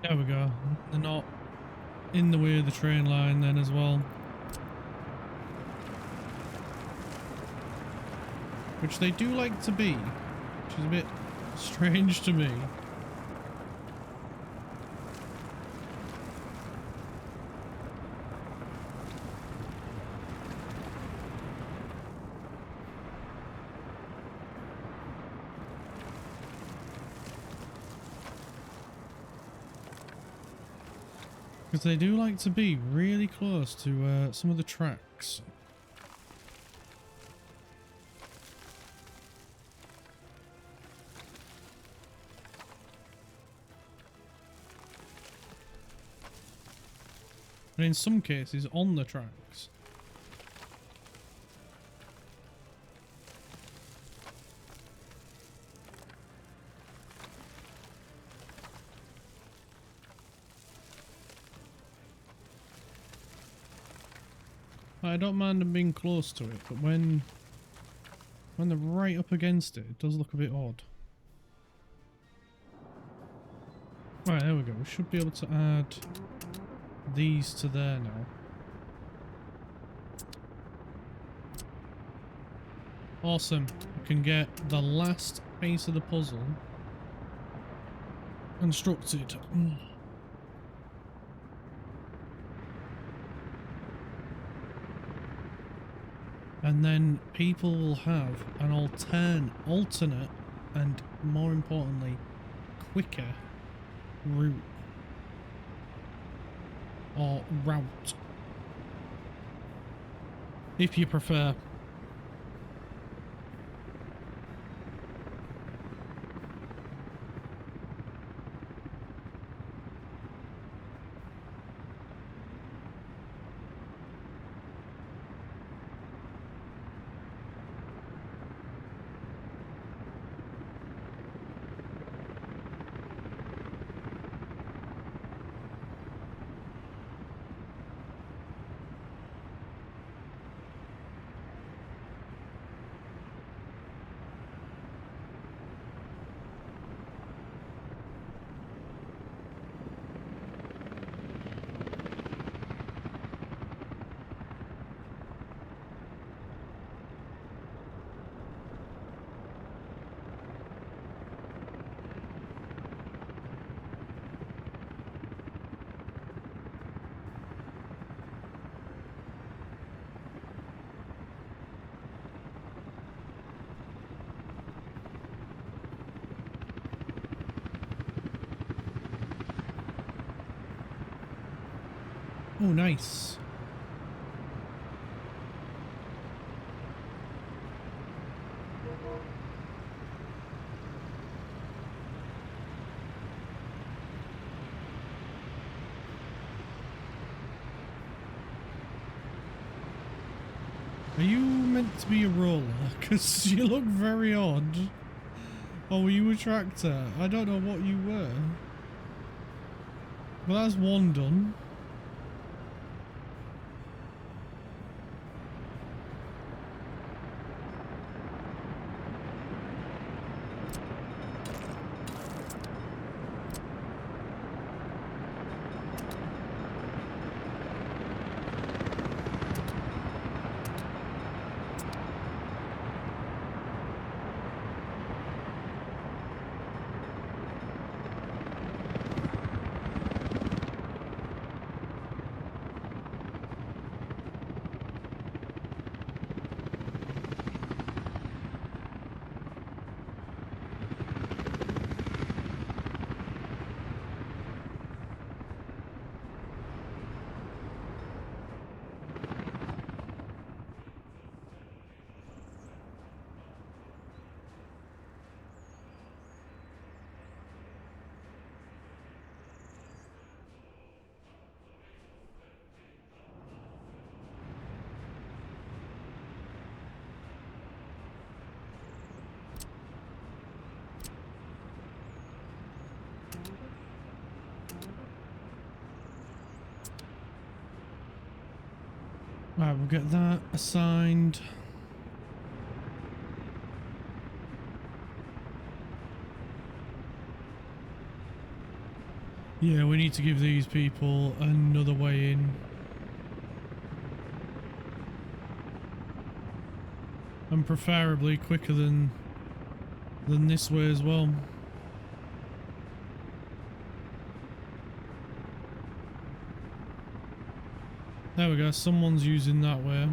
There we go. They're not in the way of the train line then as well. Which they do like to be, which is a bit strange to me. Because they do like to be really close to some of the tracks. And in some cases on the tracks. I don't mind them being close to it, but when they're right up against it, it does look a bit odd. Right, there we go. We should be able to add these to there now. Awesome. We can get the last piece of the puzzle constructed. And then people will have an alternate and, more importantly, quicker route. Or route, if you prefer. Oh, nice. Are you meant to be a roller? Because you look very odd. Or were you a tractor? I don't know what you were. Well, that's one done. Right, we'll get that assigned. Yeah, we need to give these people another way in. And preferably quicker than this way as well. There we go, someone's using that way.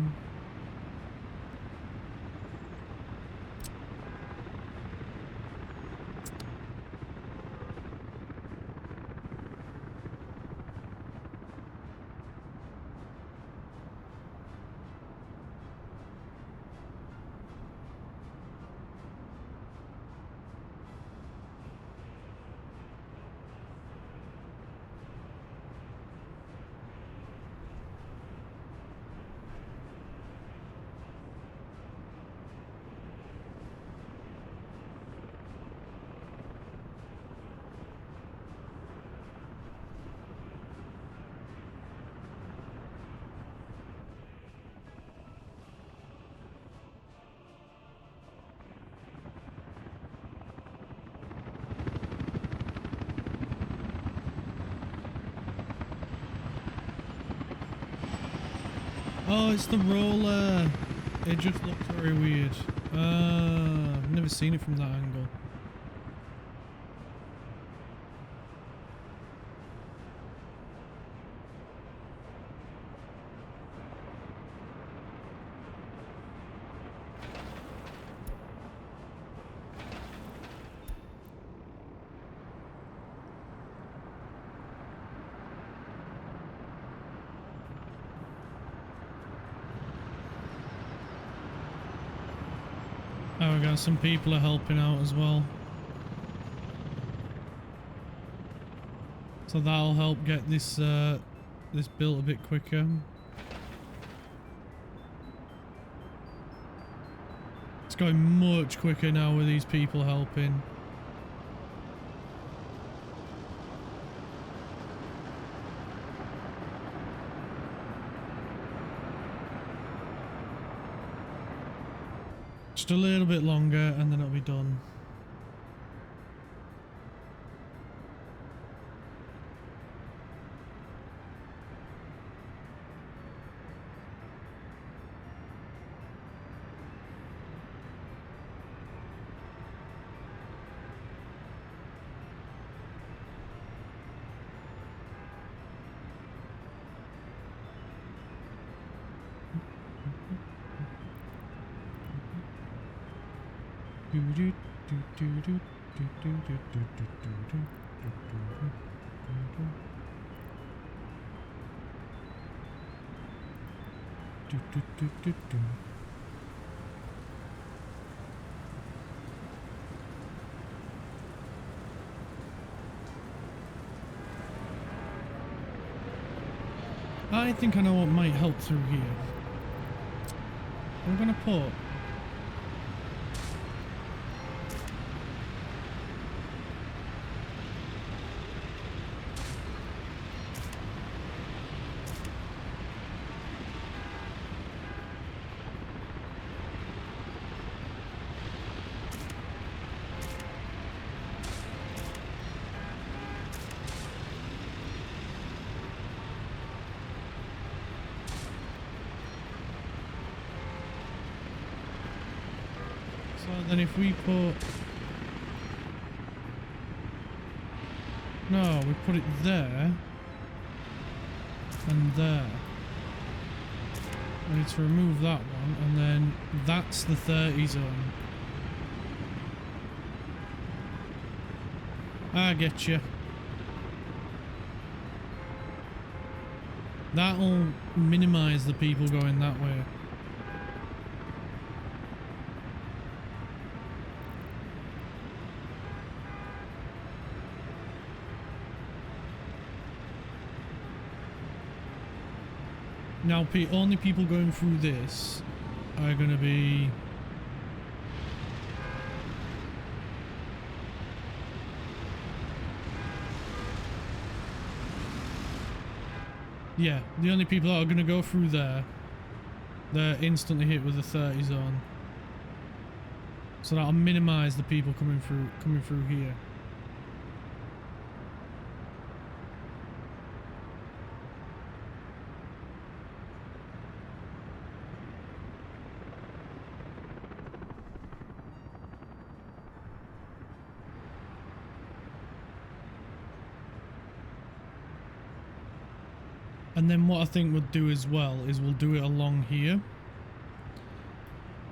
Oh, it's the roller. It just looks very weird. I've never seen it from that angle. Oh, we got some people are helping out as well. So that'll help get this this built a bit quicker. It's going much quicker now with these people helping. Just a little bit longer and then it'll be done. I think I know what might help through here. I'm gonna put then if we put... No, we put it there. And there. We need to remove that one, and then that's the 30 zone. I get you. That'll minimise the people going that way. Now, only people going through this are going to be... Yeah, the only people that are going to go through there, they're instantly hit with the 30 zone. So that'll minimise the people coming through here. And then what I think we'll do as well is we'll do it along here.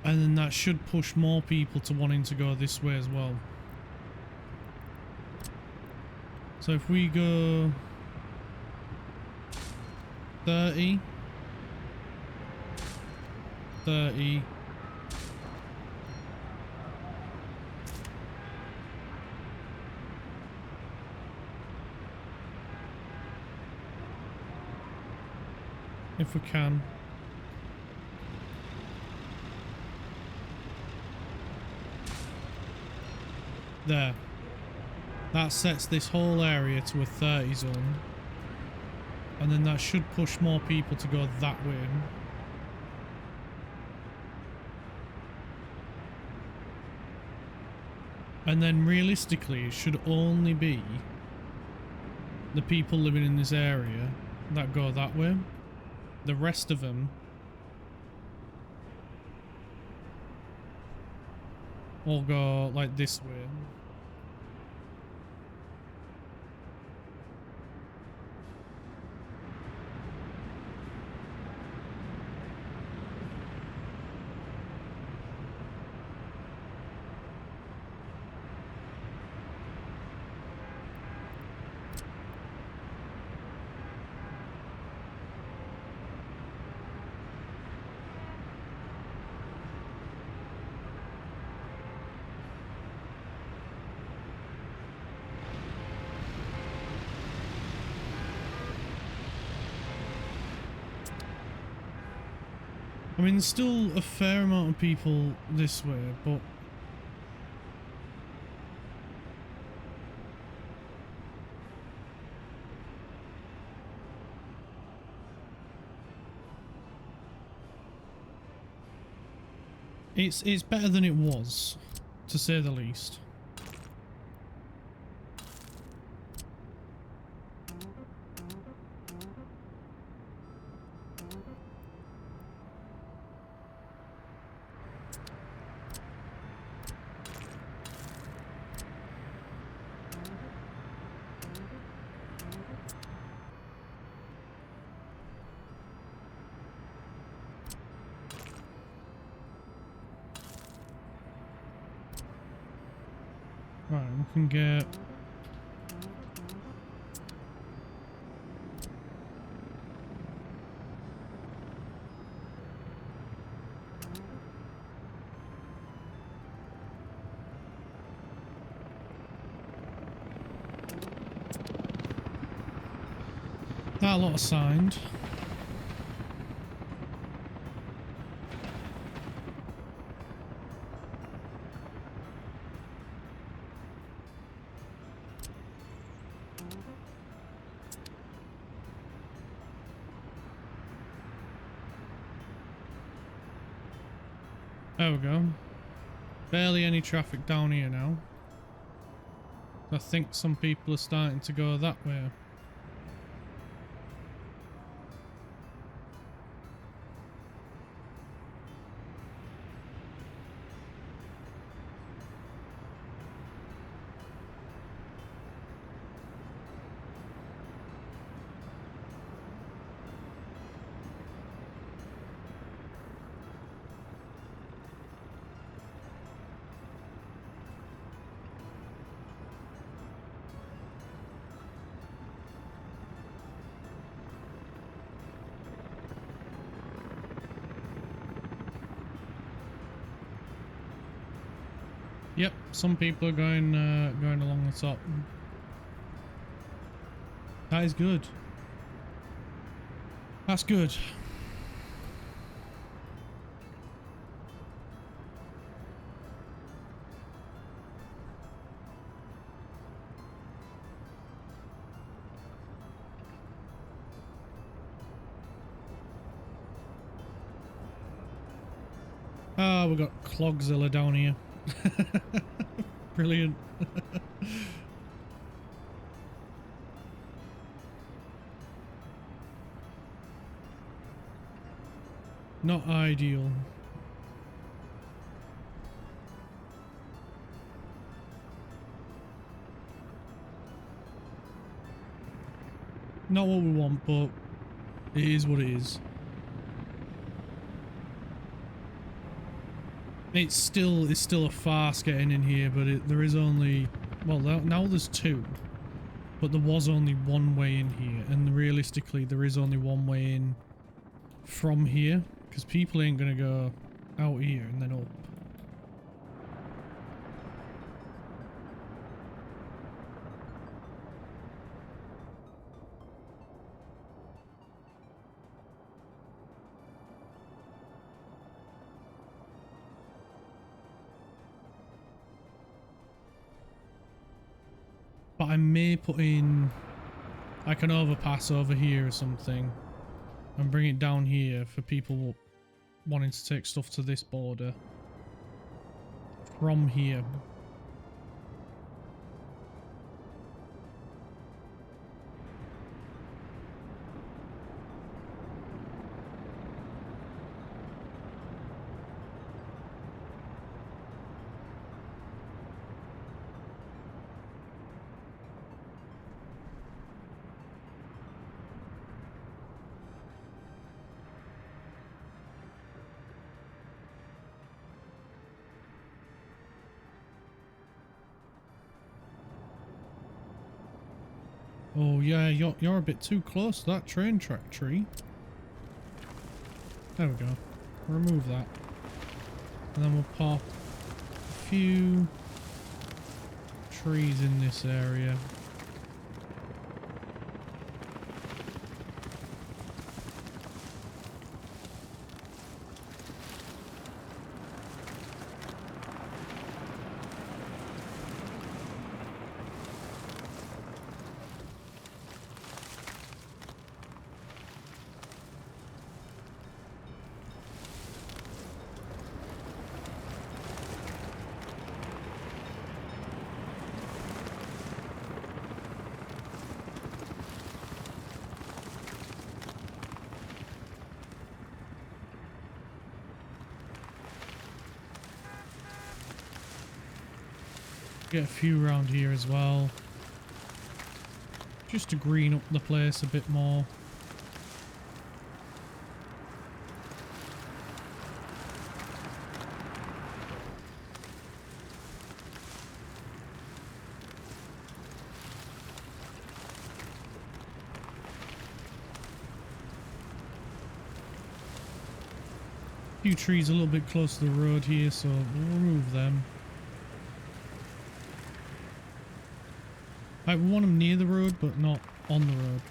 And then that should push more people to wanting to go this way as well. So if we go 30, 30, if we can. There. That sets this whole area to a 30 zone. And then that should push more people to go that way. And then realistically it should only be the people living in this area that go that way. The rest of them or go like this way. I mean, there's still a fair amount of people this way, but it's better than it was, to say the least. Right, we can get... that lot assigned. There we go. Barely any traffic down here now. I think some people are starting to go that way. Yep, some people are going going along the top. That is good. That's good. Ah, we've got Clogzilla down here. Brilliant. Not ideal. Not what we want, but it is what it is. It's still a farce getting in here, but there is only, well, now there's two, but there was only one way in here, and realistically there is only one way in from here, because people ain't gonna go out here and then up. But I may put in like an overpass over here or something and bring it down here for people wanting to take stuff to this border from here. Oh yeah, you're a bit too close to that train track tree. There we go. Remove that. And then we'll pop a few trees in this area. Get a few around here as well. Just to green up the place a bit more. A few trees a little bit close to the road here, so we'll remove them. I want them near the road, but not on the road.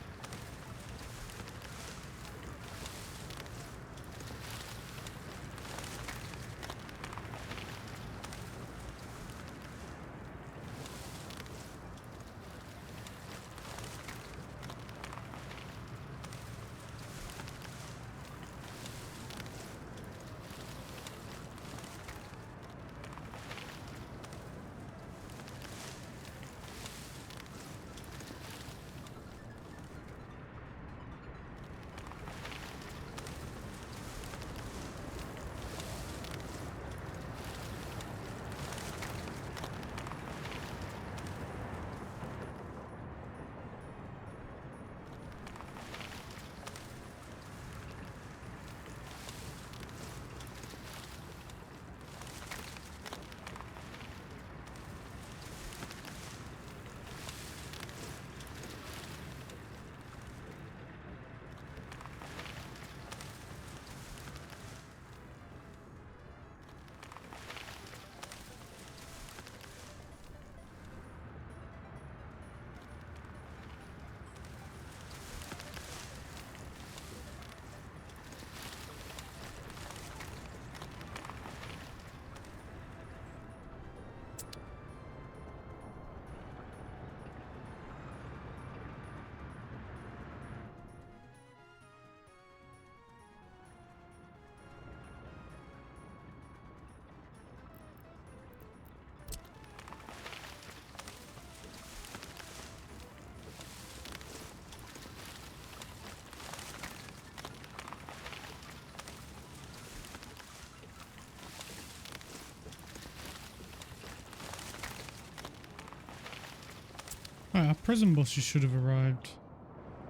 Right, our prison buses should have arrived.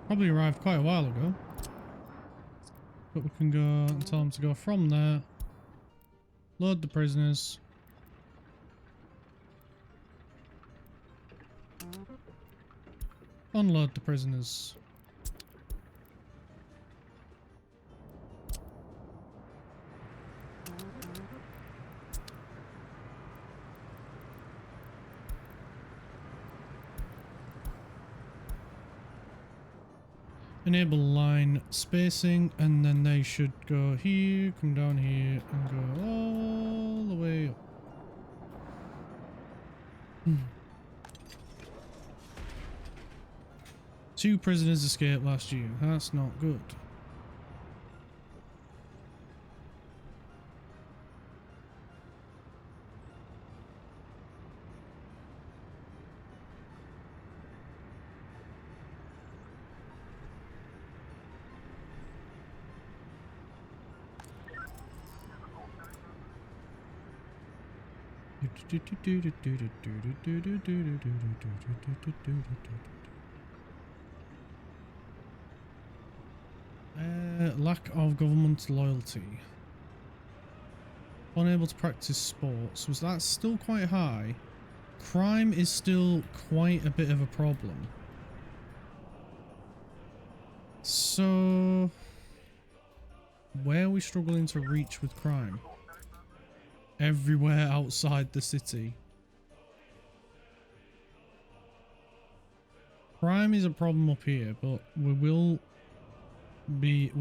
Probably arrived quite a while ago. But we can go and tell them to go from there. Load the prisoners. Unload the prisoners. Enable line spacing, and then they should go here, come down here, and go all the way up. Two prisoners escaped last year. That's not good. Lack of government loyalty. Unable to practice sports. Was that still quite high? Crime is still quite a bit of a problem. So, where are we struggling to reach with crime? Everywhere outside the city. Crime is a problem up here, but we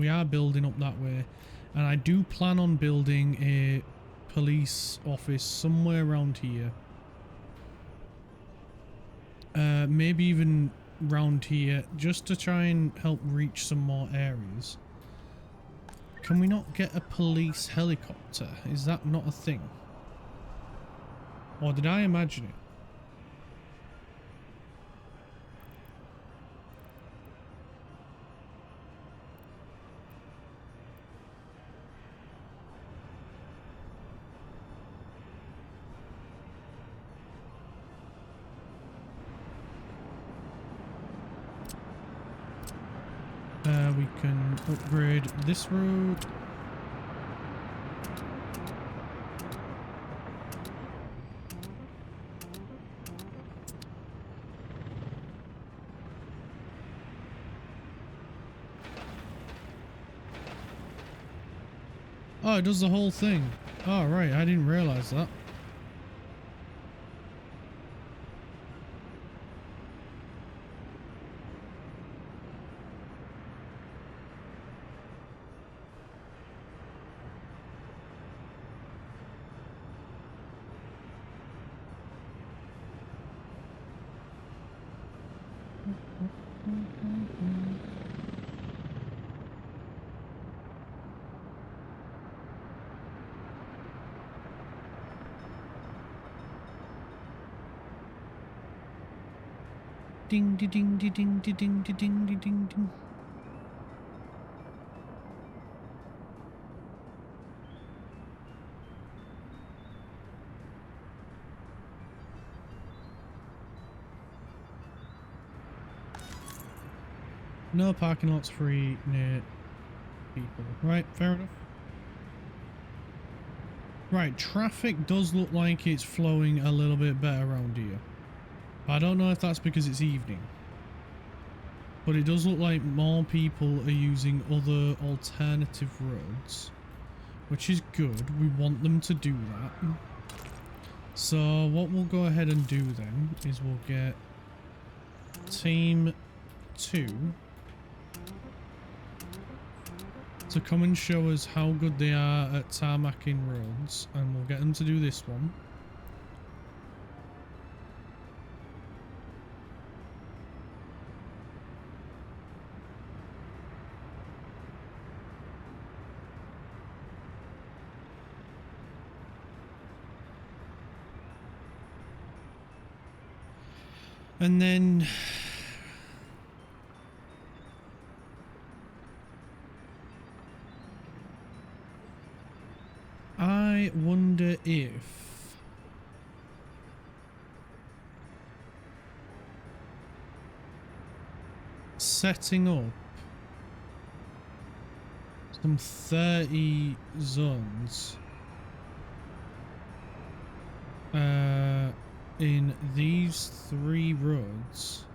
are building up that way. And I do plan on building a police office somewhere around here. Maybe even round here, just to try and help reach some more areas. Can we not get a police helicopter? Is that not a thing? Or did I imagine it? We can upgrade this road. Oh, it does the whole thing. Oh, right, I didn't realize that. Ding ding ding ding ding ding ding ding ding ding. No parking lots free near people. Right, fair enough. Right, traffic does look like it's flowing a little bit better around here. I don't know if that's because it's evening. But it does look like more people are using other alternative roads. Which is good. We want them to do that. So what we'll go ahead and do then is we'll get Team 2 to come and show us how good they are at tarmacking roads, and we'll get them to do this one. And then I wonder if setting up some 30 zones in these 3 roads.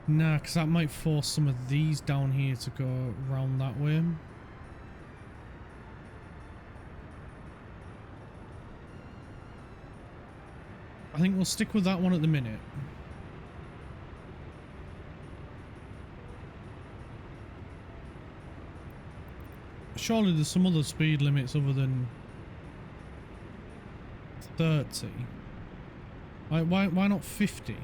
Nah, because that might force some of these down here to go around that way. I think we'll stick with that one at the minute. Surely there's some other speed limits other than 30. Like, why not 50?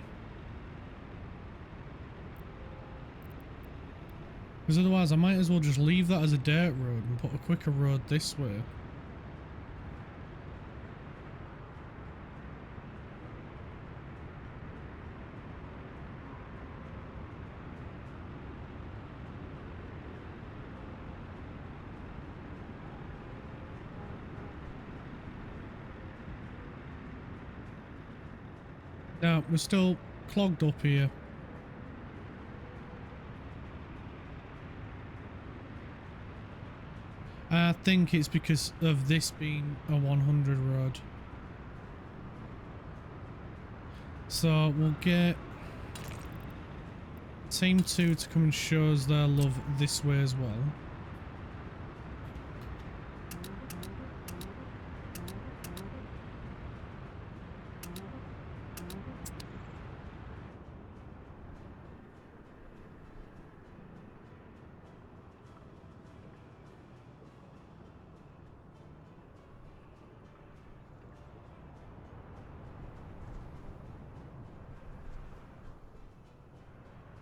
Because otherwise I might as well just leave that as a dirt road and put a quicker road this way. Now, we're still clogged up here. I think it's because of this being a 100 road. So we'll get team 2 to come and show us their love this way as well.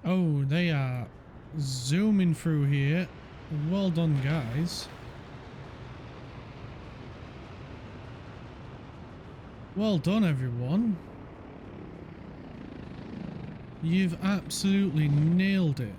Oh, they are zooming through here. Well done, guys. Well done, everyone. You've absolutely nailed it.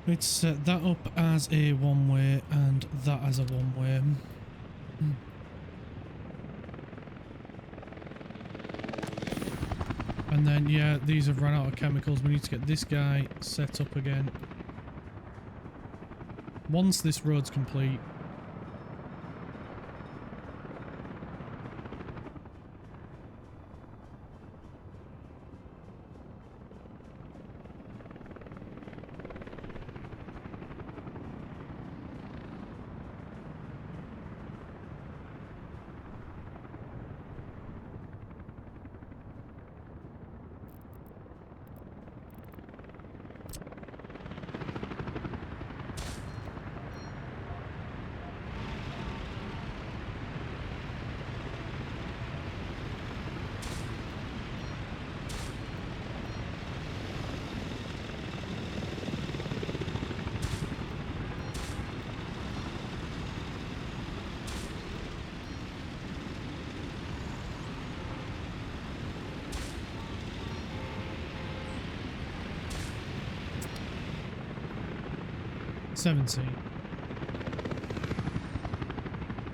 Let's set that up as a one-way and that as a one-way. And then, yeah, these have run out of chemicals. We need to get this guy set up again. Once this road's complete.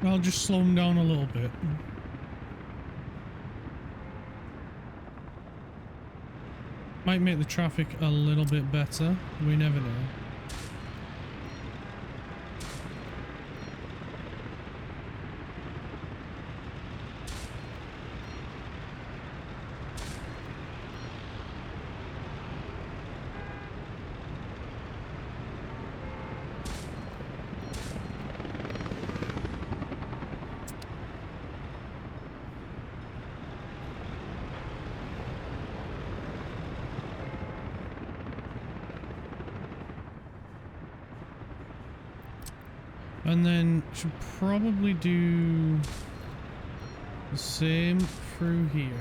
I'll just slow them down a little bit. Might make the traffic a little bit better. We never know. And then should probably do the same through here.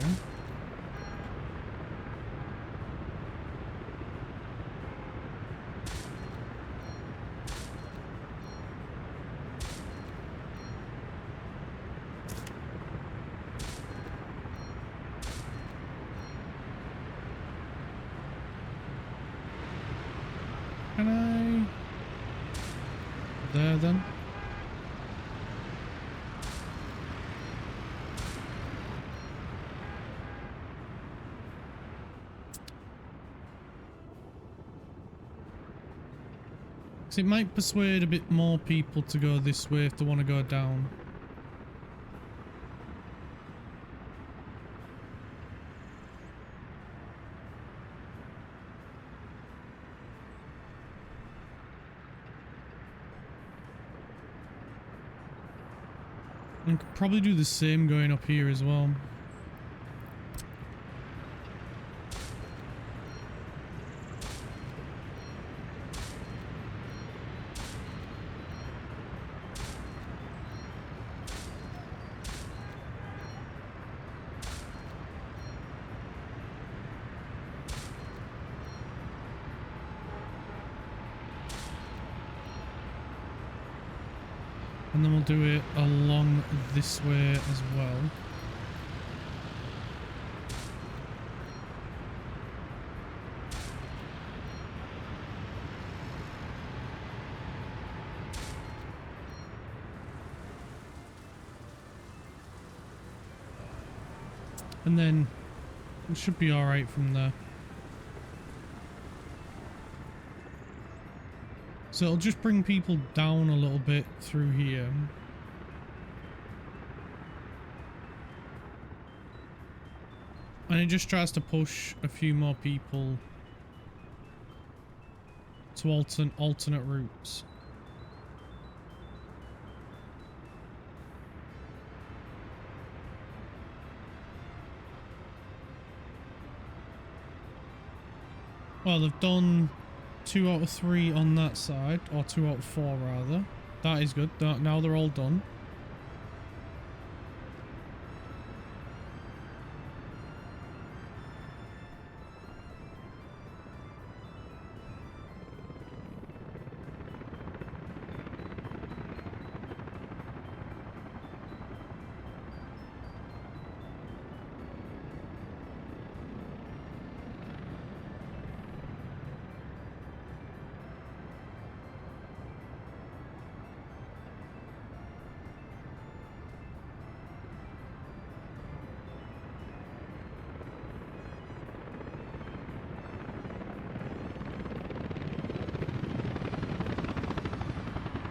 Can I? There then. It might persuade a bit more people to go this way if they want to go down. And could probably do the same going up here as well. And then we'll do it along this way as well. And then it should be alright from there. So it'll just bring people down a little bit through here. And it just tries to push a few more people to alternate routes. Well, they've done 2 out of 3 on that side, or 2 out of 4 rather. That is good. Now they're all done.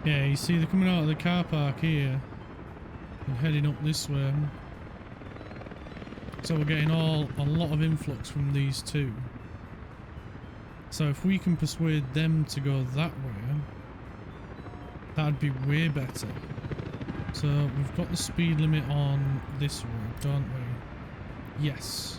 Yeah, you see they're coming out of the car park here and heading up this way. So we're getting a lot of influx from these two. So if we can persuade them to go that way, that'd be way better. So we've got the speed limit on this road, don't we? Yes.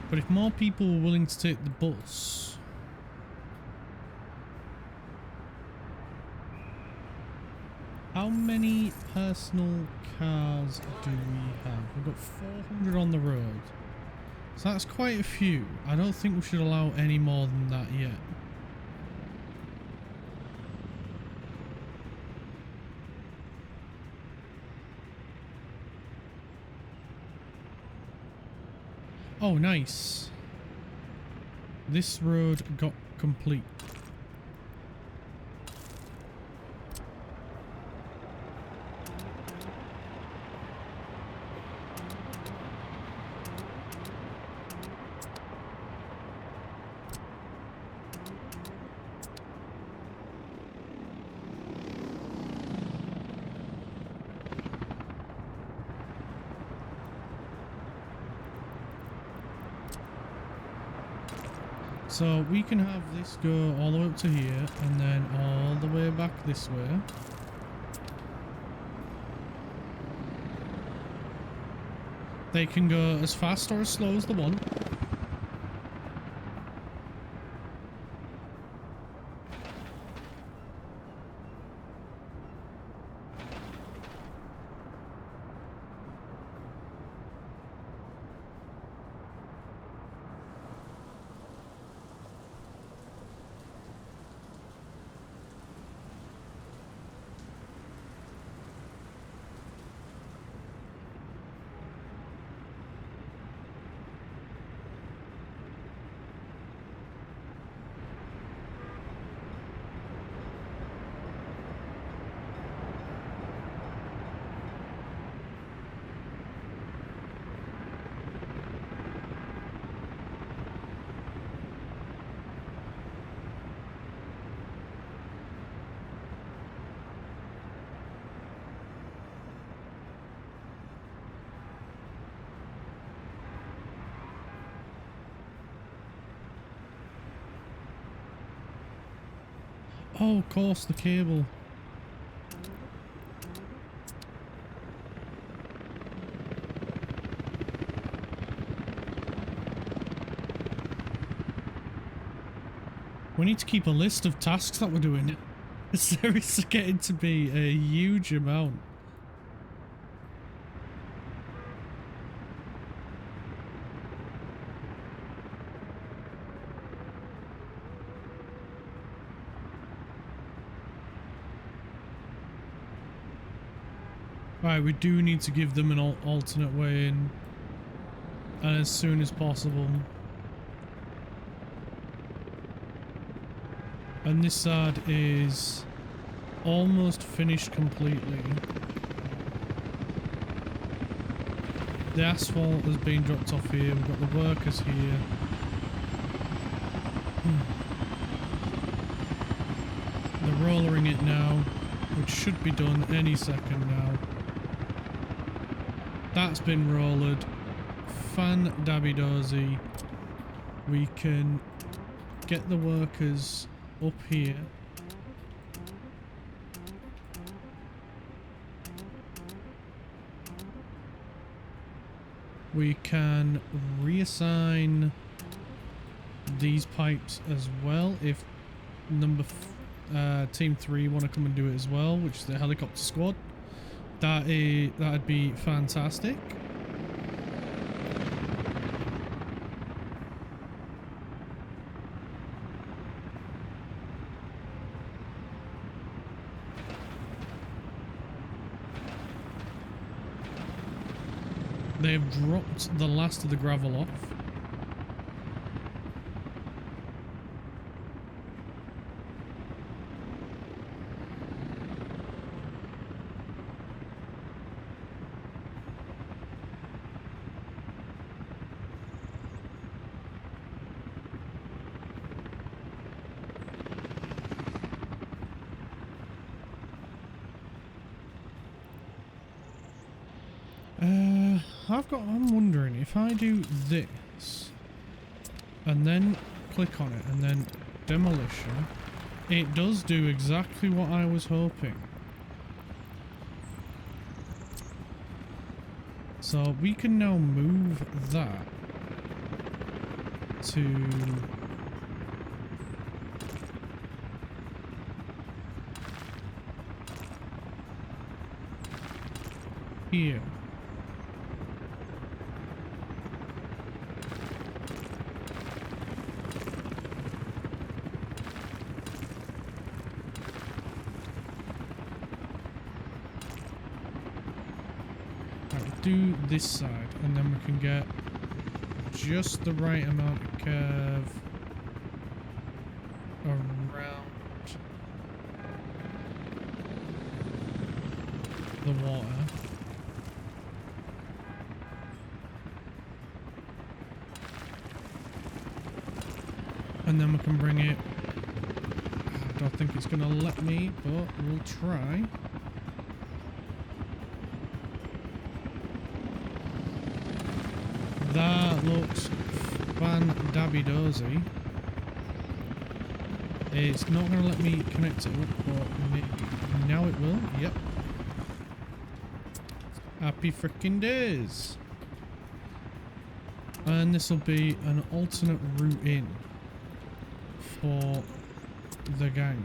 But if more people were willing to take the bus, how many personal cars do we have? We've got 400 on the road. So that's quite a few. I don't think we should allow any more than that yet. Oh, nice. This road got complete. So we can have this go all the way up to here and then all the way back this way. They can go as fast or as slow as they want. Oh, of course, the cable. We need to keep a list of tasks that we're doing. There is getting to be a huge amount. Right, we do need to give them an alternate way in, and as soon as possible. And this side is almost finished completely. The asphalt has been dropped off here, we've got the workers here. They're rollering it now, which should be done any second now. That's been rollered. Fan-dabby-dozy. We can get the workers up here. We can reassign these pipes as well if team 3 want to come and do it as well, which is the helicopter squad. That'd be fantastic. They've dropped the last of the gravel off. I'm wondering if I do this and then click on it and then demolition, it does do exactly what I was hoping. So we can now move that to here. Do this side and then we can get just the right amount of curve around the water. And then we can bring it. I don't think it's gonna let me, but we'll try. That looks fan-dabby-dozy. It's not going to let me connect it up, but maybe now it will. Yep. Happy freaking days. And this will be an alternate route in for the gang.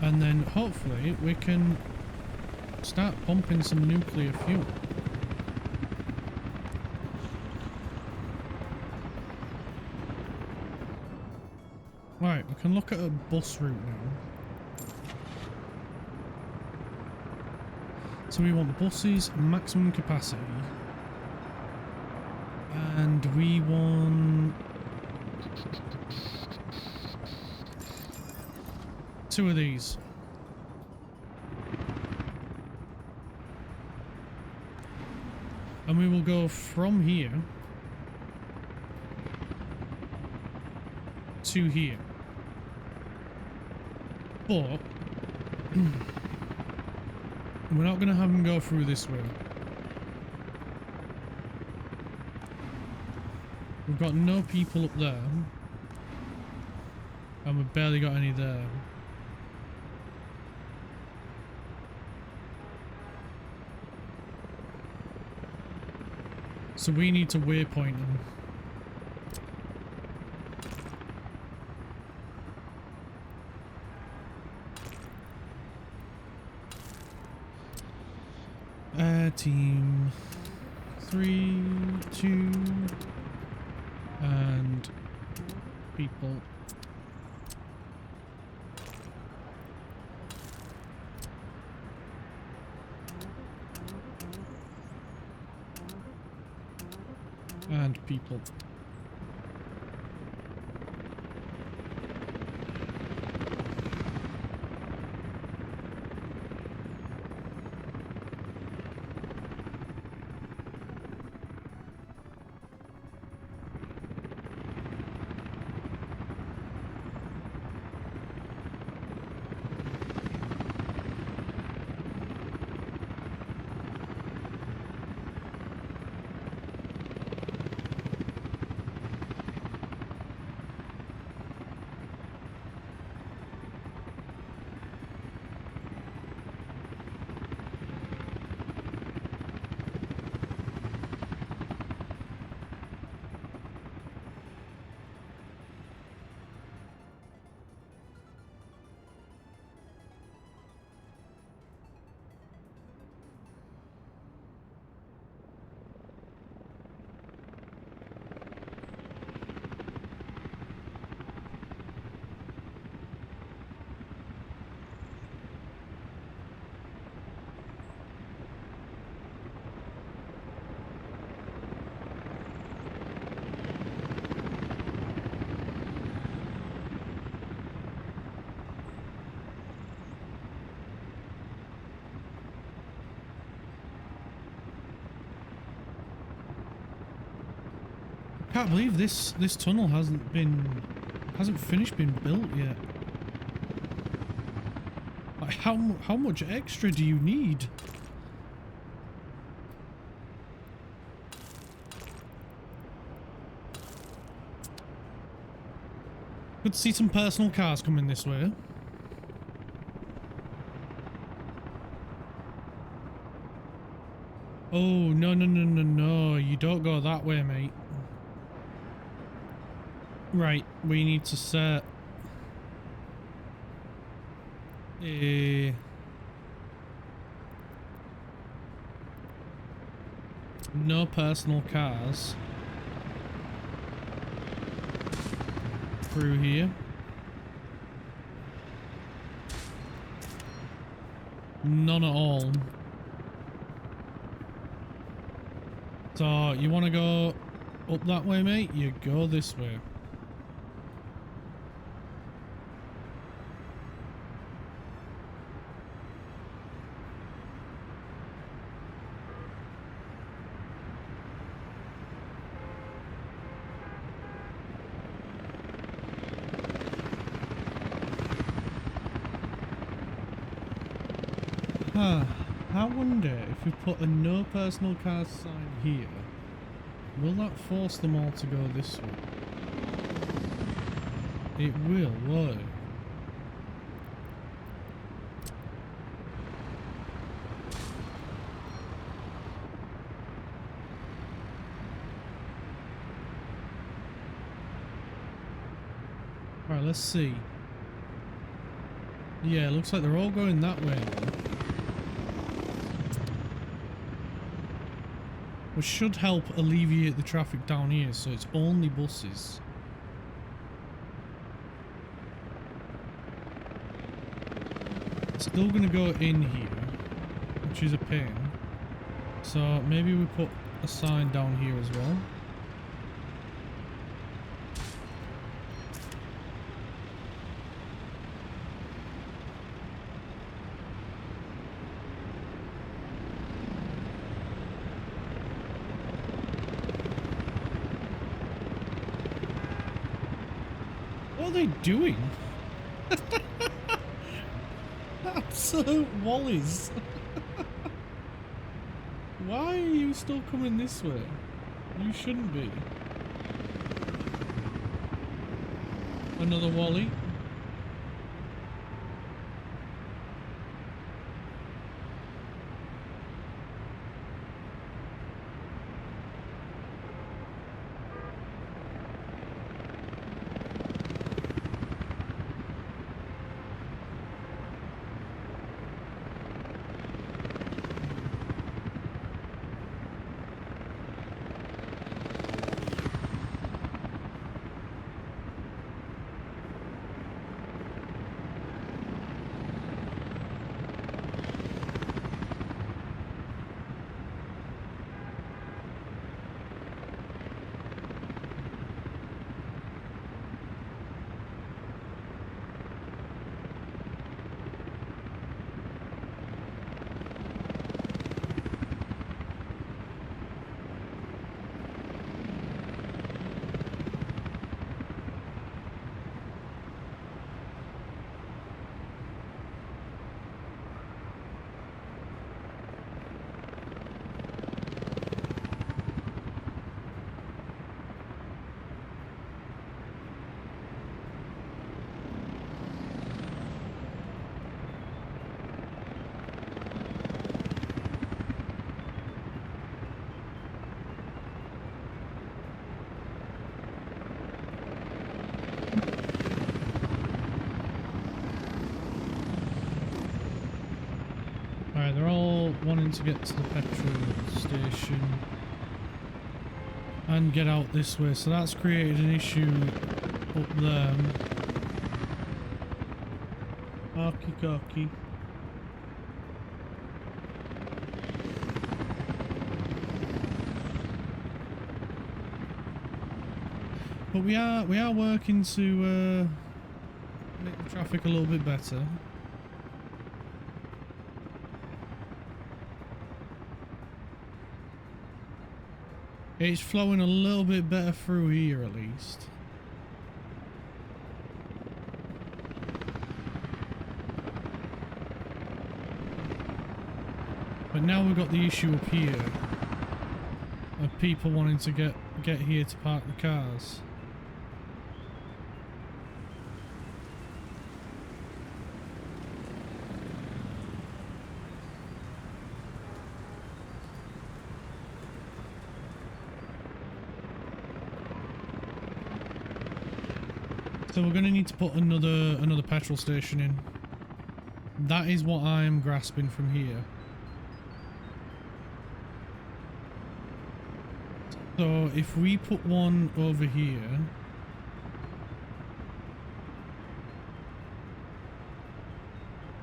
And then hopefully we can start pumping some nuclear fuel. Right, we can look at a bus route now. So we want buses, maximum capacity. And we want 2 of these. And we will go from here to here. But we're not going to have them go through this way. We've got no people up there. And we've barely got any there. So we need to waypoint them. Team 3, 2, and people. And people. I can't believe this tunnel hasn't finished being built yet. Like how much extra do you need? Good to see some personal cars coming this way. Oh, no, no, no, no, no. You don't go that way, mate. Right, we need to set no personal cars through here. None at all. So you want to go up that way, mate? You go this way. I wonder if we put a no personal cars sign here, will that force them all to go this way? It will, won't it? Alright, let's see. Yeah, looks like they're all going that way now. Which should help alleviate the traffic down here, so it's only buses. Still gonna go in here, which is a pain. So maybe we put a sign down here as well. What are they doing? Absolute wallies. Why are you still coming this way? You shouldn't be. Another wally. Right, they're all wanting to get to the petrol station and get out this way, so that's created an issue up there. Arky carky. But we are working to make the traffic a little bit better. It's flowing a little bit better through here at least. But now we've got the issue up here of people wanting to get here to park the cars. So we're going to need to put another petrol station in. That is what I'm grasping from here. So if we put one over here,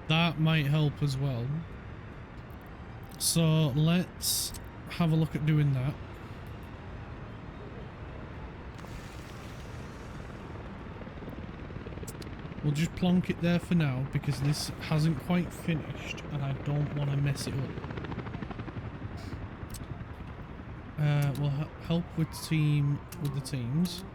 that might help as well. So let's have a look at doing that. We'll just plonk it there for now because this hasn't quite finished and I don't want to mess it up. We'll help with the teams.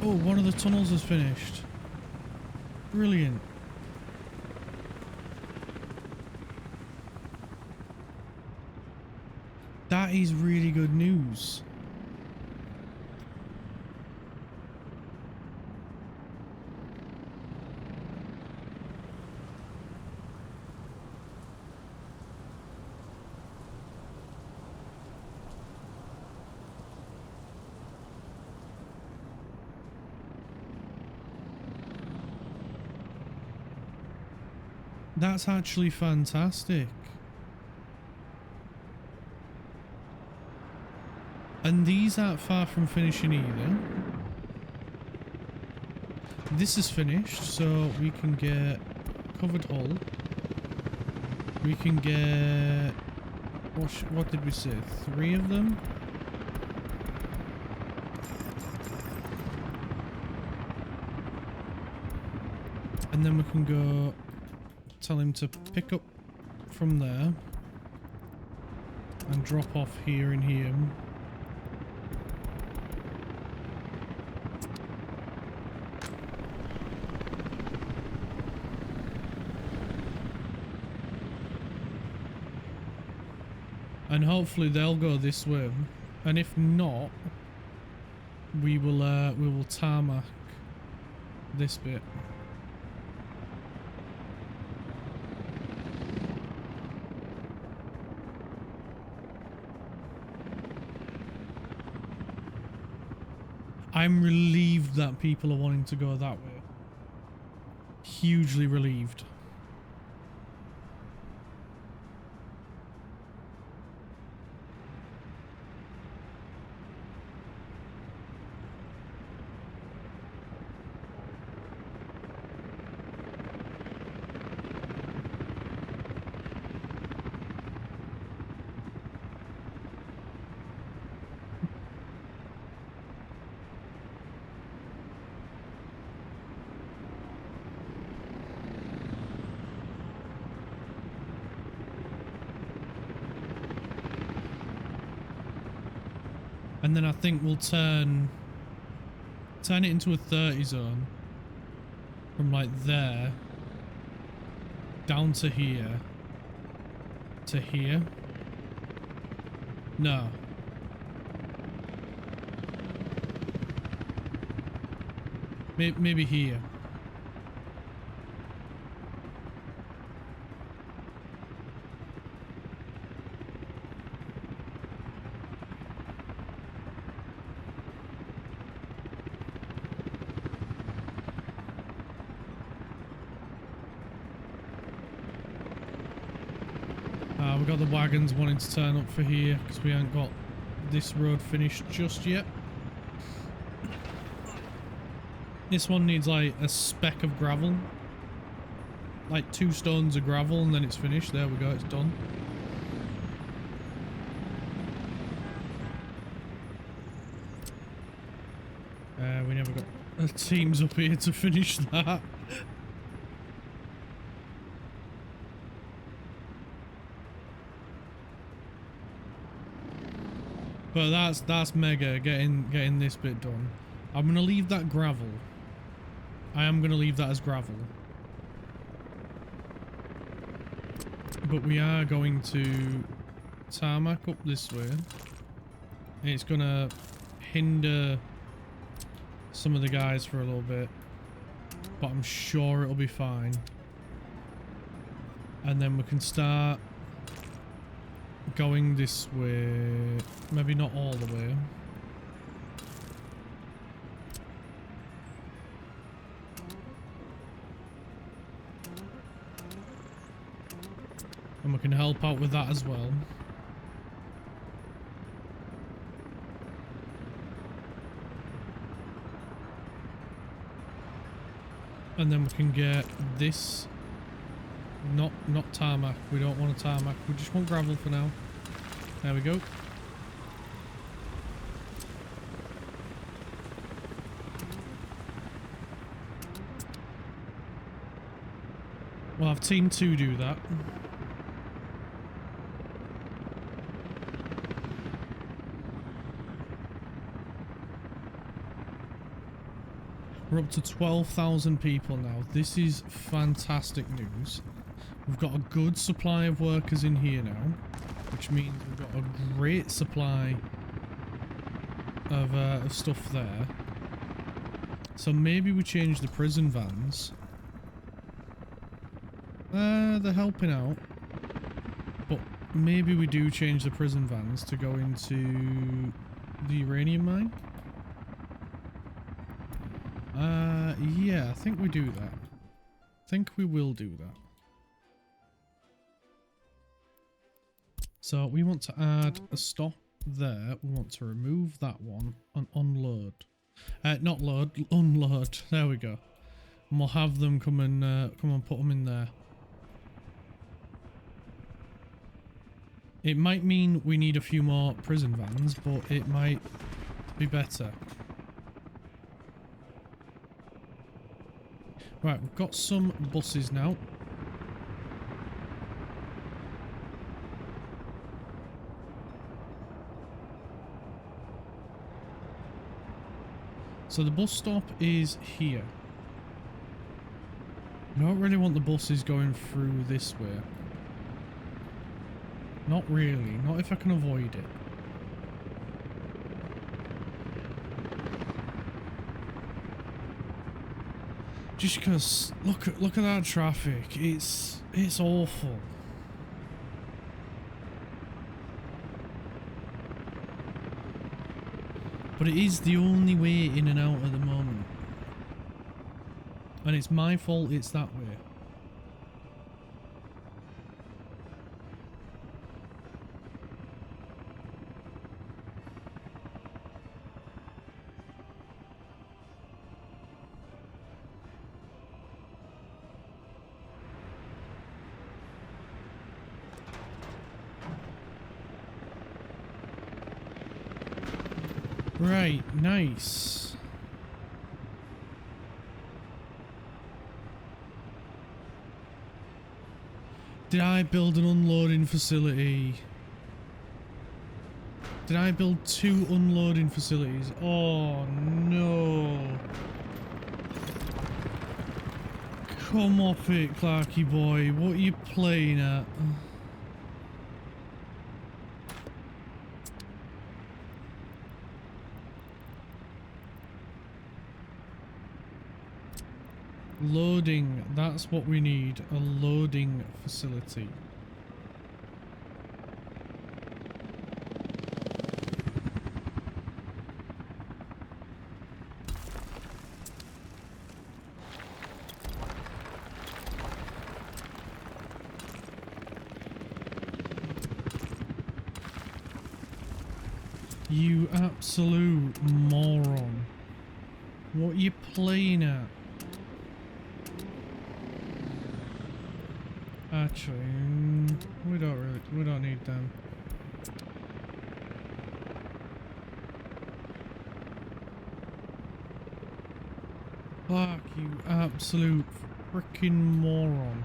Oh, one of the tunnels is finished. Brilliant. That is really good news. That's actually fantastic. And these aren't far from finishing either. This is finished, so we can get covered hull. We can get... What did we say? 3 of them? And then we can go tell him to pick up from there and drop off here and here. And hopefully they'll go this way, and if not, we will tarmac this bit. I'm relieved that people are wanting to go that way. Hugely relieved. And then I think we'll turn it into a 30 zone from like there down to here to here. No. Maybe here. we've got the wagons wanting to turn up for here because we haven't got this road finished just yet. This one needs like a speck of gravel. Like 2 stones of gravel and then it's finished. There we go, it's done. We never got teams up here to finish that. But that's mega, getting this bit done. I'm gonna leave that gravel. I am gonna leave that as gravel. But we are going to tarmac up this way. It's gonna hinder some of the guys for a little bit, but I'm sure it'll be fine. And then we can start going this way. Maybe not all the way. And we can help out with that as well. And then we can get this. Not tarmac. We don't want a tarmac. We just want gravel for now. There we go. We'll have team 2 do that. We're up to 12,000 people now. This is fantastic news. We've got a good supply of workers in here now, which means we've got a great supply of stuff there. So maybe we change the prison vans. They're helping out, but maybe we do change the prison vans to go into the uranium mine. Yeah, I think we do that. I think we will do that. So we want to add a stop there. We want to remove that one and unload. Not load, unload. There we go. And we'll have them come and put them in there. It might mean we need a few more prison vans, but it might be better. Right, we've got some buses now. So the bus stop is here. I don't really want the buses going through this way. Not really, not if I can avoid it. Just because look at that traffic. It's awful. But it is the only way in and out at the moment. And it's my fault it's that way. Right, nice. Did I build an unloading facility? Did I build 2 unloading facilities? Oh no. Come off it, Clarky boy. What are you playing at? Loading, that's what we need, a loading facility. You absolute moron. What are you playing at? Actually, we don't need them. Fuck, you absolute freaking moron.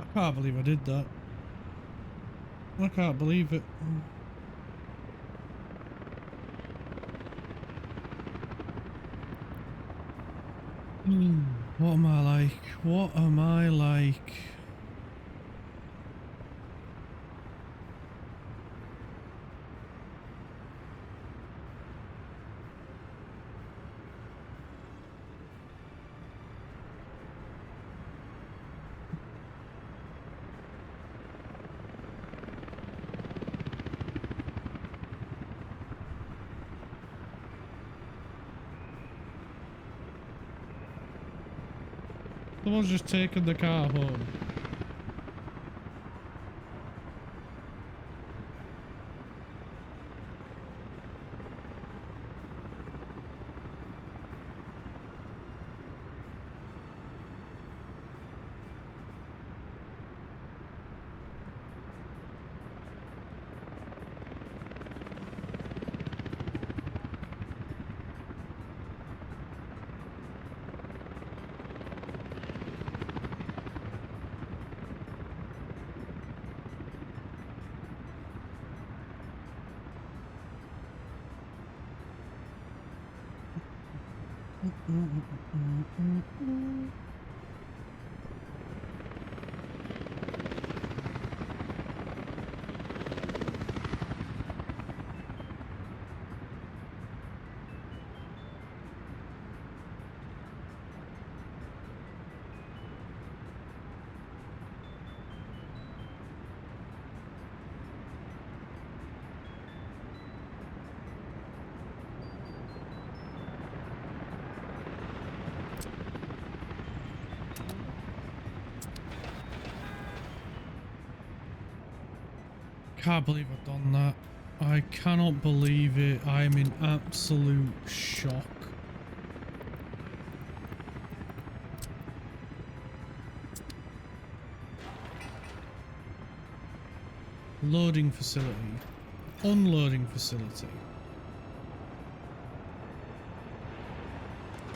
I can't believe I did that. I can't believe it. What am I like? What am I like? Someone's just taken the car home. Can't believe I've done that. I cannot believe it. I am in absolute shock. Loading facility. Unloading facility.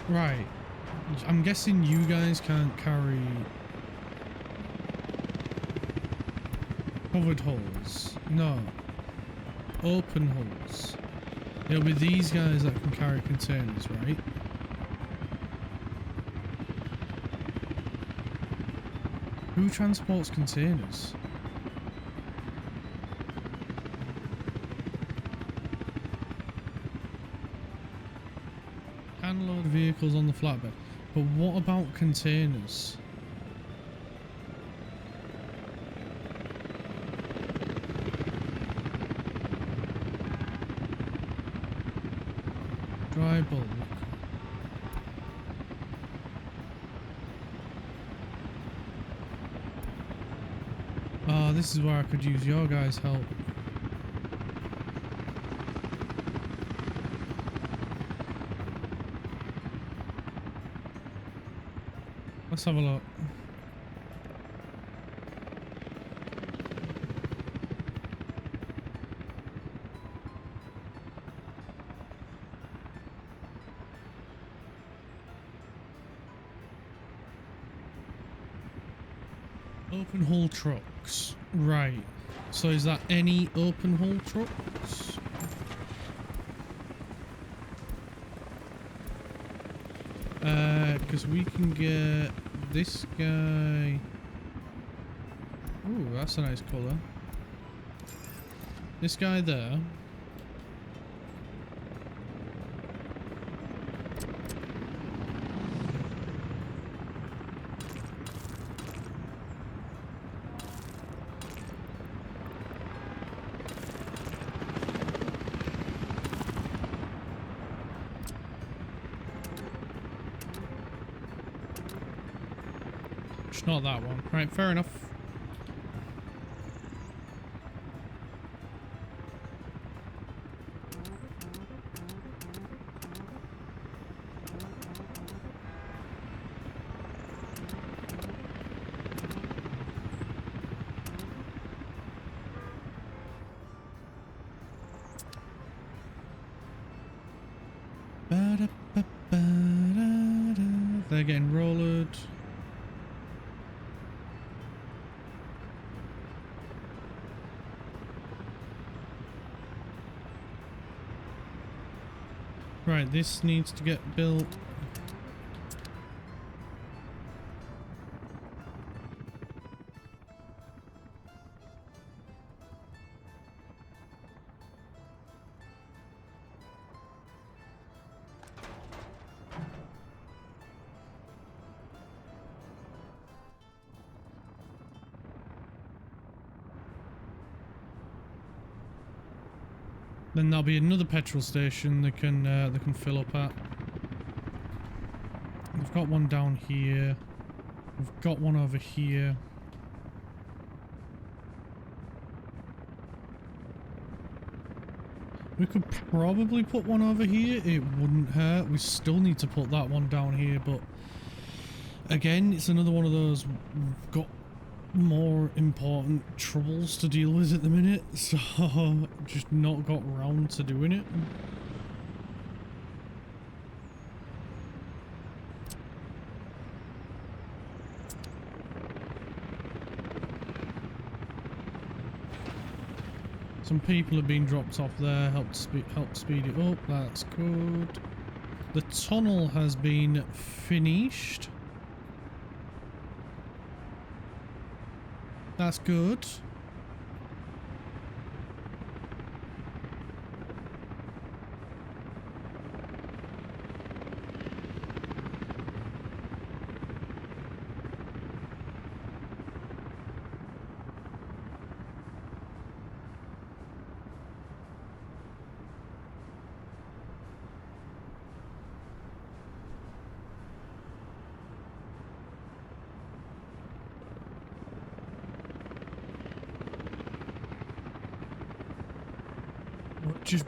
Right. I'm guessing you guys can't carry covered holes. No. Open holes. It'll be these guys that can carry containers, right? Who transports containers? Can load vehicles on the flatbed. But what about containers? Dry bulk. Oh, this is where I could use your guys' help. Let's have a look. Open haul trucks. Right. So is that any open haul trucks? Because we can get this guy. Ooh, that's a nice colour. This guy there. switch, not that one. Right, fair enough. They're getting rolled. Right, this needs to get built. Then there'll be another petrol station they can fill up at. We've got one down here. We've got one over here. We could probably put one over here. It wouldn't hurt. We still need to put that one down here, but again, it's another one of those. We've got more important troubles to deal with at the minute, so just not got around to doing it. Some people have been dropped off there, help speed it up. That's good. The tunnel has been finished. That's good.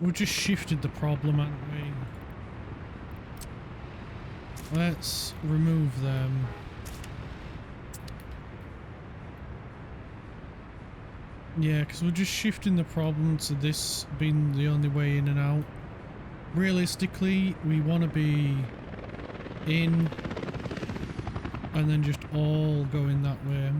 We've just shifted the problem, haven't we? Let's remove them. Yeah, because we're just shifting the problem to this being the only way in and out. Realistically, we want to be in and then just all going that way.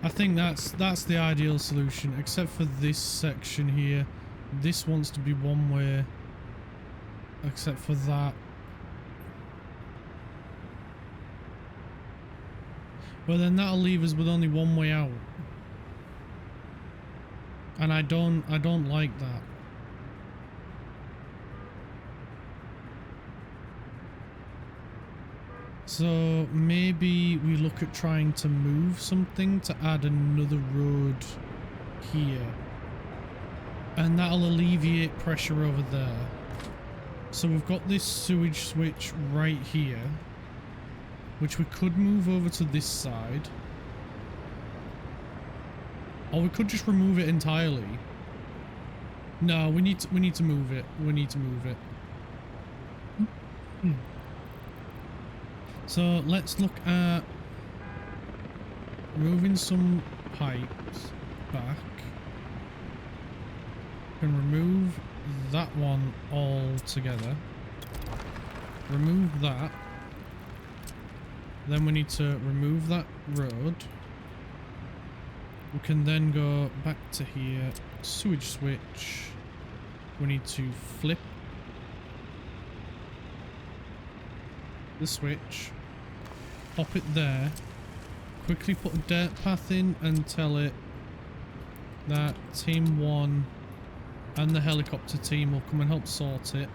I think that's the ideal solution, except for this section here. This wants to be one way, except for that. Well, then that'll leave us with only one way out, and I don't like that. So maybe we look at trying to move something to add another road here. And that'll alleviate pressure over there. So we've got this sewage switch right here, which we could move over to this side. Or we could just remove it entirely. No, we need to move it. We need to move it. So let's look at moving some pipes back. Can remove that one all together. Remove that. Then we need to remove that road. We can then go back to here. Sewage switch. We need to flip the switch. Pop it there. Quickly put a dirt path in and tell it that team 1 and the helicopter team will come and help sort it.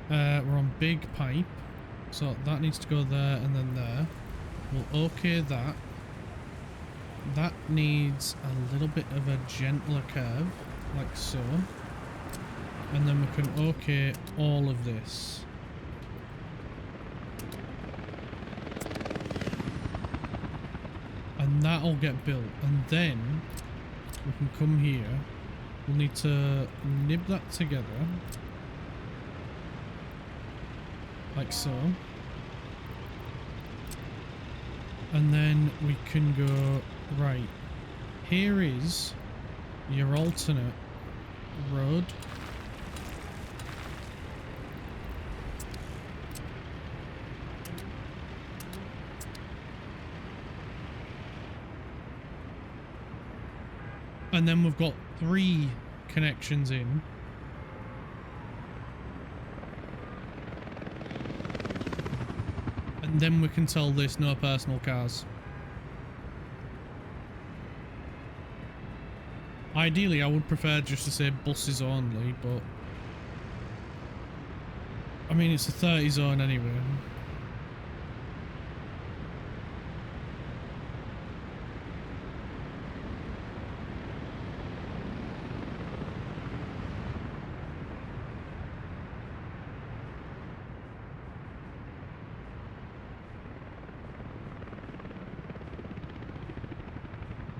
We're on big pipe, So that needs to go there and then there. We'll okay that. That needs a little bit of a gentler curve, like so. And then we can okay all of this. And that'll get built. And then we can come here. We'll need to nib that together. Like so. And then we can go, right, here is your alternate road. And then we've got 3 connections in. And then we can tell this no personal cars. Ideally, I would prefer just to say buses only, but I mean, it's a 30 zone anyway.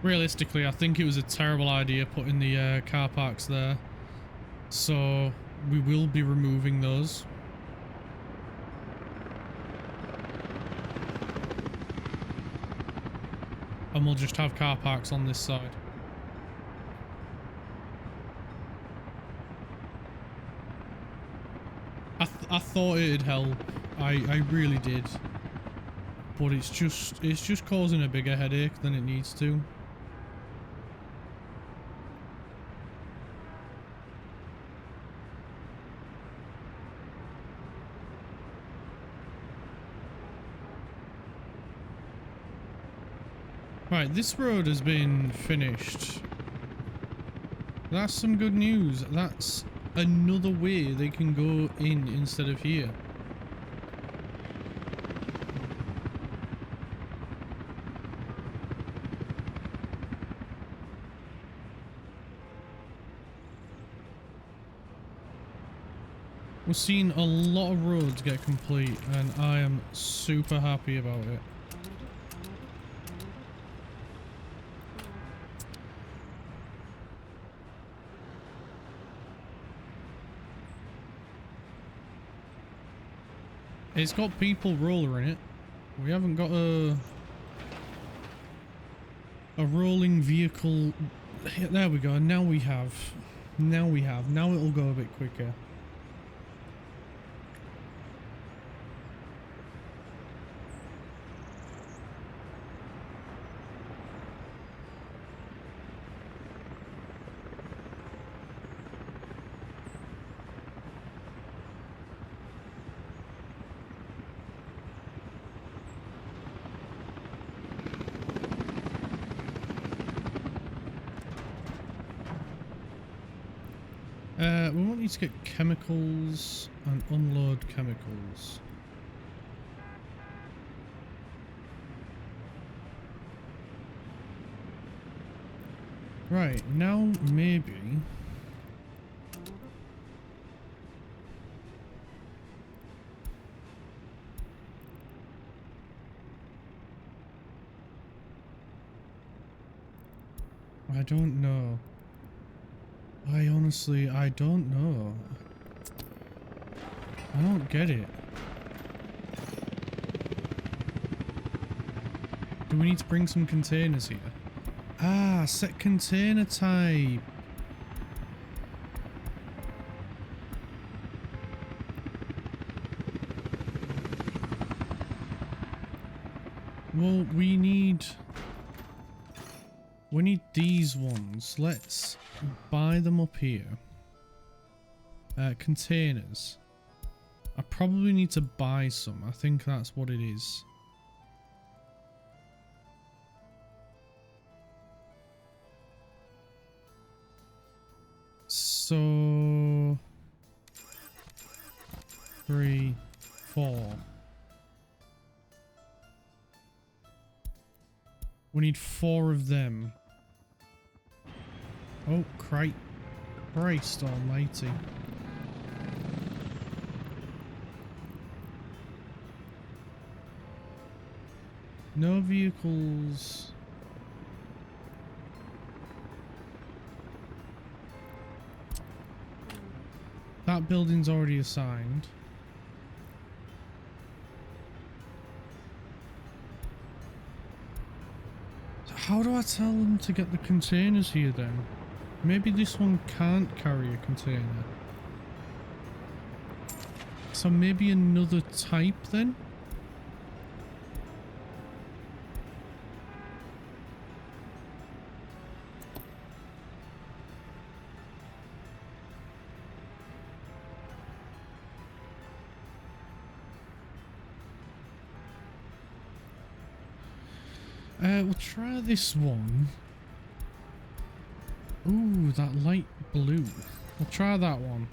Realistically, I think it was a terrible idea putting the car parks there. So we will be removing those. And we'll just have car parks on this side. I thought it'd help. I really did. But it's just causing a bigger headache than it needs to. Right, this road has been finished. That's some good news. That's another way they can go in instead of here. We're seeing a lot of roads get complete, and I am super happy about it. It's got people roller in it. We haven't got a rolling vehicle. There we go. Now we have. Now we have. Now it'll go a bit quicker. We want you to get chemicals and unload chemicals. Right, now maybe... I don't know. I honestly, I don't know. I don't get it. Do we need to bring some containers here? Ah, set container type. Well, we need these ones. Let's buy them up here. Containers. I probably need to buy some. I think that's what it is. So 3, 4. We need 4 of them. Oh, Christ almighty. No vehicles. That building's already assigned. So how do I tell them to get the containers here then? Maybe this one can't carry a container. So maybe another type then? We'll try this one. Ooh, that light blue. We'll try that one.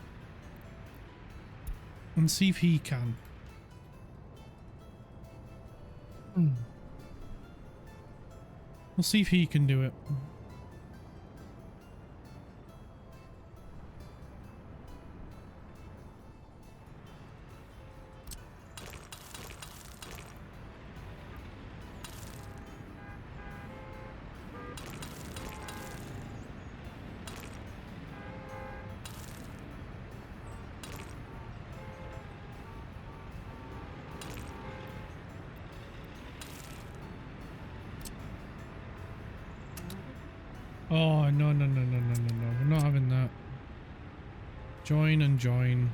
And see if he can. We'll see if he can do it. Oh, no. We're not having that. Join and join.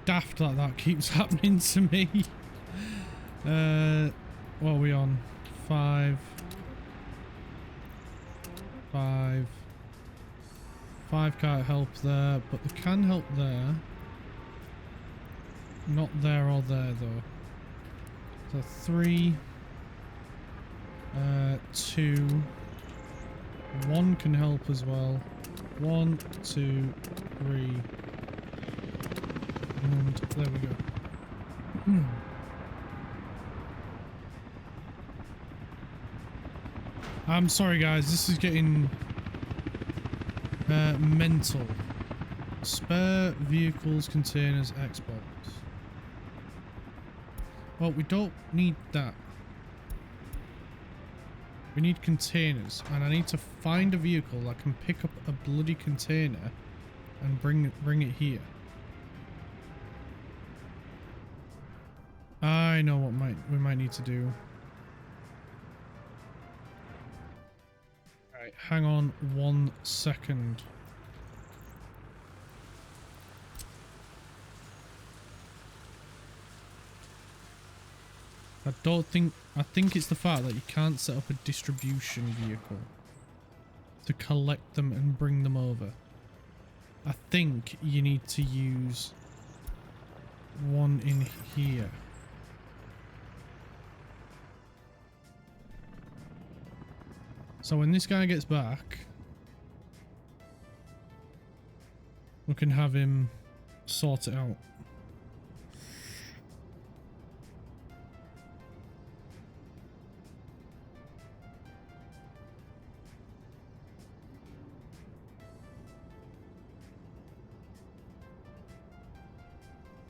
Daft like that keeps happening to me. What are we on? 5. 5 can't help there, but they can help there. Not there or there though. So 3. 2. 1 can help as well. 1, 2, 3. And there we go. I'm sorry guys, this is getting mental. Spare vehicles, containers, Xbox. Well, we don't need that. We need containers, and I need to find a vehicle that can pick up a bloody container and bring it here. I know what we might need to do. Alright, hang on 1 second. I think it's the fact that you can't set up a distribution vehicle to collect them and bring them over. I think you need to use one in here. So when this guy gets back, we can have him sort it out.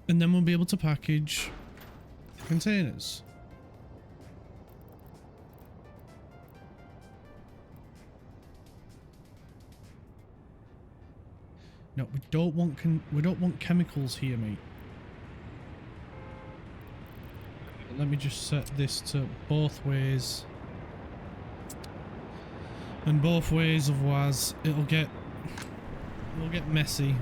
And then we'll be able to package containers. No, we don't want chemicals here, mate. Let me just set this to both ways. And both ways, otherwise it'll get messy.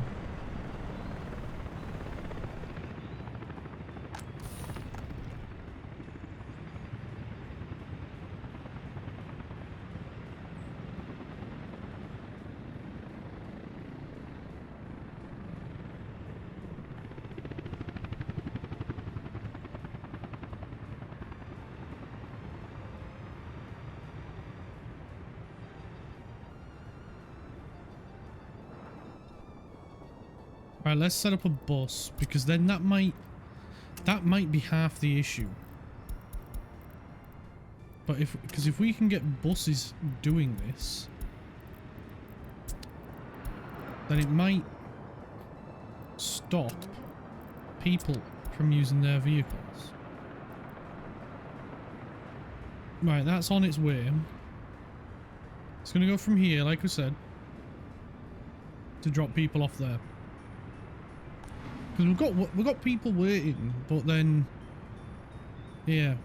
Right, let's set up a bus, because then that might be half the issue. But because if we can get buses doing this, then it might stop people from using their vehicles. Right, that's on its way. It's gonna go from here, like I said, to drop people off there. Because we've got people waiting, but then, yeah.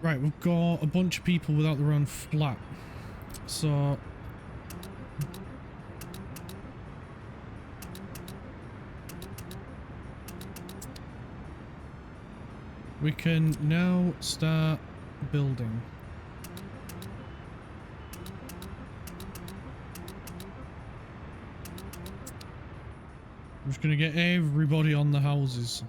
Right, we've got a bunch of people without their own flat, so we can now start building. I'm just gonna get everybody on the houses.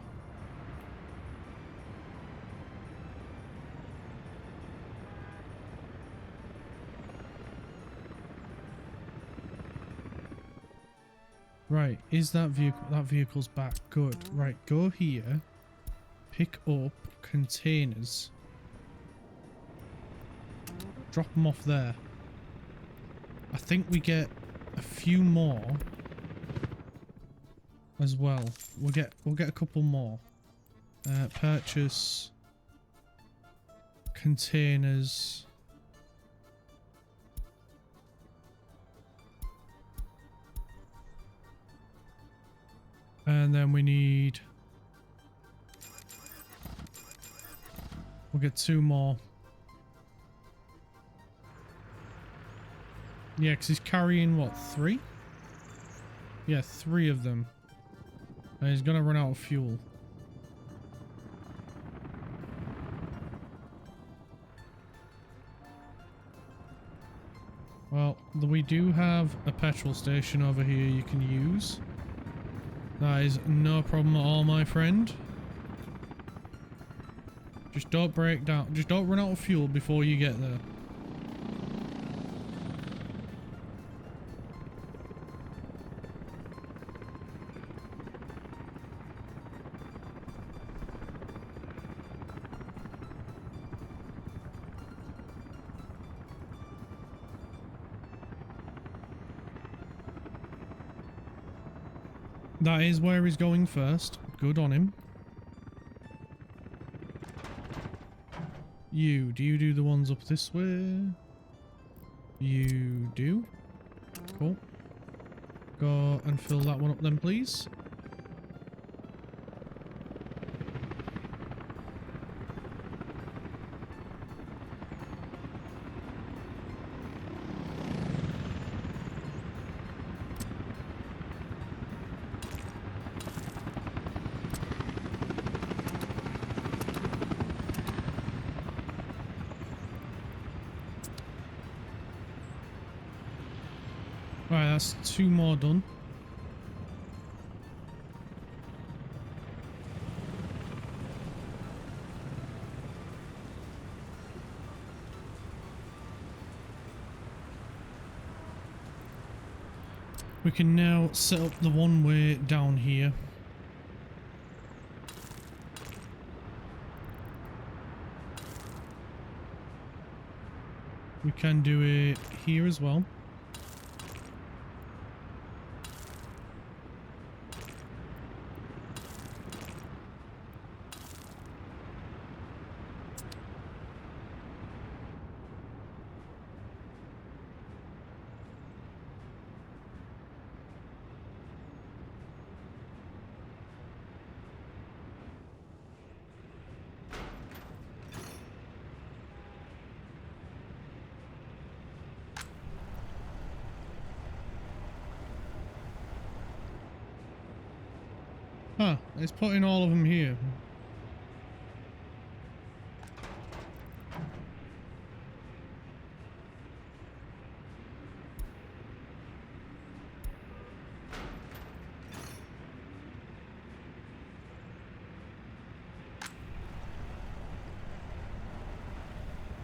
Right, is that vehicle's back? Good. Right, go here. Pick up containers. Drop them off there. I think we get a few more as well. We'll get a couple more. Purchase containers. And then we need... We'll get 2 more. Yeah, because he's carrying, what, 3? Yeah, 3 of them. And he's gonna run out of fuel. Well, we do have a petrol station over here you can use. That is no problem at all, my friend. Just don't break down. Just don't run out of fuel before you get there. That is where he's going first. Good on him. Do you do the ones up this way? You do. Cool. Go and fill that one up then, please. Right, that's 2 more done. We can now set up the one way down here. We can do it here as well. Huh, it's putting all of them here.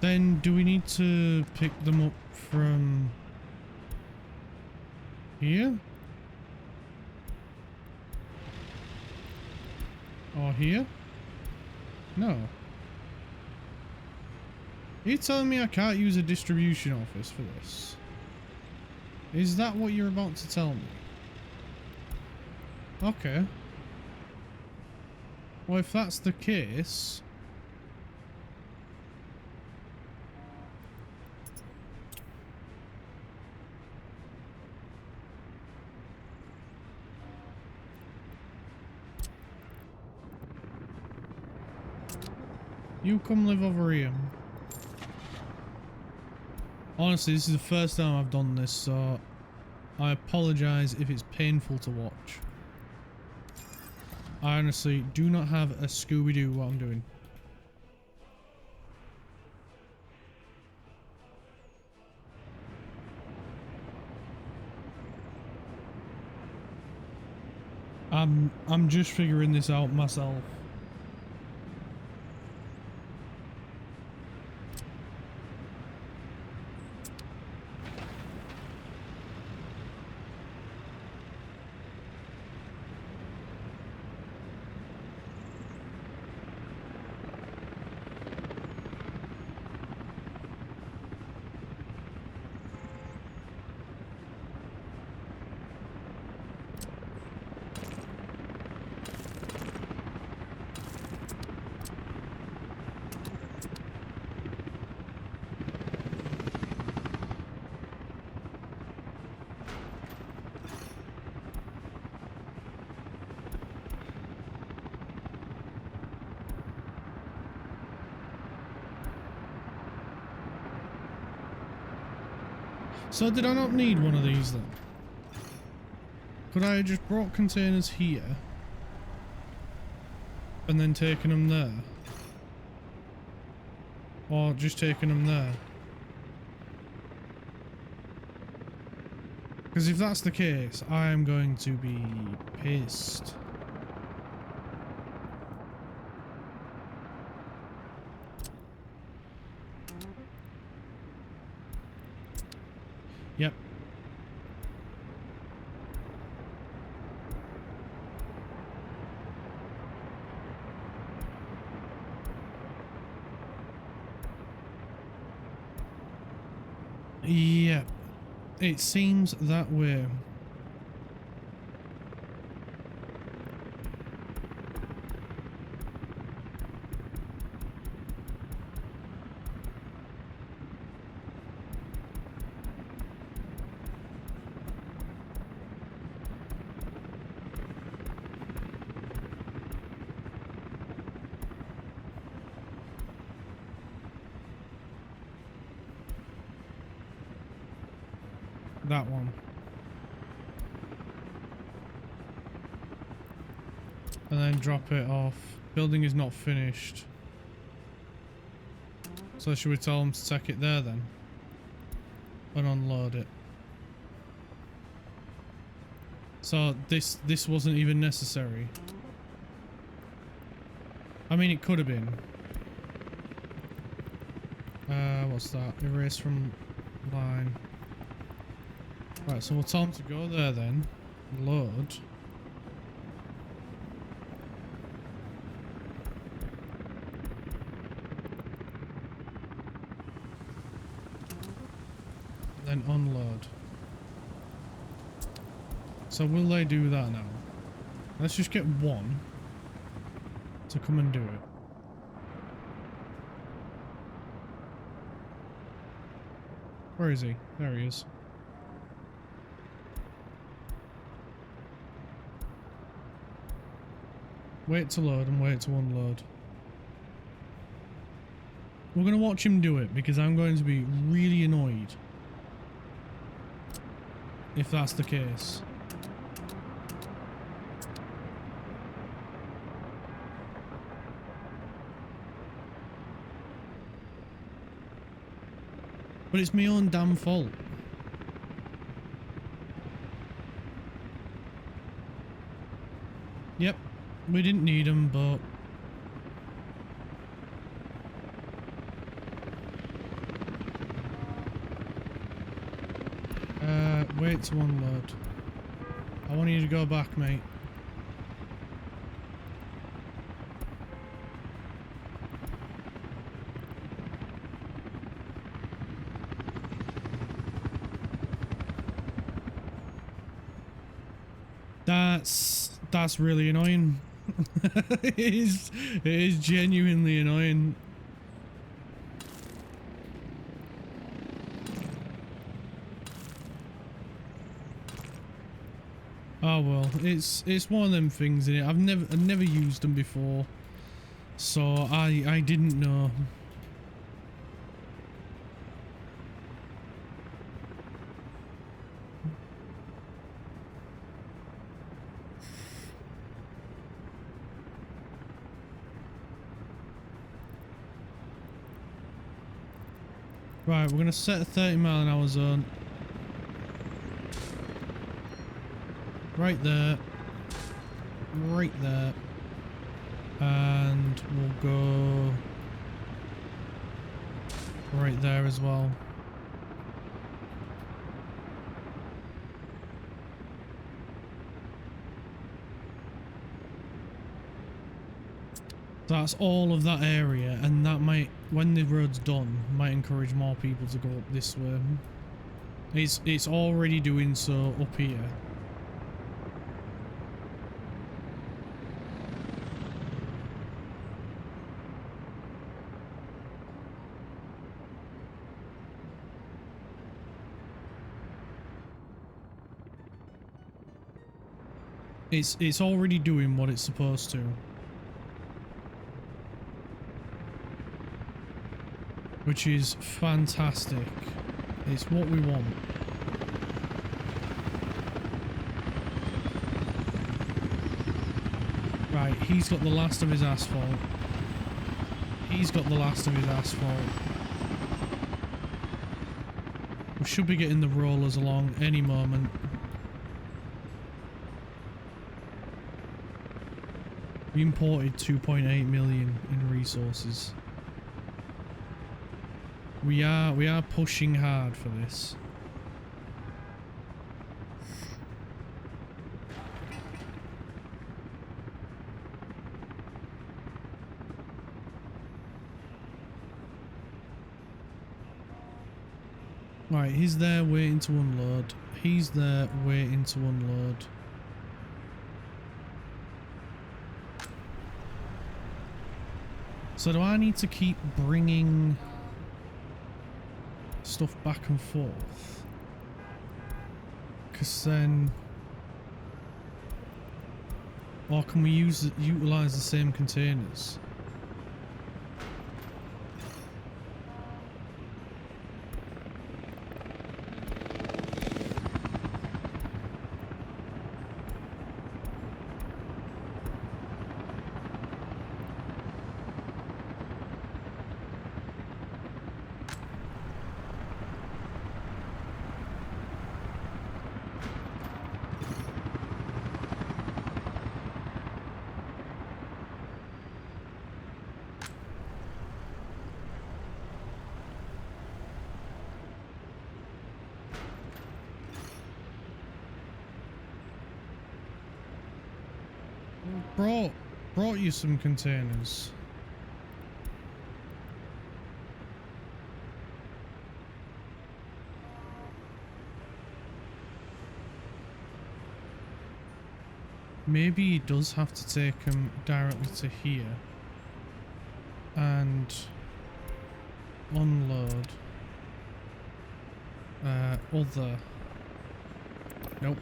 Then do we need to pick them up from here? Or here? No. Are you telling me I can't use a distribution office for this? Is that what you're about to tell me? Okay. Well, if that's the case... You come live over here. Honestly, this is the first time I've done this, so I apologise if it's painful to watch. I honestly do not have a Scooby-Doo what I'm doing. I'm just figuring this out myself. So did I not need one of these then? Could I have just brought containers here and then taken them there? Or just taken them there? Because if that's the case, I am going to be pissed. Yep. Yep. It seems that way. That one. And then drop it off. Building is not finished. So should we tell them to take it there then? And unload it. So this wasn't even necessary. I mean, it could have been. What's that? Erase from line. Right, so we'll tell them to go there then. Load. Then unload. So will they do that now? Let's just get one to come and do it. Where is he? There he is. Wait to load and wait to unload. We're going to watch him do it because I'm going to be really annoyed if that's the case. But it's my own damn fault. Yep. We didn't need them, but... wait to unload. I want you to go back, mate. That's really annoying. It is genuinely annoying. Oh well, it's one of them things in it. I've never used them before, so I didn't know. Right, we're gonna set a 30-mile-an-hour zone. Right there. Right there. And we'll go right there as well. That's all of that area, and that might, when the road's done, might encourage more people to go up this way. It's already doing so up here. It's already doing what it's supposed to. Which is fantastic. It's what we want. Right, he's got the last of his asphalt. He's got the last of his asphalt. We should be getting the rollers along any moment. We imported 2.8 million in resources. We are pushing hard for this. Right, he's there waiting to unload. He's there waiting to unload. So do I need to keep bringing stuff back and forth? Because then... Or can we utilize the same containers? Brought you some containers. Maybe he does have to take them directly to here and unload. Other. Nope.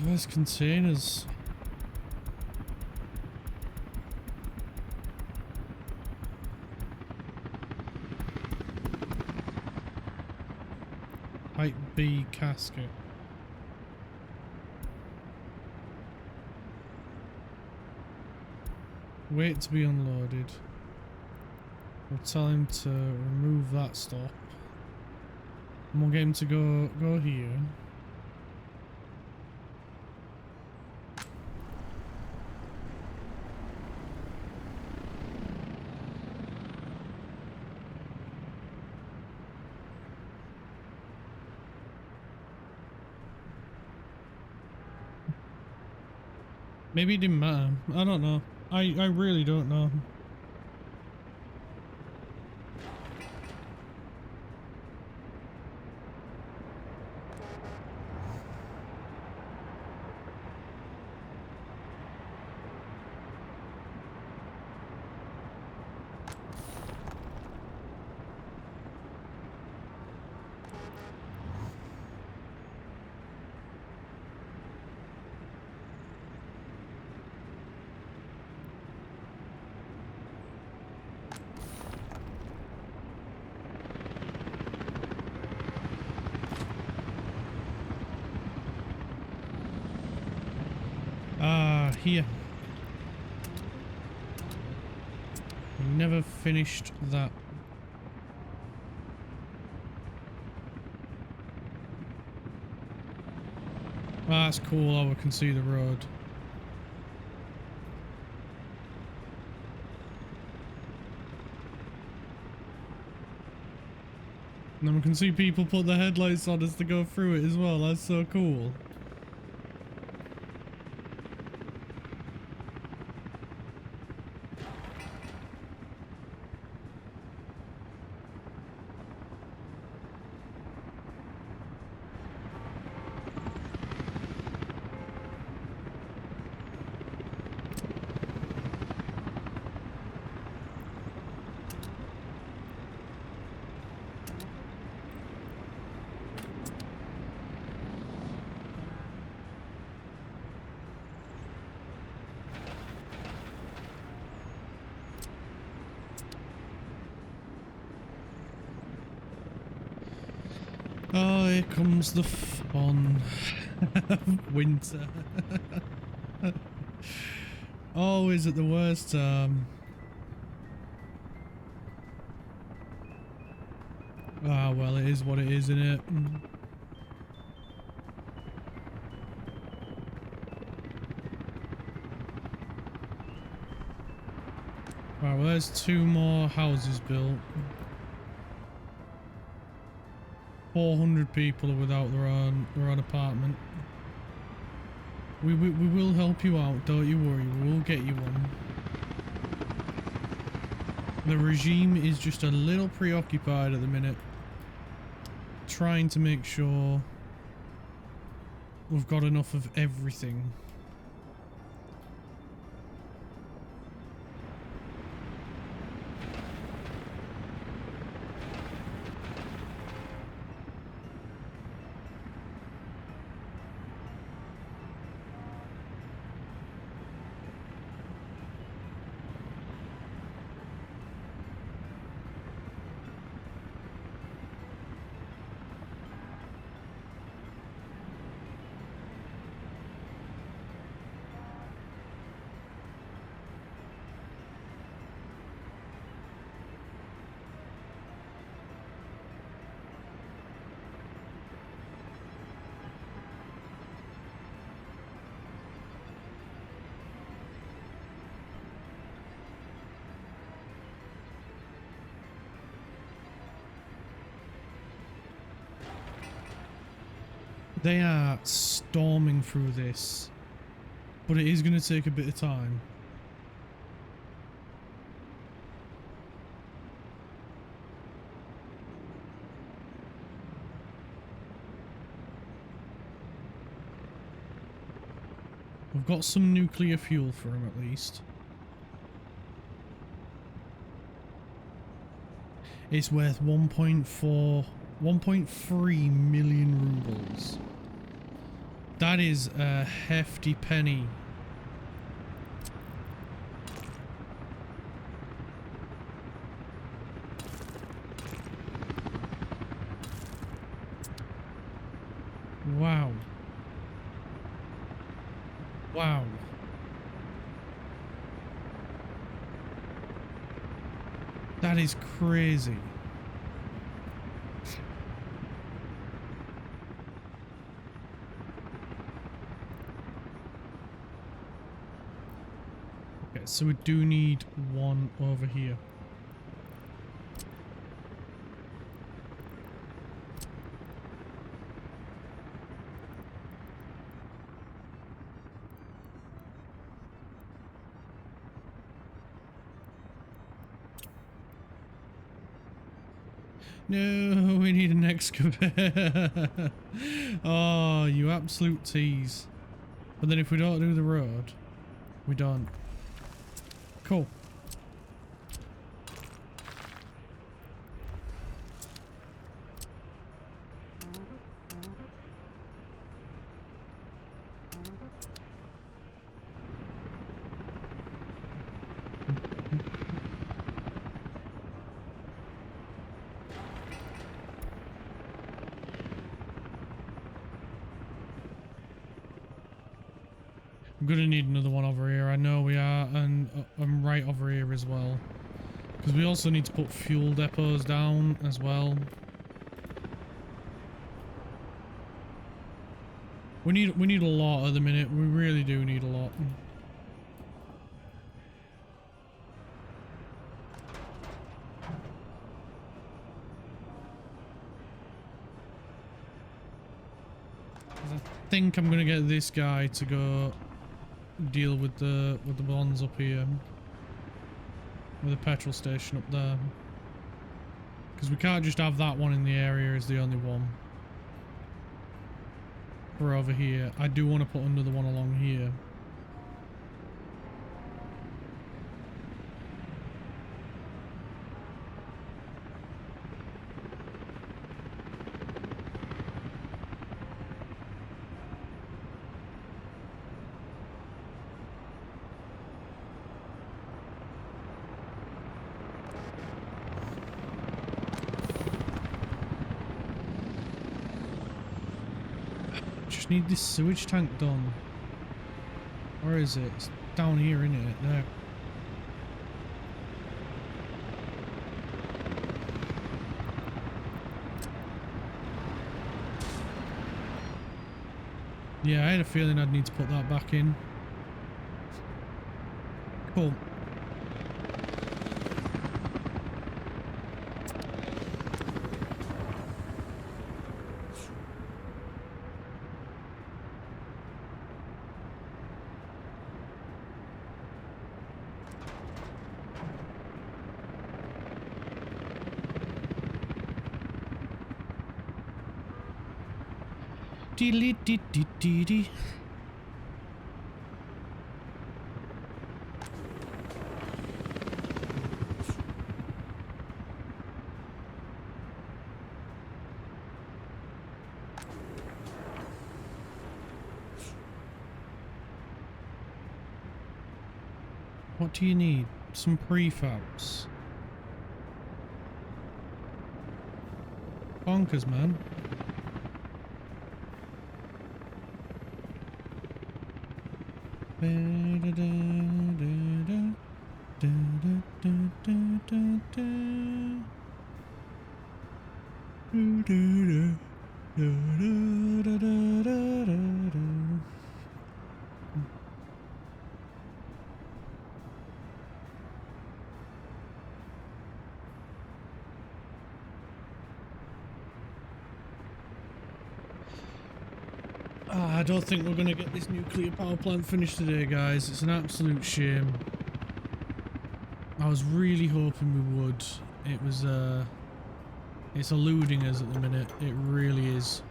Where's containers? Type B casket. Wait to be unloaded. We'll tell him to remove that stop. And we'll get him to go here. Maybe it didn't matter. I don't know. I really don't know. here. We never finished that. Ah, that's cool how we can see the road. And then we can see people put their headlights on as they go through it as well. That's so cool. Oh, here comes the fun. Winter. Always at the worst time. Ah, well, it is what it is, isn't it? Right, well, there's 2 more houses built. 400 people are without their own apartment. We will help you out, don't you worry, we will get you one. The regime is just a little preoccupied at the minute, trying to make sure we've got enough of everything. They are storming through this, but it is going to take a bit of time. We've got some nuclear fuel for them at least. It's worth 1.3 million rubles. That is a hefty penny. Wow. Wow. That is crazy. Okay, so we do need one over here. No, we need an excavator. Oh, you absolute tease. But then if we don't do the road, we don't. Cool. I'm gonna need another one over here. I know we are, and I'm right over here as well. Because we also need to put fuel depots down as well. We need a lot at the minute. We really do need a lot. I think I'm gonna get this guy to go deal with the ones up here, with the petrol station up there, because we can't just have that one in the area as the only one. For over here, I do want to put another one along here. Just need this sewage tank done. Where is it? It's down here, isn't it? There. Yeah, I had a feeling I'd need to put that back in. Cool. Dee-lee-dee-dee-dee-dee. What do you need? Some prefabs. Bonkers, man. I don't think we're going to get this nuclear power plant finished today, guys. It's an absolute shame. I was really hoping we would. It was, it's eluding us at the minute. It really is.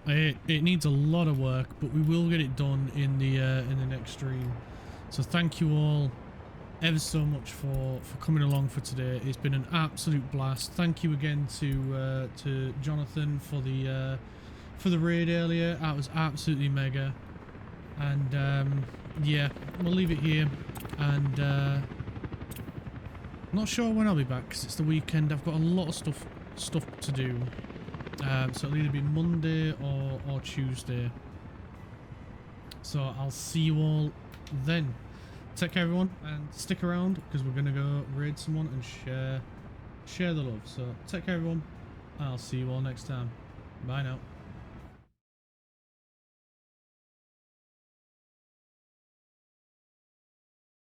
It needs a lot of work, but we will get it done in the next stream. So thank you all ever so much for coming along for today. It's been an absolute blast. Thank you again to Jonathan for the raid earlier. That was absolutely mega. And yeah, we'll leave it here. And not sure when I'll be back because it's the weekend. I've got a lot of stuff to do. So it'll either be Monday or Tuesday. So I'll see you all then. Take care, everyone, and stick around because we're gonna go raid someone and share the love. So take care, everyone. I'll see you all next time. Bye now.